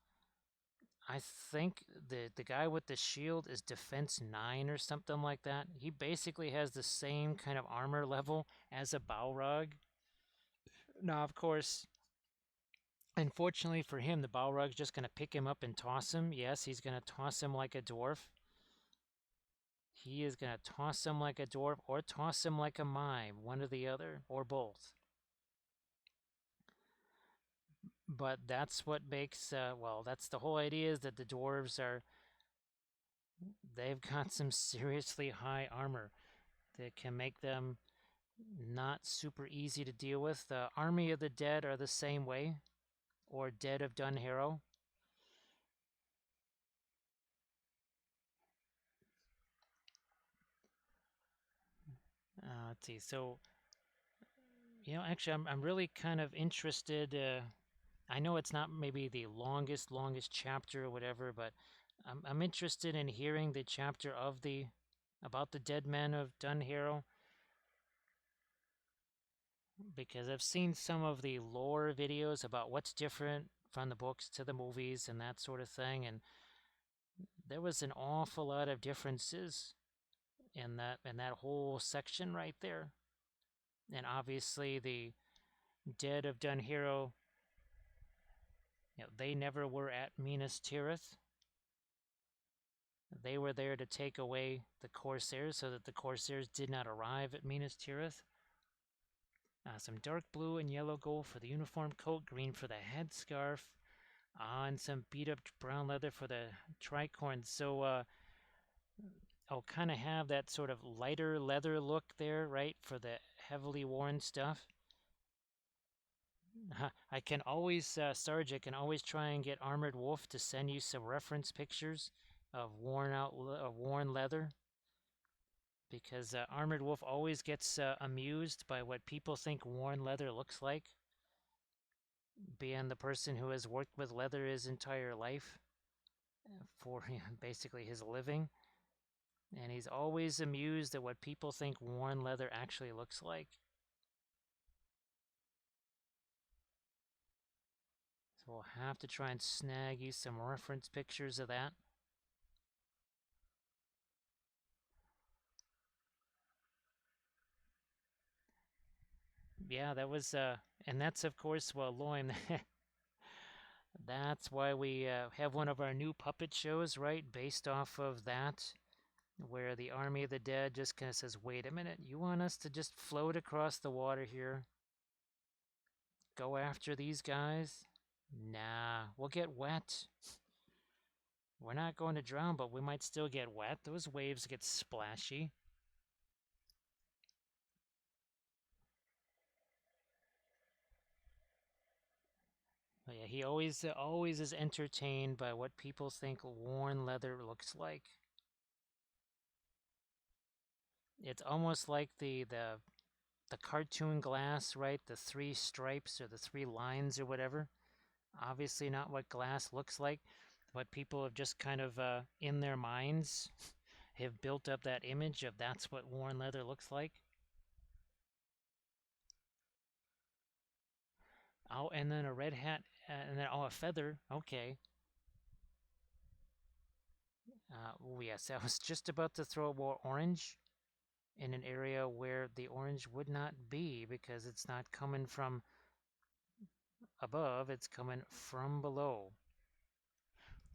I think the guy with the shield is defense 9 or something like that. He basically has the same kind of armor level as a Balrog. Now, of course, unfortunately for him, the Balrog's just going to pick him up and toss him. Yes, he's going to toss him like a dwarf. He is going to toss him like a dwarf or toss him like a mime, one or the other, or both. But that's what makes, well, that's the whole idea, is that the dwarves are, they've got some seriously high armor that can make them not super easy to deal with. The Army of the Dead are the same way, or Dead of Dunharrow. Let's see. So, actually, I'm really kind of interested. I know it's not maybe the longest chapter or whatever, but I'm interested in hearing the chapter of the about the dead men of Dunharrow, because I've seen some of the lore videos about what's different from the books to the movies and that sort of thing, and there was an awful lot of differences in that whole section right there. And obviously the dead of Dunharrow, they never were at Minas Tirith. They were there to take away the Corsairs so that the Corsairs did not arrive at Minas Tirith. Some dark blue and yellow gold for the uniform coat, green for the headscarf, and some beat up brown leather for the tricorn. So I'll kind of have that sort of lighter leather look there, right, for the heavily worn stuff. I can always, Sarge, I can always try and get Armored Wolf to send you some reference pictures of worn leather, because Armored Wolf always gets amused by what people think worn leather looks like, being the person who has worked with leather his entire life for basically his living. And he's always amused at what people think worn leather actually looks like. So we'll have to try and snag you some reference pictures of that. Yeah, that was, and that's of course, well, Loim, that's why we have one of our new puppet shows, right, based off of that, where the Army of the Dead just kind of says, wait a minute, you want us to just float across the water here? Go after these guys? Nah, we'll get wet. We're not going to drown, but we might still get wet. Those waves get splashy. But yeah, he always is entertained by what people think worn leather looks like. It's almost like the cartoon glass, right? The three stripes or the three lines or whatever. Obviously not what glass looks like, but people have just kind of in their minds have built up that image of that's what worn leather looks like. Oh, and then a red hat, and then, oh, a feather. Okay. Oh, yes, I was just about to throw more orange in an area where the orange would not be because it's not coming from above, it's coming from below.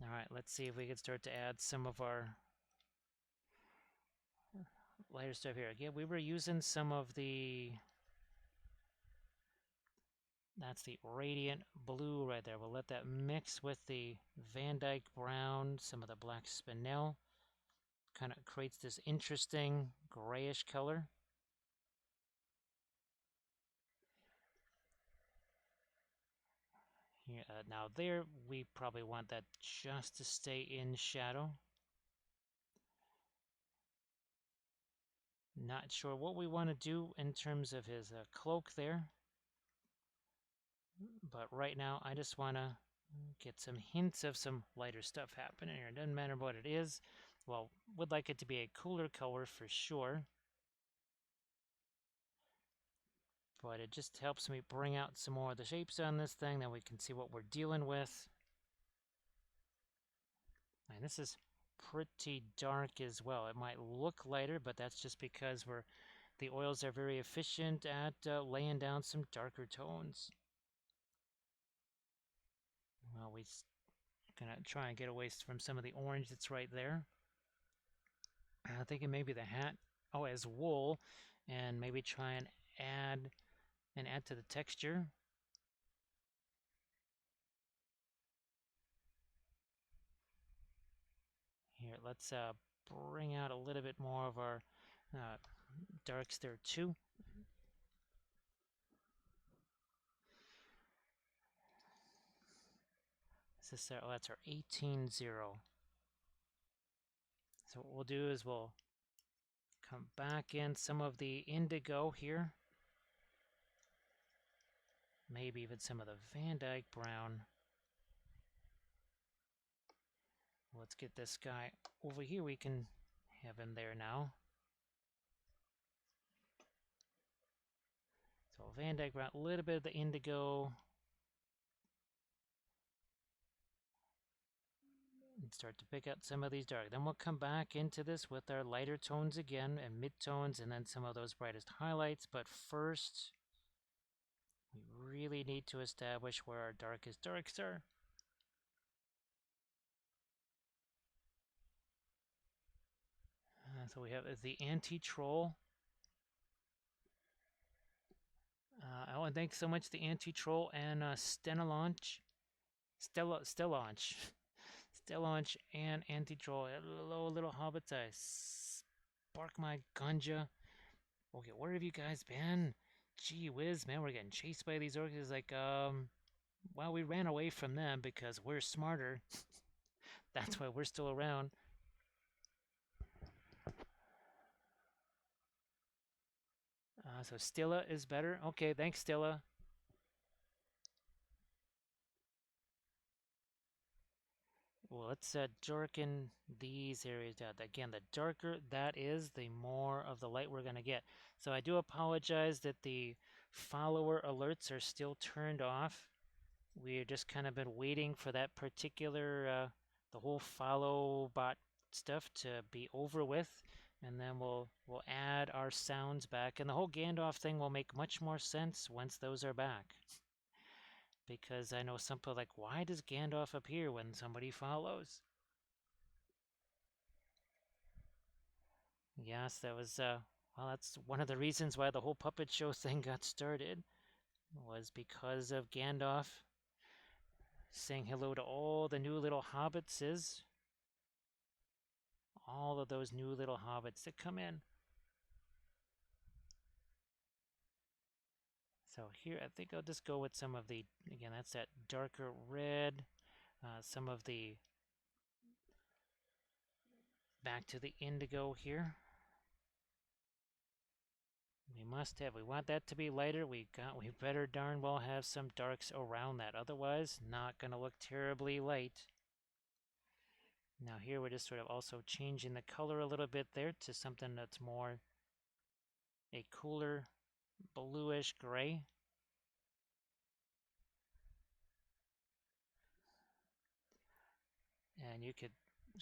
All right, let's see if we can start to add some of our lighter stuff here. Again, we were using some of the, that's the radiant blue right there. We'll let that mix with the Van Dyke brown, some of the black spinel. Kind of creates this interesting grayish color. Here, now there, we probably want that just to stay in shadow. Not sure what we want to do in terms of his cloak there. But right now, I just want to get some hints of some lighter stuff happening here. It doesn't matter what it is. Well, would like it to be a cooler color for sure. But it just helps me bring out some more of the shapes on this thing, then we can see what we're dealing with. And this is pretty dark as well. It might look lighter, but that's just because the oils are very efficient at laying down some darker tones. Well, we're gonna try and get away from some of the orange that's right there. I'm thinking maybe the hat, oh, as wool, and maybe try and add to the texture. Here, let's bring out a little bit more of our darks there too. This is our, oh, that's our 18-0. So what we'll do is we'll come back in some of the indigo here. Maybe even some of the Van Dyke brown. Let's get this guy over here. We can have him there now. So Van Dyke brown, a little bit of the indigo. And start to pick out some of these dark. Then we'll come back into this with our lighter tones again and mid-tones and then some of those brightest highlights. But first, we really need to establish where our darkest darks are. So we have the anti-troll. I want to thank so much the anti-troll and Stellanche. Stellanche and anti-troll. Hello, little hobbits. I spark my ganja. Okay, where have you guys been? Gee whiz, man, we're getting chased by these orcs. It's like, well, we ran away from them because we're smarter. That's why we're still around. So Stilla is better. Okay, thanks, Stilla. Well, let's darken these areas down. Again, the darker that is, the more of the light we're going to get. So I do apologize that the follower alerts are still turned off. We've just kind of been waiting for that particular, the whole follow bot stuff to be over with. And then we'll add our sounds back. And the whole Gandalf thing will make much more sense once those are back. Because I know some people are like, why does Gandalf appear when somebody follows? Yes, that was, well, that's one of the reasons why the whole puppet show thing got started, was because of Gandalf saying hello to all the new little hobbitses. All of those new little hobbits that come in. So here, I think I'll just go with some of the, again, that's that darker red, some of the, back to the indigo here. We want that to be lighter. We better darn well have some darks around that. Otherwise, not going to look terribly light. Now here we're just sort of also changing the color a little bit there to something that's more a cooler bluish gray. And you could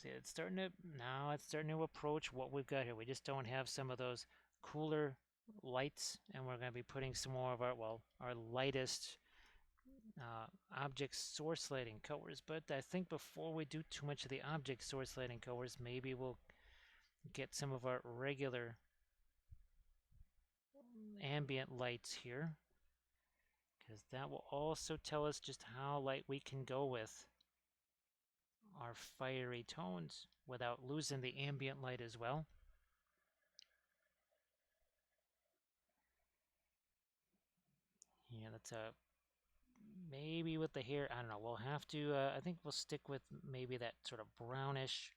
see it's starting to, now it's starting to approach what we've got here. We just don't have some of those cooler lights, and we're going to be putting some more of our, well, our lightest object source lighting colors. But I think before we do too much of the object source lighting colors, maybe we'll get some of our regular ambient lights here, because that will also tell us just how light we can go with our fiery tones without losing the ambient light as well. Yeah, that's a maybe with the hair. I don't know. We'll have to. I think we'll stick with maybe that sort of brownish,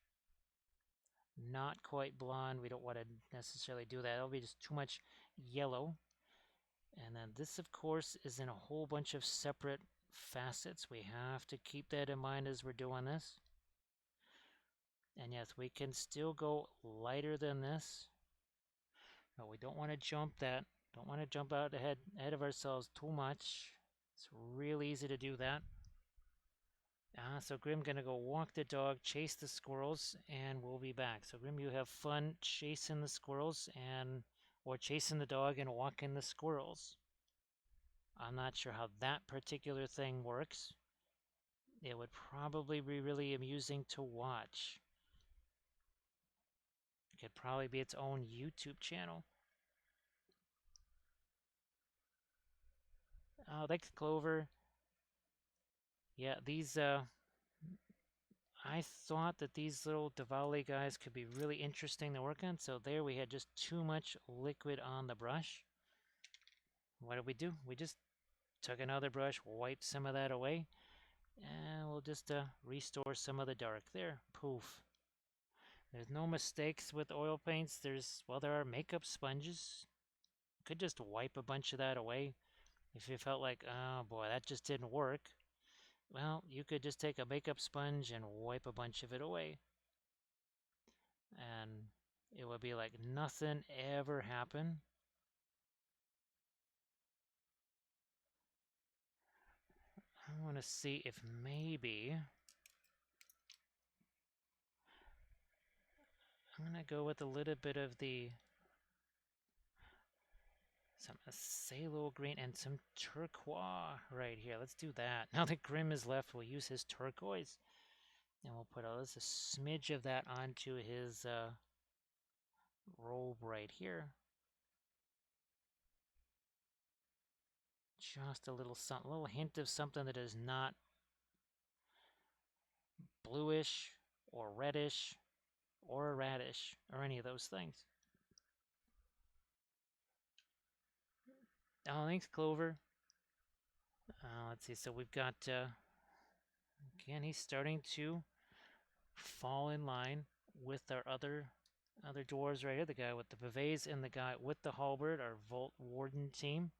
not quite blonde. We don't want to necessarily do that. It'll be just too much yellow. And then this, of course, is in a whole bunch of separate facets. We have to keep that in mind as we're doing this. And yes, we can still go lighter than this. But we don't want to jump that. Don't want to jump out ahead of ourselves too much. It's real easy to do that. So Grim gonna go walk the dog, chase the squirrels, and we'll be back. So Grim, you have fun chasing the squirrels or chasing the dog and walking the squirrels. I'm not sure how that particular thing works. It would probably be really amusing to watch. It could probably be its own YouTube channel. Oh, thanks, Clover. Yeah, these, I thought that these little Davale guys could be really interesting to work on, so there we had just too much liquid on the brush. What did we do? We just took another brush, wiped some of that away, and we'll just restore some of the dark there. Poof. There's no mistakes with oil paints. Well, there are makeup sponges. Could just wipe a bunch of that away. If you felt like, oh boy, that just didn't work, well, you could just take a makeup sponge and wipe a bunch of it away. And it would be like nothing ever happened. I want to see if maybe I'm going to go with a little bit of some Salo green and some turquoise right here. Let's do that. Now that Grim is left, we'll use his turquoise. And we'll put a smidge of that onto his robe right here. Just a little hint of something that is not bluish or reddish or radish or any of those things. Oh, thanks, Clover. Let's see. So we've got again. He's starting to fall in line with our other dwarves right here. The guy with the bavets and the guy with the halberd, our Vault Warden team.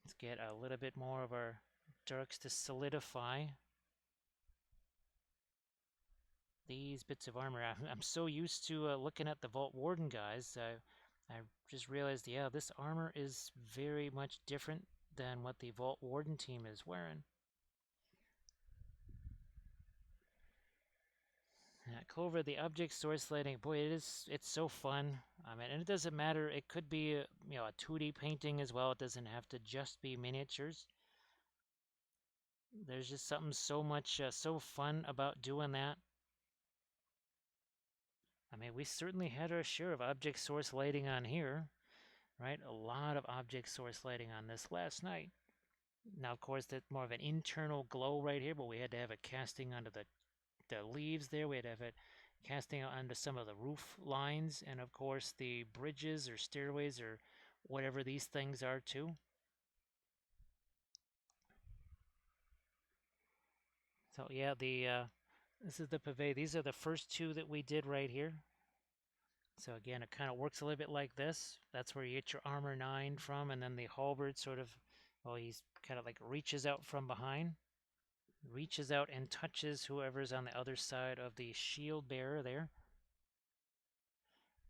Let's get a little bit more of our darks to solidify these bits of armor. I'm so used to looking at the Vault Warden guys. I just realized, yeah, this armor is very much different than what the Vault Warden team is wearing. Clover, the object source lighting, boy, it's so fun. I mean, and it doesn't matter. It could be a 2D painting as well. It doesn't have to just be miniatures. There's just something so much so fun about doing that. I mean, we certainly had our share of object source lighting on here, right? A lot of object source lighting on this last night. Now, of course, that's more of an internal glow right here, but we had to have it casting onto the leaves there. We had to have it casting onto some of the roof lines, and of course the bridges or stairways or whatever these things are too. So yeah, this is the pave. These are the first two that we did right here. So again, it kind of works a little bit like this. That's where you get your armor 9 from, and then the halberd sort of, well, he's kind of like reaches out from behind. Reaches out and touches whoever's on the other side of the shield bearer there.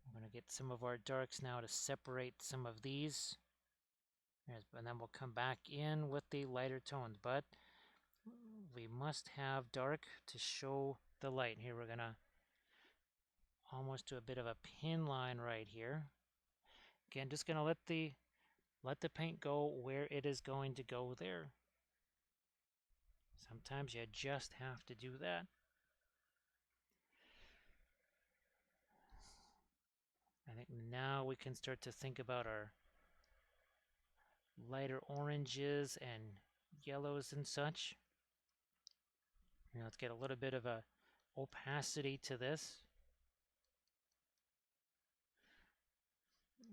We're going to get some of our darks now to separate some of these. And then we'll come back in with the lighter tones, but we must have dark to show the light. Here we're gonna almost do a bit of a pin line right here. Again, just gonna let the paint go where it is going to go there. Sometimes you just have to do that. I think now we can start to think about our lighter oranges and yellows and such. Now let's get a little bit of a opacity to this.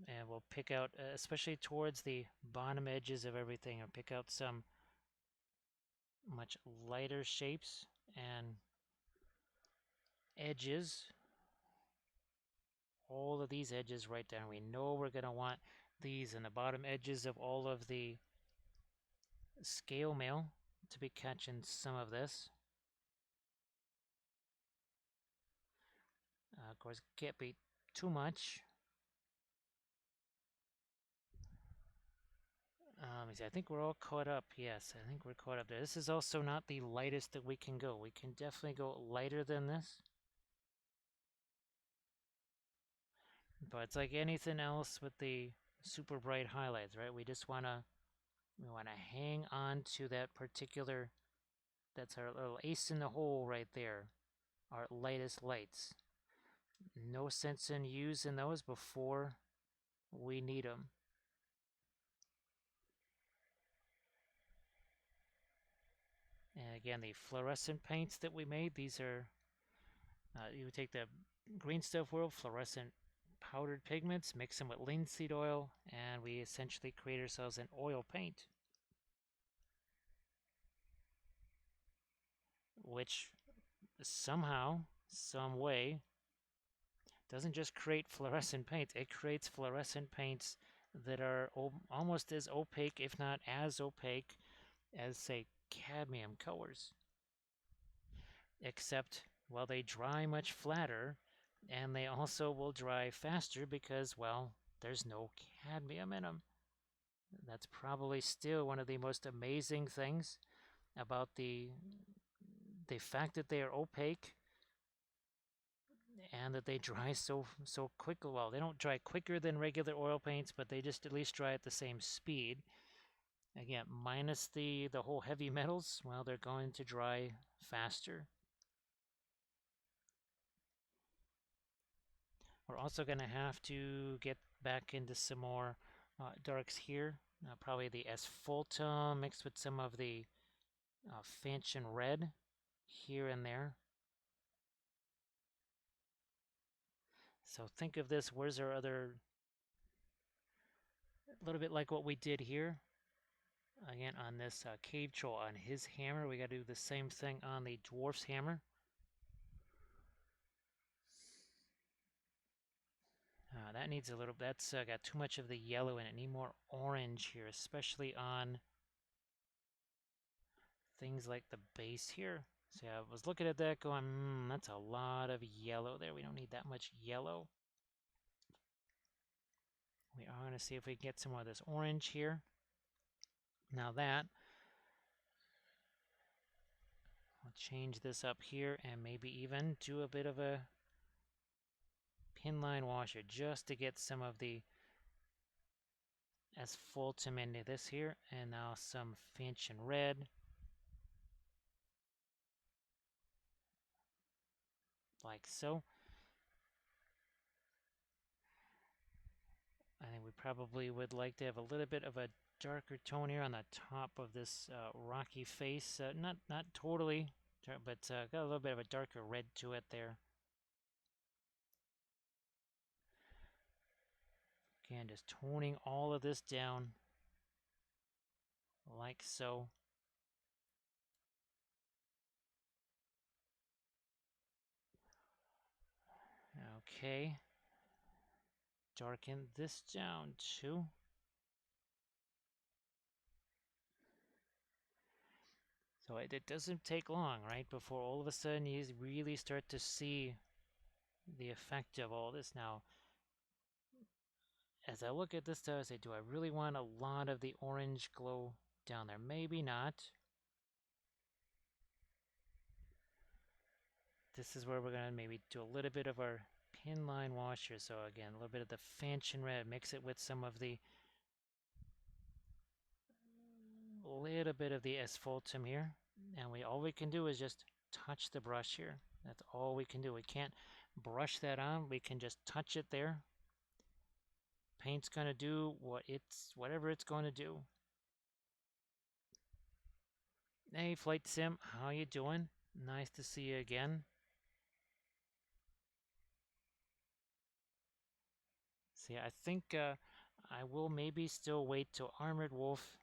And we'll pick out, especially towards the bottom edges of everything, I'll pick out some much lighter shapes and edges. All of these edges right down. We know we're going to want these in the bottom edges of all of the scale mail to be catching some of this. Of course, can't be too much. I think we're all caught up. Yes, I think we're caught up there. This is also not the lightest that we can go. We can definitely go lighter than this. But it's like anything else with the super bright highlights, right? We just want to hang on to that particular, that's our little ace in the hole right there, our lightest lights. No sense in using those before we need them. And again, the fluorescent paints that we made, these are, you would take the Green Stuff World fluorescent powdered pigments, mix them with linseed oil, and we essentially create ourselves an oil paint, which somehow, some way, doesn't just create fluorescent paints, it creates fluorescent paints that are almost as opaque, if not as opaque, as, say, cadmium colors. Except, well, they dry much flatter, and they also will dry faster because, well, there's no cadmium in them. That's probably still one of the most amazing things about the fact that they are opaque and that they dry so quickly. Well, they don't dry quicker than regular oil paints, but they just at least dry at the same speed. Again, minus the whole heavy metals, well, they're going to dry faster. We're also going to have to get back into some more darks here. Probably the asphaltum mixed with some of the fanchon red here and there. So think of this, where's our other, a little bit like what we did here. Again, on this cave troll, on his hammer, we got to do the same thing on the dwarf's hammer. That needs a little, that's got too much of the yellow in it. Need more orange here, especially on things like the base here. So yeah, I was looking at that going, that's a lot of yellow there. We don't need that much yellow. We are going to see if we can get some more of this orange here. Now that, I'll change this up here and maybe even do a bit of a pin line washer just to get some of the asphaltum into this here. And now some fanchon red. Like so. I think we probably would like to have a little bit of a darker tone here on the top of this rocky face. Not totally, but got a little bit of a darker red to it there. Again, just toning all of this down like so. Okay. Darken this down too. So it doesn't take long, right, before all of a sudden you really start to see the effect of all this. Now, as I look at this though, I say, do I really want a lot of the orange glow down there? Maybe not. This is where we're going to maybe do a little bit of our pin line wash here. So again, a little bit of the fanchon red, mix it with some of the little bit of the asphaltum here. And all we can do is just touch the brush here. That's all we can do. We can't brush that on. We can just touch it there. Paint's going to do whatever it's going to do. Hey, Flight Sim, how you doing? Nice to see you again. See, I think I will maybe still wait till Armored Wolf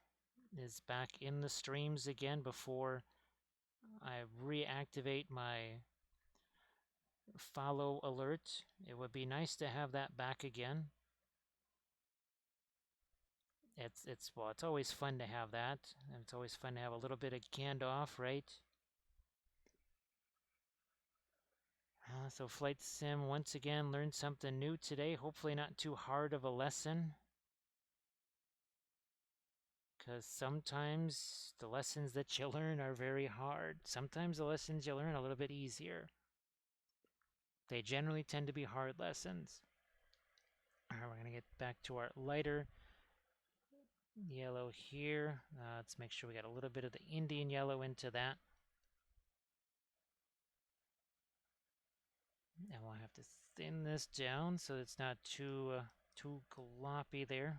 is back in the streams again before I reactivate my follow alert. It would be nice to have that back again. It's always fun to have that, and it's always fun to have a little bit of Gandalf, right? So Flight Sim once again learned something new today. Hopefully not too hard of a lesson. Because sometimes the lessons that you learn are very hard. Sometimes the lessons you learn are a little bit easier. They generally tend to be hard lessons. All right, we're going to get back to our lighter yellow here. Let's make sure we got a little bit of the Indian yellow into that. And we'll have to thin this down so it's not too gloppy there.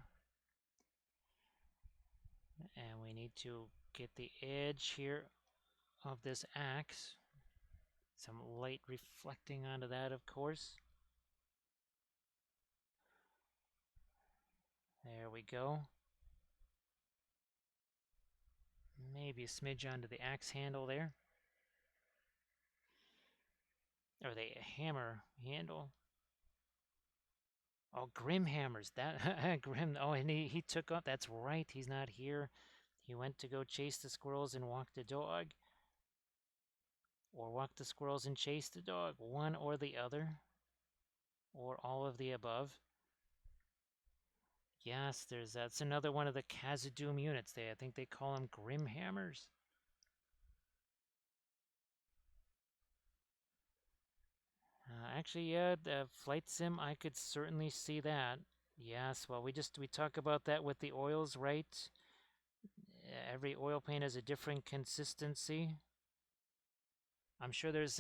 And we need to get the edge here of this axe. Some light reflecting onto that, of course. There we go. Maybe a smidge onto the axe handle there. Or the hammer handle. Oh, Grim hammers. That Grim. Oh, and he took off. That's right. He's not here. He went to go chase the squirrels and walk the dog. Or walk the squirrels and chase the dog. One or the other. Or all of the above. Yes, that's another one of the Khaza-Dhum units. I think they call them Grim hammers. Actually, yeah, the flight sim, I could certainly see that. Yes, well, we talk about that with the oils, right? Every oil paint has a different consistency. I'm sure there's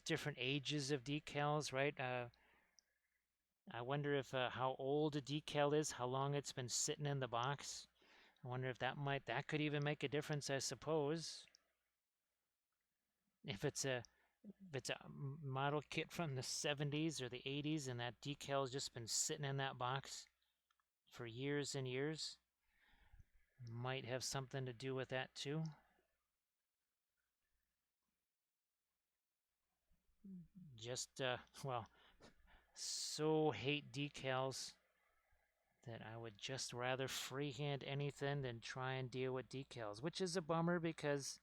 different ages of decals, right? I wonder if how old a decal is, how long it's been sitting in the box. I wonder if that could even make a difference, I suppose. If it's a model kit from the 70s or the 80s and that decal has just been sitting in that box for years and years, might have something to do with that too. Just, well, so hate decals that I would just rather freehand anything than try and deal with decals, which is a bummer because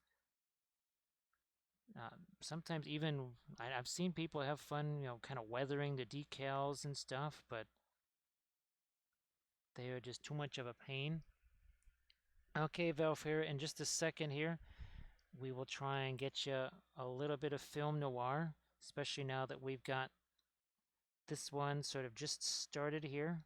sometimes even I've seen people have fun, kind of weathering the decals and stuff, but they are just too much of a pain. Okay, Valfair, in just a second here, we will try and get you a little bit of film noir, especially now that we've got this one sort of just started here.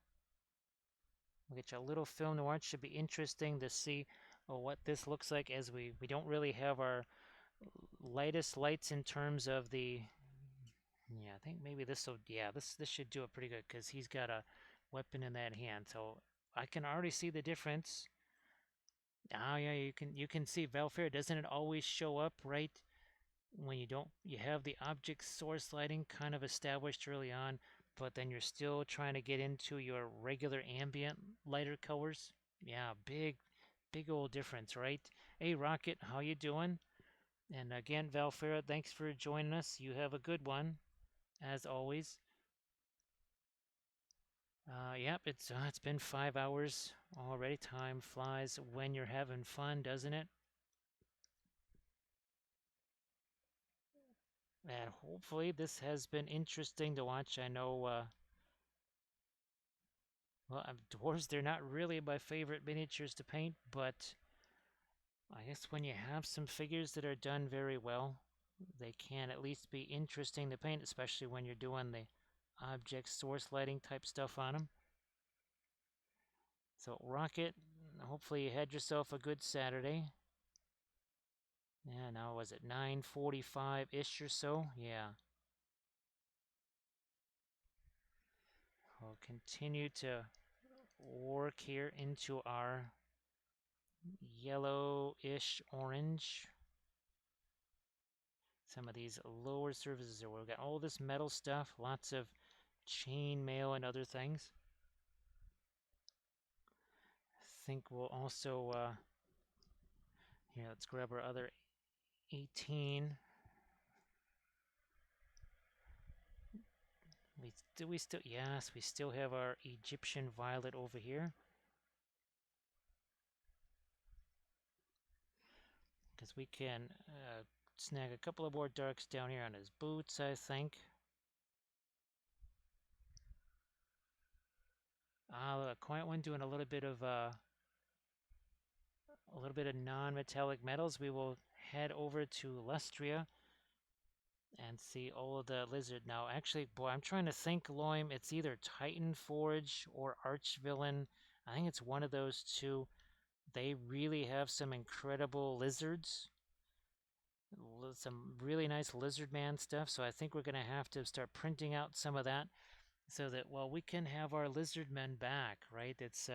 We'll get you a little film noir. It should be interesting to see what this looks like, as we don't really have our lightest lights in terms of the... Yeah, I think maybe this will... Yeah, this should do it pretty good because he's got a weapon in that hand. So I can already see the difference. Oh yeah, you can see Valfair. Doesn't it always show up right when you have the object source lighting kind of established early on, but then you're still trying to get into your regular ambient lighter colors? Yeah, big old difference, right? Hey Rocket, how you doing? And again, Valfera, thanks for joining us. You have a good one, as always. Yep, it's been 5 hours already. Time flies when you're having fun, doesn't it? And hopefully this has been interesting to watch. I know Well, dwarves, they're not really my favorite miniatures to paint, but I guess when you have some figures that are done very well, they can at least be interesting to paint, especially when you're doing the object source lighting type stuff on them. So Rocket, hopefully you had yourself a good Saturday. Yeah, now was it 9:45-ish or so? Yeah. We'll continue to work here into our yellow-ish orange. Some of these lower surfaces where we've got all this metal stuff, lots of chain mail and other things. I think we'll also, here, let's grab our other 18. We still, yes, we still have our Egyptian violet over here. Because we can snag a couple of more darks down here on his boots, I think. Look, a quiet one doing a little bit of non-metallic metals. We will head over to Lustria and see all of the lizard. Now, actually, boy, I'm trying to think, Loim. It's either Titan Forge or Archvillain. I think it's one of those two. They really have some incredible lizards. Some really nice lizard man stuff. So I think we're going to have to start printing out some of that so that, well, we can have our lizard men back, right? It's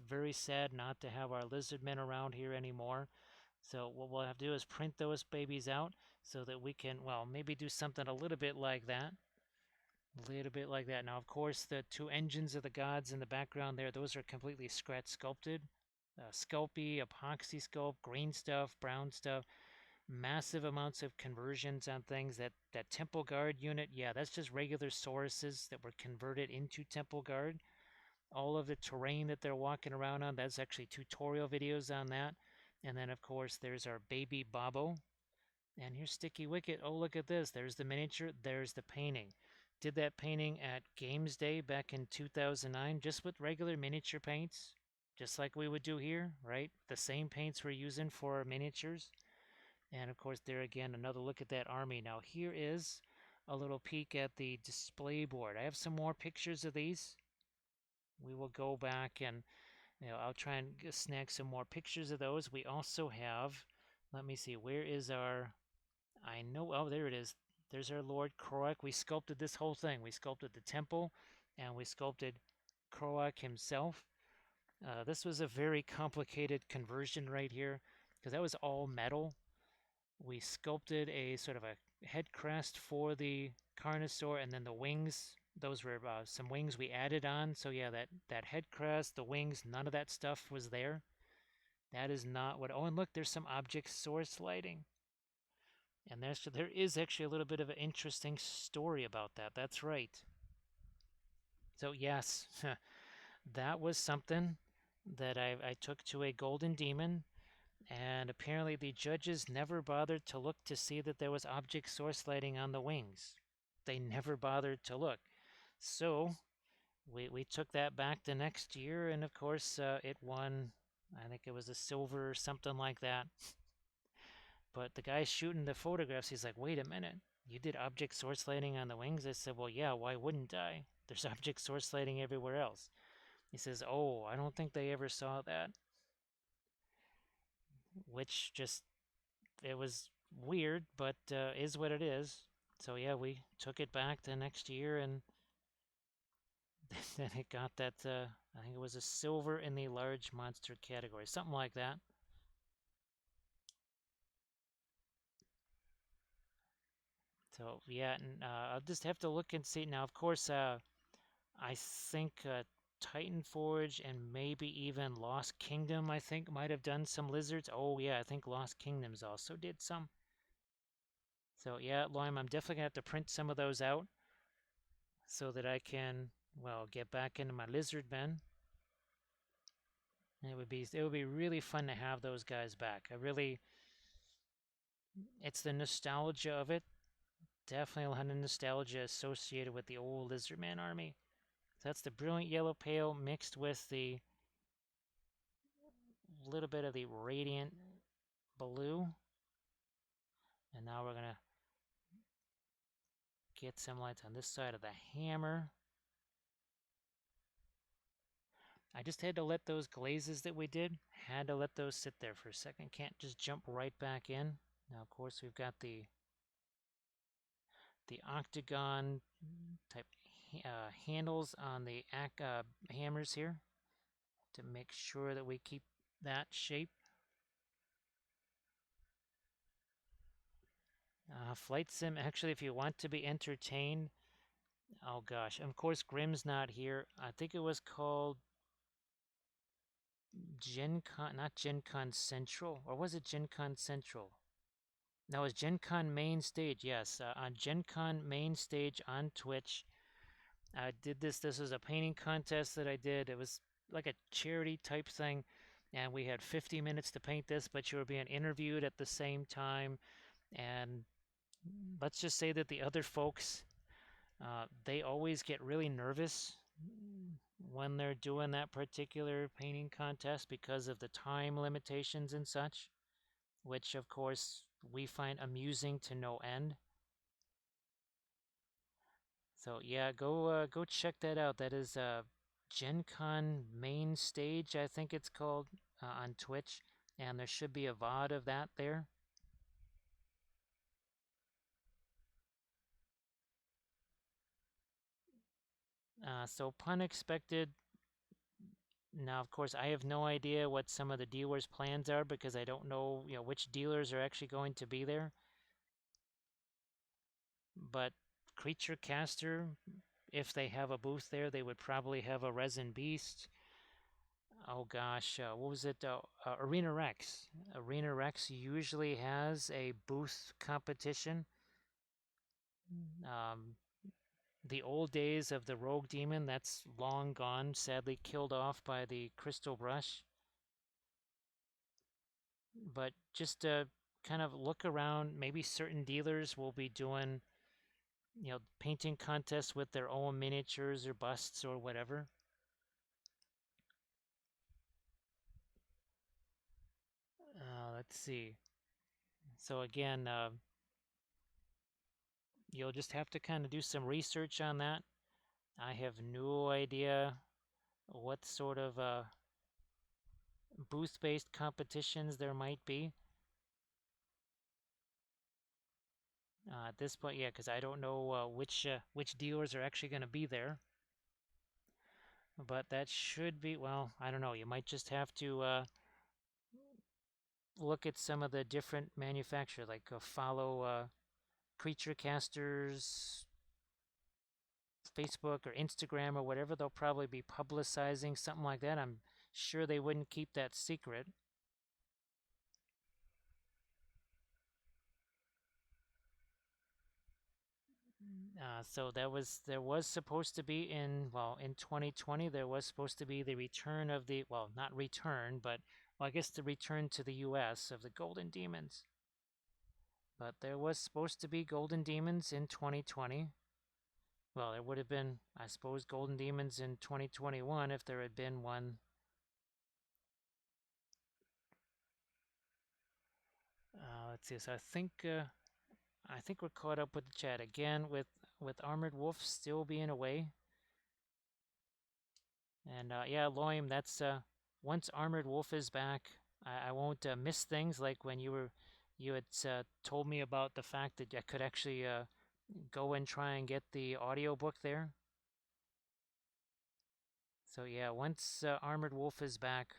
very sad not to have our lizard men around here anymore. So what we'll have to do is print those babies out so that we can, well, maybe do something a little bit like that. A little bit like that. Now, of course, the two engines of the gods in the background there, those are completely scratch sculpted. Sculpey, epoxy sculpt, green stuff, brown stuff, massive amounts of conversions on things. That Temple Guard unit, yeah, that's just regular Sauruses that were converted into Temple Guard. All of the terrain that they're walking around on, that's actually tutorial videos on that. And then, of course, there's our baby Bobbo. And here's Sticky Wicket. Oh, look at this. There's the miniature. There's the painting. Did that painting at Games Day back in 2009, just with regular miniature paints, just like we would do here, right? The same paints we're using for our miniatures. And of course, there again, another look at that army. Now, here is a little peek at the display board. I have some more pictures of these. We will go back and, I'll try and snag some more pictures of those. We also have, let me see, where is our, I know, oh, there it is. There's our Lord Croak. We sculpted this whole thing. We sculpted the temple, and we sculpted Croak himself. This was a very complicated conversion right here, because that was all metal. We sculpted a sort of a head crest for the Carnosaur, and then the wings. Those were some wings we added on. So yeah, that head crest, the wings, none of that stuff was there. That is not what. Oh, and look, there's some object source lighting, and there is actually a little bit of an interesting story about that. That's right. So yes, that was something that I took to a golden demon. And apparently the judges never bothered to look to see that there was object source lighting on the wings. They never bothered to look. So we took that back the next year, and of course it won. I think it was a silver or something like that. But the guy shooting the photographs, he's like, wait a minute, you did object source lighting on the wings? I said, well, yeah, why wouldn't I? There's object source lighting everywhere else. He says, oh, I don't think they ever saw that. Which just, it was weird, but is what it is. So yeah, we took it back the next year, and then it got that, I think it was a silver in the large monster category, something like that. So yeah, and I'll just have to look and see. Now, of course, I think Titan Forge and maybe even Lost Kingdom, I think, might have done some lizards. Oh yeah, I think Lost Kingdoms also did some. So yeah, Loim, I'm definitely gonna have to print some of those out so that I can, well, get back into my lizard men. And it would be really fun to have those guys back. It's the nostalgia of it. Definitely a lot of nostalgia associated with the old Lizardman army. that's the brilliant yellow pale mixed with the little bit of the radiant blue. And now we're going to get some lights on this side of the hammer. I just had to let those glazes that we did, had to let those sit there for a second. Can't just jump right back in. Now, of course, we've got the octagon type handles on the hammers here to make sure that we keep that shape. Flight sim, actually, if you want to be entertained, oh gosh, of course, Grimm's not here. I think it was called Gen Con, not Gen Con Central, or was it Gen Con Central? No, it was Gen Con Main Stage, yes. On Gen Con Main Stage on Twitch, I did this. This was a painting contest that I did. It was like a charity type thing, and we had 50 minutes to paint this, but you were being interviewed at the same time. And let's just say that the other folks, they always get really nervous when they're doing that particular painting contest because of the time limitations and such, which of course we find amusing to no end. So yeah, go check that out. That is Gen Con Main Stage, I think it's called, on Twitch, and there should be a VOD of that there. So pun expected. Now, of course, I have no idea what some of the dealers' plans are because I don't know, which dealers are actually going to be there. But Creature Caster, if they have a booth there, they would probably have a Resin Beast. Oh gosh, what was it? Arena Rex. Arena Rex usually has a booth competition. Um, the old days of the Rogue Demon, that's long gone, sadly killed off by the Crystal Brush. But just kind of look around. Maybe certain dealers will be doing, painting contests with their own miniatures or busts or whatever. Let's see. So again, you'll just have to kind of do some research on that. I have no idea what sort of booth-based competitions there might be. At this point, yeah, because I don't know which dealers are actually going to be there. But that should be, well, I don't know. You might just have to look at some of the different manufacturers, like follow Creature Casters Facebook or Instagram or whatever. They'll probably be publicizing something like that. I'm sure they wouldn't keep that secret. So there was supposed to be in 2020 there was supposed to be the return of the, well, not return, but I guess the return to the U.S. of the Golden Demons. But there was supposed to be Golden Demons in 2020. Well, there would have been, I suppose, Golden Demons in 2021 if there had been one. Let's see. So I think we're caught up with the chat again with Armored Wolf still being away. And yeah, Loim, that's once Armored Wolf is back, I won't miss things like when you had told me about the fact that I could actually go and try and get the audiobook there. So yeah, once Armored Wolf is back,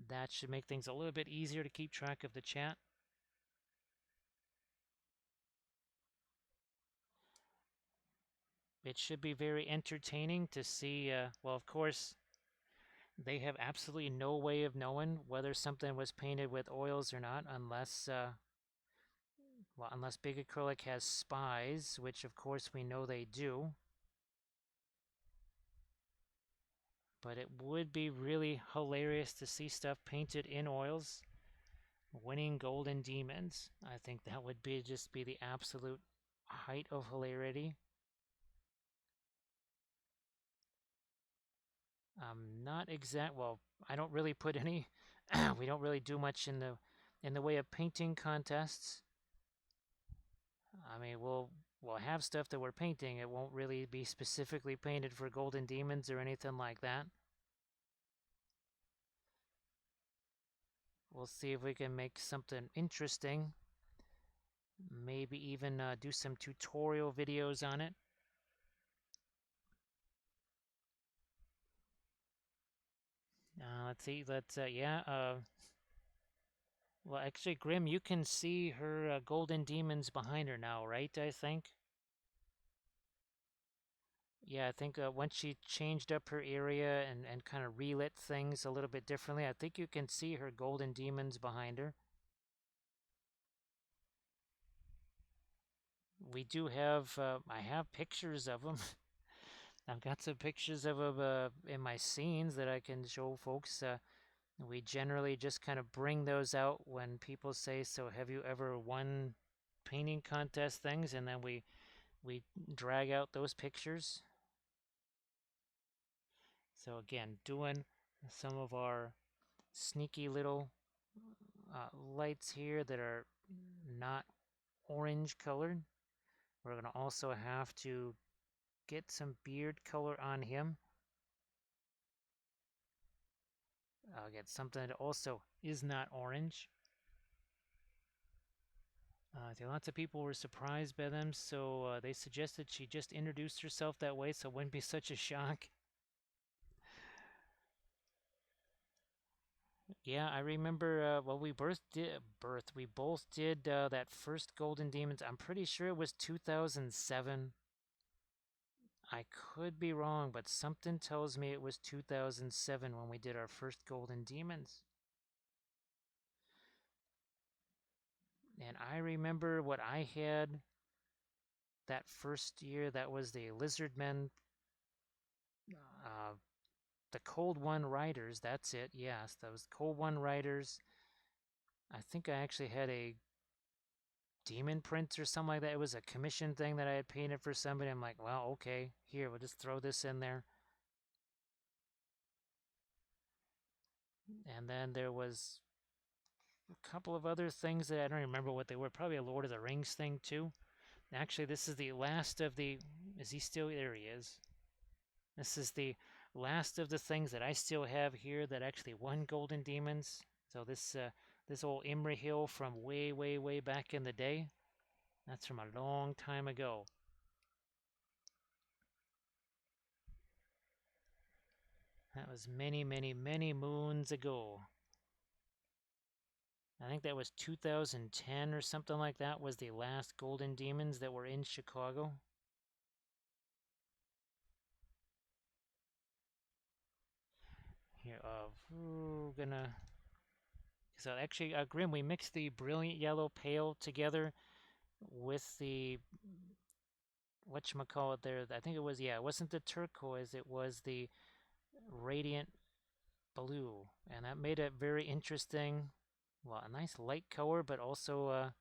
that should make things a little bit easier to keep track of the chat. It should be very entertaining to see, well, of course, they have absolutely no way of knowing whether something was painted with oils or not unless unless Big Acrylic has spies, which of course we know they do. But it would be really hilarious to see stuff painted in oils winning Golden Demons. I think that would just be the absolute height of hilarity. Not exact. Well, I don't really put any. We don't really do much in the way of painting contests. I mean, we'll have stuff that we're painting. It won't really be specifically painted for golden demons or anything like that. We'll see if we can make something interesting. Maybe even do some tutorial videos on it. Let's see. Yeah. Well, actually, Grim, you can see her golden demons behind her now, right? I think. Yeah, I think once she changed up her area and kind of relit things a little bit differently, I think you can see her golden demons behind her. We do have, I have pictures of them. I've got some pictures of them in my scenes that I can show folks. We generally just kind of bring those out when people say, "So, have you ever won painting contest things?" And then we drag out those pictures. So again, doing some of our sneaky little lights here that are not orange colored. We're going to also have to get some beard color on him. I'll get something that also is not orange. Lots of people were surprised by them, so they suggested she just introduced herself that way so it wouldn't be such a shock. Yeah, I remember. Well, we we both did that first Golden Demons. I'm pretty sure it was 2007. I could be wrong, but something tells me it was 2007 when we did our first Golden Demons. And I remember what I had that first year. That was the Lizardmen, uh, the Cold One Riders. That's it. Yes, that was Cold One Riders. I think I actually had a demon prints or something like that. It was a commission thing that I had painted for somebody. I'm like, well, okay, here, we'll just throw this in there. And then there was a couple of other things that I don't remember what they were. Probably a Lord of the Rings thing too. Actually, this is the last of the. Is he still there? He is. This is the last of the things that I still have here that actually won Golden Demons. So this old Imri Hill from way, way, way back in the day. That's from a long time ago. That was many, many, many moons ago. I think that was 2010 or something like that was the last Golden Demons that were in Chicago. Here, we're gonna. So actually, Grim, we mixed the Brilliant Yellow Pale together with the whatchamacallit there. I think it was, yeah, it wasn't the turquoise, it was the Radiant Blue. And that made it very interesting. Well, a nice light color, but also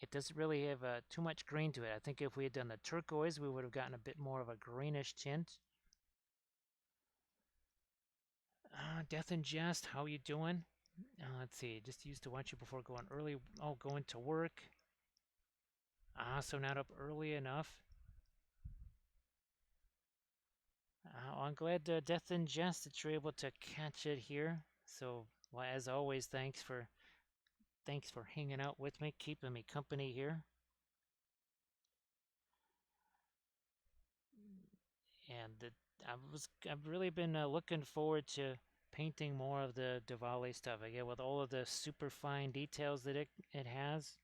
it doesn't really have too much green to it. I think if we had done the turquoise, we would have gotten a bit more of a greenish tint. Death and Jest, how you doing? Let's see, just used to watch you before going early. Oh, going to work. So not up early enough. I'm glad Death and Jest that you're able to catch it here. So, well, as always, thanks for hanging out with me, keeping me company here. And I've really been looking forward to painting more of the Davale stuff. Again, with all of the super fine details that it has.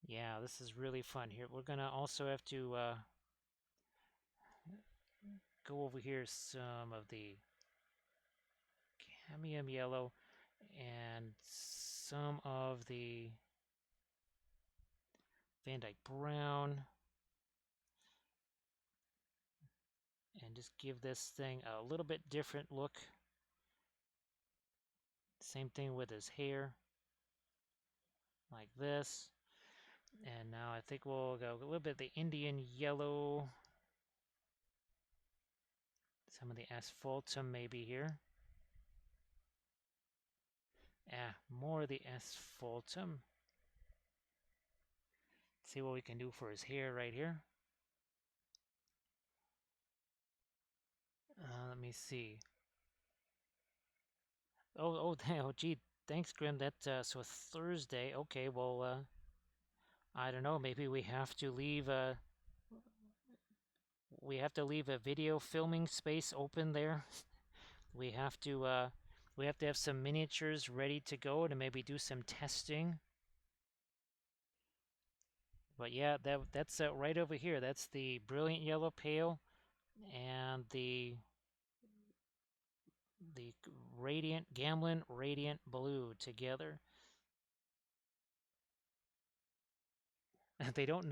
Yeah, this is really fun. Here, we're gonna also have to go over here some of the cadmium yellow and some of the Van Dyke brown, and just give this thing a little bit different look. Same thing with his hair, like this. And now I think we'll go a little bit the Indian yellow. Some of the asphaltum maybe here. More of the asphaltum. See what we can do for his hair right here. Let me see. Oh, gee, thanks, Grim. So Thursday. Okay, well, I don't know. Maybe we have to leave a video filming space open there. we have to have some miniatures ready to go to maybe do some testing. But yeah, that's right over here. That's the brilliant yellow pale and the radiant Gamlin radiant blue together. They don't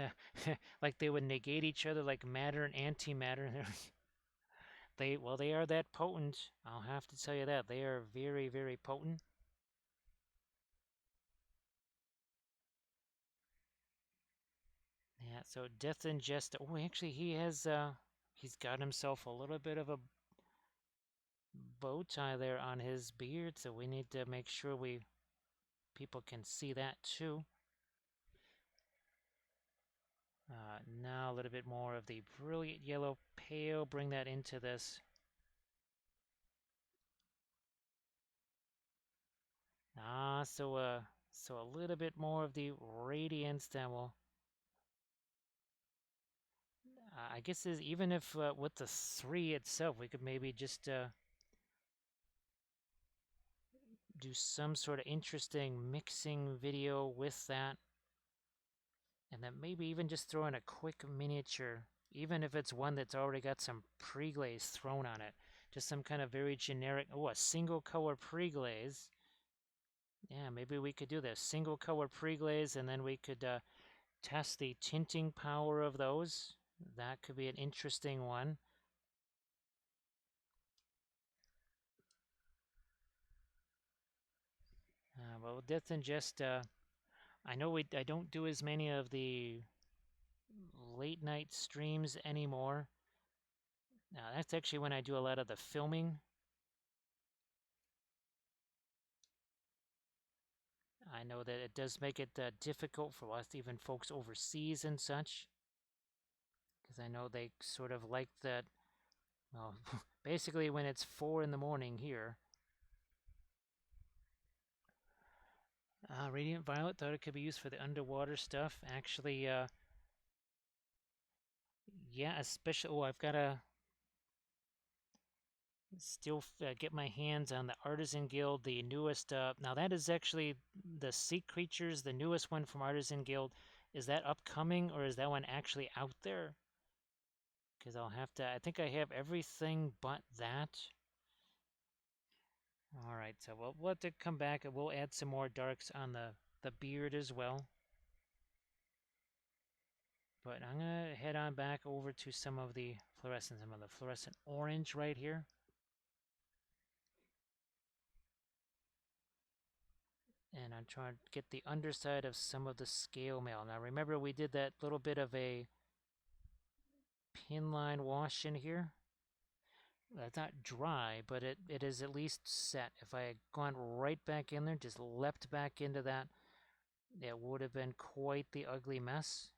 like they would negate each other like matter and antimatter. They are that potent. I'll have to tell you that they are very, very potent. Yeah. So Death and Jest. Oh, actually, he's got himself a little bit of a bow tie there on his beard. So we need to make sure people can see that too. Now a little bit more of the brilliant yellow pale. Bring that into this. So a little bit more of the radiance. Then we'll. I guess even if with the 3 itself, we could maybe just do some sort of interesting mixing video with that. And then maybe even just throw in a quick miniature, even if it's one that's already got some pre-glaze thrown on it. Just some kind of very generic, a single color pre-glaze. Yeah, maybe we could do this. Single color pre-glaze, and then we could test the tinting power of those. That could be an interesting one. Well, Death and Jest, I know I don't do as many of the late night streams anymore. Now, that's actually when I do a lot of the filming. I know that it does make it difficult for us, even folks overseas and such. Because I know they sort of like that, well, basically when it's 4 in the morning here. Radiant Violet, thought it could be used for the underwater stuff. Actually, yeah, especially, I've got to still get my hands on the Artisan Guild, the newest. Now that is actually the Sea Creatures, the newest one from Artisan Guild. Is that upcoming or is that one actually out there? Because I'll have to. I think I have everything but that. All right, so we'll have to come back and we'll add some more darks on the beard as well. But I'm gonna head on back over to some of the fluorescent orange right here. And I'm trying to get the underside of some of the scale mail. Now remember we did that little bit of a pin line wash in here. It's not dry, but it is at least set. If I had gone right back in there, just leapt back into that, it would have been quite the ugly mess.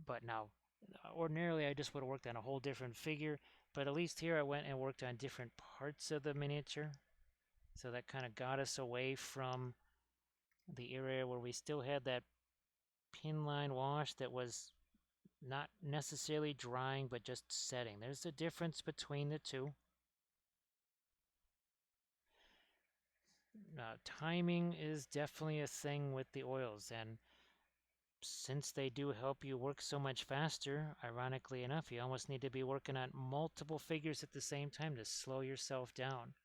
But now, ordinarily I just would have worked on a whole different figure, but at least here I went and worked on different parts of the miniature. So that kind of got us away from the area where we still had that pin line wash that was not necessarily drying, but just setting. There's the difference between the two. Timing is definitely a thing with the oils, and since they do help you work so much faster, ironically enough, you almost need to be working on multiple figures at the same time to slow yourself down.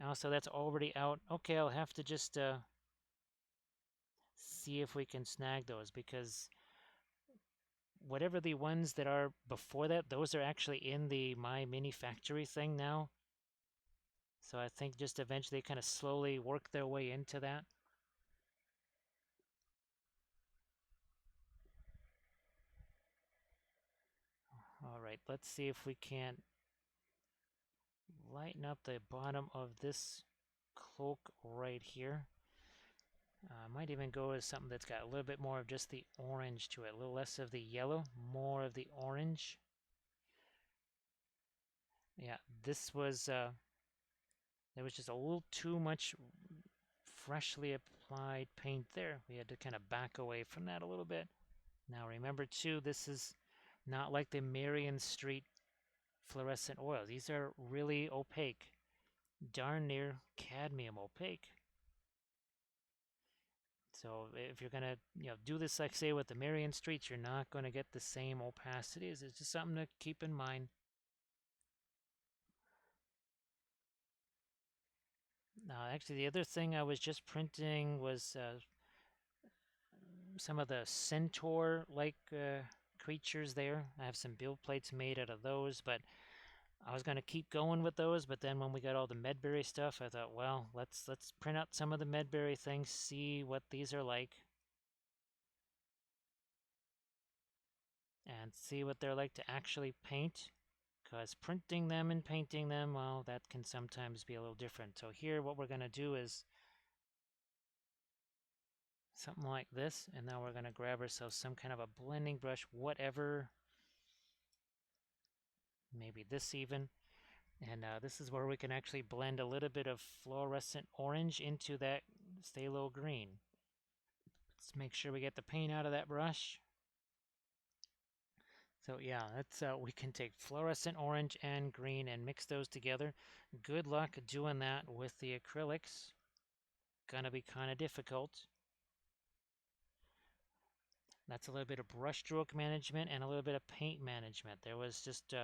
Now, so that's already out. Okay, I'll have to just see if we can snag those, because whatever the ones that are before that, those are actually in the My Mini Factory thing now. So I think just eventually kind of slowly work their way into that. All right, Alright, let's see if we can lighten up the bottom of this cloak right here. Might even go with something that's got a little bit more of just the orange to it. A little less of the yellow, more of the orange. Yeah, this was, there was just a little too much freshly applied paint there. We had to kind of back away from that a little bit. Now remember too, this is not like the Marion Street fluorescent oils. These are really opaque, darn near cadmium opaque. So if you're gonna, do this like say with the Marion Streets, you're not gonna get the same opacities. It's just something to keep in mind. Actually, the other thing I was just printing was some of the centaur-like creatures there. I have some build plates made out of those, but I was going to keep going with those, but then when we got all the Medberry stuff, I thought, well, let's print out some of the Medberry things, see what these are like, and see what they're like to actually paint, because printing them and painting them, well, that can sometimes be a little different. So here, what we're going to do is something like this, and now we're going to grab ourselves some kind of a blending brush, whatever, maybe this even. And this is where we can actually blend a little bit of fluorescent orange into that phthalo green. Let's make sure we get the paint out of that brush. So yeah, that's we can take fluorescent orange and green and mix those together. Good luck doing that with the acrylics. Gonna be kind of difficult. That's a little bit of brush stroke management and a little bit of paint management. There was just,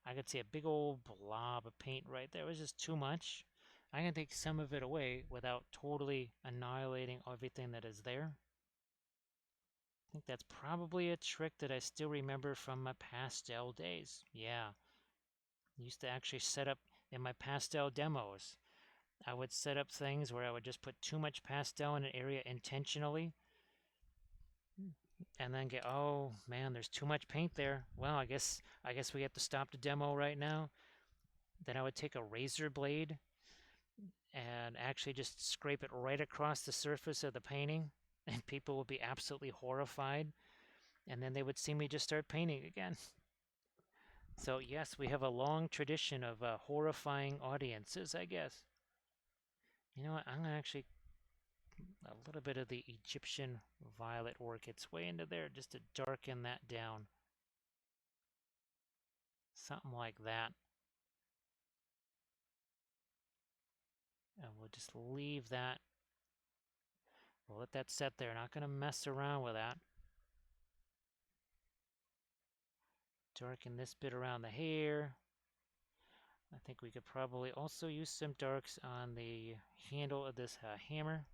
I could see a big old blob of paint right there. It was just too much. I can take some of it away without totally annihilating everything that is there. I think that's probably a trick that I still remember from my pastel days. Yeah, I used to actually set up in my pastel demos. I would set up things where I would just put too much pastel in an area intentionally and then get, oh man, there's too much paint there. Well, I guess we have to stop the demo right now. Then I would take a razor blade and actually just scrape it right across the surface of the painting, and people would be absolutely horrified. And then they would see me just start painting again. So yes, we have a long tradition of horrifying audiences, I guess. You know what? I'm gonna actually a little bit of the Egyptian violet work its way into there just to darken that down. Something like that. And we'll just leave that. We'll let that set there. Not going to mess around with that. Darken this bit around the hair. I think we could probably also use some darks on the handle of this hammer.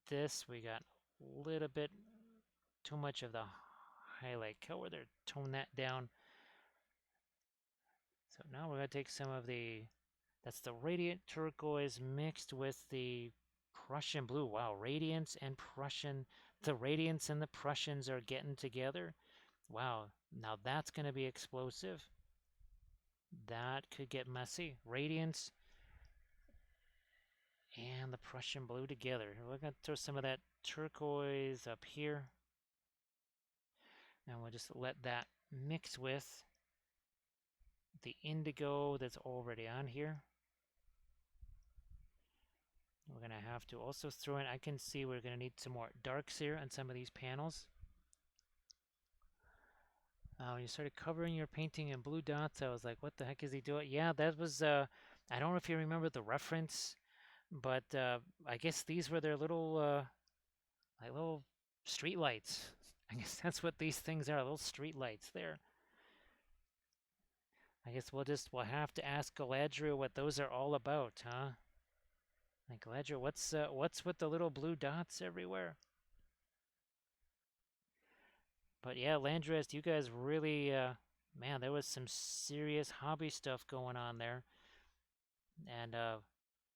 This, we got a little bit too much of the highlight color there. Tone that down. So now we're going to take some of the, that's the radiant turquoise mixed with the Prussian blue. Wow, radiance and Prussian, the radiance and the Prussians are getting together. Wow, now that's going to be explosive. That could get messy. Radiance and the Prussian blue together. We're going to throw some of that turquoise up here. And we'll just let that mix with the indigo that's already on here. We're going to have to also throw in, I can see we're going to need some more darks here on some of these panels. When you started covering your painting in blue dots, I was like, what the heck is he doing? Yeah, that was, I don't know if you remember the reference, but I guess these were their little, like little street lights. I guess that's what these things are, little street lights there. I guess we'll have to ask Galadriel what those are all about, huh? Like, Galadriel, what's with the little blue dots everywhere? But yeah, Landrest, you guys really, man, there was some serious hobby stuff going on there. And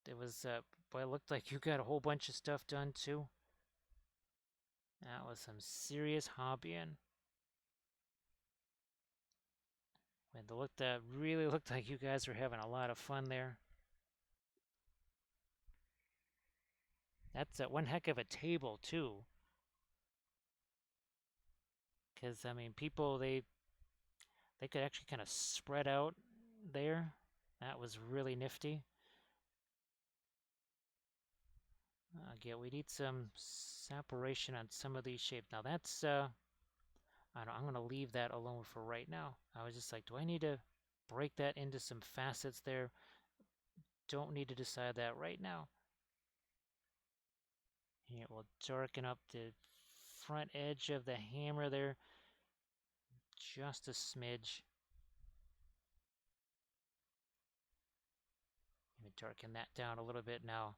it was, boy, it looked like you got a whole bunch of stuff done too. That was some serious hobbying. That really looked like you guys were having a lot of fun there. That's one heck of a table too. Because I mean, people they could actually kind of spread out there. That was really nifty. Again, we need some separation on some of these shapes. Now that's I'm gonna leave that alone for right now. I was just like, do I need to break that into some facets there? Don't need to decide that right now. Here, we'll darken up the front edge of the hammer there just a smidge. Let me darken that down a little bit now.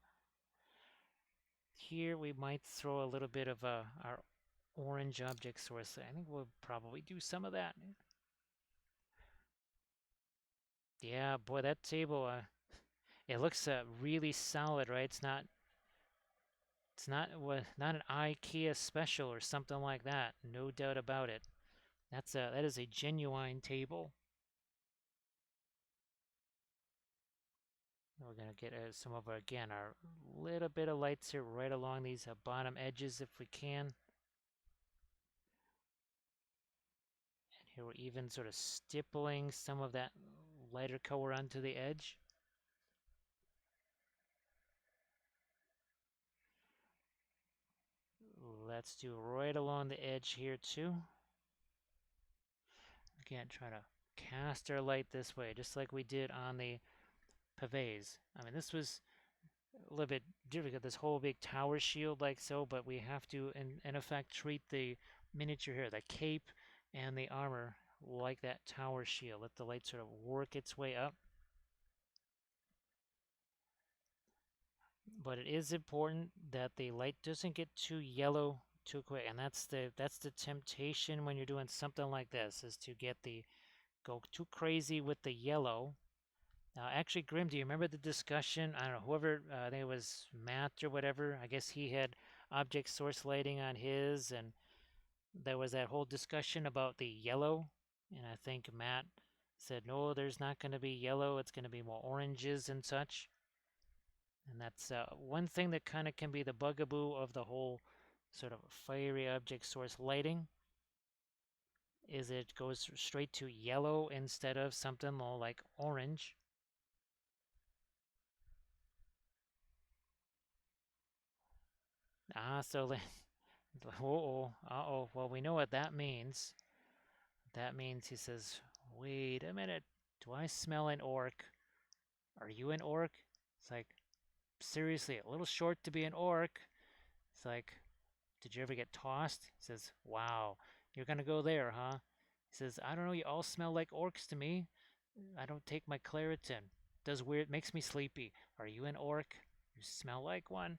Here we might throw a little bit of our orange object source. I think we'll probably do some of that. Yeah, boy, that table, it looks really solid, right? It's not an IKEA special or something like that. No doubt about it. That is a genuine table. We're gonna get some of our little bit of lights here right along these bottom edges if we can. And here we're even sort of stippling some of that lighter color onto the edge. Let's do right along the edge here too. Again, try to cast our light this way, just like we did on the pavés. I mean, this was a little bit difficult, this whole big tower shield like so, but we have to, in effect, treat the miniature here, the cape and the armor, like that tower shield. Let the light sort of work its way up. But it is important that the light doesn't get too yellow too quick, and that's the temptation when you're doing something like this, is to go too crazy with the yellow. Now, actually, Grim, do you remember the discussion? I don't know, whoever, I think it was Matt or whatever. I guess he had object source lighting on his, and there was that whole discussion about the yellow. And I think Matt said, no, there's not going to be yellow. It's going to be more oranges and such. And that's one thing that kind of can be the bugaboo of the whole sort of fiery object source lighting, is it goes straight to yellow instead of something more like orange. So uh-oh. Well, we know what that means. That means he says, wait a minute. Do I smell an orc? Are you an orc? It's like, seriously, a little short to be an orc. It's like, did you ever get tossed? He says, wow, you're gonna go there, huh? He says, I don't know, you all smell like orcs to me. I don't take my Claritin. Does weird, makes me sleepy. Are you an orc? You smell like one.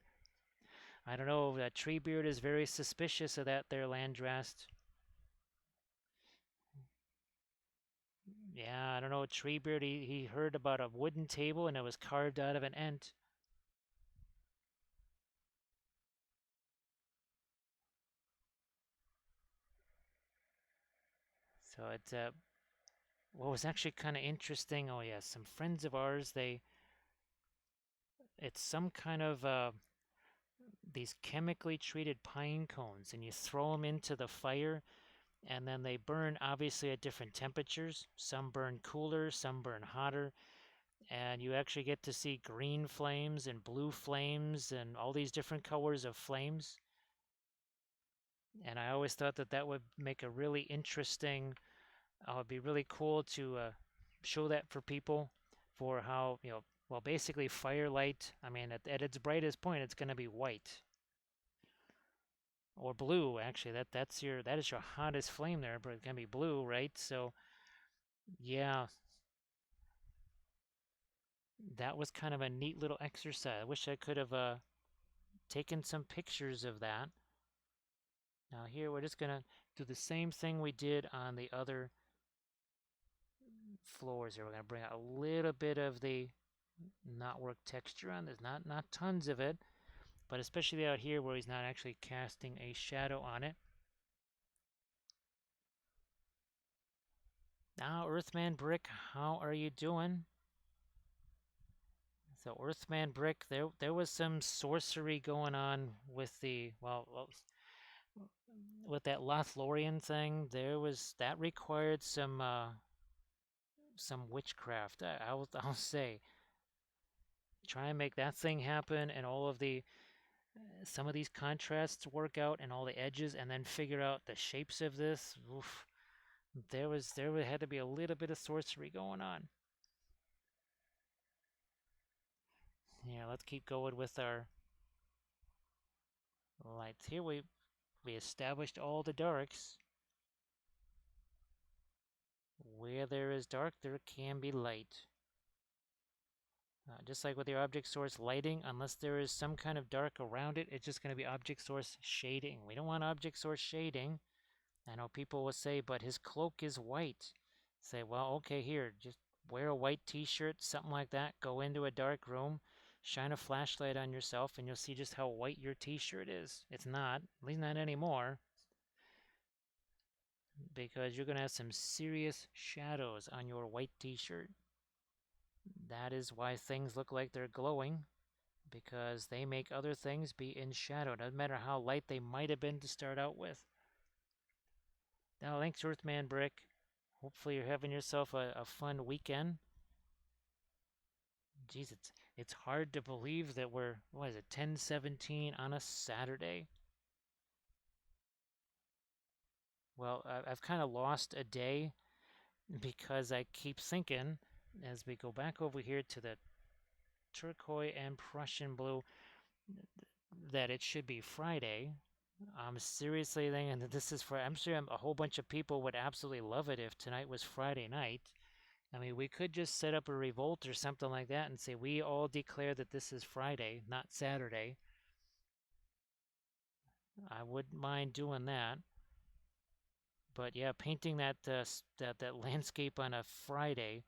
I don't know, that Treebeard is very suspicious of that there Landrast. Yeah, I don't know, Treebeard, he heard about a wooden table and it was carved out of an ent. So it's what was actually kind of interesting, oh yeah, some friends of ours, it's some kind of these chemically treated pine cones, and you throw them into the fire, and then they burn obviously at different temperatures. Some burn cooler, some burn hotter, and you actually get to see green flames and blue flames and all these different colors of flames. And I always thought that that would make a really interesting, it'd be really cool to show that for people, for how, well, basically firelight, I mean, at its brightest point, it's going to be white or blue. Actually, that is your hottest flame there, but it can be blue, right? So yeah, that was kind of a neat little exercise. I wish I could have taken some pictures of that. Now here we're just gonna do the same thing we did on the other floors here. We're gonna bring out a little bit of the knotwork texture on this, not tons of it, but especially out here where he's not actually casting a shadow on it. Now, Earthman Brick, how are you doing? So Earthman Brick, there was some sorcery going on with the, well, with that Lothlorien thing. That required some witchcraft. I'll say, try and make that thing happen, and all of the some of these contrasts work out, and all the edges, and then figure out the shapes of this. Oof. There had to be a little bit of sorcery going on. Yeah, let's keep going with our lights. Here we established all the darks. Where there is dark, there can be light. Just like with your object source lighting, unless there is some kind of dark around it, it's just going to be object source shading. We don't want object source shading. I know people will say, but his cloak is white. Say, well, okay, here, just wear a white t-shirt, something like that. Go into a dark room, shine a flashlight on yourself, and you'll see just how white your t-shirt is. It's not, at least not anymore, because you're going to have some serious shadows on your white t-shirt. That is why things look like they're glowing, because they make other things be in shadow. Doesn't matter how light they might have been to start out with. Now, thanks, Earthman Brick. Hopefully you're having yourself a fun weekend. Jeez, it's hard to believe that we're, what is it, 10/17 on a Saturday. Well, I've kind of lost a day because I keep thinking, as we go back over here to the turquoise and Prussian blue, that it should be Friday. I'm seriously thinking that this is Friday. I'm sure a whole bunch of people would absolutely love it if tonight was Friday night. I mean, we could just set up a revolt or something like that and say we all declare that this is Friday, not Saturday. I wouldn't mind doing that. But yeah, painting that landscape on a Friday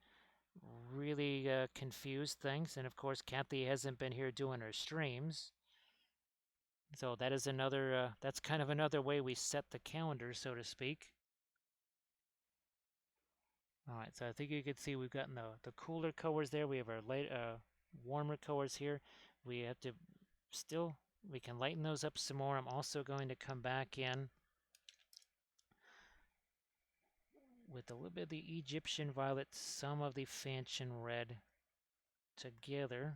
really confused things. And of course, Kathy hasn't been here doing her streams. So that is another, that's kind of another way we set the calendar, so to speak. All right, so I think you can see we've gotten the cooler colors there. We have our light, warmer colors here. We have to still, we can lighten those up some more. I'm also going to come back in with a little bit of the Egyptian violet, some of the Fanchon red together.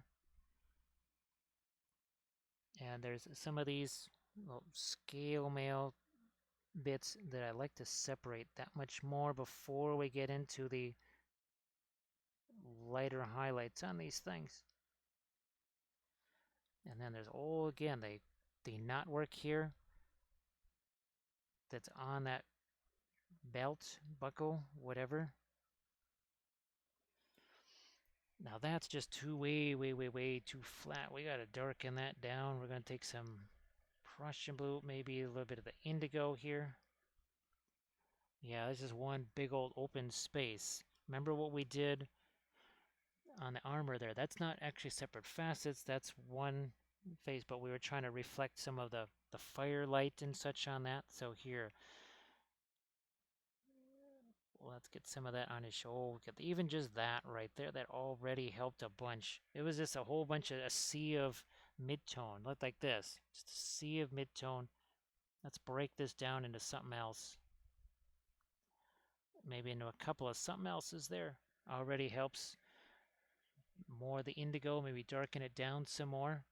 And there's some of these little scale mail bits that I like to separate that much more before we get into the lighter highlights on these things. And then there's, oh, again, the knotwork here that's on that belt, buckle, whatever. Now that's just too way too flat. We gotta darken that down. We're gonna take some Prussian blue, maybe a little bit of the indigo here. Yeah, this is one big old open space. Remember what we did on the armor there? That's not actually separate facets, that's one face, but we were trying to reflect some of the firelight and such on that. So here, let's get some of that on his shoulder. Even just that right there, that already helped a bunch. It was just a whole bunch of a sea of mid-tone. Look like this, just a sea of mid-tone. Let's break this down into something else. Maybe into a couple of something else's there. Already helps more the indigo, maybe darken it down some more.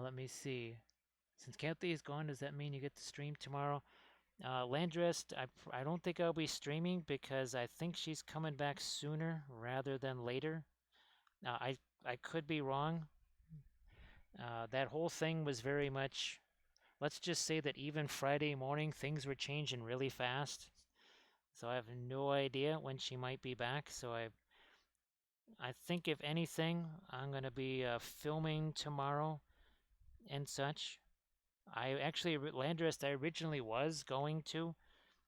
Let me see. Since Kathy is gone, does that mean you get to stream tomorrow? Landrest, I don't think I'll be streaming because I think she's coming back sooner rather than later. I could be wrong. That whole thing was very much, let's just say that even Friday morning things were changing really fast. So I have no idea when she might be back. So I think if anything, I'm going to be filming tomorrow and such. I actually, Landrest, I originally was going to,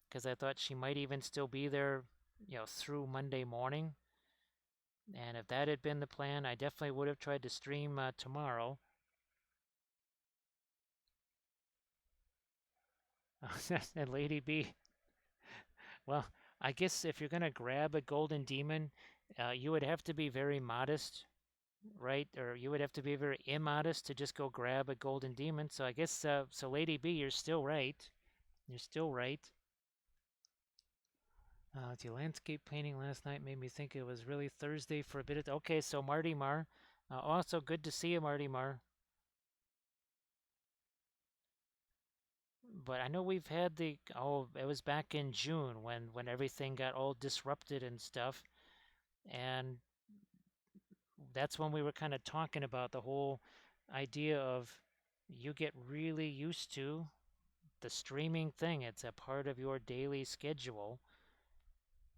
because I thought she might even still be there, through Monday morning. And if that had been the plan, I definitely would have tried to stream tomorrow. And Lady B, well, I guess if you're going to grab a golden demon, you would have to be very modest, right? Or you would have to be very immodest to just go grab a golden demon. So I guess, so Lady B, you're still right. You're still right. The landscape painting last night made me think it was really Thursday for a bit. Okay, so Marty Mar. Also, good to see you, Marty Mar. But I know we've had it was back in June when everything got all disrupted and stuff. And that's when we were kind of talking about the whole idea of you get really used to the streaming thing. It's a part of your daily schedule.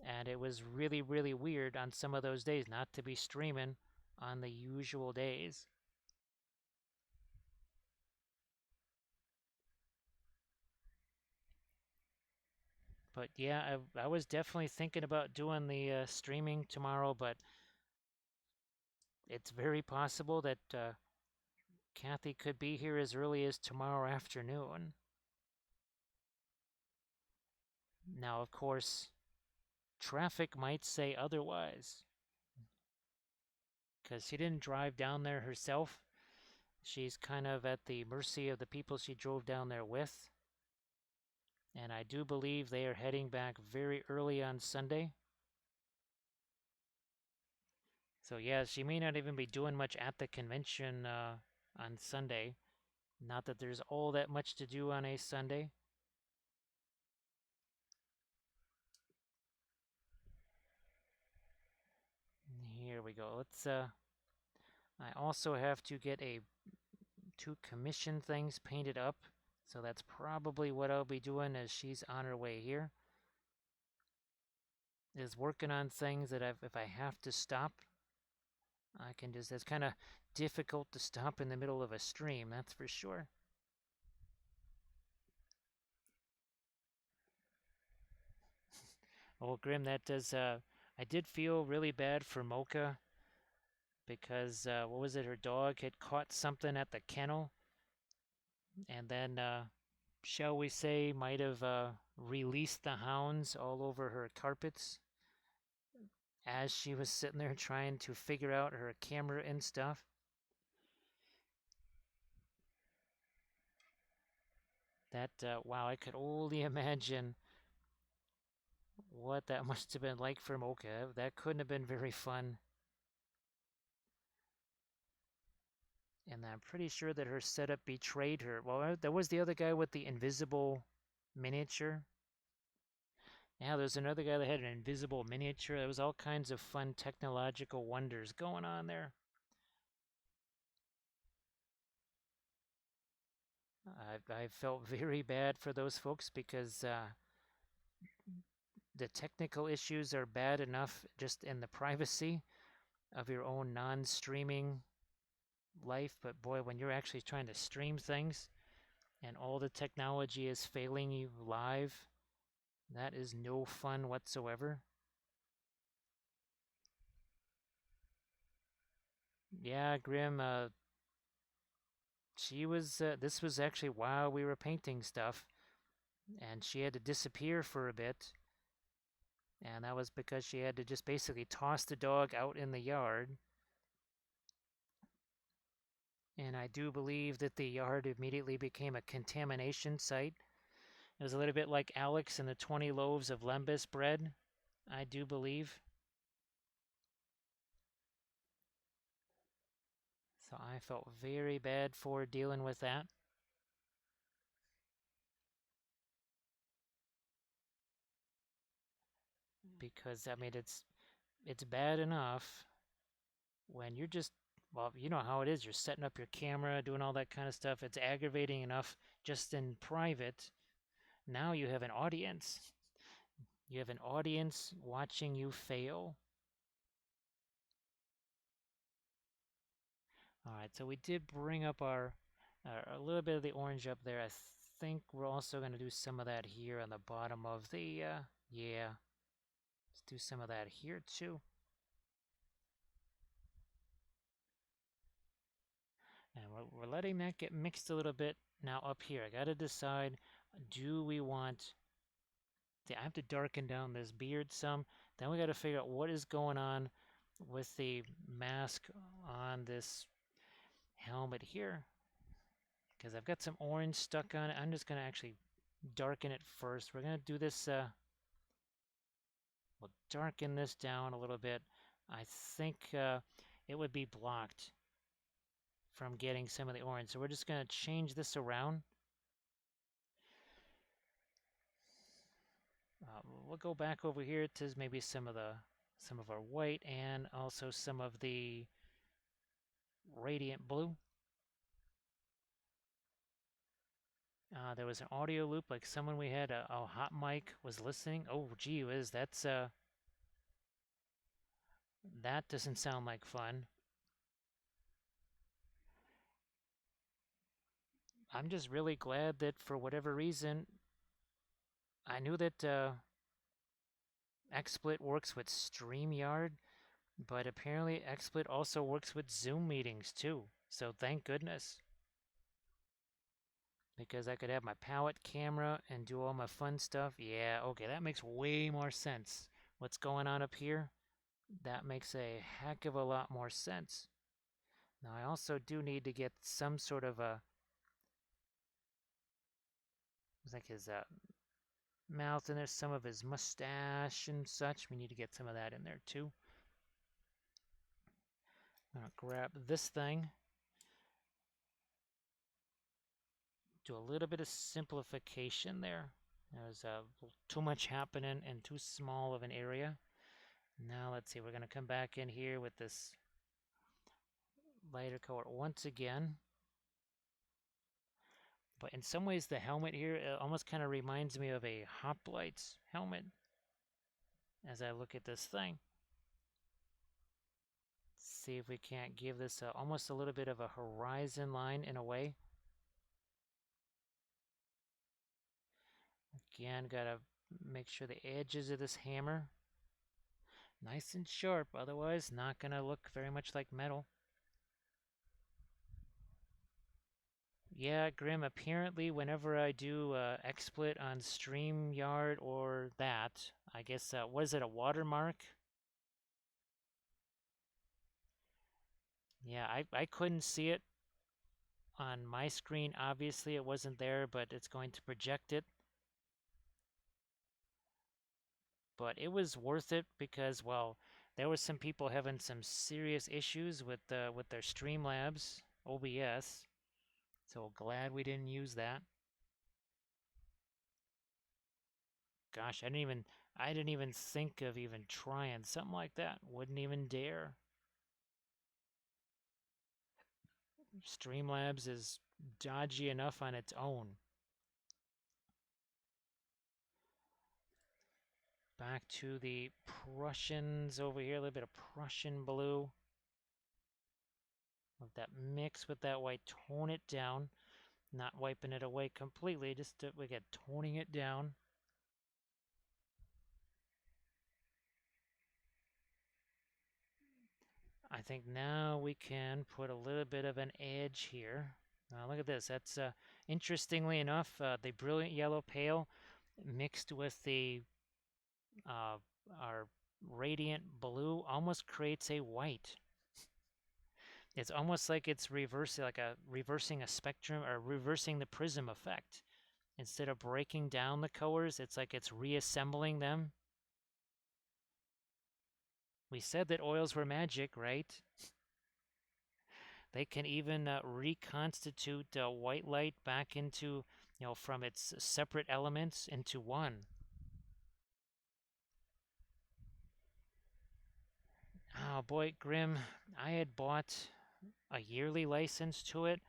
And it was really, really weird on some of those days not to be streaming on the usual days. But yeah, I was definitely thinking about doing the streaming tomorrow, but it's very possible that Kathy could be here as early as tomorrow afternoon. Now, of course, traffic might say otherwise, because she didn't drive down there herself. She's kind of at the mercy of the people she drove down there with. And I do believe they are heading back very early on Sunday. So, yeah, she may not even be doing much at the convention on Sunday. Not that there's all that much to do on a Sunday. Here we go. I also have to get two commission things painted up. So that's probably what I'll be doing as she's on her way here. Is working on things that if I have to stop, I can just, it's kind of difficult to stop in the middle of a stream, that's for sure. Oh, Grim, that does, I did feel really bad for Mocha because, what was it, her dog had caught something at the kennel and then, shall we say, might have released the hounds all over her carpets as she was sitting there trying to figure out her camera and stuff. That, wow, I could only imagine what that must have been like for Mocha. That couldn't have been very fun. And I'm pretty sure that her setup betrayed her. Well, there was the other guy with the invisible miniature. Yeah, there's another guy that had an invisible miniature. There was all kinds of fun technological wonders going on there. I felt very bad for those folks because the technical issues are bad enough just in the privacy of your own non-streaming life. But boy, when you're actually trying to stream things and all the technology is failing you live, that is no fun whatsoever. Yeah, Grim, this was actually while we were painting stuff, and she had to disappear for a bit. And that was because she had to just basically toss the dog out in the yard. And I do believe that the yard immediately became a contamination site. It was a little bit like Alex and the 20 loaves of lembas bread, I do believe. So I felt very bad for dealing with that. Because I mean it's bad enough when you're just, well, you know how it is. You're setting up your camera, doing all that kind of stuff. It's aggravating enough just in private. Now you have an audience. You have an audience watching you fail. All right, so we did bring up a little bit of the orange up there. I think we're also going to do some of that here on the bottom of the, yeah. Let's do some of that here too. we're letting that get mixed a little bit. Now up here, I gotta decide, do we want... I have to darken down this beard some. Then we gotta figure out what is going on with the mask on this helmet here. Because I've got some orange stuck on it. I'm just gonna actually darken it first. We're gonna do this, we'll darken this down a little bit. I think it would be blocked from getting some of the orange. So we're just gonna change this around. We'll go back over here to maybe some of our white and also some of the radiant blue. There was an audio loop, like someone we had a hot mic was listening. Oh, gee whiz, that doesn't sound like fun. I'm just really glad that for whatever reason, I knew that XSplit works with StreamYard, but apparently XSplit also works with Zoom meetings too. So thank goodness. Because I could have my palette camera and do all my fun stuff. Yeah, okay, that makes way more sense. What's going on up here? That makes a heck of a lot more sense. Now I also do need to get some sort of a... It's like his mouth in there, some of his mustache and such. We need to get some of that in there too. I'm gonna grab this thing. Do a little bit of simplification there. There's too much happening in too small of an area. Now let's see, we're gonna come back in here with this lighter color once again. But in some ways the helmet here almost kind of reminds me of a hoplite's helmet as I look at this thing. See if we can't give this almost a little bit of a horizon line in a way. Again, gotta make sure the edges of this hammer nice and sharp, otherwise not gonna look very much like metal. Yeah, Grim, apparently whenever I do XSplit on StreamYard or that, I guess, was it a watermark? Yeah, I couldn't see it on my screen. Obviously it wasn't there, but it's going to project it. But it was worth it because, well, there was some people having some serious issues with their Streamlabs OBS. So glad we didn't use that. Gosh, I didn't even think of even trying something like that. Wouldn't even dare. Streamlabs is dodgy enough on its own. Back to the Prussians over here, a little bit of Prussian blue. Let that mix with that white, tone it down. Not wiping it away completely, just we get toning it down. I think now we can put a little bit of an edge here. Look at this. That's interestingly enough, the brilliant yellow pale mixed with the our radiant blue almost creates a white. It's almost like it's reversing a spectrum or reversing the prism effect. Instead of breaking down the colors, it's like it's reassembling them. We said that oils were magic, right? They can even reconstitute white light back into, from its separate elements into one. Oh boy, Grim, I had bought a yearly license to it,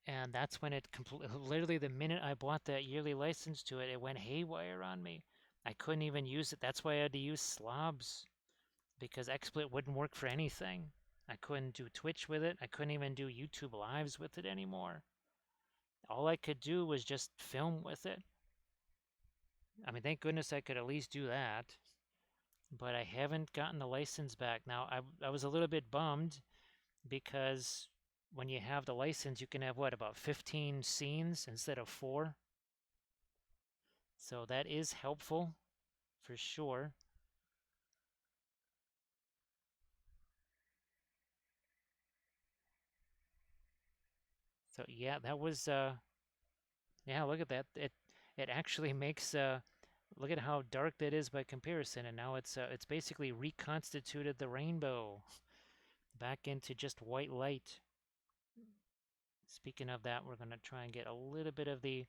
and that's when it literally the minute I bought that yearly license to it, it went haywire on me. I couldn't even use it. That's why I had to use slobs, because XSplit wouldn't work for anything. I couldn't do Twitch with it. I couldn't even do YouTube lives with it anymore. All I could do was just film with it. I mean, thank goodness I could at least do that. But I haven't gotten the license back. Now, I was a little bit bummed because when you have the license, you can have what, about 15 scenes instead of 4? So that is helpful for sure. So yeah, that was yeah, look at that. It actually makes look at how dark that is by comparison, and now it's basically reconstituted the rainbow back into just white light. Speaking of that, we're going to try and get a little bit of the...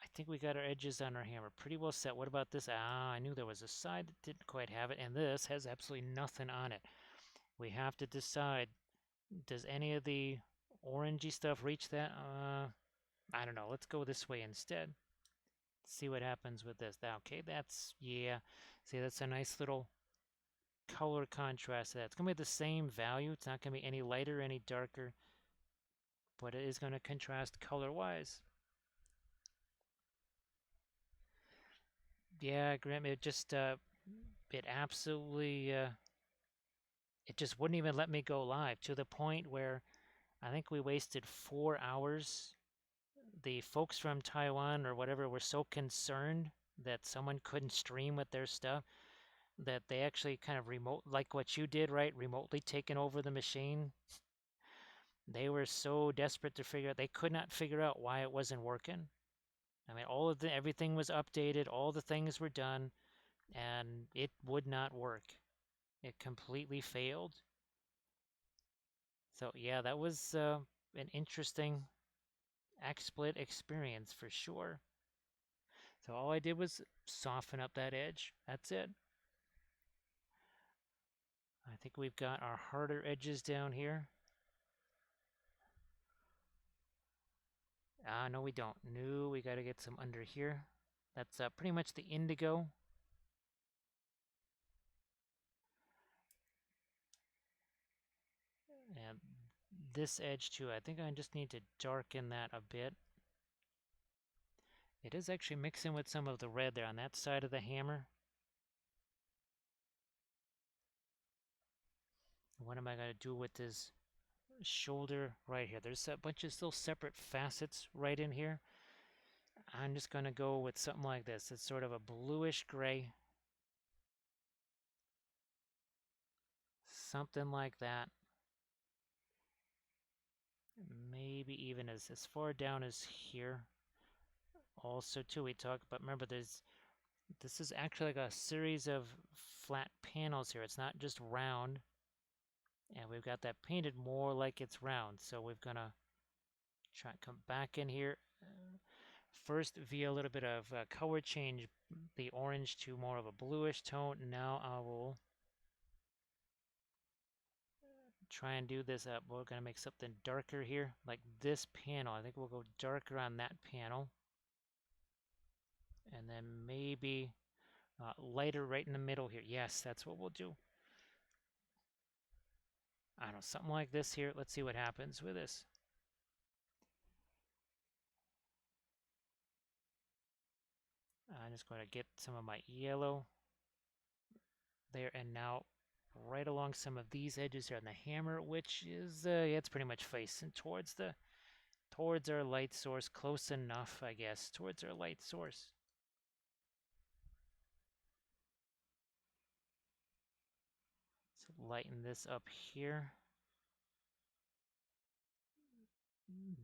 I think we got our edges on our hammer pretty well set. What about this? Ah, I knew there was a side that didn't quite have it, and this has absolutely nothing on it. We have to decide, does any of the orangey stuff reach that? I don't know. Let's go this way instead. See what happens with this. Okay, that's, yeah. See, that's a nice little color contrast to that. It's going to be the same value. It's not going to be any lighter, any darker, but it is going to contrast color-wise. Yeah, Grim, it just, it absolutely, it just wouldn't even let me go live, to the point where I think we wasted 4 hours. The folks from Taiwan or whatever were so concerned that someone couldn't stream with their stuff that they actually kind of remote, like what you did, right? Remotely taking over the machine. They were so desperate to figure out, they could not figure out why it wasn't working. I mean, everything was updated, all the things were done, and it would not work. It completely failed. So yeah, that was an interesting XSplit experience for sure. So all I did was soften up that edge. That's it. I think we've got our harder edges down here. Ah, no, we don't. No, we got to get some under here. That's pretty much the indigo. And this edge too, I think I just need to darken that a bit. It is actually mixing with some of the red there on that side of the hammer. What am I going to do with this shoulder right here? There's a bunch of still separate facets right in here. I'm just going to go with something like this. It's sort of a bluish gray. Something like that. Maybe even as far down as here. Also, too, we talk about, remember, this is actually like a series of flat panels here. It's not just round. And we've got that painted more like it's round. So we're going to try and come back in here. First, via a little bit of color change the orange to more of a bluish tone. Now I will try and do this up. We're going to make something darker here, like this panel. I think we'll go darker on that panel. And then maybe lighter right in the middle here. Yes, that's what we'll do. I don't know, something like this here. Let's see what happens with this. I'm just going to get some of my yellow there, and now right along some of these edges here on the hammer, which is yeah, it's pretty much facing towards our light source, close enough, I guess, towards our light source. So lighten this up here.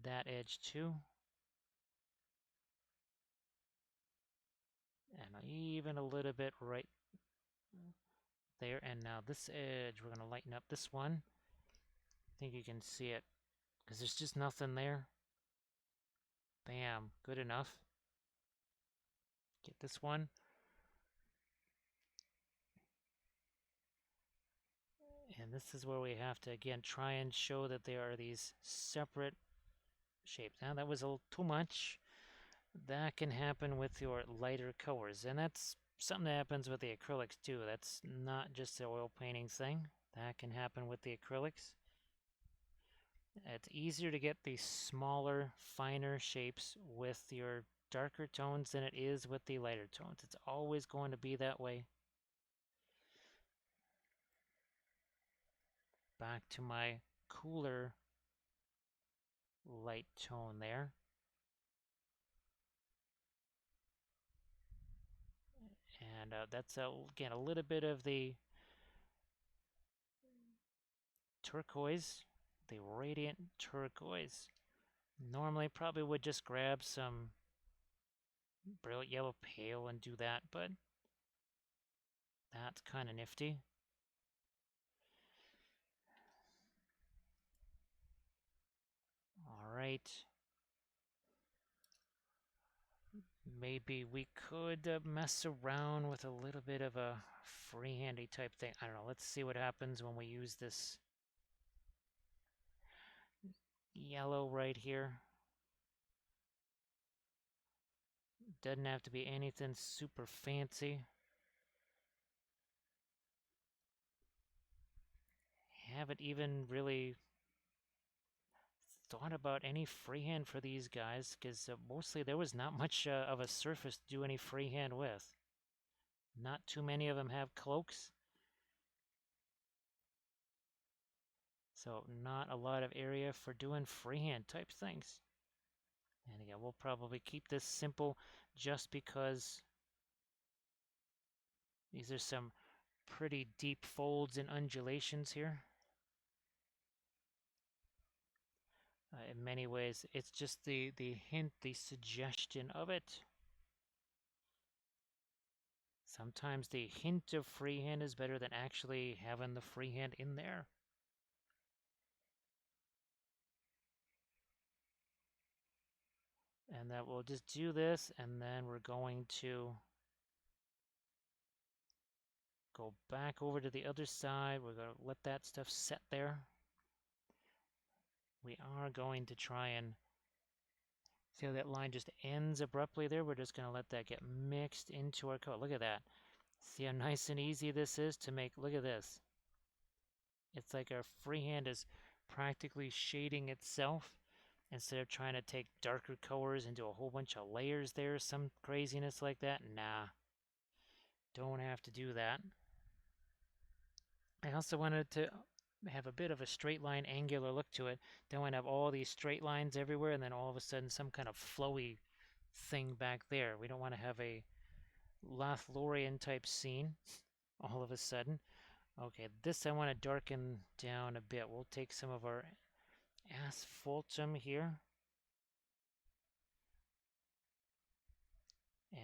That edge too. And even a little bit right there. And now this edge, we're going to lighten up this one. I think you can see it because there's just nothing there. Bam, good enough. Get this one. And this is where we have to, again, try and show that there are these separate shapes. Now, that was a little too much. That can happen with your lighter colors. And that's something that happens with the acrylics, too. That's not just the oil painting thing. That can happen with the acrylics. It's easier to get these smaller, finer shapes with your darker tones than it is with the lighter tones. It's always going to be that way. back to my cooler light tone there. And that's, again, a little bit of the turquoise, the radiant turquoise. Normally probably would just grab some brilliant yellow pale and do that, but that's kind of nifty. All right. Maybe we could mess around with a little bit of a freehandy type thing. I don't know. Let's see what happens when we use this yellow right here. Doesn't have to be anything super fancy. Haven't even really thought about any freehand for these guys because mostly there was not much of a surface to do any freehand with. Not too many of them have cloaks. So not a lot of area for doing freehand type things. And again, we'll probably keep this simple just because these are some pretty deep folds and undulations here. In many ways, it's just the hint, the suggestion of it. Sometimes the hint of freehand is better than actually having the freehand in there. And that we'll just do this, and then we're going to go back over to the other side. We're going to let that stuff set there. We are going to try and see how that line just ends abruptly there. We're just going to let that get mixed into our color. Look at that. See how nice and easy this is to make. Look at this. It's like our freehand is practically shading itself instead of trying to take darker colors and do a whole bunch of layers there, some craziness like that. Nah, don't have to do that. I also wanted to have a bit of a straight line angular look to it. Don't want to have all these straight lines everywhere and then all of a sudden some kind of flowy thing back there. We don't want to have a Lothlorien type scene all of a sudden. Okay, this I want to darken down a bit. We'll take some of our asphaltum here.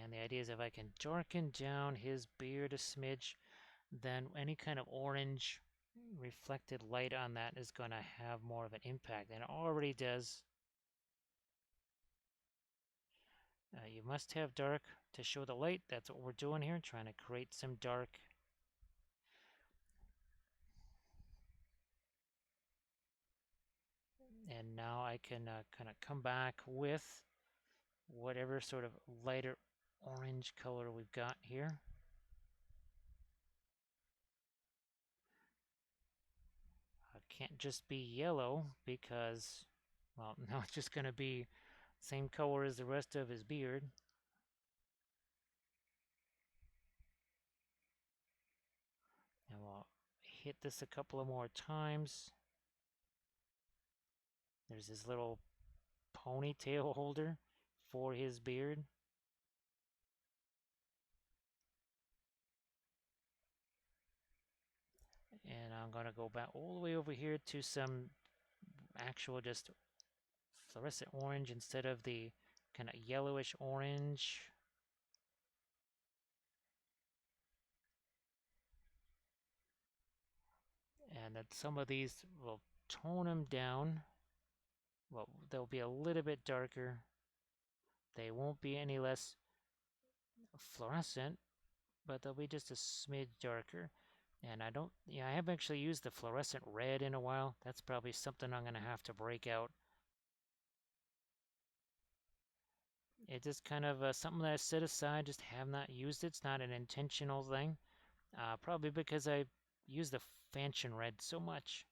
And the idea is if I can darken down his beard a smidge, then any kind of orange reflected light on that is going to have more of an impact, and it already does. You must have dark to show the light. That's what we're doing here, trying to create some dark. And now I can kind of come back with whatever sort of lighter orange color we've got here. Can't just be yellow because, well, now it's just going to be same color as the rest of his beard. And we'll hit this a couple of more times. There's his little ponytail holder for his beard. And I'm going to go back all the way over here to some actual just fluorescent orange instead of the kind of yellowish orange. And that some of these will tone them down. Well, they'll be a little bit darker. They won't be any less fluorescent, but they'll be just a smidge darker. And I haven't actually used the fluorescent red in a while. That's probably something I'm going to have to break out. It's just kind of something that I set aside, just have not used it. It's not an intentional thing. Probably because I use the Fanchon red so much.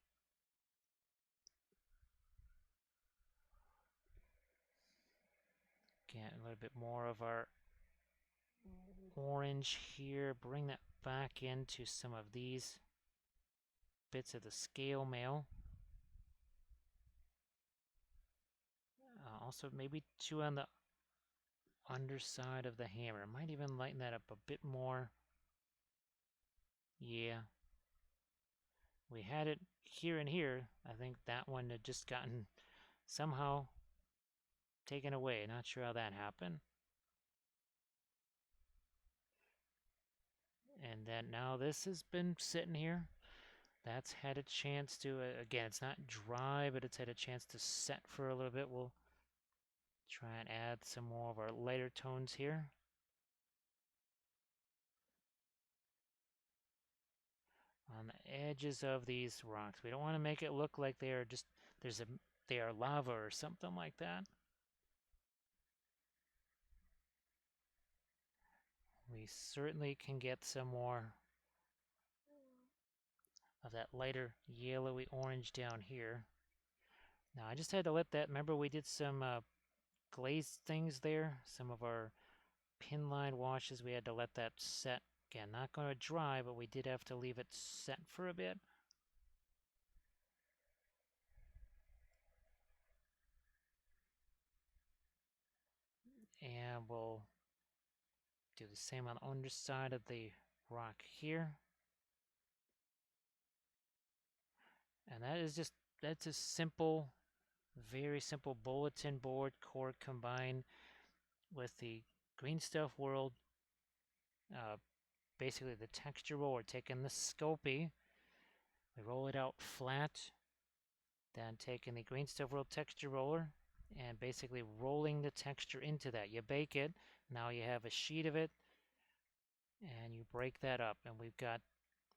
Get a little bit more of our orange here. Bring that back into some of these. bits of the scale mail. Also, maybe 2 on the underside of the hammer. Might even lighten that up a bit more. Yeah. We had it here and here. I think that one had just gotten somehow taken away. Not sure how that happened. And then now this has been sitting here. That's had a chance to, again, it's not dry, but it's had a chance to set for a little bit. We'll try and add some more of our lighter tones here. On the edges of these rocks. We don't want to make it look like they are just, they are lava or something like that. We certainly can get some more of that lighter yellowy orange down here. Now I just had to let that, remember we did some glazed things there, some of our pin line washes, we had to let that set. Again, not going to dry, but we did have to leave it set for a bit. And we'll do the same on the underside of the rock here. And that is just, that's a simple, very simple bulletin board core combined with the Green Stuff World, basically the texture roll. We're taking the Sculpey, we roll it out flat, then taking the Green Stuff World texture roller and basically rolling the texture into that. You bake it, now you have a sheet of it, and you break that up. And we've got,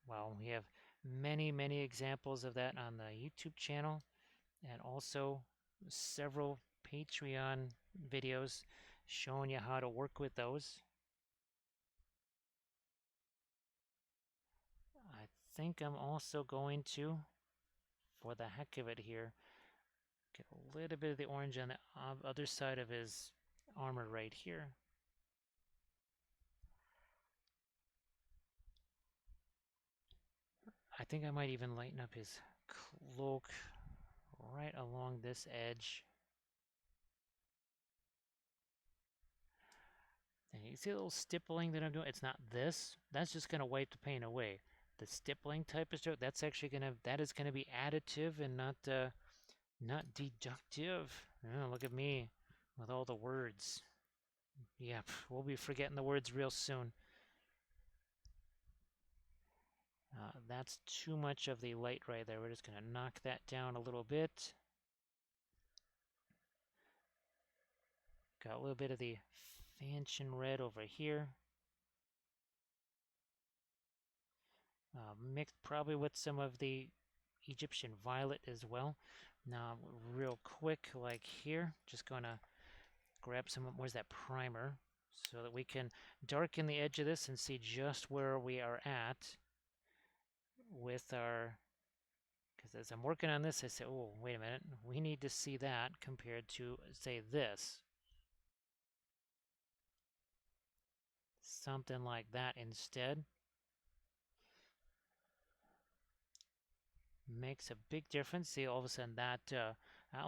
well, we have many, many examples of that on the YouTube channel, and also several Patreon videos showing you how to work with those. I think I'm also going to, for the heck of it here, get a little bit of the orange on the other side of his armor right here. I think I might even lighten up his cloak right along this edge. And you see the little stippling that I'm doing? It's not this. That's just going to wipe the paint away. The stippling type of stroke, that's actually going to, that is going to be additive and not deductive. Oh, look at me with all the words. Yeah, we'll be forgetting the words real soon. That's too much of the light right there. We're just going to knock that down a little bit. Got a little bit of the Fanchon red over here. Mixed probably with some of the Egyptian violet as well. Now, real quick, like here, just going to grab some, where's that primer, so that we can darken the edge of this and see just where we are at with our, because as I'm working on this, I say, oh, wait a minute, we need to see that compared to, say, this. Something like that instead. Makes a big difference. See, all of a sudden that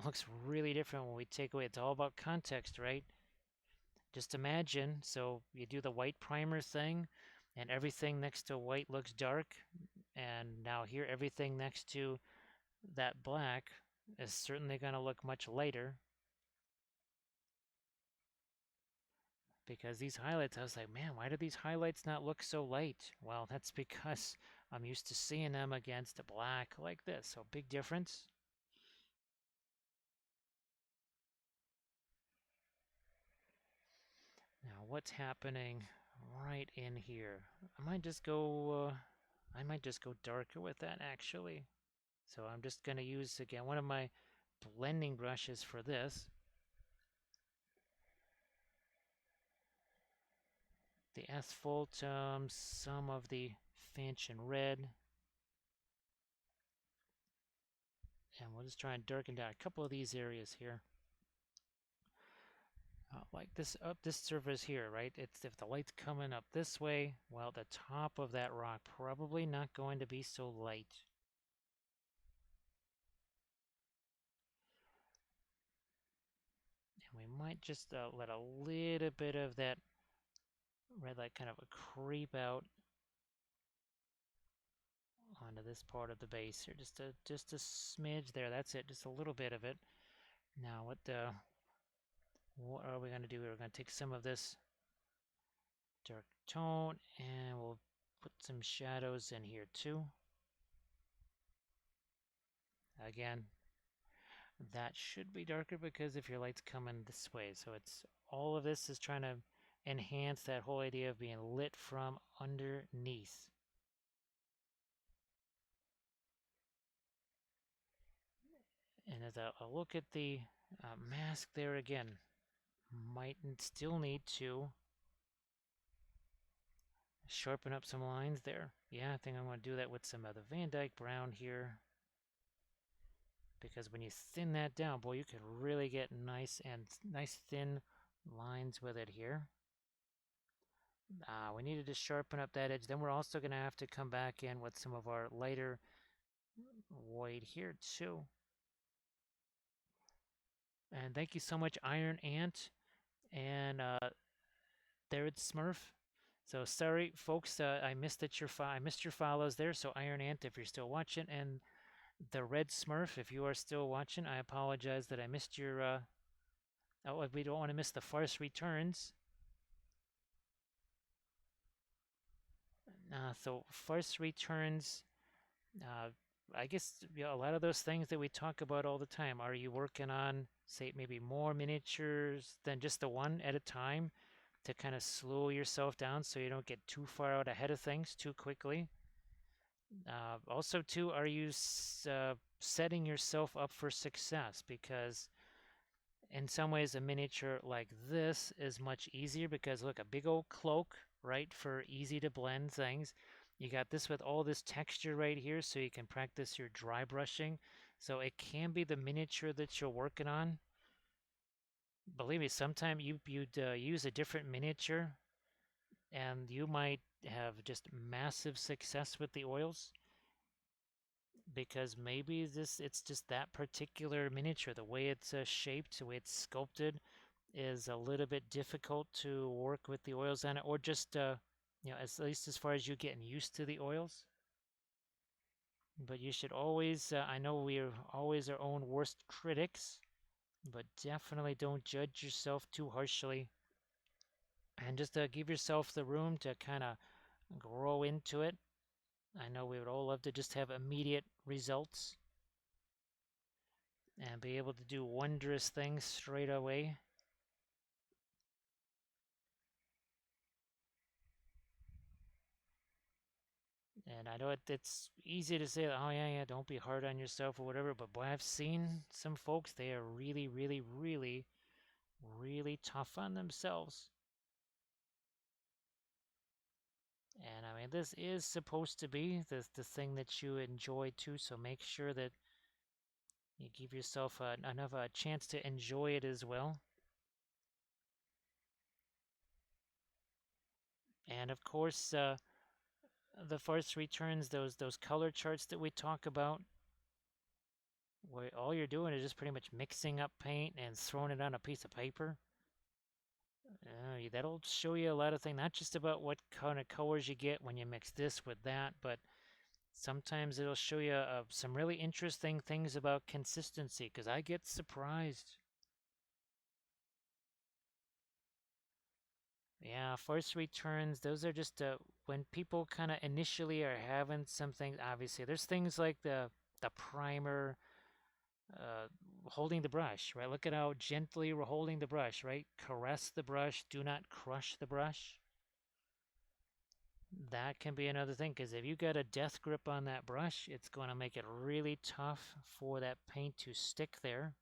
looks really different when we take away. It's all about context, right? Just imagine, so you do the white primer thing, and everything next to white looks dark, and now here everything next to that black is certainly going to look much lighter. Because these highlights, I was like, man, why do these highlights not look so light? Well, that's because I'm used to seeing them against a black like this, so big difference. Now, what's happening right in here? I might just go darker with that, actually. So I'm just going to use, again, one of my blending brushes for this. The asphaltum, some of the Fanchon red. And we'll just try and darken down a couple of these areas here. Like this up this surface here, right? It's if the light's coming up this way, well, the top of that rock probably not going to be so light. might just let a little bit of that red light kind of creep out onto this part of the base here. Just a smidge there. That's it. Just a little bit of it. Now what are we going to do? We're going to take some of this dark tone and we'll put some shadows in here too. Again, that should be darker because if your light's coming this way, so it's all of this is trying to enhance that whole idea of being lit from underneath. And as I look at the mask there again, might still need to sharpen up some lines there. Yeah, I think I'm going to do that with some of the Van Dyke brown here. Because when you thin that down, boy, you can really get nice thin lines with it here. We needed to sharpen up that edge. Then we're also going to have to come back in with some of our lighter white here too. And thank you so much, Iron Ant and there it's Smurf. So sorry, folks, I missed your follows there. So Iron Ant, if you're still watching, and the Red Smurf, if you are still watching, I apologize that I missed your. Oh, we don't want to miss the Farce Returns. So Farce Returns. I guess a lot of those things that we talk about all the time. Are you working on, say, maybe more miniatures than just the one at a time to kind of slow yourself down so you don't get too far out ahead of things too quickly? Also, too, are you setting yourself up for success? Because in some ways, a miniature like this is much easier because look, a big old cloak, right, for easy to blend things. You got this with all this texture right here so you can practice your dry brushing. So it can be the miniature that you're working on. Believe me, sometimes you'd use a different miniature and you might have just massive success with the oils because maybe it's just that particular miniature, the way it's shaped, the way it's sculpted is a little bit difficult to work with the oils on it, or just at least as far as you getting used to the oils. But you should always, I know we're always our own worst critics, but definitely don't judge yourself too harshly. And just give yourself the room to kind of grow into it. I know we would all love to just have immediate results and be able to do wondrous things straight away. And I know it's easy to say, oh yeah, don't be hard on yourself or whatever, but boy, I've seen some folks, they are really, really, really, really tough on themselves. And I mean, this is supposed to be the thing that you enjoy too, so make sure that you give yourself enough a chance to enjoy it as well. And of course, the Farce Returns, those color charts that we talk about, where all you're doing is just pretty much mixing up paint and throwing it on a piece of paper. That'll show you a lot of things, not just about what kind of colors you get when you mix this with that, but sometimes it'll show you some really interesting things about consistency, because I get surprised. Yeah, Farce Returns, those are just when people kind of initially are having something, obviously, there's things like the primer, uh, holding the brush, right? Look at how gently we're holding the brush, right? Caress the brush, do not crush the brush. That can be another thing, because if you got a death grip on that brush, it's going to make it really tough for that paint to stick there,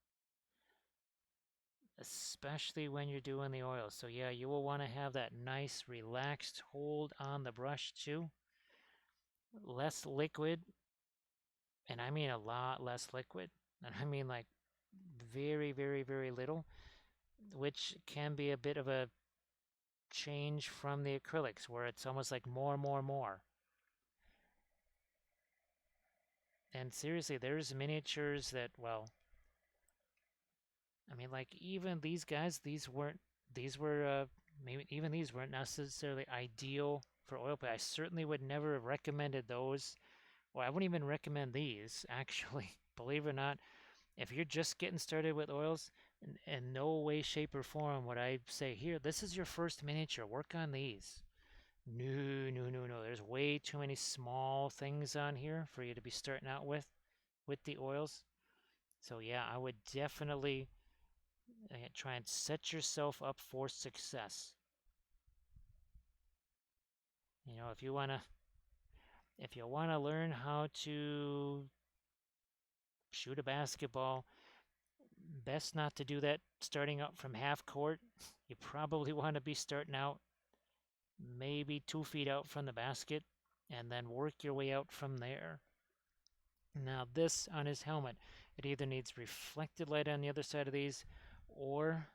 especially when you're doing the oil. So yeah, you will want to have that nice relaxed hold on the brush too. Less liquid, and I mean a lot less liquid, and I mean like very, very, very little, which can be a bit of a change from the acrylics where it's almost like more, more, more. And seriously, there's miniatures that, well, I mean, like even these guys, these were maybe even these weren't necessarily ideal for oil play. I certainly would never have recommended those. Well, I wouldn't even recommend these actually. Believe it or not, if you're just getting started with oils, in no way, shape, or form would I say, here, this is your first miniature, work on these. No, no, no, no. There's way too many small things on here for you to be starting out with the oils. So yeah, I would definitely try and set yourself up for success. You know, if you wanna learn how to shoot a basketball, best not to do that starting out from half court. You probably want to be starting out maybe 2 feet out from the basket and then work your way out from there. Now this on his helmet, it either needs reflected light on the other side of these or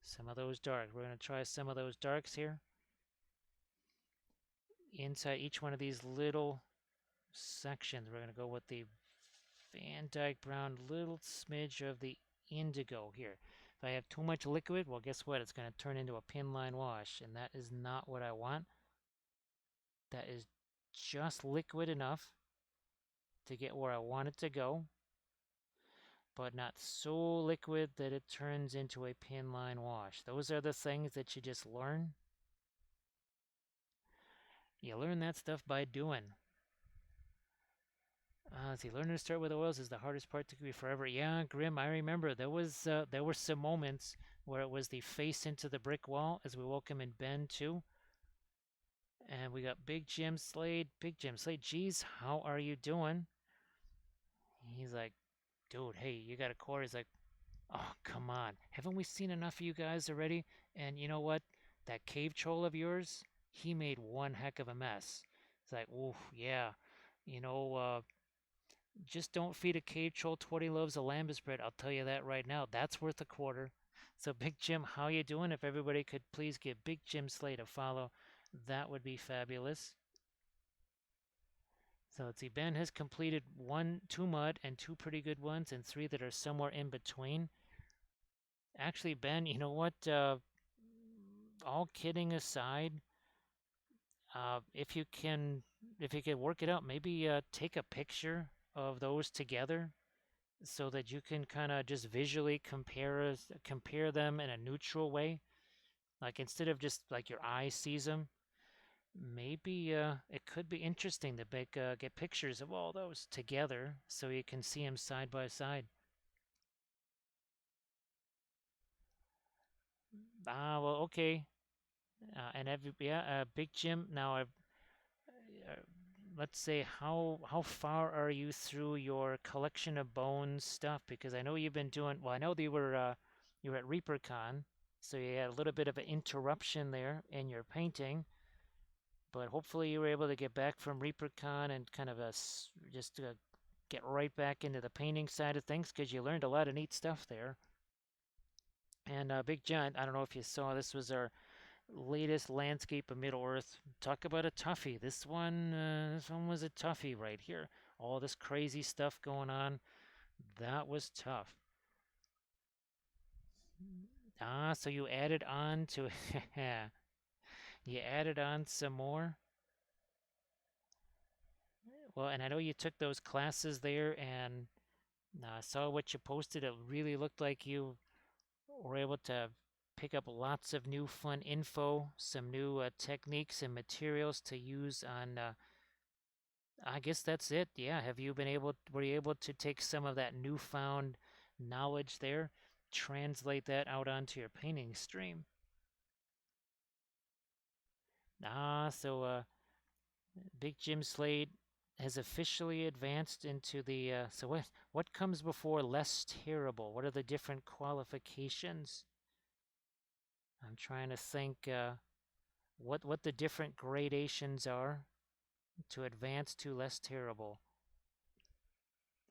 some of those darks. We're going to try some of those darks here. Inside each one of these little sections, we're going to go with the Van Dyke Brown, little smidge of the indigo here. If I have too much liquid, well, guess what? It's going to turn into a pin line wash, and that is not what I want. That is just liquid enough to get where I want it to go, but not so liquid that it turns into a pin line wash. Those are the things that you just learn. You learn that stuff by doing. See, learning to start with oils is the hardest part to be forever. Yeah, Grim, I remember there were some moments where it was the face into the brick wall as we welcome in Ben too. And we got Big Jim Slade. Big Jim Slade, geez, how are you doing? He's like, dude, hey, you got a core? He's like, oh, come on. Haven't we seen enough of you guys already? And you know what? That cave troll of yours, he made one heck of a mess. It's like, ooh, yeah. You know, just don't feed a cave troll 20 loaves of lambus bread. I'll tell you that right now. That's worth a quarter. So, Big Jim, how you doing? If everybody could please give Big Jim Slade a follow, that would be fabulous. So let's see, Ben has completed two mud and two pretty good ones and three that are somewhere in between. Actually, Ben, you know what? All kidding aside, if you can work it out, maybe take a picture of those together so that you can kind of just visually compare them in a neutral way. Like instead of just like your eye sees them, maybe it could be interesting to get pictures of all those together so you can see them side by side. Well, okay. And Big Jim. Now, let's say how far are you through your collection of bones stuff? Because I know you've been doing. Well, I know you were at ReaperCon, so you had a little bit of an interruption there in your painting. But hopefully you were able to get back from ReaperCon and kind of just get right back into the painting side of things because you learned a lot of neat stuff there. And Big John, I don't know if you saw, this was our latest landscape of Middle Earth. Talk about a toughie. This one was a toughie right here. All this crazy stuff going on. That was tough. So you added on to you added on some more. Well, and I know you took those classes there, and I saw what you posted. It really looked like you were able to pick up lots of new fun info, some new techniques and materials to use on. I guess that's it. Yeah. Were you able to take some of that newfound knowledge there, translate that out onto your painting stream? So Big Jim Slade has officially advanced into the. So what comes before less terrible? What are the different qualifications? I'm trying to think what the different gradations are to advance to less terrible.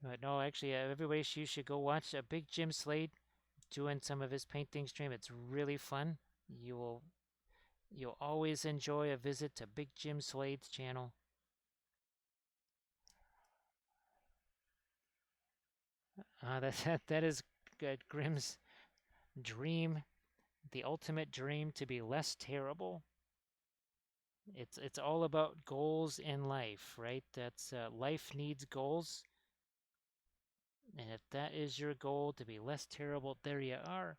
But no, actually, everybody, you should go watch Big Jim Slade doing some of his painting stream. It's really fun. You'll always enjoy a visit to Big Jim Slade's channel. That is good, Grimm's. dream, the ultimate dream to be less terrible. It's all about goals in life, right? That's life needs goals, and if that is your goal to be less terrible, there you are.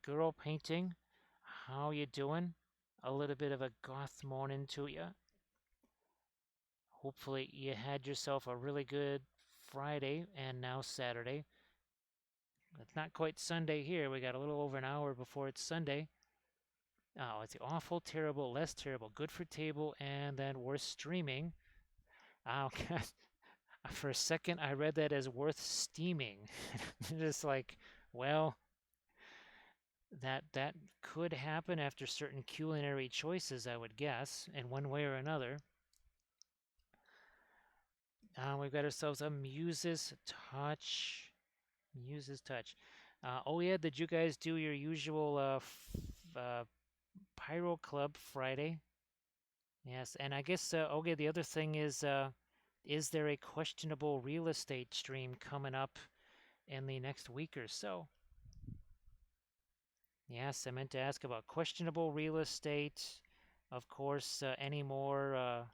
Girl painting, how you doing? A little bit of a goth morning to you. Hopefully you had yourself a really good Friday and now Saturday. It's not quite Sunday here. We got a little over an hour before it's Sunday. Oh, it's awful, terrible, less terrible, good for table, and then worth streaming. Oh, God. For a second, I read that as worth steaming. Just like, well, that could happen after certain culinary choices, I would guess, in one way or another. We've got ourselves a Muse's Touch. Muse's Touch. Oh yeah, did you guys do your usual Pyro Club Friday? Yes, and I guess okay. The other thing is there a questionable real estate stream coming up in the next week or so? Yes, I meant to ask about questionable real estate. Of course, any more?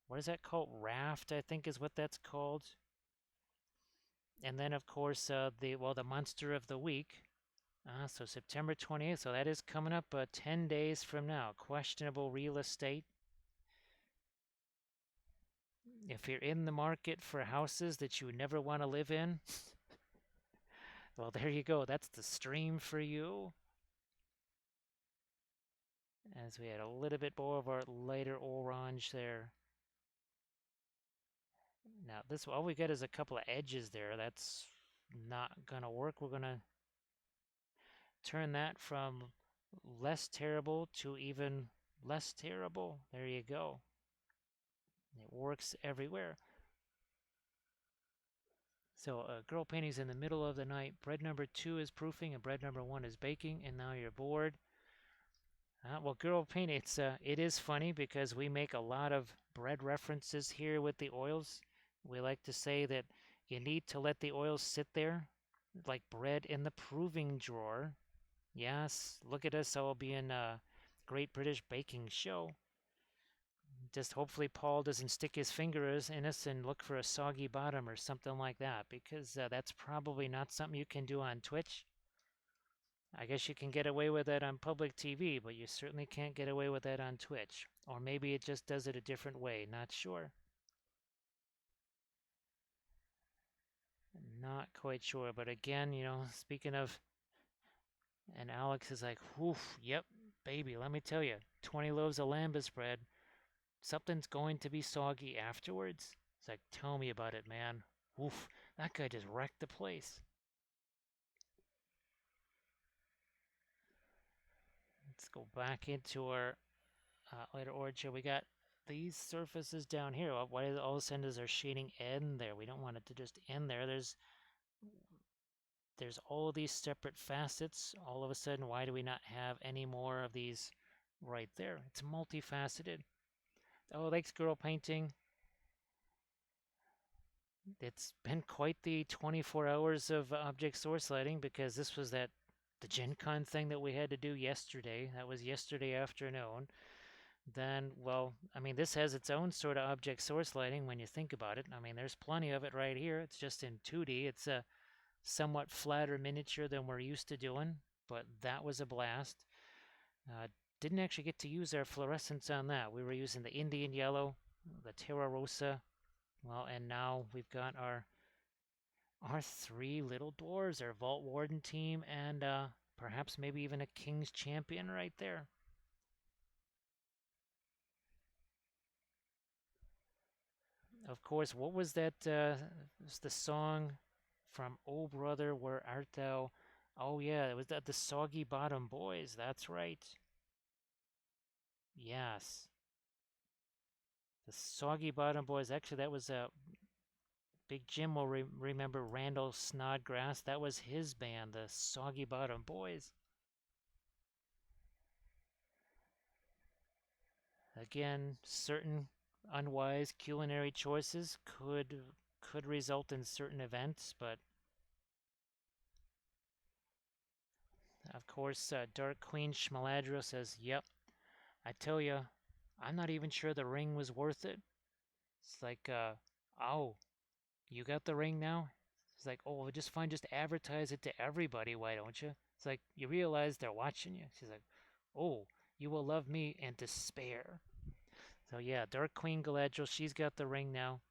What is that called? Raft, I think, is what that's called. And then, of course, the monster of the week. So September 28th. So that is coming up 10 days from now. Questionable real estate. If you're in the market for houses that you would never want to live in, well, there you go. That's the stream for you. As we had a little bit more of our lighter orange there. Now this, all we get is a couple of edges there. That's not gonna work. We're gonna turn that from less terrible to even less terrible. There you go. It works everywhere. So girl painting's in the middle of the night. Bread number 2 is proofing and bread number 1 is baking, and now you're bored. Well, girl paint, it is funny because we make a lot of bread references here with the oils. We like to say that you need to let the oils sit there like bread in the proving drawer. Yes, look at us all being a Great British Baking Show. Just hopefully Paul doesn't stick his fingers in us and look for a soggy bottom or something like that, because that's probably not something you can do on Twitch. I guess you can get away with that on public TV, but you certainly can't get away with that on Twitch. Or maybe it just does it a different way, not sure. Not quite sure, but again, speaking of, and Alex is like, whoof, yep, baby, let me tell you, 20 loaves of lambus bread, something's going to be soggy afterwards. It's like, tell me about it, man. Woof, that guy just wrecked the place. Let's go back into our later origin. We got these surfaces down here. Why all of a sudden is our shading end there? We don't want it to just end there. There's all these separate facets. All of a sudden, why do we not have any more of these right there? It's multifaceted. Oh, thanks, girl painting. It's been quite the 24 hours of object source lighting because this was the Gen Con thing that we had to do yesterday. That was yesterday afternoon. Then, well, I mean, this has its own sort of object source lighting when you think about it. I mean, there's plenty of it right here. It's just in 2D. It's a somewhat flatter miniature than we're used to doing, but that was a blast. Didn't actually get to use our fluorescence on that. We were using the Indian yellow, the Terra Rosa. Well, and now we've got our 3 little dwarves, our Vault Warden team, and perhaps maybe even a King's Champion right there. Of course, what was that? Was the song from "Oh Brother, Where Art Thou"? Oh yeah, it was the Soggy Bottom Boys. That's right. Yes, the Soggy Bottom Boys. Actually, that was Big Jim will remember Randall Snodgrass. That was his band, the Soggy Bottom Boys. Again, certain unwise culinary choices could result in certain events, but Of course, Dark Queen Schmaladro says, "Yep, I tell you, I'm not even sure the ring was worth it." It's like, "Oh, you got the ring now?" It's like, "Oh, well, just fine, just advertise it to everybody, why don't you?" It's like, you realize they're watching you. She's like, "Oh, you will love me and despair." So yeah, Dark Queen Galadriel, she's got the ring now.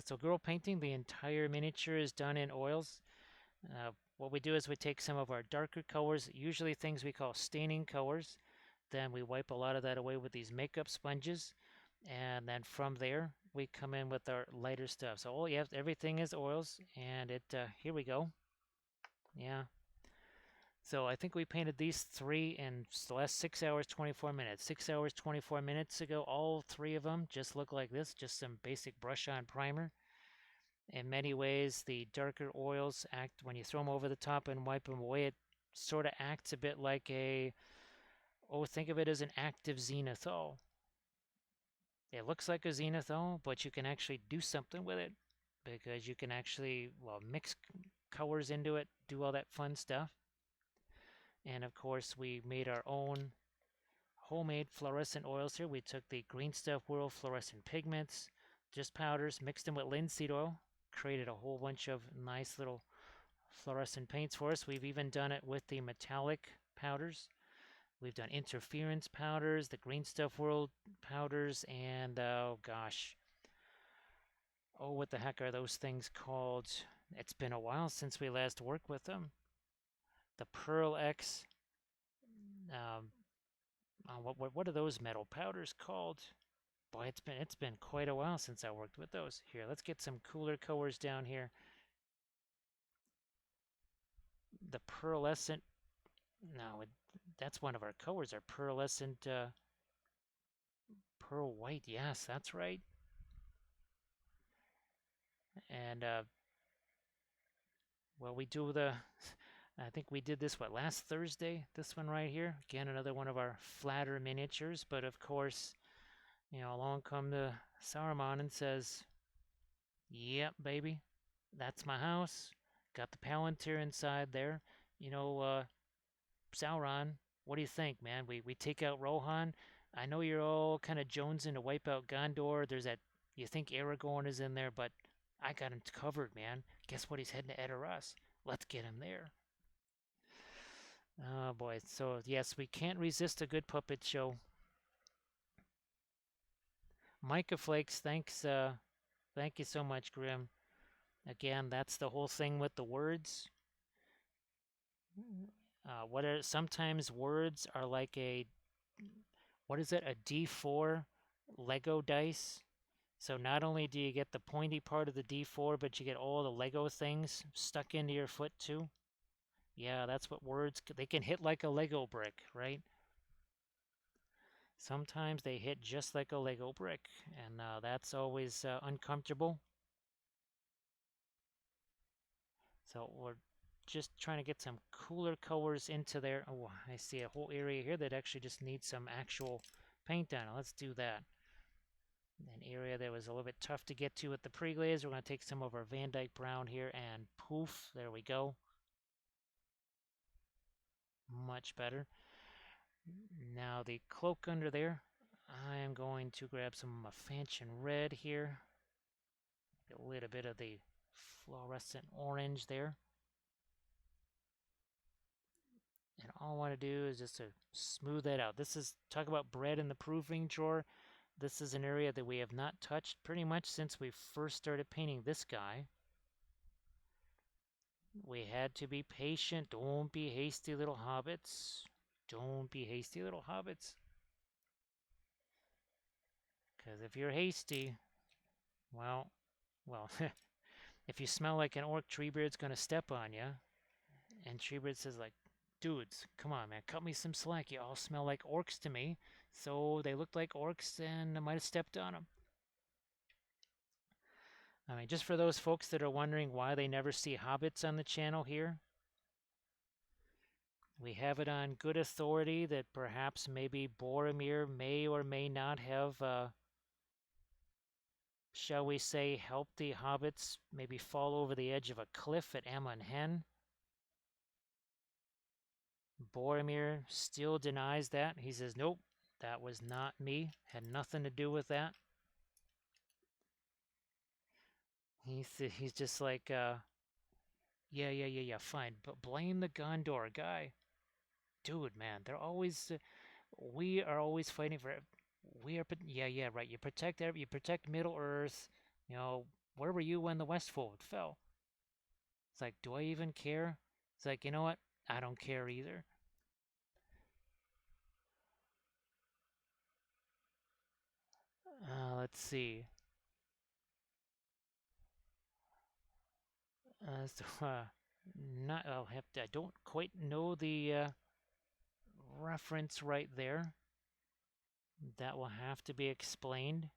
So girl painting, the entire miniature is done in oils. What we do is we take some of our darker colors, usually things we call staining colors. Then we wipe a lot of that away with these makeup sponges. And then from there, we come in with our lighter stuff. So all you have, everything is oils. And here we go. Yeah. So I think we painted these three in the last 6 hours, 24 minutes. 6 hours, 24 minutes ago, all three of them just look like this, just some basic brush-on primer. In many ways, the darker oils act, when you throw them over the top and wipe them away, it sort of acts a bit like think of it as an active zenithal. It looks like a zenithal, but you can actually do something with it because you can actually, well, mix colors into it, do all that fun stuff. And of course, we made our own homemade fluorescent oils here. We took the Green Stuff World fluorescent pigments, just powders, mixed them with linseed oil, created a whole bunch of nice little fluorescent paints for us. We've even done it with the metallic powders. We've done interference powders, the Green Stuff World powders, and oh gosh, oh, what the heck are those things called? It's been a while since we last worked with them. The Pearl X. Um, what are those metal powders called? Boy, it's been quite a while since I worked with those. Here, let's get some cooler colors down here. The pearlescent. No, that's one of our colors. Our pearlescent pearl white. Yes, that's right. And well, we do the. I think we did this last Thursday. This one right here. Again, another one of our flatter miniatures. But of course, along come the Saruman and says, "Yep, baby, that's my house. Got the Palantir inside there. Sauron, what do you think, man? We take out Rohan. I know you're all kind of jonesing to wipe out Gondor. There's that. You think Aragorn is in there, but I got him covered, man. Guess what? He's heading to Edoras. Let's get him there." Oh boy. So yes, we can't resist a good puppet show. Micah Flakes, thanks. Thank you so much, Grim. Again, that's the whole thing with the words. Sometimes words are like what is it? A D4 Lego dice. So not only do you get the pointy part of the D4, but you get all the Lego things stuck into your foot too. Yeah, that's what words, they can hit like a Lego brick, right? Sometimes they hit just like a Lego brick, and that's always uncomfortable. So we're just trying to get some cooler colors into there. Oh, I see a whole area here that actually just needs some actual paint on it. Let's do that. An area that was a little bit tough to get to with the pre-glaze. We're going to take some of our Van Dyke Brown here and poof, there we go. Much better. Now the cloak under there, I am going to grab some Fanchon Red here. A little bit of the fluorescent orange there. And all I want to do is just to smooth that out. This is, talk about bread in the proofing drawer. This is an area that we have not touched pretty much since we first started painting this guy. We had to be patient. Don't be hasty, little hobbits. Don't be hasty, little hobbits. Because if you're hasty, well, if you smell like an orc, Treebeard's going to step on you. And Treebeard says, like, dudes, come on, man, cut me some slack. You all smell like orcs to me. So they looked like orcs, and I might have stepped on them. I mean, just for those folks that are wondering why they never see hobbits on the channel here, we have it on good authority that perhaps maybe Boromir may or may not have, shall we say, helped the hobbits maybe fall over the edge of a cliff at Amon Hen. Boromir still denies that. He says, nope, that was not me. Had nothing to do with that. He's just like, yeah, fine. But blame the Gondor guy. Dude, man, they're always, we are always fighting for, yeah, right. You protect Middle Earth. You know, where were you when the Westfold fell? It's like, do I even care? It's like, you know what? I don't care either. Let's see. So, not. I'll have to. I don't quite know the reference right there. That will have to be explained.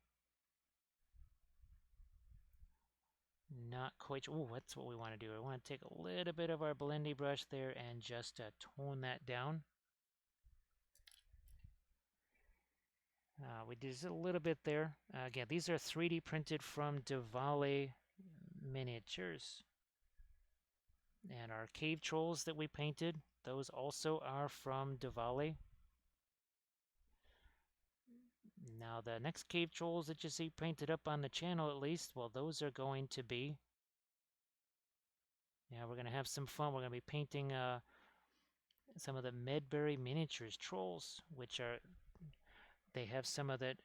Not quite. Oh, that's what we want to do. I want to take a little bit of our blendy brush there and just tone that down. We did just a little bit there. Again, these are 3D printed from Davale Miniatures. And our cave trolls that we painted, those also are from Davale. Now the next cave trolls that you see painted up on the channel at least, well, those are going to be, yeah, we're going to have some fun. We're going to be painting some of the Medbury Miniatures trolls, which are, they have some of the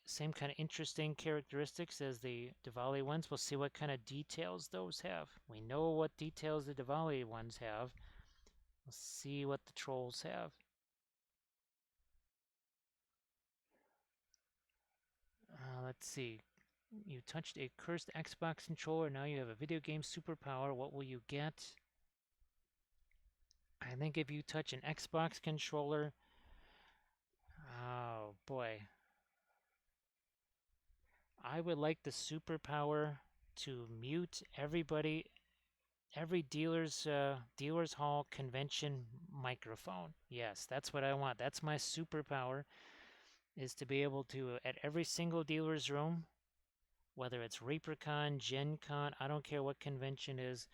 same kind of interesting characteristics as the Davale ones. We'll see what kind of details those have. We know what details the Davale ones have. We'll see what the trolls have. Let's see. You touched a cursed Xbox controller. Now you have a video game superpower. What will you get? I think if you touch an Xbox controller, oh boy, I would like the superpower to mute everybody, every dealer's hall convention microphone. Yes, that's what I want. That's my superpower, is to be able to, at every single dealer's room, whether it's ReaperCon, Gen Con, I don't care what convention is,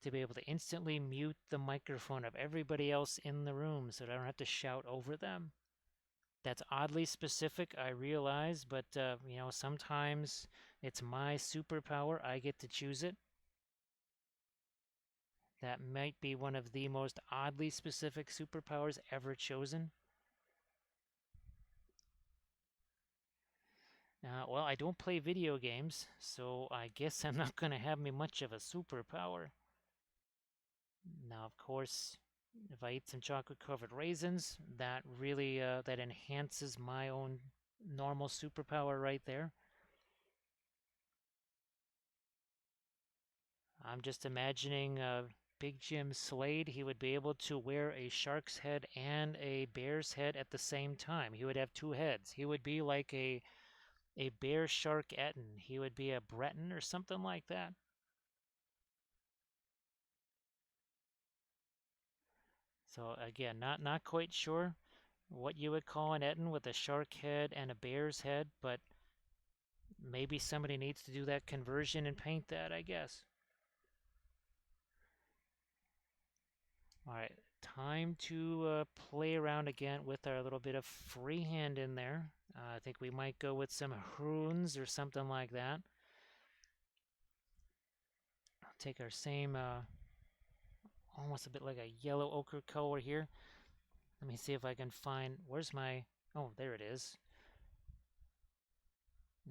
to be able to instantly mute the microphone of everybody else in the room so that I don't have to shout over them. That's oddly specific, I realize, but you know, sometimes it's my superpower. I get to choose it. That might be one of the most oddly specific superpowers ever chosen. Well, I don't play video games, so I guess I'm not going to have me much of a superpower. Now, of course, if I eat some chocolate-covered raisins, that really that enhances my own normal superpower right there. I'm just imagining Big Jim Slade. He would be able to wear a shark's head and a bear's head at the same time. He would have two heads. He would be like a bear shark Etten. He would be a Breton or something like that. So again, not quite sure what you would call an Etten with a shark head and a bear's head, but maybe somebody needs to do that conversion and paint that, I guess. All right, time to play around again with our little bit of freehand in there. I think we might go with some runes or something like that. I'll take our same, almost a bit like a yellow ochre color here. Let me see if I can find, where's my, oh, there it is.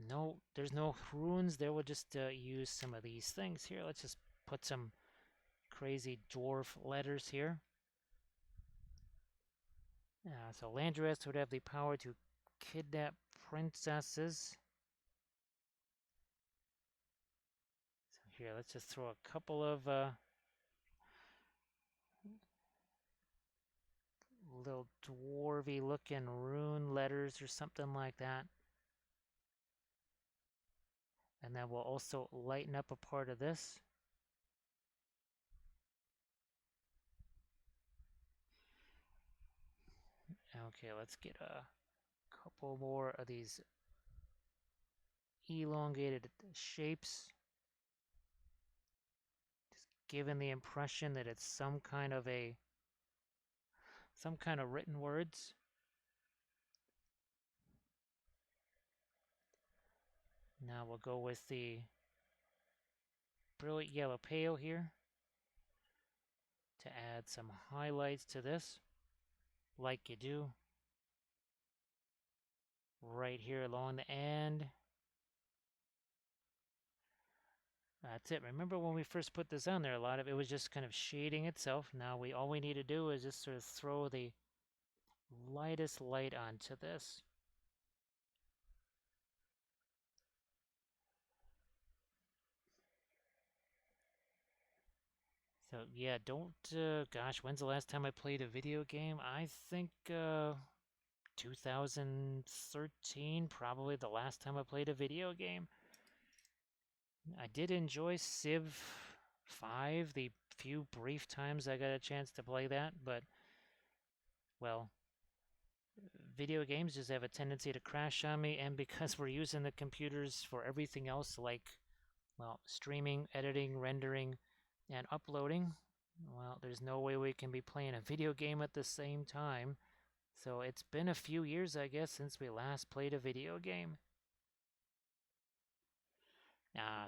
No, there's no runes there. We'll just use some of these things here. Let's just put some crazy dwarf letters here. So Landress would have the power to kidnap princesses. So here, let's just throw a couple of little dwarvy looking rune letters or something like that. And then we'll also lighten up a part of this. Okay, let's get a couple more of these elongated shapes. Just giving the impression that it's some kind of a some kind of written words. Now we'll go with the brilliant yellow pale here to add some highlights to this, like you do right here along the end. That's it. Remember when we first put this on there, a lot of it was just kind of shading itself. Now all we need to do is just sort of throw the lightest light onto this. So yeah, don't, gosh, when's the last time I played a video game? I think 2013, probably the last time I played a video game. I did enjoy Civ 5, the few brief times I got a chance to play that, but, well, video games just have a tendency to crash on me, and because we're using the computers for everything else, like, well, streaming, editing, rendering, and uploading, well, there's no way we can be playing a video game at the same time. So it's been a few years, I guess, since we last played a video game.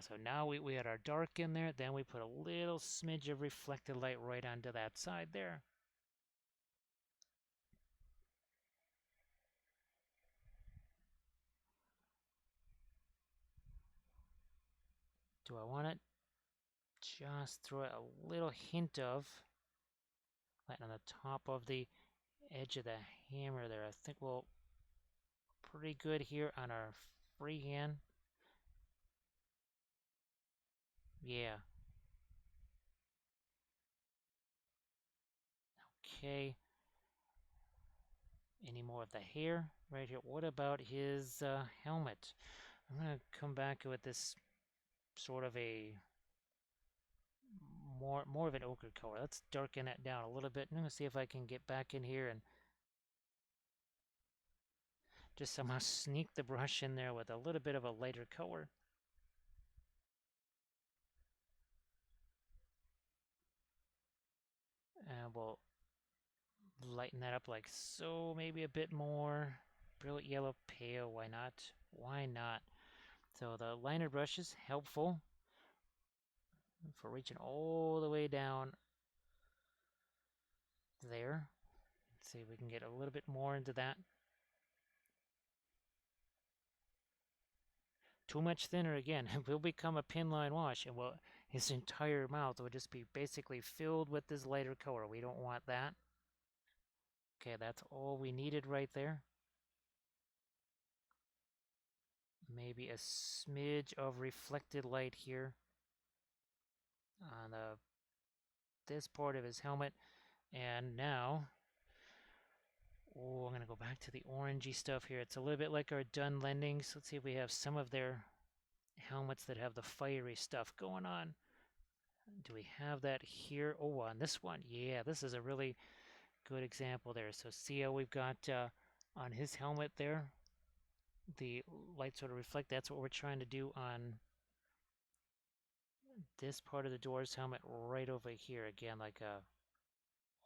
So now we had our dark in there, then we put a little smidge of reflected light right onto that side there. Do I want it? Just throw a little hint of light on the top of the edge of the hammer there. I think we'll pretty good here on our freehand. Yeah. Okay. Any more of the hair right here? What about his helmet? I'm going to come back with this sort of a more of an ochre color. Let's darken that down a little bit. I'm going to see if I can get back in here and just somehow sneak the brush in there with a little bit of a lighter color. And we'll lighten that up like so, maybe a bit more. Brilliant yellow pale, why not? Why not? So the liner brush is helpful for reaching all the way down there. Let's see if we can get a little bit more into that. Too much thinner again, it will become a pinline wash, and his entire mouth will just be basically filled with this lighter color. We don't want that. Okay, that's all we needed right there. Maybe a smidge of reflected light here on this part of his helmet. And now, I'm going to go back to the orangey stuff here. It's a little bit like our Dun Lendings. Let's see if we have some of their helmets that have the fiery stuff going on. Do we have that here? Oh, on this one. Yeah, this is a really good example there. So see how we've got on his helmet there, the light sort of reflect. That's what we're trying to do on this part of the dwarf's helmet right over here. Again, like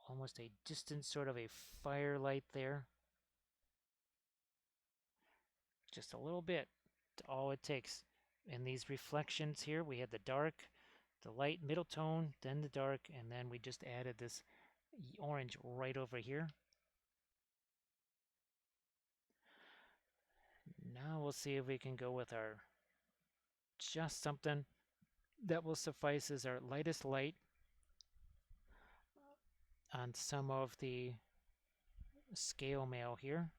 almost a distant sort of a firelight there. Just a little bit, all it takes. In these reflections here, we had the dark, the light middle tone, then the dark, and then we just added this orange right over here. Now we'll see if we can go with our just something that will suffice as our lightest light on some of the scale mail here.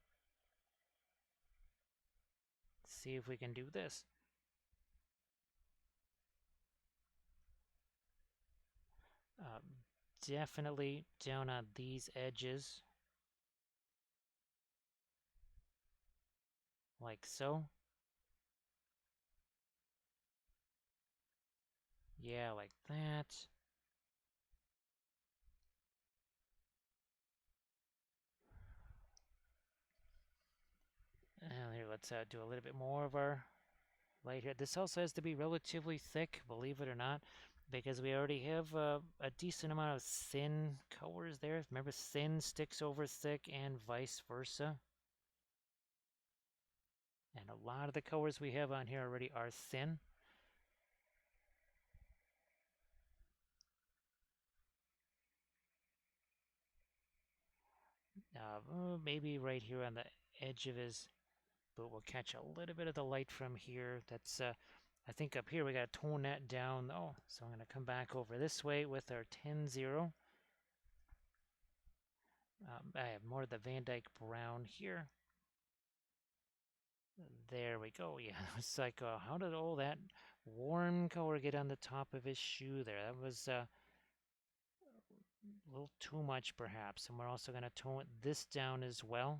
See if we can do this. Definitely down on these edges, like so. Yeah, like that. And here, let's do a little bit more of our light here. This also has to be relatively thick, believe it or not. because we already have a decent amount of thin colors there. Remember, thin sticks over thick and vice versa. And a lot of the colors we have on here already are thin. Maybe right here on the edge of his boot, we'll catch a little bit of the light from here. That's, I think up here we got to tone that down though. So I'm going to come back over this way with our 10-0. I have more of the Van Dyke brown here. There we go. Yeah, it's like, how did all that warm color get on the top of his shoe there? That was a little too much perhaps. And we're also going to tone this down as well.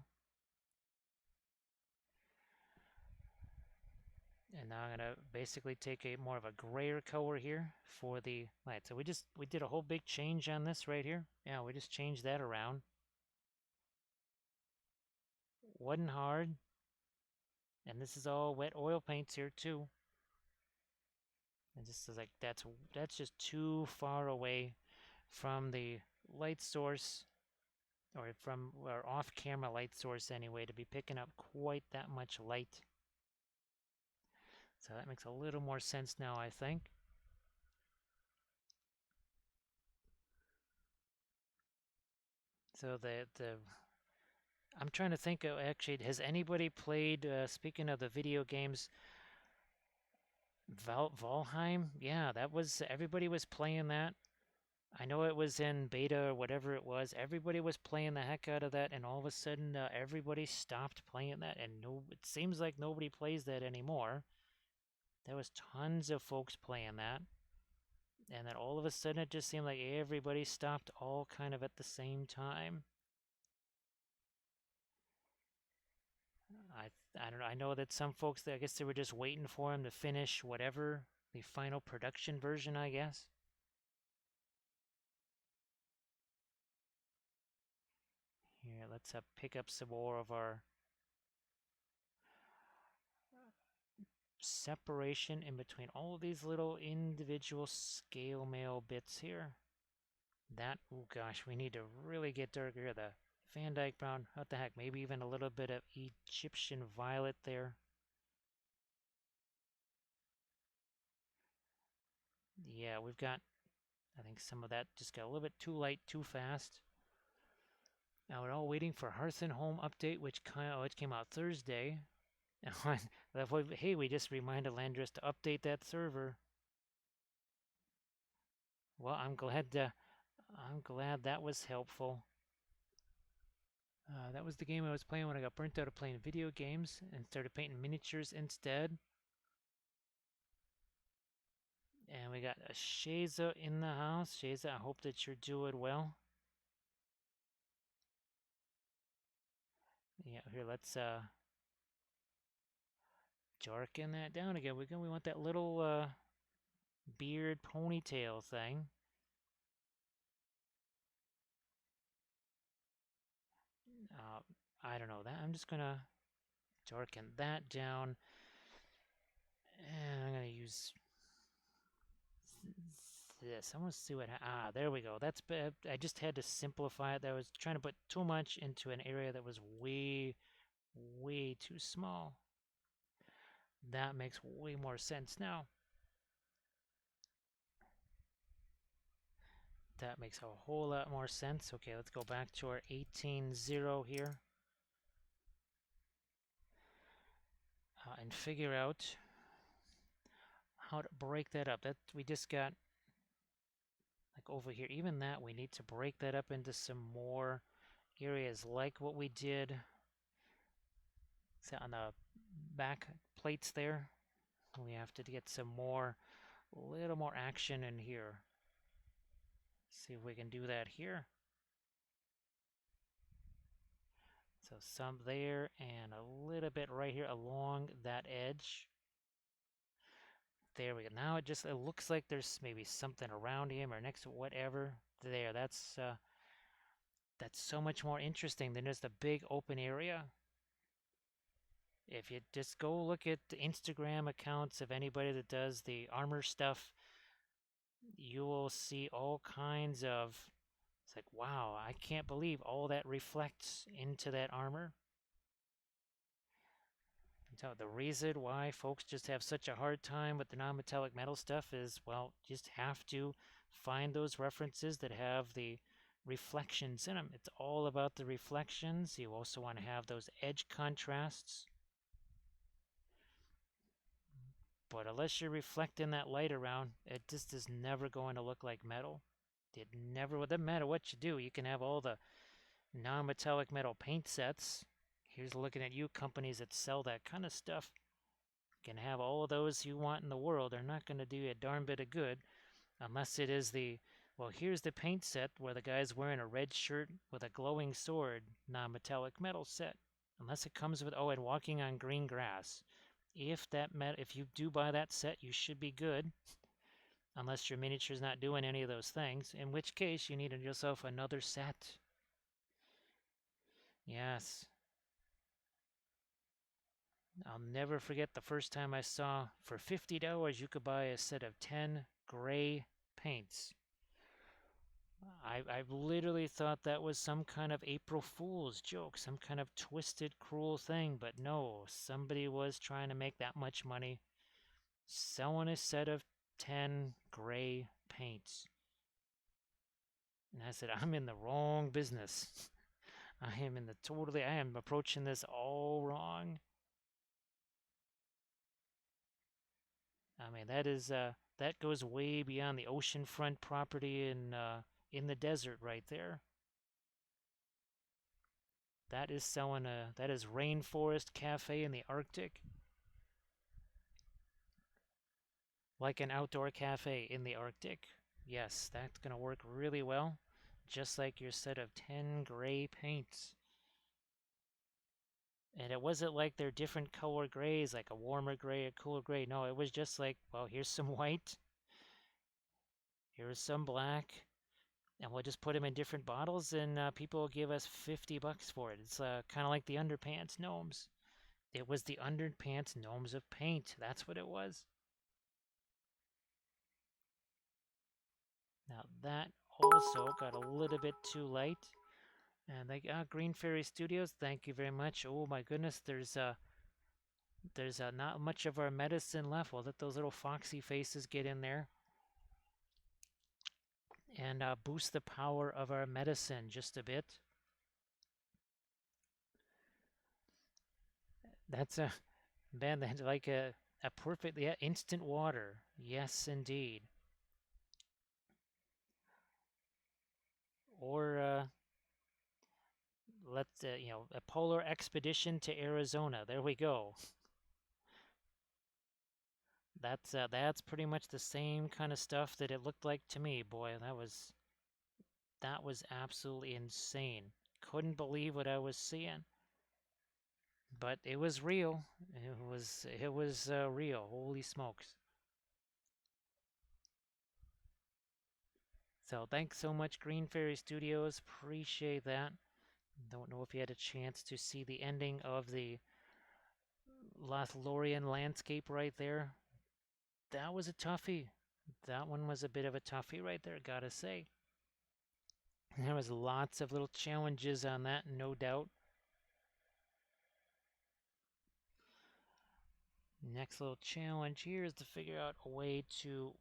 And now I'm going to basically take a more of a grayer color here for the light. So we did a whole big change on this right here. Yeah, we just changed that around. Wasn't hard. And this is all wet oil paints here too. And just like that's just too far away from the light source, or from our off-camera light source anyway, to be picking up quite that much light. So that makes a little more sense now, I think. So I'm trying to think of, actually, has anybody played, speaking of the video games, Valheim? Yeah, that was, everybody was playing that. I know it was in beta or whatever it was. Everybody was playing the heck out of that, and all of a sudden, everybody stopped playing that, and it seems like nobody plays that anymore. There was tons of folks playing that, and then all of a sudden, it just seemed like everybody stopped all kind of at the same time. I don't know. I know that some folks, I guess they were just waiting for him to finish whatever the final production version, I guess. Here, let's pick up some more of our separation in between all of these little individual scale mail bits here. That, oh gosh, we need to really get darker here. The Van Dyke brown, what the heck, maybe even a little bit of Egyptian violet there. Yeah, we've got, I think some of that just got a little bit too light, too fast. Now we're all waiting for Hearth and Home update, which came out Thursday. Hey, we just reminded Landris to update that server. Well, I'm glad that was helpful. That was the game I was playing when I got burnt out of playing video games and started painting miniatures instead. And we got a Shaza in the house. Shaza, I hope that you're doing well. Yeah, here, let's darken that down again. We want that little beard ponytail thing. I don't know that. I'm just gonna darken that down, and I'm gonna use this. I want to see what. There we go. That's bad. I just had to simplify it. I was trying to put too much into an area that was way, way too small. That makes way more sense now. That makes a whole lot more sense. Okay, let's go back to our 18-0 here. And figure out how to break that up. That we just got, like over here, even that we need to break that up into some more areas, like what we did on the back plates there. We have to get some more, a little more action in here. See if we can do that here. So some there and a little bit right here along that edge. There we go. Now it looks like there's maybe something around him or next to whatever. There, that's so much more interesting than just a big open area. If you just go look at the Instagram accounts of anybody that does the armor stuff, you will see all kinds of, it's like, wow, I can't believe all that reflects into that armor. So the reason why folks just have such a hard time with the non-metallic metal stuff is, well, you just have to find those references that have the reflections in them. It's all about the reflections. You also want to have those edge contrasts. But unless you're reflecting that light around, it just is never going to look like metal. It never, it doesn't matter what you do. You can have all the non-metallic metal paint sets. Here's looking at you, companies that sell that kind of stuff. You can have all of those you want in the world. They're not going to do you a darn bit of good unless it is the, well, here's the paint set where the guy's wearing a red shirt with a glowing sword, non-metallic metal set. Unless it comes with, oh, and walking on green grass. If you do buy that set, you should be good. Unless your miniature's not doing any of those things, in which case you need yourself another set. Yes. I'll never forget the first time I saw for $50 you could buy a set of 10 gray paints. I literally thought that was some kind of April Fool's joke, some kind of twisted, cruel thing, but no, somebody was trying to make that much money selling a set of 10 gray paints. And I said, I'm in the wrong business. I am approaching this all wrong. I mean, that goes way beyond the oceanfront property in the desert right there. That is rainforest cafe in the Arctic. Like an outdoor cafe in the Arctic. Yes, that's going to work really well. Just like your set of 10 gray paints. And it wasn't like they're different color grays, like a warmer gray, a cooler gray. No, it was just like, well, here's some white. Here's some black. And we'll just put them in different bottles, and people will give us $50 for it. It's kind of like the underpants gnomes. It was the underpants gnomes of paint. That's what it was. Now that also got a little bit too light. And they Green Fairy Studios, thank you very much. Oh my goodness, there's not much of our medicine left. We'll let those little foxy faces get in there and boost the power of our medicine just a bit. That's a man, that's like a perfect, yeah, instant water. Yes, indeed. Or let's a polar expedition to Arizona. There we go. That's pretty much the same kind of stuff that it looked like to me. Boy, that was absolutely insane. Couldn't believe what I was seeing. But it was real. It was real. Holy smokes. So thanks so much, Green Fairy Studios. Appreciate that. Don't know if you had a chance to see the ending of the Lothlorien landscape right there. That was a toughie. That one was a bit of a toughie right there, gotta say. There was lots of little challenges on that, no doubt. Next little challenge here is to figure out a way to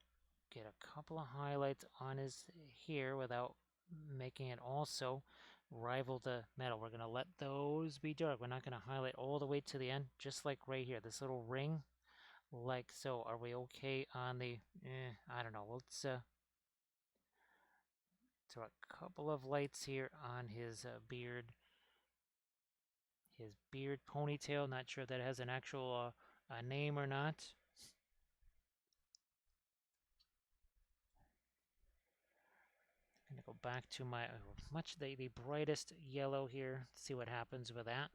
get a couple of highlights on his here without making it also rival the metal. We're going to let those be dark. We're not going to highlight all the way to the end, just like right here, this little ring, like so. Are we okay on the, I don't know, let's throw a couple of lights here on his beard. His beard ponytail, not sure if that has an actual name or not. I'm going to go back to my the brightest yellow here, see what happens with that.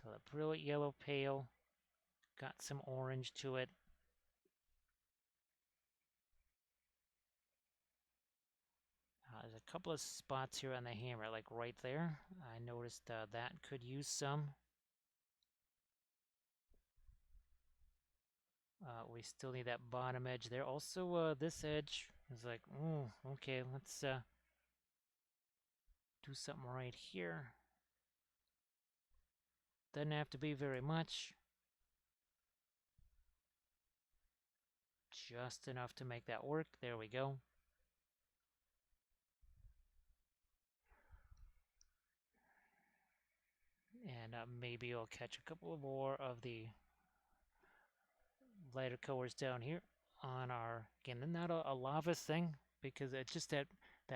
So the brilliant yellow pale, got some orange to it. There's a couple of spots here on the hammer, like right there. I noticed that could use some. we still need that bottom edge there. Also, this edge is like, oh, okay, let's do something right here. Doesn't have to be very much. Just enough to make that work. There we go. And maybe I'll catch a couple more of the lighter colors down here on our, again, not a lava thing, because it's just that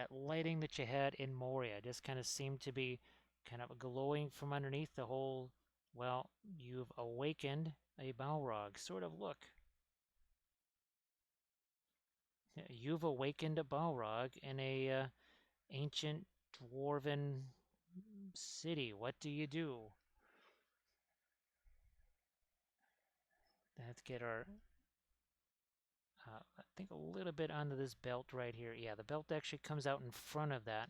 lighting that you had in Moria just kind of seemed to be kind of glowing from underneath the whole, well, you've awakened a Balrog sort of look. You've awakened a Balrog in a ancient dwarven city. What do you do? Let's get our, I think a little bit onto this belt right here. Yeah, the belt actually comes out in front of that.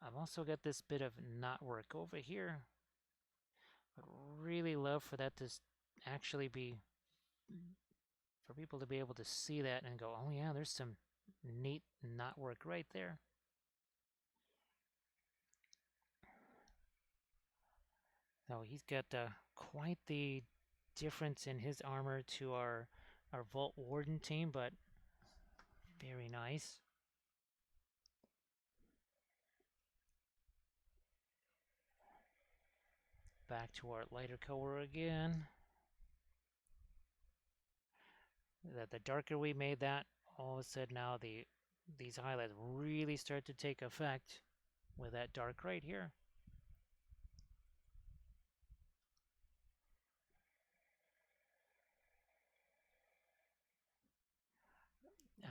I've also got this bit of knotwork over here. I'd really love for that to actually be, for people to be able to see that and go, oh yeah, there's some neat knotwork right there. So he's got quite the difference in his armor to our Vault Warden team, but very nice. Back to our lighter color again. The darker we made that, all of a sudden now these highlights really start to take effect with that dark right here.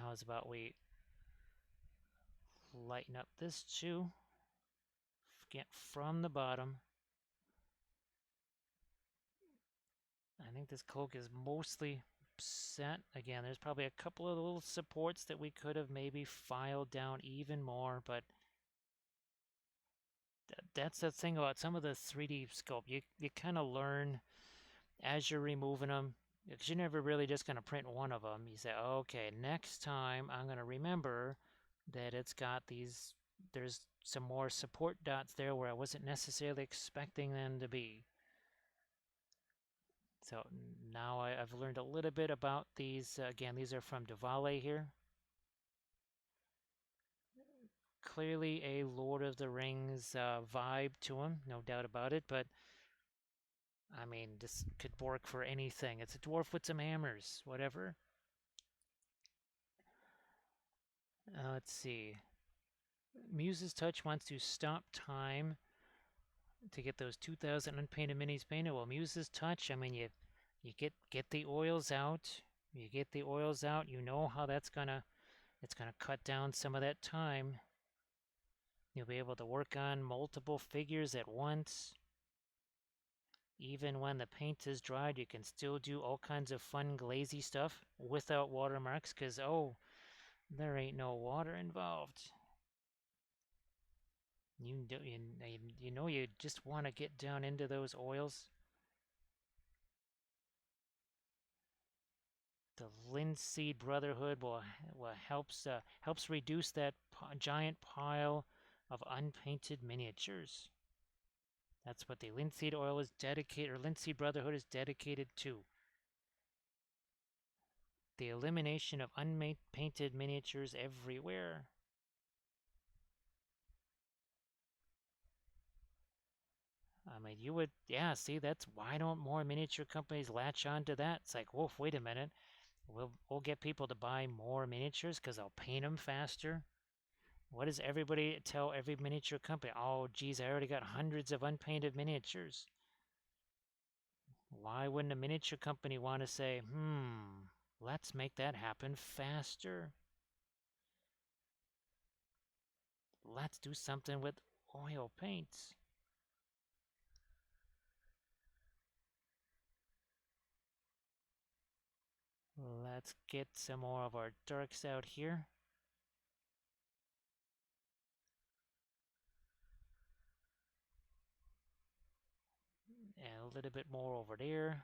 How's about we lighten up this too? Get from the bottom. I think this cloak is mostly set. Again, there's probably a couple of little supports that we could have maybe filed down even more, but that's the thing about some of the 3D sculpt. You kind of learn as you're removing them, because you're never really just going to print one of them. You say, okay, next time I'm going to remember that it's got these, there's some more support dots there where I wasn't necessarily expecting them to be. So now I've learned a little bit about these. Again, these are from Davale here. Clearly a Lord of the Rings vibe to them, no doubt about it, but I mean, this could work for anything. It's a dwarf with some hammers, whatever. Let's see. Muse's Touch wants to stop time to get those 2,000 unpainted minis painted. Well, Muse's Touch, I mean, you get the oils out. You get the oils out. You know how it's gonna cut down some of that time. You'll be able to work on multiple figures at once. Even when the paint is dried, you can still do all kinds of fun glazy stuff without watermarks, because, oh, there ain't no water involved. You know you just want to get down into those oils. The Linseed Brotherhood will helps reduce that giant pile of unpainted miniatures. That's what the Linseed Oil is dedicated, or Linseed Brotherhood is dedicated to. The elimination of unpainted miniatures everywhere. I mean, you would, yeah, see, that's why don't more miniature companies latch on to that? It's like, woof, wait a minute. We'll get people to buy more miniatures because I'll paint them faster. What does everybody tell every miniature company? Oh, geez, I already got hundreds of unpainted miniatures. Why wouldn't a miniature company want to say, let's make that happen faster? Let's do something with oil paints. Let's get some more of our darks out here. And a little bit more over there.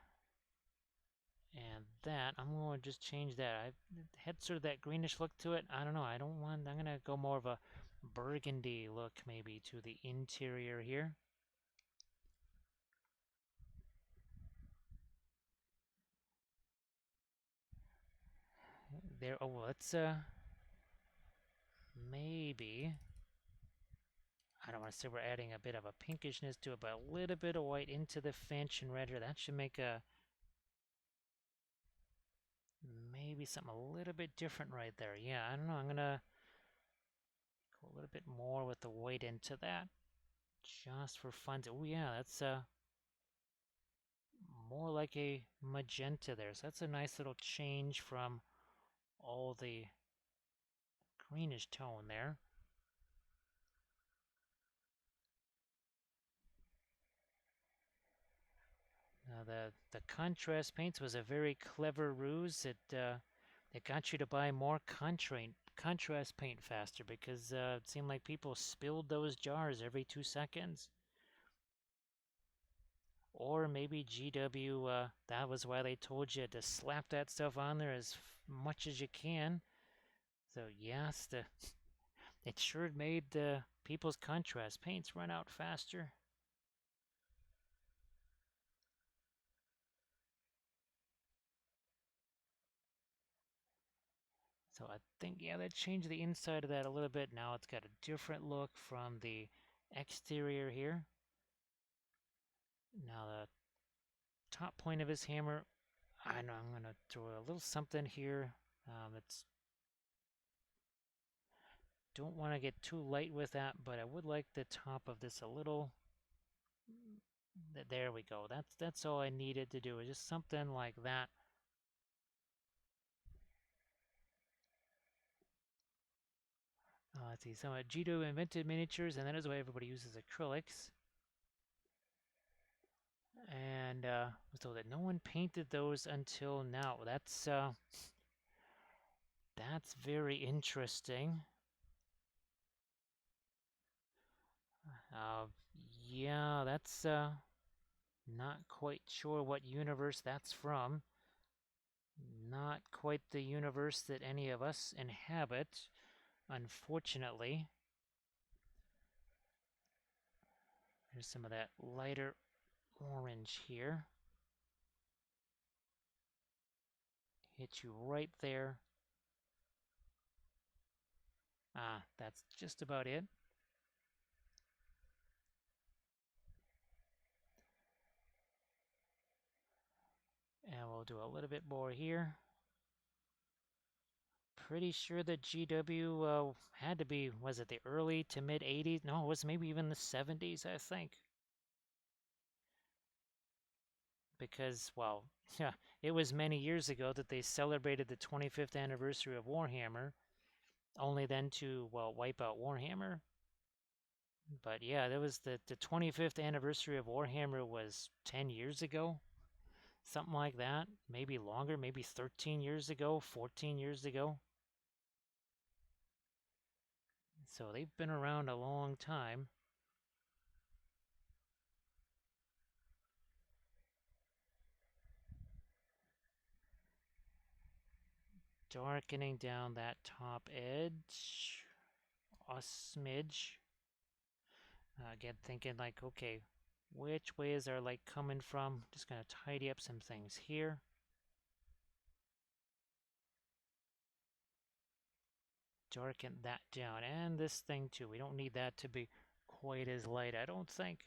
And that, I'm going to just change that. I had sort of that greenish look to it. I don't know. I'm going to go more of a burgundy look maybe to the interior here. There, oh, let's, maybe, I don't want to say we're adding a bit of a pinkishness to it, but a little bit of white into the fanchon red here. That should make a, maybe something a little bit different right there. Yeah, I don't know. I'm going to go a little bit more with the white into that. Just for fun. Oh yeah, that's more like a magenta there. So that's a nice little change from all the greenish tone there. Now the contrast paints was a very clever ruse. It got you to buy more contrast paint faster because it seemed like people spilled those jars every 2 seconds. Or maybe GW, that was why they told you to slap that stuff on there as much as you can. So yes, it sure made people's contrast paints run out faster. So I think, yeah, that changed the inside of that a little bit. Now it's got a different look from the exterior here. Now the top point of his hammer, I know I'm going to throw a little something here. It's don't want to get too light with that, but I would like the top of this a little. There we go. That's all I needed to do. Is just something like that. Let's see. So Jito invented miniatures, and that is why everybody uses acrylics. And so that no one painted those until now. That's very interesting. Uh, yeah, that's not quite sure what universe that's from. Not quite the universe that any of us inhabit, unfortunately. There's some of that lighter orange here. Hit you right there. Ah, that's just about it. And we'll do a little bit more here. Pretty sure that GW had to be, was it the early to mid 80s? No, it was maybe even the 70s, I think. Because, well, yeah, it was many years ago that they celebrated the 25th anniversary of Warhammer, only then to, well, wipe out Warhammer. But yeah, that was the 25th anniversary of Warhammer was 10 years ago, something like that. Maybe longer, maybe 13 years ago, 14 years ago. So they've been around a long time. Darkening down that top edge a smidge. Again, thinking like, okay, which way is our light coming from? Just going to tidy up some things here. Darken that down. And this thing too. We don't need that to be quite as light, I don't think.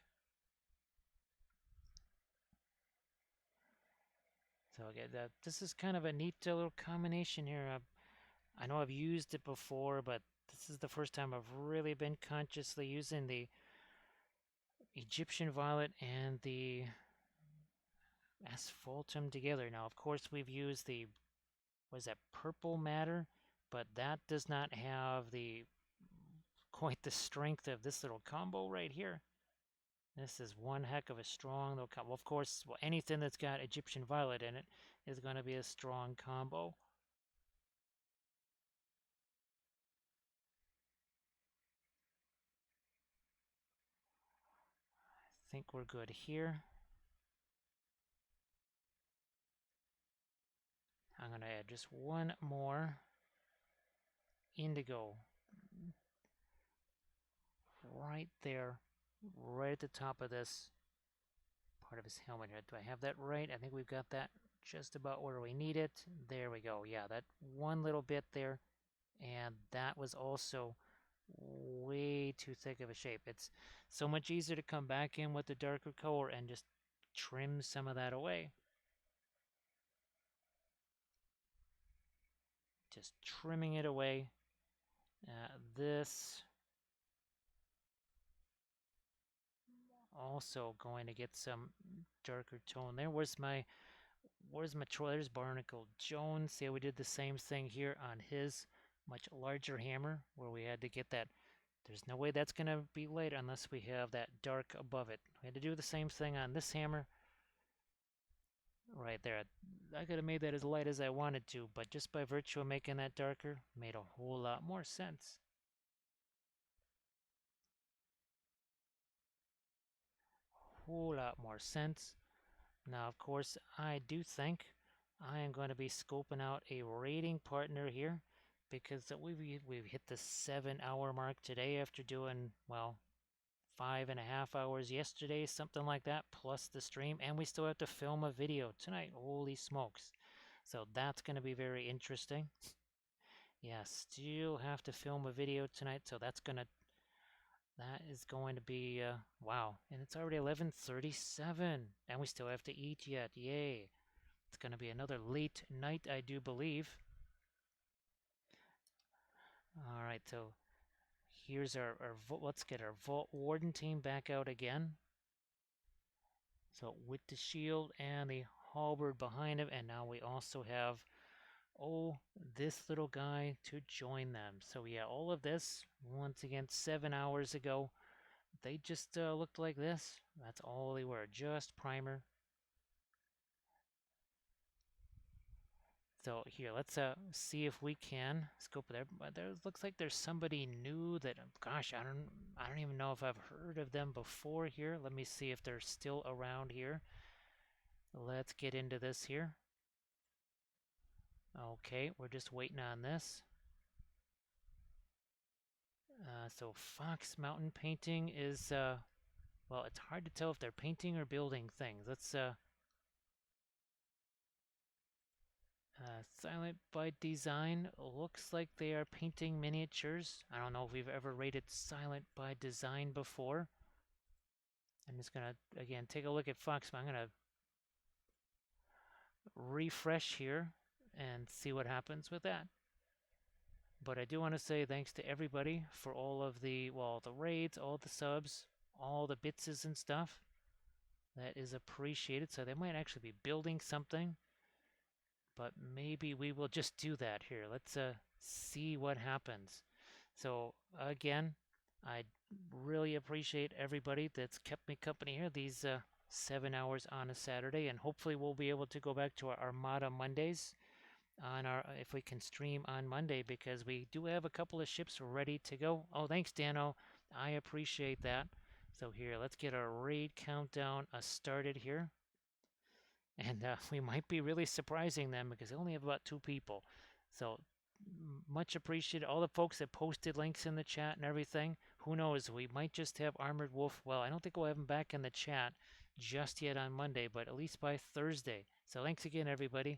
So again, this is kind of a neat little combination here. I know I've used it before, but this is the first time I've really been consciously using the Egyptian violet and the asphaltum together. Now, of course, we've used the, was that purple matter, but that does not have the quite the strength of this little combo right here. This is one heck of a strong little combo. Well, of course, well, anything that's got Egyptian violet in it is going to be a strong combo. I think we're good here. ahead. Just one more indigo. Right there. Right at the top of this part of his helmet. Do I have that right? I think we've got that just about where we need it. There we go. Yeah, that one little bit there. And that was also way too thick of a shape. It's so much easier to come back in with the darker color and just trim some of that away. Just trimming it away. This also going to get some darker tone there. Where's my Troy? There's Barnacle Jones. See how we did the same thing here on his much larger hammer where we had to get that. There's no way that's going to be light unless we have that dark above it. We had to do the same thing on this hammer right there. I could have made that as light as I wanted to, but just by virtue of making that darker, made a whole lot more sense. Whole lot more sense. Now, of course, I do think I am going to be scoping out a raiding partner here because we've hit the 7-hour mark today after doing, well, 5.5 hours yesterday, something like that, plus the stream, and we still have to film a video tonight. Holy smokes. So that's going to be very interesting. Yeah, still have to film a video tonight, so that is going to be, wow. And it's already 11:37, and we still have to eat yet. Yay. It's going to be another late night, I do believe. All right, so here's our let's get our Vault Warden team back out again. So with the shield and the halberd behind him, and now we also have, oh, this little guy to join them. So yeah, all of this, once again, 7 hours ago, they just looked like this. That's all they were, just primer. So here, let's see if we can scope there. But there looks like there's somebody new that, gosh, I don't even know if I've heard of them before here. Let me see if they're still around here. Let's get into this here. Okay, we're just waiting on this. So Fox Mountain Painting is, well, it's hard to tell if they're painting or building things. Let's, Silent by Design looks like they are painting miniatures. I don't know if we've ever rated Silent by Design before. I'm just going to, again, take a look at Fox. I'm going to refresh here and see what happens with that. But I do want to say thanks to everybody for all of the, well, the raids, all the subs, all the bitses and stuff. That is appreciated. So they might actually be building something. But maybe we will just do that here. Let's see what happens. So again, I really appreciate everybody that's kept me company here these 7 hours on a Saturday, and hopefully we'll be able to go back to our Armada Mondays on our, if we can stream on Monday, because we do have a couple of ships ready to go. Oh, thanks, Dano. I appreciate that. So here, let's get our raid countdown started here. And we might be really surprising them because they only have about 2 people. So much appreciated. All the folks that posted links in the chat and everything. Who knows? We might just have Armored Wolf. Well, I don't think we'll have him back in the chat just yet on Monday, but at least by Thursday. So thanks again, everybody.